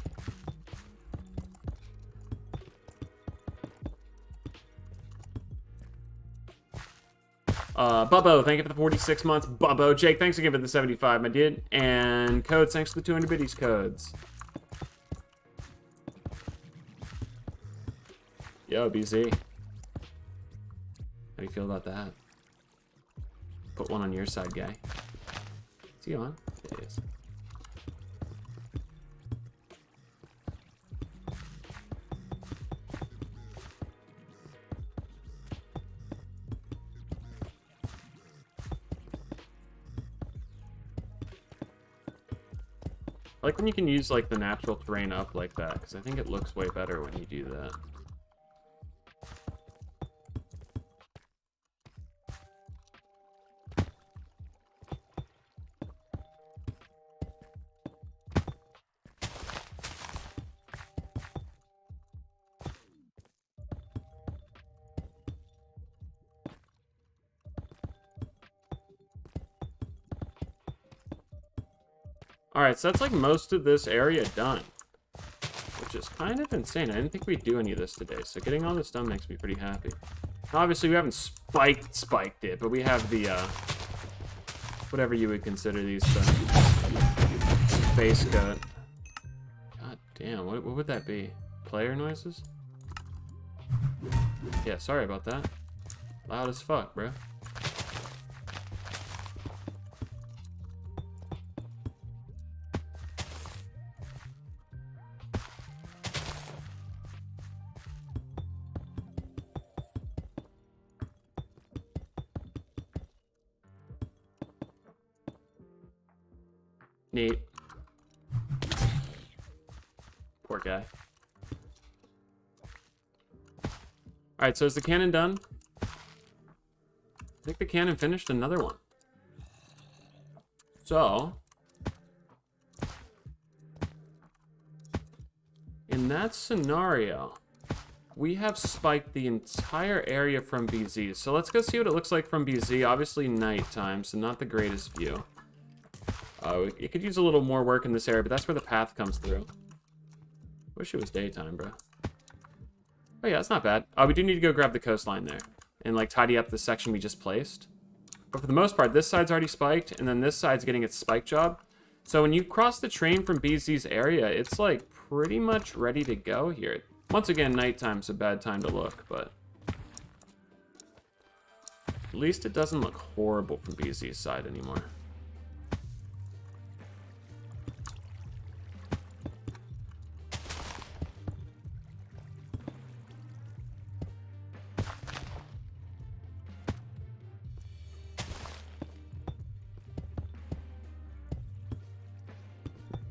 Bubbo, thank you for the 46 months. Bubbo. Jake, thanks again for the 75, my dude. And Codes, thanks for the 200 biddies, Codes. Yo, BZ. How do you feel about that? Put one on your side, guy. Is he on? Yeah, he is. I like when you can use like the natural terrain up like that, because I think it looks way better when you do that. Alright, so that's like most of this area done. Which is kind of insane. I didn't think we'd do any of this today, so getting all this done makes me pretty happy. Obviously, we haven't spiked it, but we have the, whatever you would consider these base coat. God damn, what would that be? Player noises? Yeah, sorry about that. Loud as fuck, bro. Neat. Poor guy. Alright, so is the cannon done? I think the cannon finished another one. So, in that scenario, we have spiked the entire area from BZ. So let's go see what it looks like from BZ. Obviously nighttime, so not the greatest view. It could use a little more work in this area, but that's where the path comes through. Wish it was daytime, bro. Oh yeah, that's not bad. We do need to go grab the coastline there and like tidy up the section we just placed. But for the most part, this side's already spiked, and then this side's getting its spike job. So when you cross the train from BZ's area, it's like pretty much ready to go here. Once again, nighttime's a bad time to look, but at least it doesn't look horrible from BZ's side anymore.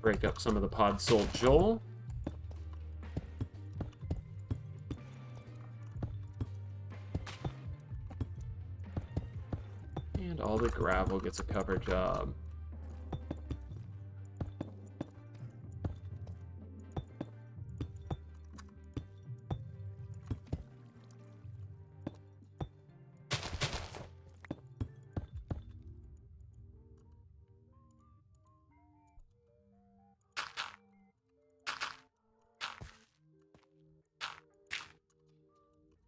Break up some of the pod soul Joel. And all the gravel gets a cover job.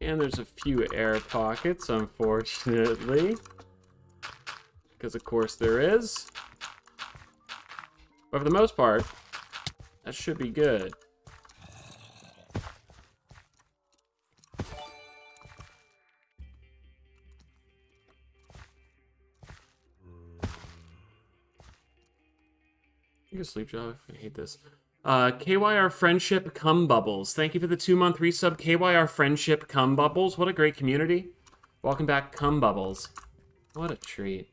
And there's a few air pockets, unfortunately. Because of course there is. But for the most part, that should be good. You can sleep, Joe. I hate this. KYR Friendship Cum Bubbles. Thank you for the 2-month resub. KYR Friendship Cum Bubbles. What a great community. Welcome back, Cum Bubbles. What a treat.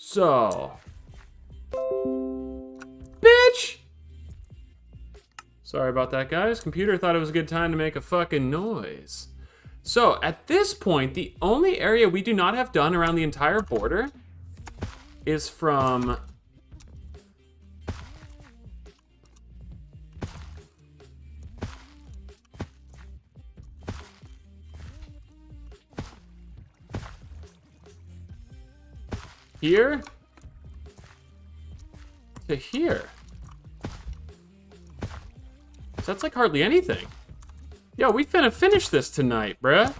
So. Bitch! Sorry about that, guys. Computer thought it was a good time to make a fucking noise. So, at this point, the only area we do not have done around the entire border is from... here to here. So that's like hardly anything. Yo, we finna finish this tonight, bruh.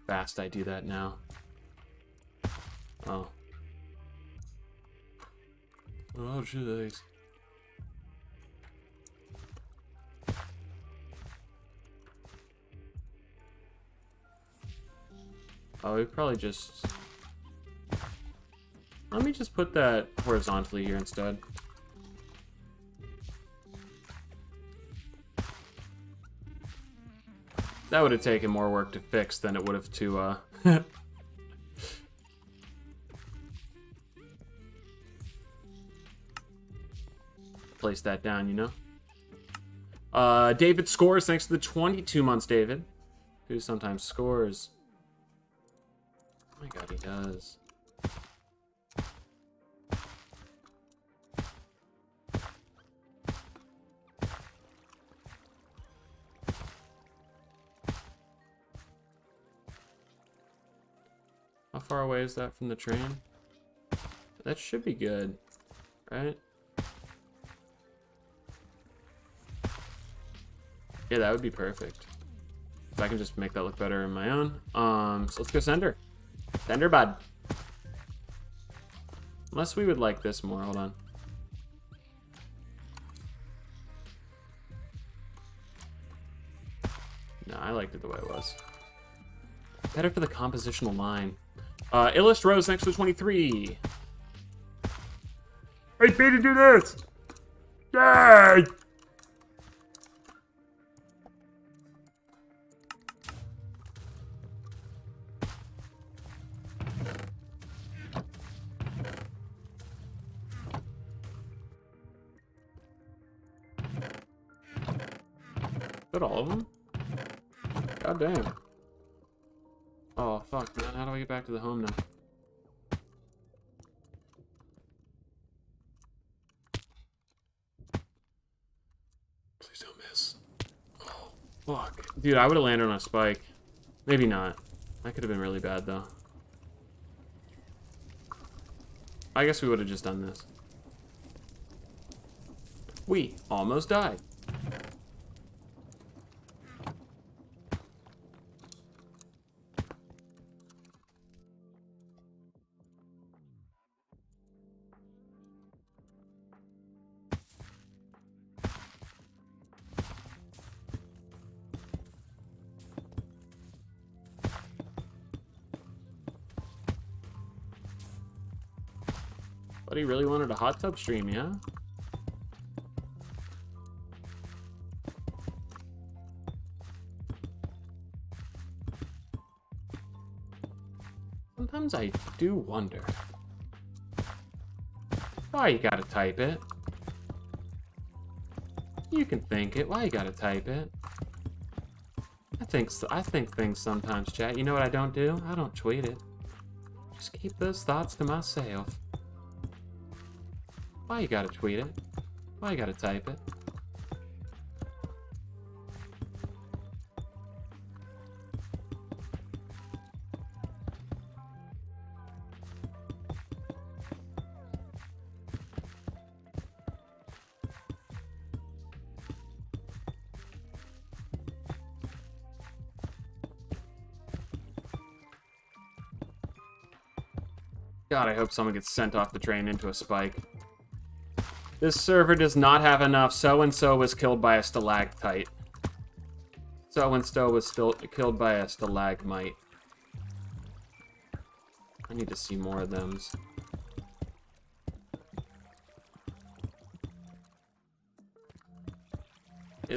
Fast I do that now. Oh. Oh, jeez. Oh, we probably just... Let me just put that horizontally here instead. That would have taken more work to fix than it would have to, place that down, you know? David scores thanks to the 22 months, David. Who sometimes scores. Oh my god, he does. How far away is that from the train? That should be good, right? Yeah, that would be perfect. If I can just make that look better in my own. So let's go sender. Sender, bud. Unless we would like this more. Hold on. No, I liked it the way it was. Better for the compositional line. Illust Rose next to 23. Hey, Peter, do this! Yay! Is that all of them? God damn. Oh, fuck, man. How do I get back to the home now? Please don't miss. Oh, fuck. Dude, I would have landed on a spike. Maybe not. That could have been really bad, though. I guess we would have just done this. We almost died. Buddy really wanted a hot tub stream, yeah? Sometimes I do wonder why you gotta type it. You can think it. Why you gotta type it? I think things sometimes, chat. You know what I don't do? I don't tweet it. Just keep those thoughts to myself. Why you gotta tweet it? Why you gotta type it? God, I hope someone gets sent off the train into a spike. This server does not have enough. So-and-so was killed by a stalactite. So-and-so was still killed by a stalagmite. I need to see more of them.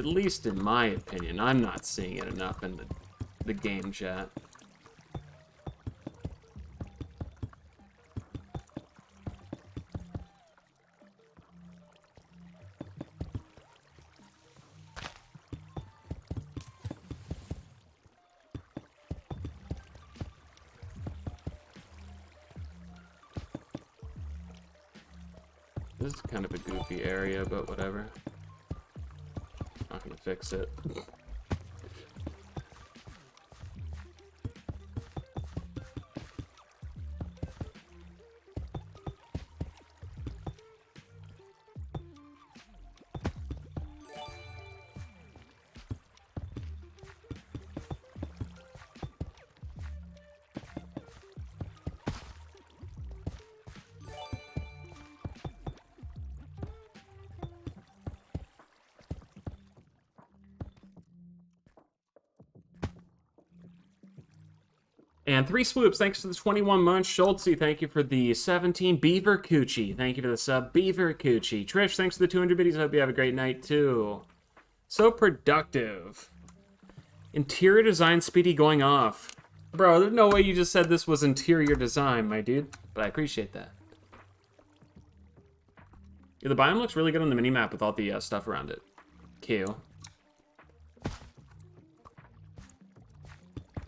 At least in my opinion. I'm not seeing it enough in the game chat. This is kind of a goofy area, but whatever. Not gonna fix it. And 3 swoops, thanks for the 21 months. Schultzy, thank you for the 17. Beaver Coochie, thank you for the sub. Beaver Coochie. Trish, thanks for the 200 biddies. I hope you have a great night, too. So productive. Interior design, Speedy going off. Bro, there's no way you just said this was interior design, my dude. But I appreciate that. Yeah, the biome looks really good on the minimap with all the stuff around it. Q.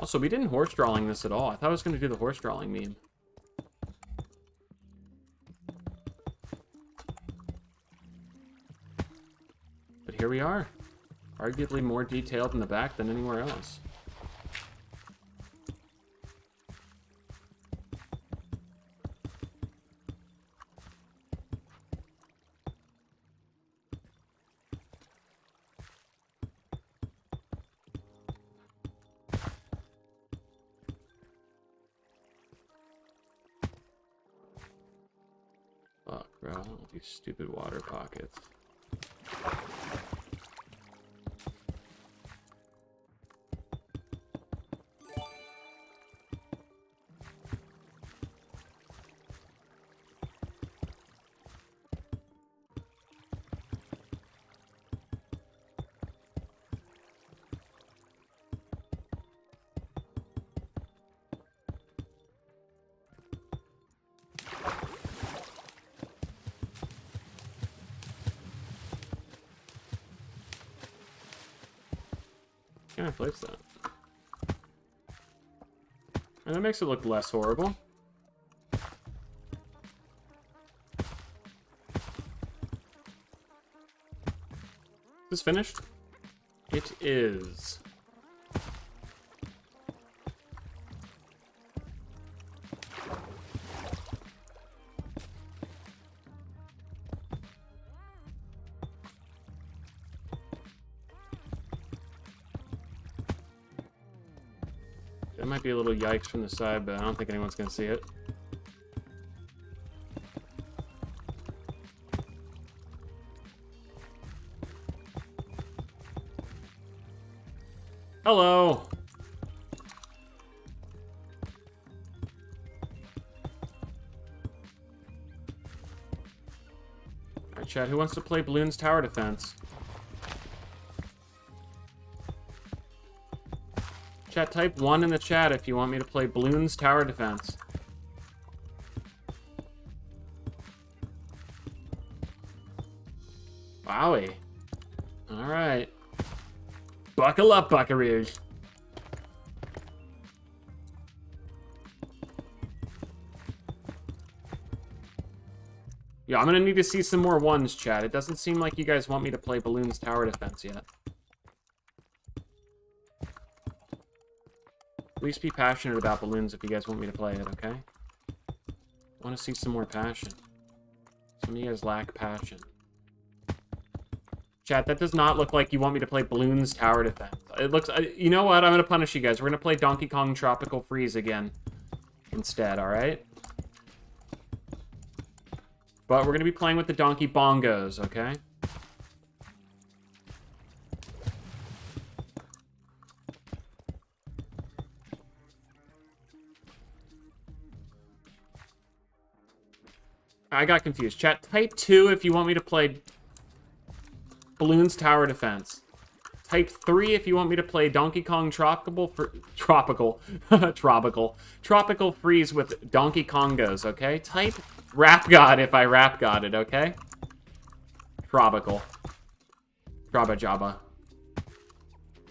Also, we didn't horse drawing this at all. I thought I was going to do the horse drawing meme. But here we are. Arguably more detailed in the back than anywhere else. Fuck, bro. These stupid water pockets. Can I place that? And that makes it look less horrible. Is this finished? It is. That might be a little yikes from the side, but I don't think anyone's gonna see it. Hello! Alright, chat, who wants to play Balloons Tower Defense? Chat, type 1 in the chat if you want me to play Balloons Tower Defense. Wowie. Alright. Buckle up, buckaroos. Yeah, I'm gonna need to see some more ones, chat. It doesn't seem like you guys want me to play Balloons Tower Defense yet. At least be passionate about balloons if you guys want me to play it, okay? I want to see some more passion. Some of you guys lack passion. Chat, that does not look like you want me to play Balloons Tower Defense. It looks... you know what? I'm going to punish you guys. We're going to play Donkey Kong Tropical Freeze again instead, alright? But we're going to be playing with the Donkey Bongos, okay? I got confused. Chat, type 2 if you want me to play Balloons Tower Defense. Type 3 if you want me to play Donkey Kong Tropical Freeze with Donkey Kongos, okay? Type Rap God if I Rap God it, okay? Tropical. Traba Jabba.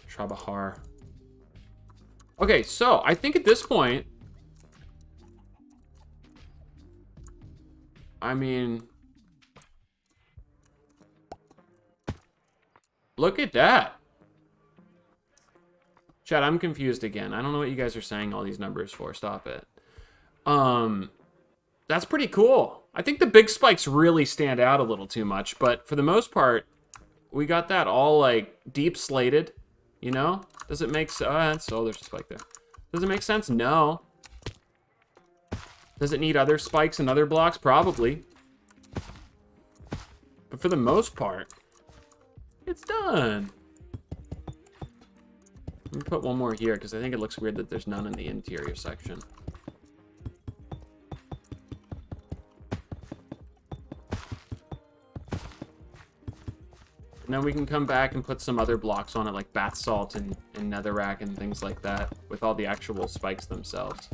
Trabahar. Okay, so I think at this point, I mean, look at that. Chat, I'm confused again. I don't know what you guys are saying all these numbers for. Stop it. That's pretty cool. I think the big spikes really stand out a little too much, but for the most part, we got that all like deep slated, you know? Does it make sense? Oh, there's a spike there. Does it make sense? No. Does it need other spikes and other blocks? Probably. But for the most part, it's done. Let me put one more here because I think it looks weird that there's none in the interior section. And then we can come back and put some other blocks on it, like bath salt and netherrack and things like that, with all the actual spikes themselves.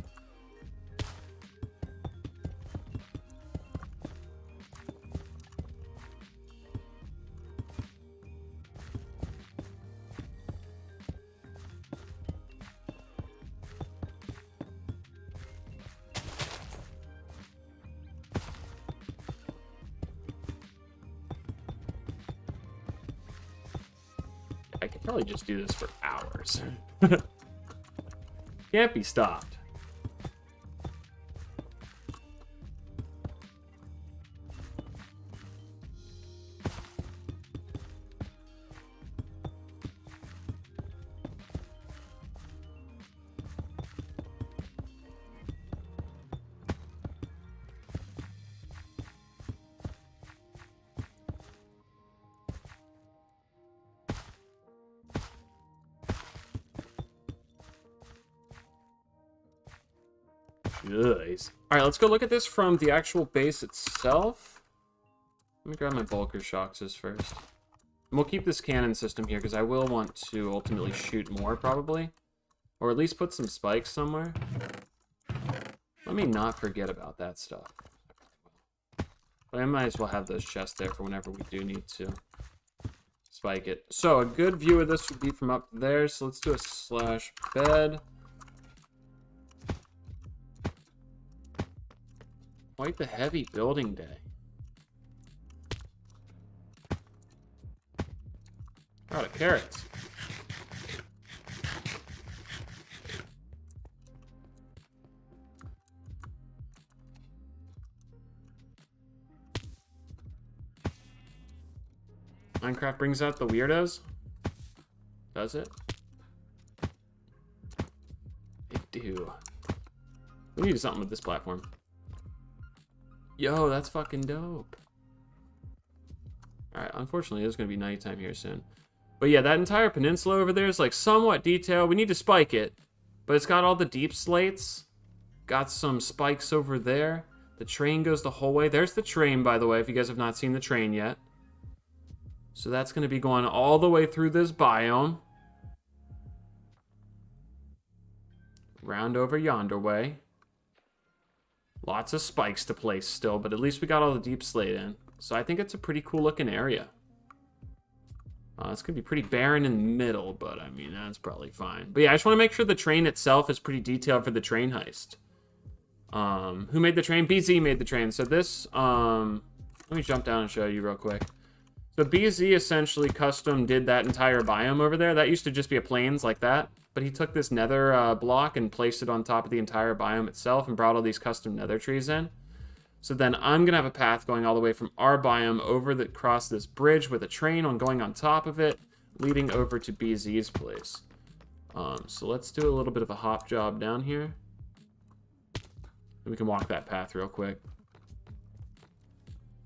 I could probably just do this for hours. Can't be stopped. Nice. All right, let's go look at this from the actual base itself. Let me grab my Bulker Shoxes first. And we'll keep this cannon system here because I will want to ultimately shoot more probably. Or at least put some spikes somewhere. Let me not forget about that stuff. But I might as well have those chests there for whenever we do need to spike it. So a good view of this would be from up there. So let's do a slash bed. Quite the heavy building day. A lot of carrots. Minecraft brings out the weirdos? Does it? They do. We need to do something with this platform. Yo, that's fucking dope. Alright, unfortunately, it's going to be nighttime here soon. But yeah, that entire peninsula over there is like somewhat detailed. We need to spike it. But it's got all the deep slates. Got some spikes over there. The train goes the whole way. There's the train, by the way, if you guys have not seen the train yet. So that's going to be going all the way through this biome. Round over yonder way. Lots of spikes to place still, but at least we got all the deep slate in. So I think it's a pretty cool looking area. It's going to be pretty barren in the middle, but I mean, that's probably fine. But yeah, I just want to make sure the train itself is pretty detailed for the train heist. Who made the train? BZ made the train. So this, let me jump down and show you real quick. So BZ essentially custom did that entire biome over there. That used to just be a plains like that. But he took this nether block and placed it on top of the entire biome itself and brought all these custom nether trees in. So then I'm going to have a path going all the way from our biome over across this bridge with a train going on top of it, leading over to BZ's place. So let's do a little bit of a hop job down here. And we can walk that path real quick.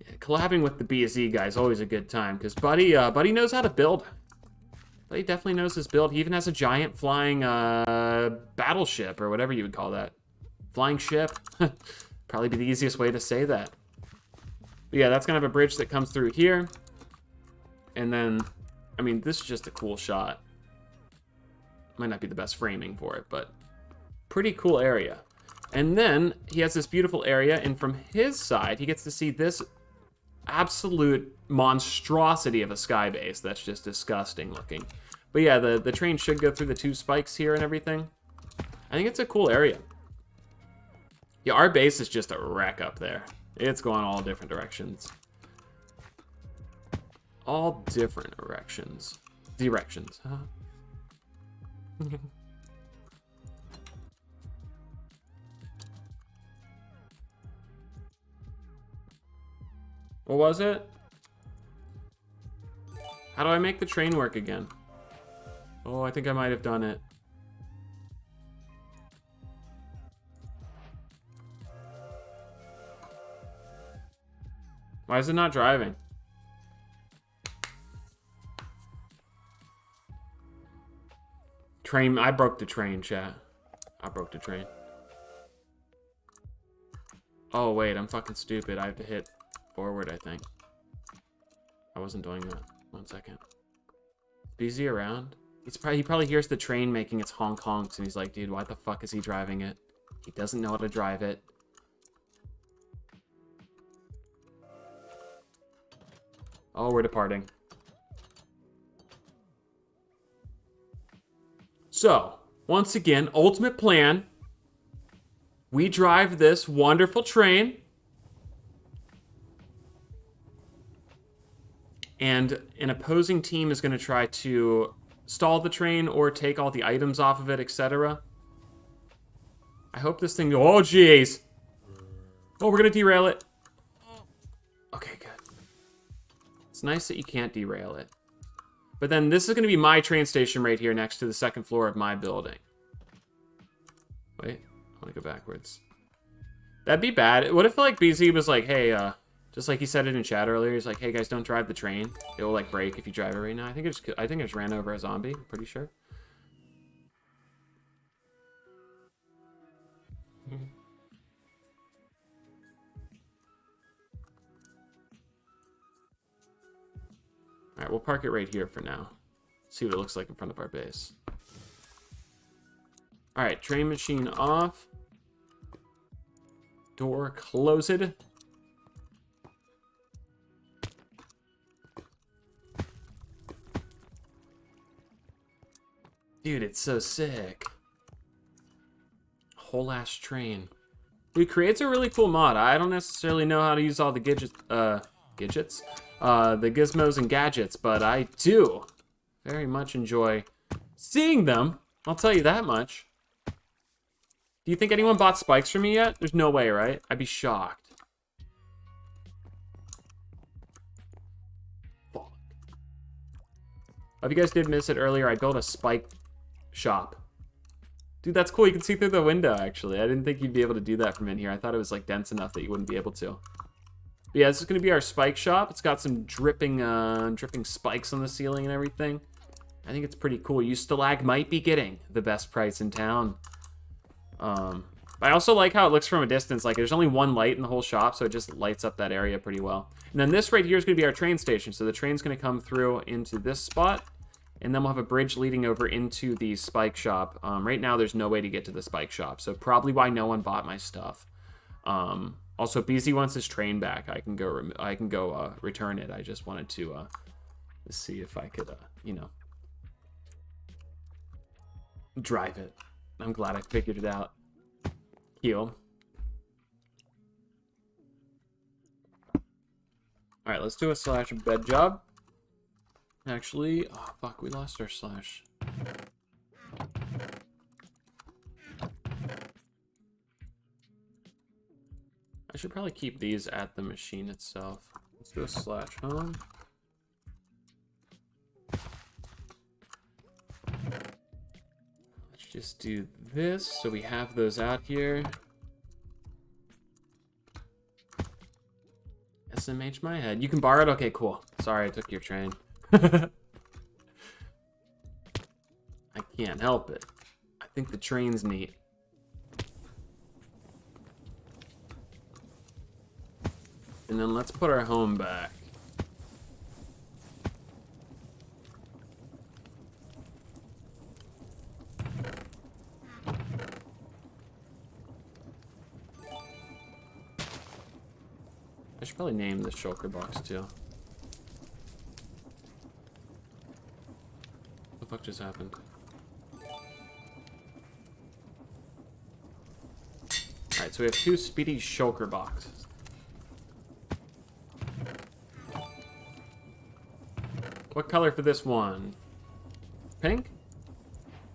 Yeah, collabing with the BZ guy is always a good time because Buddy knows how to build. He definitely knows his build. He even has a giant flying battleship, or whatever you would call that. Flying ship. Probably be the easiest way to say that. But yeah, that's going to have a bridge that comes through here. And then I mean, this is just a cool shot. Might not be the best framing for it, but pretty cool area. And then he has this beautiful area, and from his side, he gets to see this absolute monstrosity of a sky base that's just disgusting looking. But yeah, the train should go through the 2 spikes here and everything. I think it's a cool area. Yeah, our base is just a wreck up there. It's going all different directions. All different directions. Directions, huh? What was it? How do I make the train work again? Oh, I think I might have done it. Why is it not driving? Train, I broke the train, chat. I broke the train. Oh, wait, I'm fucking stupid. I have to hit forward, I think. I wasn't doing that. 1 second. Is he around? He probably hears the train making its honk honks, and he's like, dude, why the fuck is he driving it? He doesn't know how to drive it. Oh, we're departing. So, once again, ultimate plan. We drive this wonderful train. And an opposing team is going to try to stall the train or take all the items off of it, etc. I hope this thing... Oh, jeez. Oh, we're going to derail it. Okay, good. It's nice that you can't derail it. But then this is going to be my train station right here next to the 2nd floor of my building. Wait, I want to go backwards. That'd be bad. What if, like, BZ was like, hey, just like he said it in chat earlier, he's like, hey, guys, don't drive the train. It will, like, break if you drive it right now. I think I just ran over a zombie. I'm pretty sure. Alright, we'll park it right here for now. See what it looks like in front of our base. Alright, train machine off. Door closed. Dude, it's so sick. Whole ass train. Dude, creates a really cool mod. I don't necessarily know how to use all the the gizmos and gadgets, but I do very much enjoy seeing them. I'll tell you that much. Do you think anyone bought spikes from me yet? There's no way, right? I'd be shocked. Fuck. If you guys did miss it earlier, I built a spike shop. Dude, that's cool. You can see through the window, actually. I didn't think you'd be able to do that from in here. I thought it was, like, dense enough that you wouldn't be able to. But yeah, this is going to be our spike shop. It's got some dripping spikes on the ceiling and everything. I think it's pretty cool. You Stalag might be getting the best price in town. I also like how it looks from a distance. Like, there's only one light in the whole shop, so it just lights up that area pretty well. And then this right here is going to be our train station. So the train's going to come through into this spot, and then we'll have a bridge leading over into the spike shop. Right now, there's no way to get to the spike shop, so probably why no one bought my stuff. Also, BZ wants his train back. I can go return it. I just wanted to see if I could, you know, drive it. I'm glad I figured it out. Heal. Alright, let's do a slash bed job. Actually, oh fuck, we lost our slash. I should probably keep these at the machine itself. Let's do a slash home. Let's just do this so we have those out here. SMH my head. You can borrow it? Okay, cool. Sorry, I took your train. I can't help it. I think the train's neat. And then let's put our home back. I should probably name the shulker box too. What the fuck just happened? Alright, so we have 2 speedy shulker boxes. What color for this one? Pink?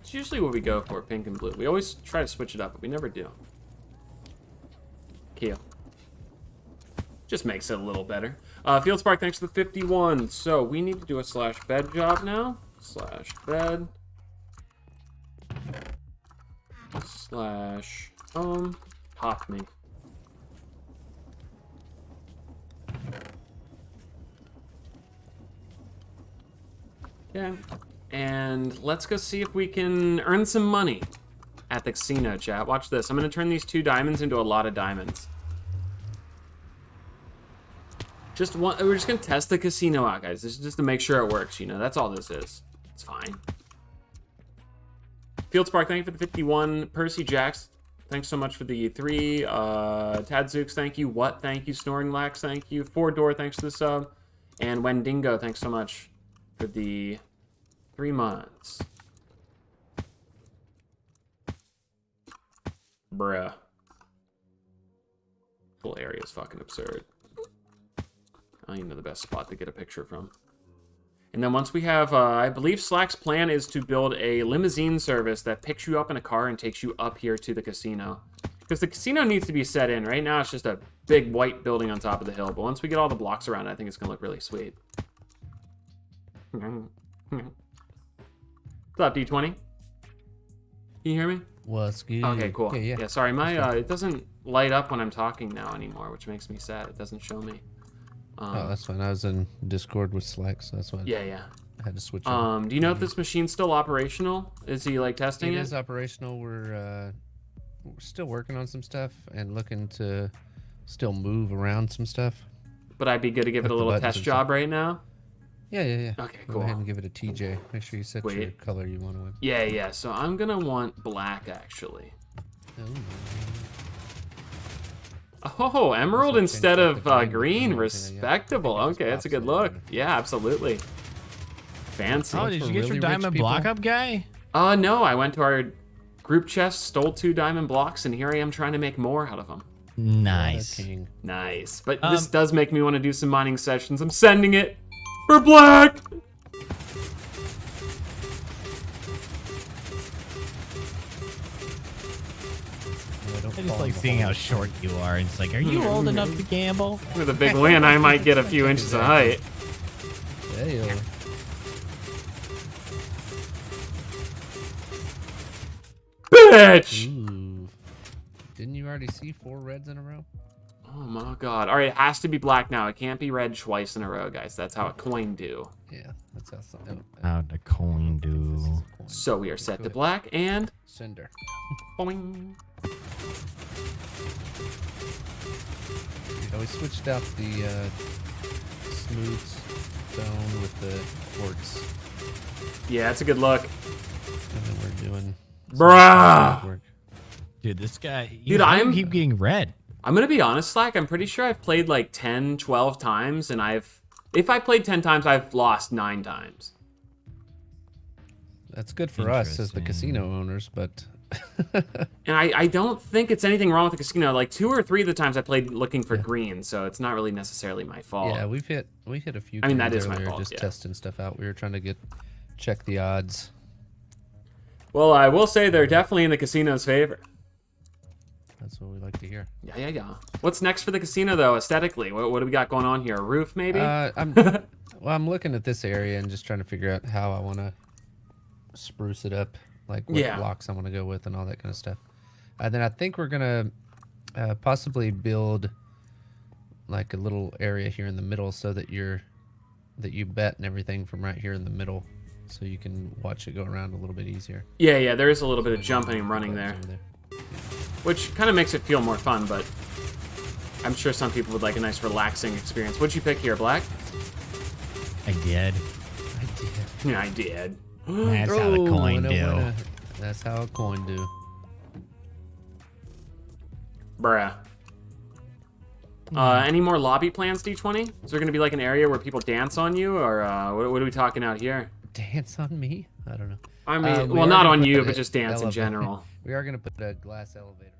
It's usually what we go for, pink and blue. We always try to switch it up, but we never do. Keel. Just makes it a little better. Field Spark, thanks for the 51. So we need to do a /bed job now. /bed. /home. Pop me. Okay. And let's go see if we can earn some money at the casino, chat. Watch this. I'm going to turn these 2 diamonds into a lot of diamonds. We're just going to test the casino out, guys. This is just to make sure it works, you know. That's all this is. It's fine. Field Spark, thank you for the 51. Percy Jax, thanks so much for the 3. Tadzooks, thank you. What? Thank you. Snoring Lax, thank you. 4-Door, thanks for the sub. And Wendigo, thanks so much for the 3 months. Bruh. Whole area is fucking absurd. I don't even know the best spot to get a picture from. And then once we have, I believe Slack's plan is to build a limousine service that picks you up in a car and takes you up here to the casino. Because the casino needs to be set in. Right now it's just a big white building on top of the hill. But once we get all the blocks around it, I think it's going to look really sweet. What's up, D20? Can you hear me? What's good? Okay, cool. Okay, Yeah, sorry, my it doesn't light up when I'm talking now anymore, which makes me sad. It doesn't show me. Oh, that's fine. I was in Discord with Slack, so that's why Yeah. I had to switch. Do you know if this machine's still operational? Is he like testing it? It is operational. We're still working on some stuff and looking to still move around some stuff. But I'd be good to give it a little test job right now. Yeah. Okay, Go cool. ahead and give it a TJ. Make sure you set your color you want to. Yeah. So I'm gonna want black actually. Oh, emerald Also instead change of the green. green. Respectable. Yeah, I think it Okay, just that's a good pops look. in. Yeah, absolutely. Fancy. Oh, did you get really your rich diamond people? block up guy? No, I went to our group chest, stole 2 diamond blocks, and here I am trying to make more out of them. Nice. King. Nice. But this does make me want to do some mining sessions. I'm sending it for black. I just like seeing how short you are. It's like, are you old enough to gamble? With a big win, I might get a few inches of height. Yeah. Bitch! Ooh. Didn't you already see 4 reds in a row? Oh my god. Alright, it has to be black now. It can't be red twice in a row, guys. That's how a coin do. Yeah, that's how something. How'd the coin do? So we are set to black and... Cinder. Boing. We switched out the smooth stone with the quartz. Yeah, it's a good look. And then we're doing Bruh! work. Dude, this guy, Dude, I keep getting red. I'm gonna be honest, Slack. I'm pretty sure I've played like 10, 12 times, and if I played 10 times, I've lost 9 times. That's good for us as the Interesting. casino owners, but And I don't think it's anything wrong with the casino. Like 2 or 3 of the times I played looking for green, so it's not really necessarily my fault. yeah, we hit a few. I mean, that games is my earlier fault, Just yeah. testing stuff out. We were trying to check the odds. Well, I will say they're definitely in the casino's favor. That's what we like to hear. Yeah. What's next for the casino, though, aesthetically? What do we got going on here? A roof, maybe? I'm looking at this area and just trying to figure out how I want to spruce it up, like what blocks I want to go with and all that kind of stuff. And then I think we're gonna possibly build like a little area here in the middle so that you bet and everything from right here in the middle, so you can watch it go around a little bit easier. Yeah, there is a little bit of jumping and running there, which kind of makes it feel more fun, but I'm sure some people would like a nice relaxing experience. What'd you pick here, Black? I did. Yeah, I did. That's how the coin do. That's how a coin do. Bruh. Any more lobby plans, D20? Is there gonna be like an area where people dance on you, or what are we talking out here? Dance on me? I don't know. I mean, We well, are not gonna on put you, a but just dance in elevator. general. We are gonna put a glass elevator.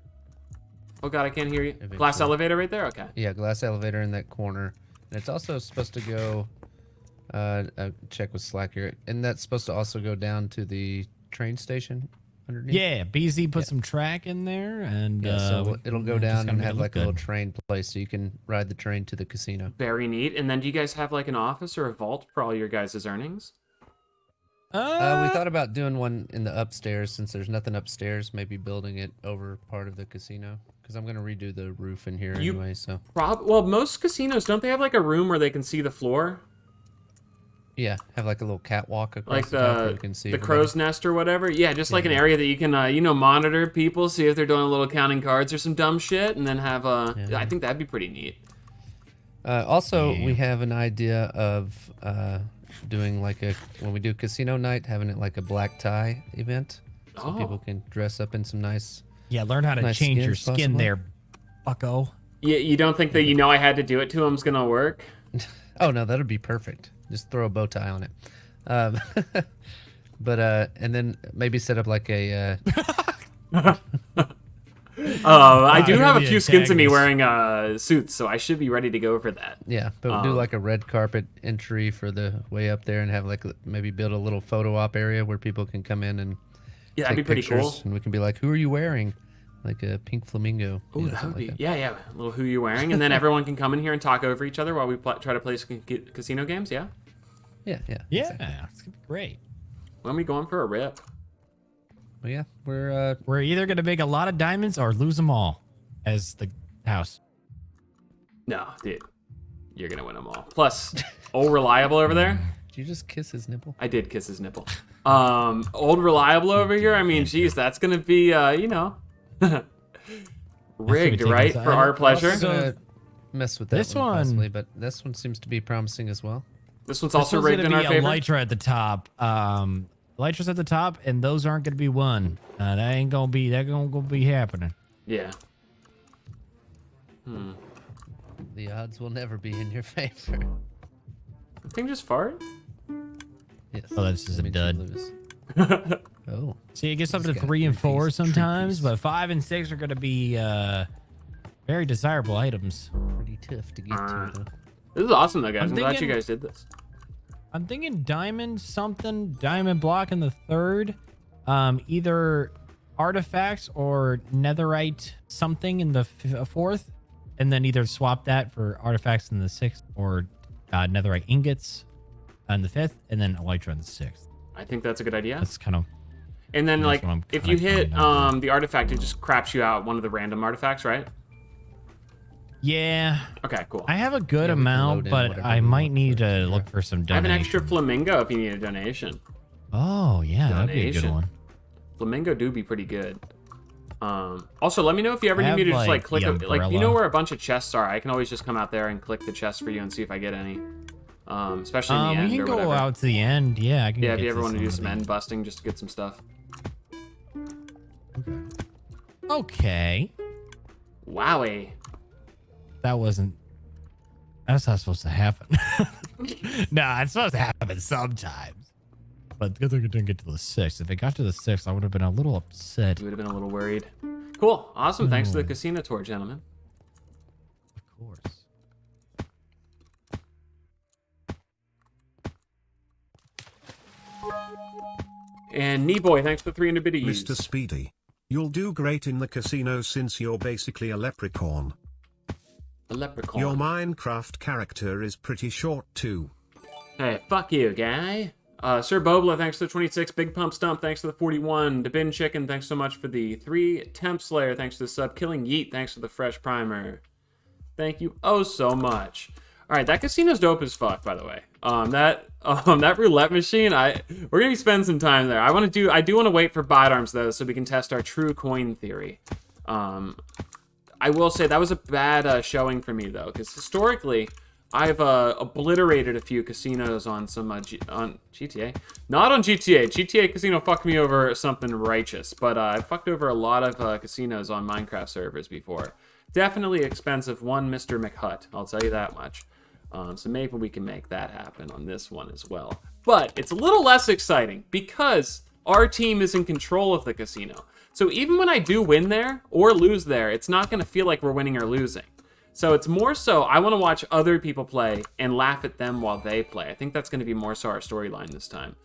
Oh god, I can't hear you. Glass Eventually. elevator right there? Okay. Yeah, glass elevator in that corner. And it's also supposed to go, check with Slack here. And that's supposed to also go down to the train station underneath? Yeah, BZ put some track in there, and Yeah, so it'll go down and have like a little good. train place so you can ride the train to the casino. Very neat. And then do you guys have like an office or a vault for all your guys' earnings? We thought about doing one in the upstairs since there's nothing upstairs, maybe building it over part of the casino. Because I'm going to redo the roof in here anyway, so. Well, most casinos, don't they have like a room where they can see the floor? Yeah, have like a little catwalk across Like the top where you can see the everybody. crow's nest or whatever? Yeah, just like an area that you can, monitor people, see if they're doing a little counting cards or some dumb shit, and then have, I think that'd be pretty neat. Also, we have an idea of doing like when we do casino night, having it like a black tie event. So people can dress up in some nice... Yeah, learn how to nice change your skins, skin possibly. there, bucko. You don't think that I had to do it to him's gonna work? Oh, no, that'd be perfect. Just throw a bow tie on it. And then maybe set up like a... I do have a the few skins of me antagonist. wearing suits, so I should be ready to go for that. Yeah, but we'll do like a red carpet entry for the way up there and have like maybe build a little photo op area where people can come in and Yeah, that'd be take pretty pictures, cool. and we can be like, who are you wearing? Like a pink flamingo. Ooh, that would be, yeah, a little who you're wearing, and then everyone can come in here and talk over each other while we try to play casino games, yeah? Yeah. Yeah, exactly. it's gonna be great. When are we going for a rip? But yeah, we're We're either gonna make a lot of diamonds or lose them all, as the house. No, dude. You're gonna win them all. Plus, old reliable over there. Did you just kiss his nipple? I did kiss his nipple. Old reliable over here. I mean, geez, that's gonna be, rigged, take right? us For out. our pleasure. I'm gonna mess with that This one one- possibly, but this one seems to be promising as well. This one's This also one's rigged gonna in our be a favor. Elytra at the top. Elytra's at the top, and those aren't gonna be won. That ain't gonna be. That gonna be happening. Yeah. The odds will never be in your favor. The thing just fart? Yes. Oh, this is that a means you dud. lose. Oh. See, it gets up He's to got 3 and three 4 piece- sometimes, three-piece. but 5 and 6 are gonna be very desirable items. Pretty tough to get to, though. This is awesome, though, guys. I'm I'm glad you thinking- guys did this. I'm thinking diamond something, diamond block in the third, either artifacts or netherite something in the fourth, and then either swap that for artifacts in the sixth or netherite ingots in the fifth, and then elytra in the sixth. I think that's a good idea. That's kind of And then, that's like, what I'm if kinda you hit counting on. the artifact, it just craps you out one of the random artifacts, right? yeah. Okay, cool. I have a good Yeah, we can amount, load in but whatever I we might want need for it, to yeah. look for some I have an donations. extra flamingo if you need a donation. Oh yeah, that'd be a good Donation. one. Flamingo do be pretty good. Also, let me know if you ever I need me to have, just, like, click, the like, you know umbrella. where a bunch of chests are. I can always just come out there and click the chest for you and see if I get any. Especially in the end We can or go whatever. out to the end. Yeah, I can. Yeah, if get you ever to want to do of some the- end busting just to get some stuff. Okay. Wowie. That wasn't. That's not supposed to happen. Nah, it's supposed to happen sometimes. But because I didn't get to the sixth. If it got to the sixth, I would have been a little upset. You would have been a little worried. Cool. Awesome. Thanks for the Oh. casino tour, gentlemen. Of course. And Kneeboy, thanks for 300 biddies. Mr. Speedy. You'll do great in the casino since you're basically a leprechaun. A leprechaun. Your Minecraft character is pretty short too. Hey, fuck you, guy. Sir Bobla, thanks for the 26. Big Pump Stump, thanks for the 41. Debin Chicken, thanks so much for the 3. Temp Slayer, thanks for the sub. Killing Yeet, thanks for the fresh primer. Thank you oh so much. All right, that casino's dope as fuck, by the way. That roulette machine, we're gonna be spending some time there. I do want to wait for bot arms though, so we can test our true coin theory. I will say that was a bad showing for me though, because historically, I've obliterated a few casinos on some on GTA. Not on GTA. GTA Casino fucked me over something righteous, but I fucked over a lot of casinos on Minecraft servers before. Definitely expensive one, Mr. McHut. I'll tell you that much. So maybe we can make that happen on this one as well. But it's a little less exciting because our team is in control of the casino. So even when I do win there or lose there, it's not going to feel like we're winning or losing. So it's more so I want to watch other people play and laugh at them while they play. I think that's going to be more so our storyline this time.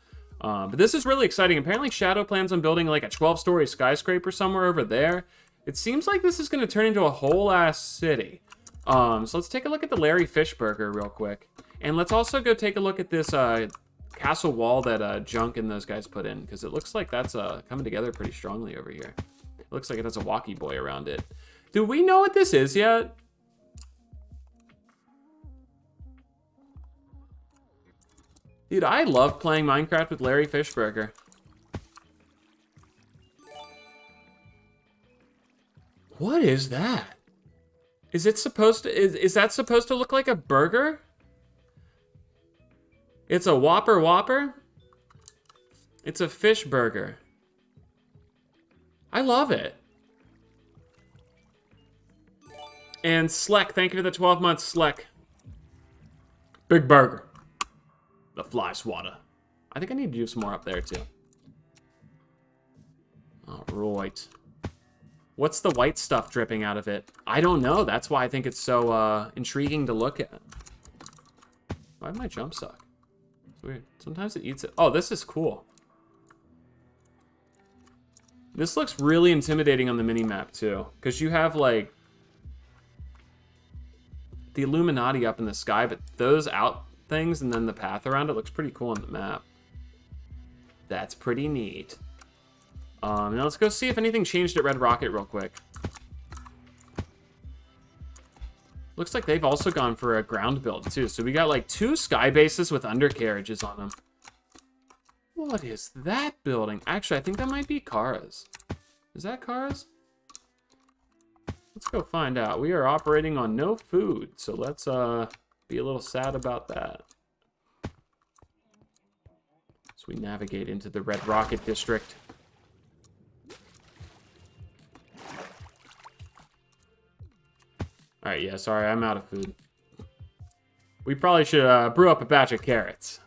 But this is really exciting. Apparently Shadow plans on building like a 12-story skyscraper somewhere over there. It seems like this is going to turn into a whole ass city. So let's take a look at the Larry Fish Burger real quick. And let's also go take a look at this castle wall that Junk and those guys put in, because it looks like that's coming together pretty strongly over here. It looks like it has a walkie boy around it. Do we know what this is yet? Dude, I love playing Minecraft with Larry Fishburger. What is that? Is it supposed to, is that supposed to look like a burger? It's a Whopper? It's a fish burger. I love it. And Sleck, thank you for the 12 months, Sleck. Big burger. The fly swatter. I think I need to do some more up there too. All right. What's the white stuff dripping out of it? I don't know. That's why I think it's so intriguing to look at. Why did my jump suck? It's weird. Sometimes it eats it. Oh, this is cool. This looks really intimidating on the mini-map too. Because you have like the Illuminati up in the sky, but those out things and then the path around it looks pretty cool on the map. That's pretty neat. Now let's go see if anything changed at Red Rocket real quick. Looks like they've also gone for a ground build too. So we got like 2 sky bases with undercarriages on them. What is that building? Actually, I think that might be Kara's. Is that Kara's? Let's go find out. We are operating on no food, so let's be a little sad about that. So we navigate into the Red Rocket District. Alright, yeah, sorry, I'm out of food. We probably should brew up a batch of carrots.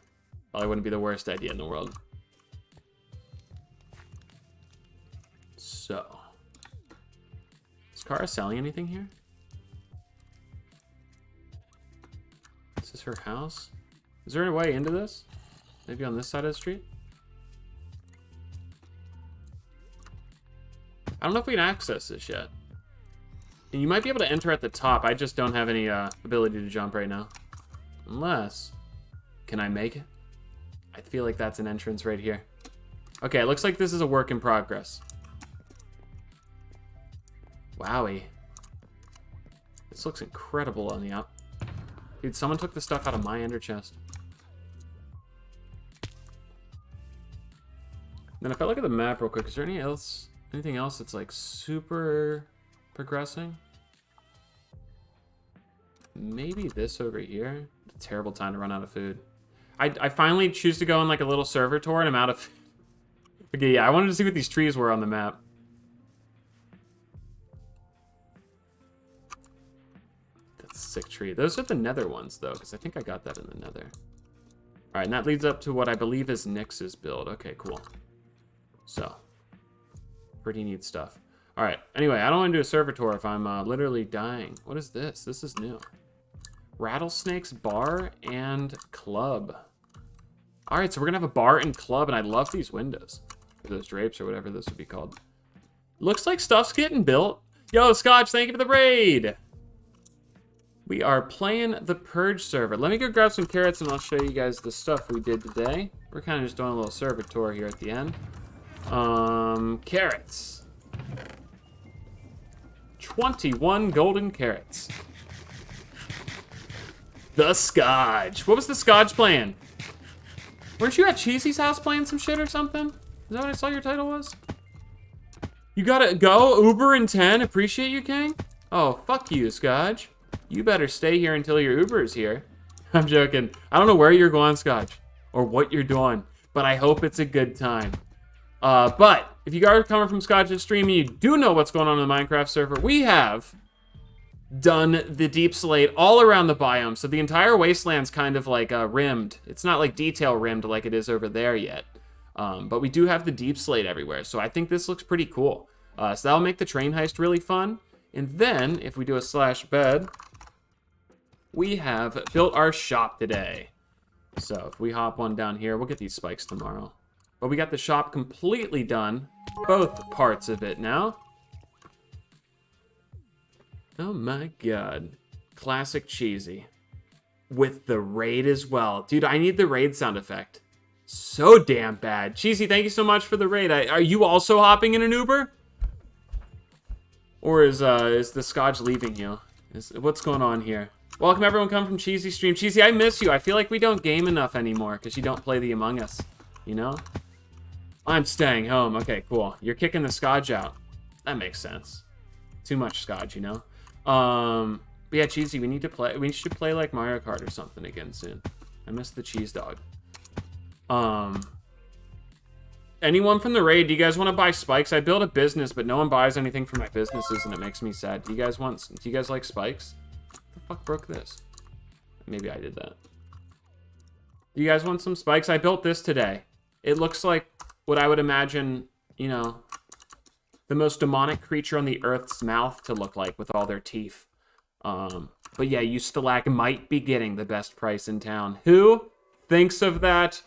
Probably wouldn't be the worst idea in the world. So. Is Kara selling anything here? Is this her house? Is there a way into this? Maybe on this side of the street? I don't know if we can access this yet. And you might be able to enter at the top. I just don't have any ability to jump right now. Unless... Can I make it? I feel like that's an entrance right here. Okay, it looks like this is a work in progress. Wowie. This looks incredible on the up. Dude, someone took the stuff out of my ender chest. Then if I look at the map real quick, is there anything else that's like super progressing? Maybe this over here. A terrible time to run out of food. I finally choose to go on like a little server tour and I'm out of... Okay, yeah, I wanted to see what these trees were on the map. That's a sick tree. Those are the nether ones though, because I think I got that in the nether. Alright, and that leads up to what I believe is Nyx's build. Okay, cool. So, pretty neat stuff. Alright, anyway, I don't want to do a server tour if I'm literally dying. What is this? This is new. Rattlesnake's bar and club. Alright, so we're gonna have a bar and club, and I love these windows. Or those drapes, or whatever this would be called. Looks like stuff's getting built. Yo, Scotch, thank you for the raid! We are playing the Purge server. Let me go grab some carrots, and I'll show you guys the stuff we did today. We're kind of just doing a little server tour here at the end. Carrots. 21 golden carrots. The Scotch. What was the Scotch playing? Weren't you at Cheesy's house playing some shit or something? Is that what I saw your title was? You gotta go? Uber in 10? Appreciate you, King? Oh, fuck you, Scotch. You better stay here until your Uber is here. I'm joking. I don't know where you're going, Scotch, or what you're doing, but I hope it's a good time. But if you guys are coming from Scotch's stream and you do know what's going on in the Minecraft server, we have done the deep slate all around the biome. So the entire wasteland's kind of like rimmed. It's not like detail rimmed like it is over there yet. But we do have the deep slate everywhere. So I think this looks pretty cool. So that'll make the train heist really fun. And then if we do a slash bed, we have built our shop today. So if we hop one down here, we'll get these spikes tomorrow. But we got the shop completely done. Both parts of it now. Oh my god. Classic cheesy. With the raid as well. Dude, I need the raid sound effect. So damn bad. Cheesy, thank you so much for the raid. Are you also hopping in an Uber? Or is the Scotch leaving you? What's going on here? Welcome everyone, come from Cheesy Stream. Cheesy, I miss you. I feel like we don't game enough anymore because you don't play the Among Us, you know? I'm staying home. Okay, cool. You're kicking the Scotch out. That makes sense. Too much Scotch, you know? But yeah, Cheesy, we need to play. We should play like Mario Kart or something again soon. I miss the cheese dog. Anyone from the raid, do you guys want to buy spikes? I build a business, but no one buys anything for my businesses, and it makes me sad. Do you guys like spikes? What the fuck broke this? Maybe I did that. Do you guys want some spikes? I built this today. It looks like what I would imagine, you know, the most demonic creature on the earth's mouth to look like with all their teeth. But yeah, you might be getting the best price in town. Who thinks of that?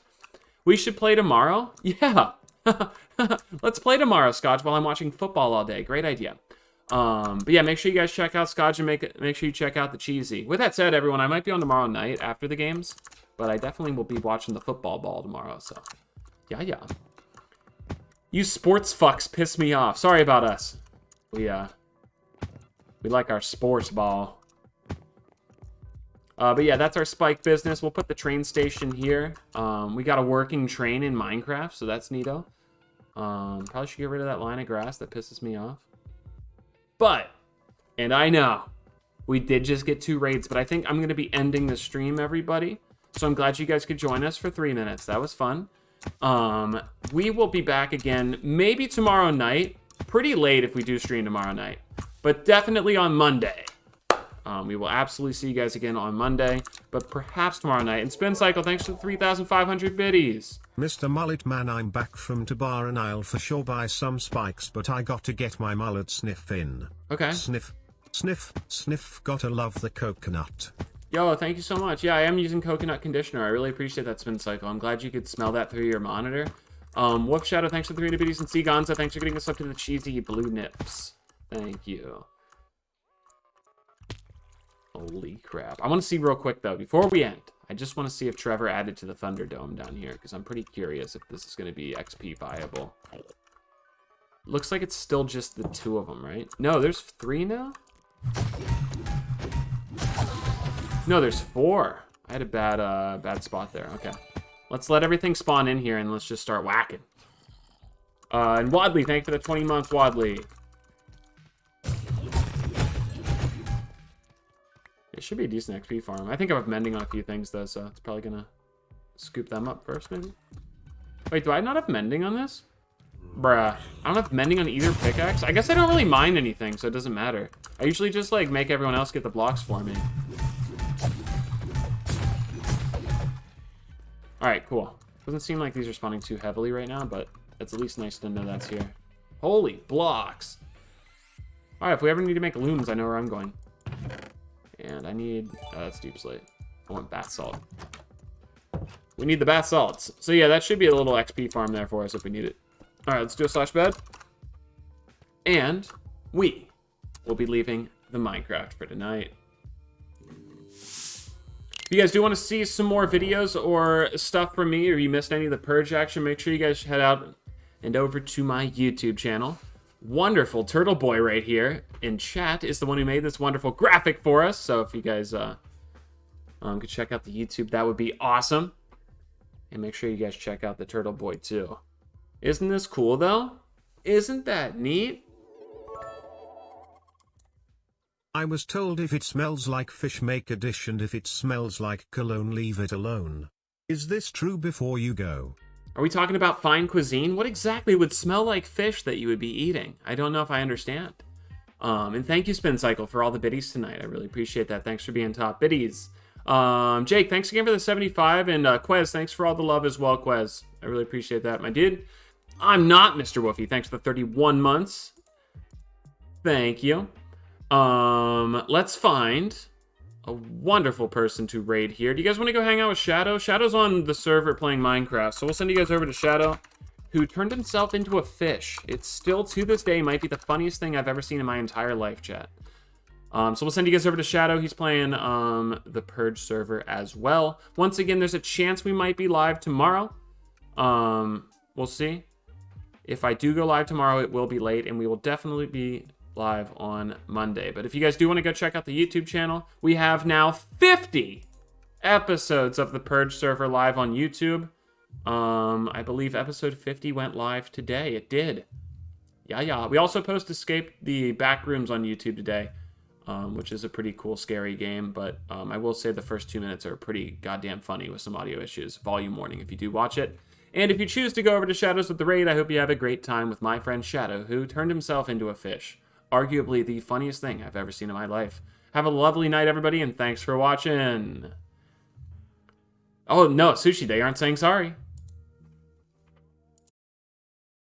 We should play tomorrow? Yeah. Let's play tomorrow, Scotch, while I'm watching football all day. Great idea. But yeah, make sure you guys check out Scotch and make sure you check out the Cheesy. With that said, everyone, I might be on tomorrow night after the games, but I definitely will be watching the football ball tomorrow, so yeah. You sports fucks piss me off. Sorry about us. We like our sports ball. But yeah, that's our spike business. We'll put the train station here. We got a working train in Minecraft, so that's neato. Probably should get rid of that line of grass that pisses me off. But, and I know, we did just get 2 raids, but I think I'm going to be ending the stream, everybody. So I'm glad you guys could join us for 3 minutes. That was fun. We will be back again maybe tomorrow night. Pretty late if we do stream tomorrow night. But definitely on Monday. We will absolutely see you guys again on Monday, but perhaps tomorrow night. And Spin Cycle, thanks for the 3,500 biddies. Mr. Mullet Man, I'm back from Tabar and I'll for sure buy some spikes, but I got to get my mullet sniff in. Okay. Sniff, sniff, sniff, gotta love the coconut. Yo, thank you so much. Yeah, I am using coconut conditioner. I really appreciate that, Spin Cycle. I'm glad you could smell that through your monitor. Wolf Shadow, thanks for the 300 biddies, and Seagonza, thanks for getting us up to the cheesy blue nips. Thank you. Holy crap. I want to see real quick, though, before we end, I just want to see if Trevor added to the Thunderdome down here, because I'm pretty curious if this is going to be XP viable. Looks like it's still just the 2 of them, right? No, there's 3 now? No, there's 4. I had a bad spot there. Okay. Let's let everything spawn in here, and let's just start whacking. And Wadley, thank you for the 20 months, Wadley. It should be a decent XP farm. I think I have mending on a few things, though, so it's probably gonna scoop them up first, maybe? Wait, do I not have mending on this? Bruh. I don't have mending on either pickaxe? I guess I don't really mind anything, so it doesn't matter. I usually just, like, make everyone else get the blocks for me. Alright, cool. Doesn't seem like these are spawning too heavily right now, but it's at least nice to know that's here. Holy blocks! Alright, if we ever need to make looms, I know where I'm going. And I need... that's deep slate. I want bath salt. We need the bath salts. So yeah, that should be a little XP farm there for us if we need it. Alright, let's do a slash bed. And we will be leaving the Minecraft for tonight. If you guys do want to see some more videos or stuff from me, or you missed any of the Purge action, make sure you guys head out and over to my YouTube channel. Wonderful Turtle Boy right here in chat is the one who made this wonderful graphic for us. So if you guys could check out the YouTube, that would be awesome. And make sure you guys check out the Turtle Boy too. Isn't this cool though? Isn't that neat? I was told if it smells like fish, make a dish, and if it smells like cologne, leave it alone. Is this true before you go? Are we talking about fine cuisine? What exactly would smell like fish that you would be eating? I don't know if I understand. And thank you, Spin Cycle, for all the biddies tonight. I really appreciate that. Thanks for being top biddies. Jake, thanks again for the 75. And Quez, thanks for all the love as well, Quez. I really appreciate that, my dude. I'm not Mr. Woofy. Thanks for the 31 months. Thank you. Let's find a wonderful person to raid here. Do you guys want to go hang out with Shadow? Shadow's on the server playing Minecraft, so we'll send you guys over to Shadow, who turned himself into a fish. It's still, to this day, might be the funniest thing I've ever seen in my entire life, chat. So we'll send you guys over to Shadow. He's playing the Purge server as well. Once again, there's a chance we might be live tomorrow. We'll see. If I do go live tomorrow, it will be late, and we will definitely be live on Monday. But if you guys do want to go check out the YouTube channel, we have now 50 episodes of the Purge server live on YouTube. I believe episode 50 went live today. It did. Yeah. We also post Escape the Backrooms on YouTube today, which is a pretty cool, scary game. But I will say the first 2 minutes are pretty goddamn funny with some audio issues. Volume warning if you do watch it. And if you choose to go over to Shadows with the Raid, I hope you have a great time with my friend Shadow, who turned himself into a fish. Arguably the funniest thing I've ever seen in my life. Have a lovely night, everybody, and thanks for watching. Oh, no, Sushi, they aren't saying sorry.